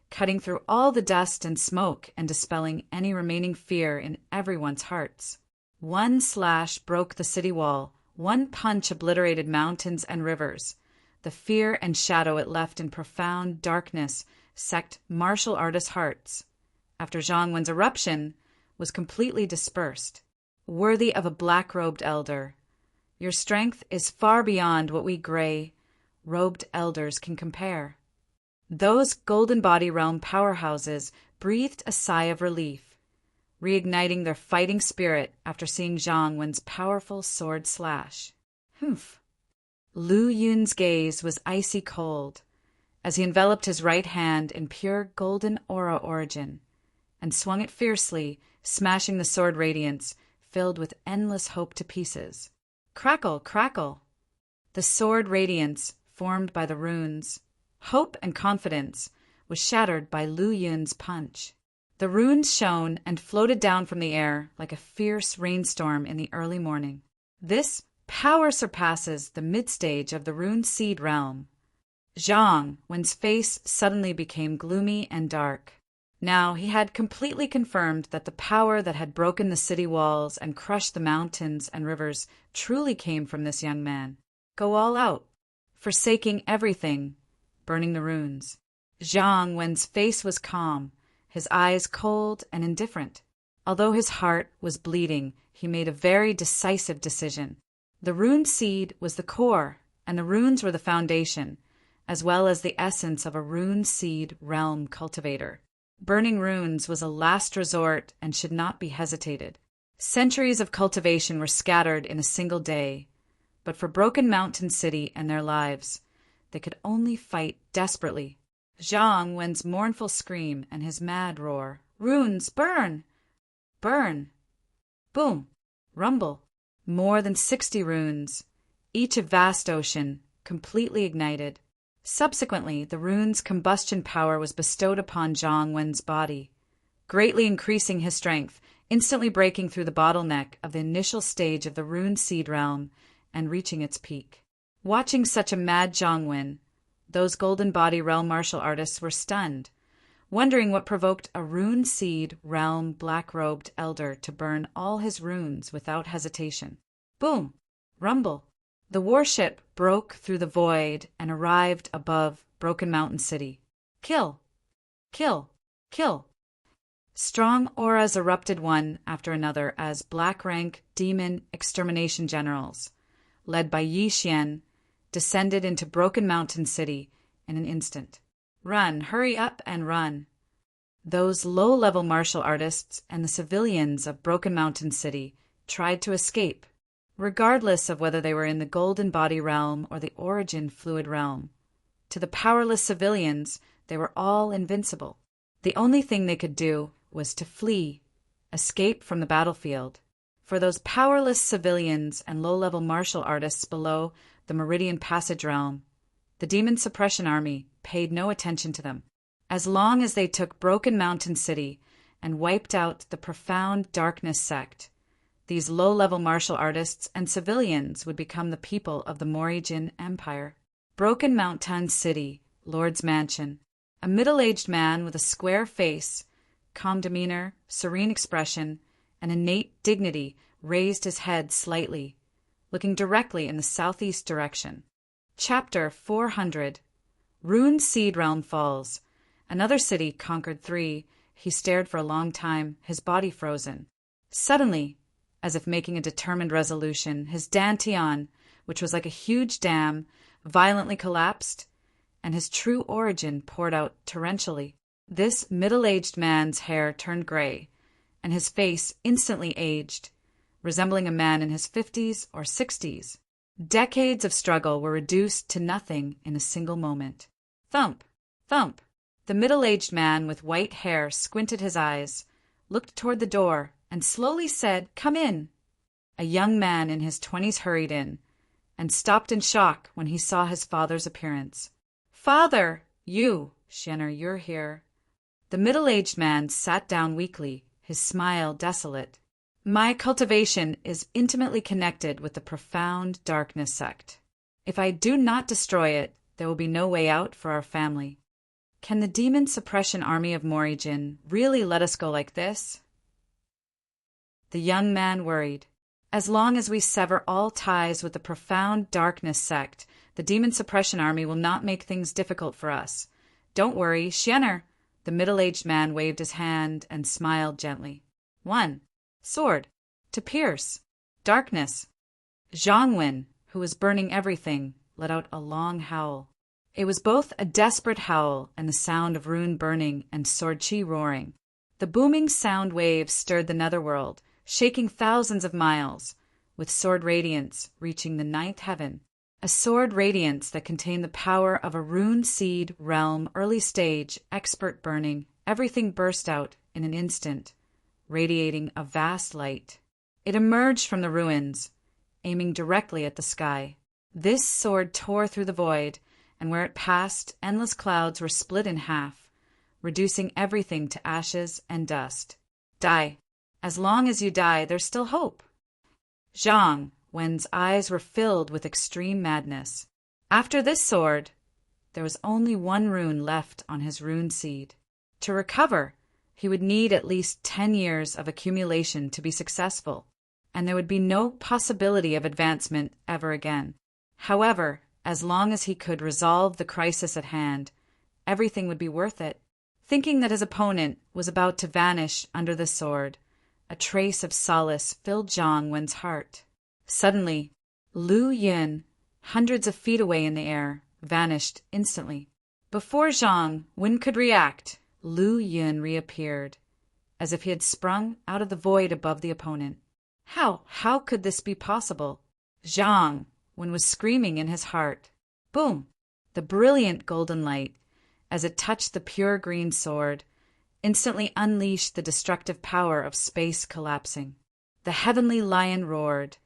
cutting through all the dust and smoke and dispelling any remaining fear in everyone's hearts. One slash broke the city wall, one punch obliterated mountains and rivers. The fear and shadow it left in profound darkness sacked martial artists' hearts. After Zhang Wen's eruption, was completely dispersed. Worthy of a black-robed elder, your strength is far beyond what we gray-robed elders can compare. Those Golden Body Realm powerhouses breathed a sigh of relief, reigniting their fighting spirit after seeing Zhang Wen's powerful sword slash. Humph! Lu Yun's gaze was icy cold as he enveloped his right hand in pure golden aura origin and swung it fiercely, smashing the sword radiance filled with endless hope to pieces. Crackle, crackle! The sword radiance, formed by the runes, hope and confidence, was shattered by Lu Yun's punch. The runes shone and floated down from the air like a fierce rainstorm in the early morning. This power surpasses the mid-stage of the Rune Seed Realm. Zhang Wen's face suddenly became gloomy and dark. Now he had completely confirmed that the power that had broken the city walls and crushed the mountains and rivers truly came from this young man. Go all out, forsaking everything, burning the runes. Zhang Wen's face was calm, his eyes cold and indifferent. Although his heart was bleeding, he made a very decisive decision. The rune seed was the core, and the runes were the foundation, as well as the essence of a rune seed realm cultivator. Burning runes was a last resort and should not be hesitated. Centuries of cultivation were scattered in a single day, but for Broken Mountain City and their lives, they could only fight desperately. Zhang Wen's mournful scream and his mad roar. Runes, burn! Burn! Boom! Rumble! More than 60 runes, each a vast ocean, completely ignited. Subsequently, the rune's combustion power was bestowed upon Zhang Wen's body, greatly increasing his strength, instantly breaking through the bottleneck of the initial stage of the rune seed realm and reaching its peak. Watching such a mad Zhang Wen, those Golden Body realm martial artists were stunned, wondering what provoked a rune seed realm black-robed elder to burn all his runes without hesitation. Boom! Rumble! The warship broke through the void and arrived above Broken Mountain City. Kill! Kill! Kill! Strong auras erupted one after another as black-rank demon extermination generals, led by Yi Xian, descended into Broken Mountain City in an instant. Run, hurry up and run. Those low-level martial artists and the civilians of Broken Mountain City tried to escape, regardless of whether they were in the Golden Body realm or the Origin Fluid realm. To the powerless civilians, they were all invincible. The only thing they could do was to flee, escape from the battlefield. For those powerless civilians and low-level martial artists below the Meridian Passage realm, the Demon Suppression Army paid no attention to them. As long as they took Broken Mountain City and wiped out the Profound Darkness sect, these low-level martial artists and civilians would become the people of the Morrijin Empire. Broken Mountain City, Lord's Mansion. A middle-aged man with a square face, calm demeanor, serene expression, and innate dignity raised his head slightly, looking directly in the southeast direction. Chapter 400. Rune Seed Realm Falls. Another city conquered 3. He stared for a long time, his body frozen. Suddenly, as if making a determined resolution, his dantian, which was like a huge dam, violently collapsed, and his true origin poured out torrentially. This middle-aged man's hair turned gray, and his face instantly aged, resembling a man in his 50s or 60s. Decades of struggle were reduced to nothing in a single moment. Thump! Thump! The middle-aged man with white hair squinted his eyes, looked toward the door, and slowly said, "Come in." A young man in his 20s hurried in, and stopped in shock when he saw his father's appearance. "Father! You, Shenner, you're here." The middle-aged man sat down weakly, his smile desolate. "My cultivation is intimately connected with the Profound Darkness sect. If I do not destroy it, there will be no way out for our family. Can the Demon Suppression Army of Morrijin really let us go like this?" The young man worried. "As long as we sever all ties with the Profound Darkness sect, the Demon Suppression Army will not make things difficult for us. Don't worry, Shenner." The middle-aged man waved his hand and smiled gently. 1. Sword. To pierce. Darkness. Zhang Wen, who was burning everything, let out a long howl. It was both a desperate howl and the sound of rune burning and sword chi roaring. The booming sound waves stirred the netherworld, shaking thousands of miles, with sword radiance reaching the 9th heaven. A sword radiance that contained the power of a rune seed realm early stage expert burning. Everything burst out in an instant, radiating a vast light. It emerged from the ruins, aiming directly at the sky. This sword tore through the void, and where it passed, endless clouds were split in half, reducing everything to ashes and dust. Die. As long as you die, there's still hope. Zhang Wen's eyes were filled with extreme madness. After this sword, there was only one rune left on his rune seed. To recover, he would need at least 10 years of accumulation to be successful, and there would be no possibility of advancement ever again. However, as long as he could resolve the crisis at hand, everything would be worth it. Thinking that his opponent was about to vanish under the sword, a trace of solace filled Zhang Wen's heart. Suddenly, Lu Yin, hundreds of feet away in the air, vanished instantly. Before Zhang Wen could react, Lu Yun reappeared, as if he had sprung out of the void above the opponent. How could this be possible? Zhang Wen was screaming in his heart. Boom! The brilliant golden light, as it touched the pure green sword, instantly unleashed the destructive power of space collapsing. The heavenly lion roared,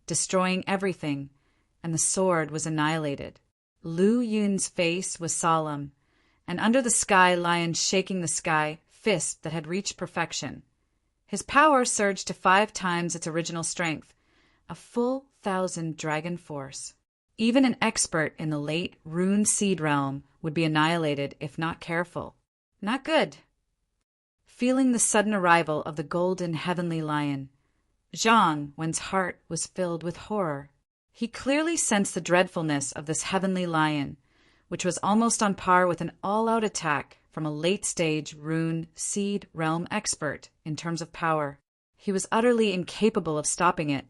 destroying everything, and the sword was annihilated. Lu Yun's face was solemn, and under the sky lion shaking the sky fist that had reached perfection. His power surged to 5 times its original strength, a full 1,000 dragon force. Even an expert in the late rune seed realm would be annihilated if not careful. Not good. Feeling the sudden arrival of the golden heavenly lion, Zhang Wen's heart was filled with horror. He clearly sensed the dreadfulness of this heavenly lion, which was almost on par with an all-out attack from a late-stage rune seed realm expert in terms of power. He was utterly incapable of stopping it,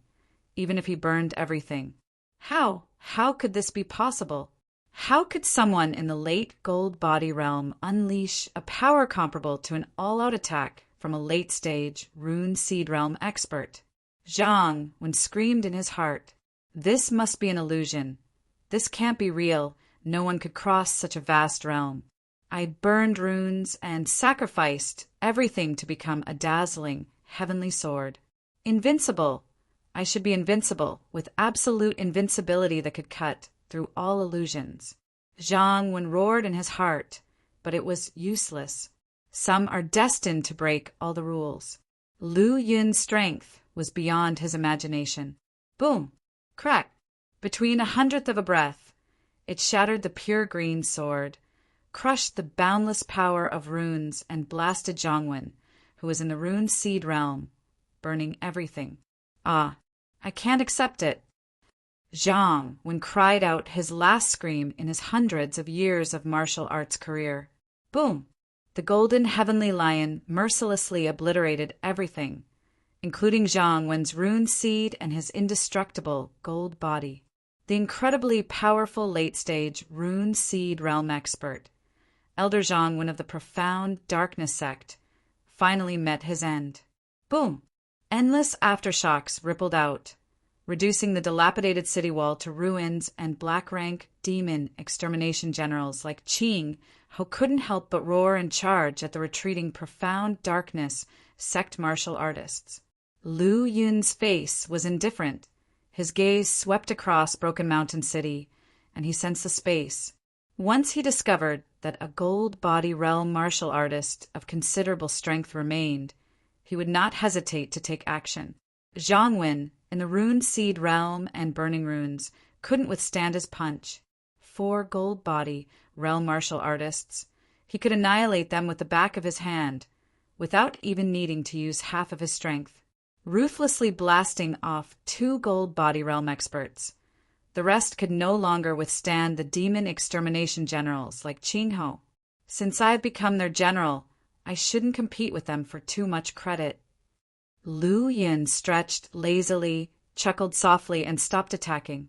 even if he burned everything. How could this be possible? How could someone in the late gold body realm unleash a power comparable to an all-out attack from a late-stage rune seed realm expert? Zhang Wen screamed in his heart. This must be an illusion. This can't be real. No one could cross such a vast realm. I burned runes and sacrificed everything to become a dazzling, heavenly sword. Invincible. I should be invincible, with absolute invincibility that could cut through all illusions. Zhang Wen roared in his heart, but it was useless. Some are destined to break all the rules. Lu Yun's strength was beyond his imagination. Boom! Crack! Between 1/100th of a breath, it shattered the pure green sword, crushed the boundless power of runes, and blasted Zhang Wen, who was in the rune seed realm, burning everything. I can't accept it. Zhang Wen cried out his last scream in his hundreds of years of martial arts career. Boom! The golden heavenly lion mercilessly obliterated everything, including Zhang Wen's rune seed and his indestructible gold body. The incredibly powerful late-stage rune seed realm expert, Elder Zhang Wen of the profound darkness sect, finally met his end. Boom! Endless aftershocks rippled out, reducing the dilapidated city wall to ruins, and black-rank demon extermination generals like Qing, who couldn't help but roar and charge at the retreating profound darkness sect martial artists. Lu Yun's face was indifferent. His gaze swept across Broken Mountain City, and he sensed the space. Once he discovered that a gold body realm martial artist of considerable strength remained, he would not hesitate to take action. Zhang Wen, in the rune seed realm and burning runes, couldn't withstand his punch. 4 gold body realm martial artists. He could annihilate them with the back of his hand, without even needing to use half of his strength. Ruthlessly blasting off 2 gold body realm experts. The rest could no longer withstand the demon extermination generals like Qin Ho. Since I've become their general, I shouldn't compete with them for too much credit. Lu Yun stretched lazily, chuckled softly, and stopped attacking.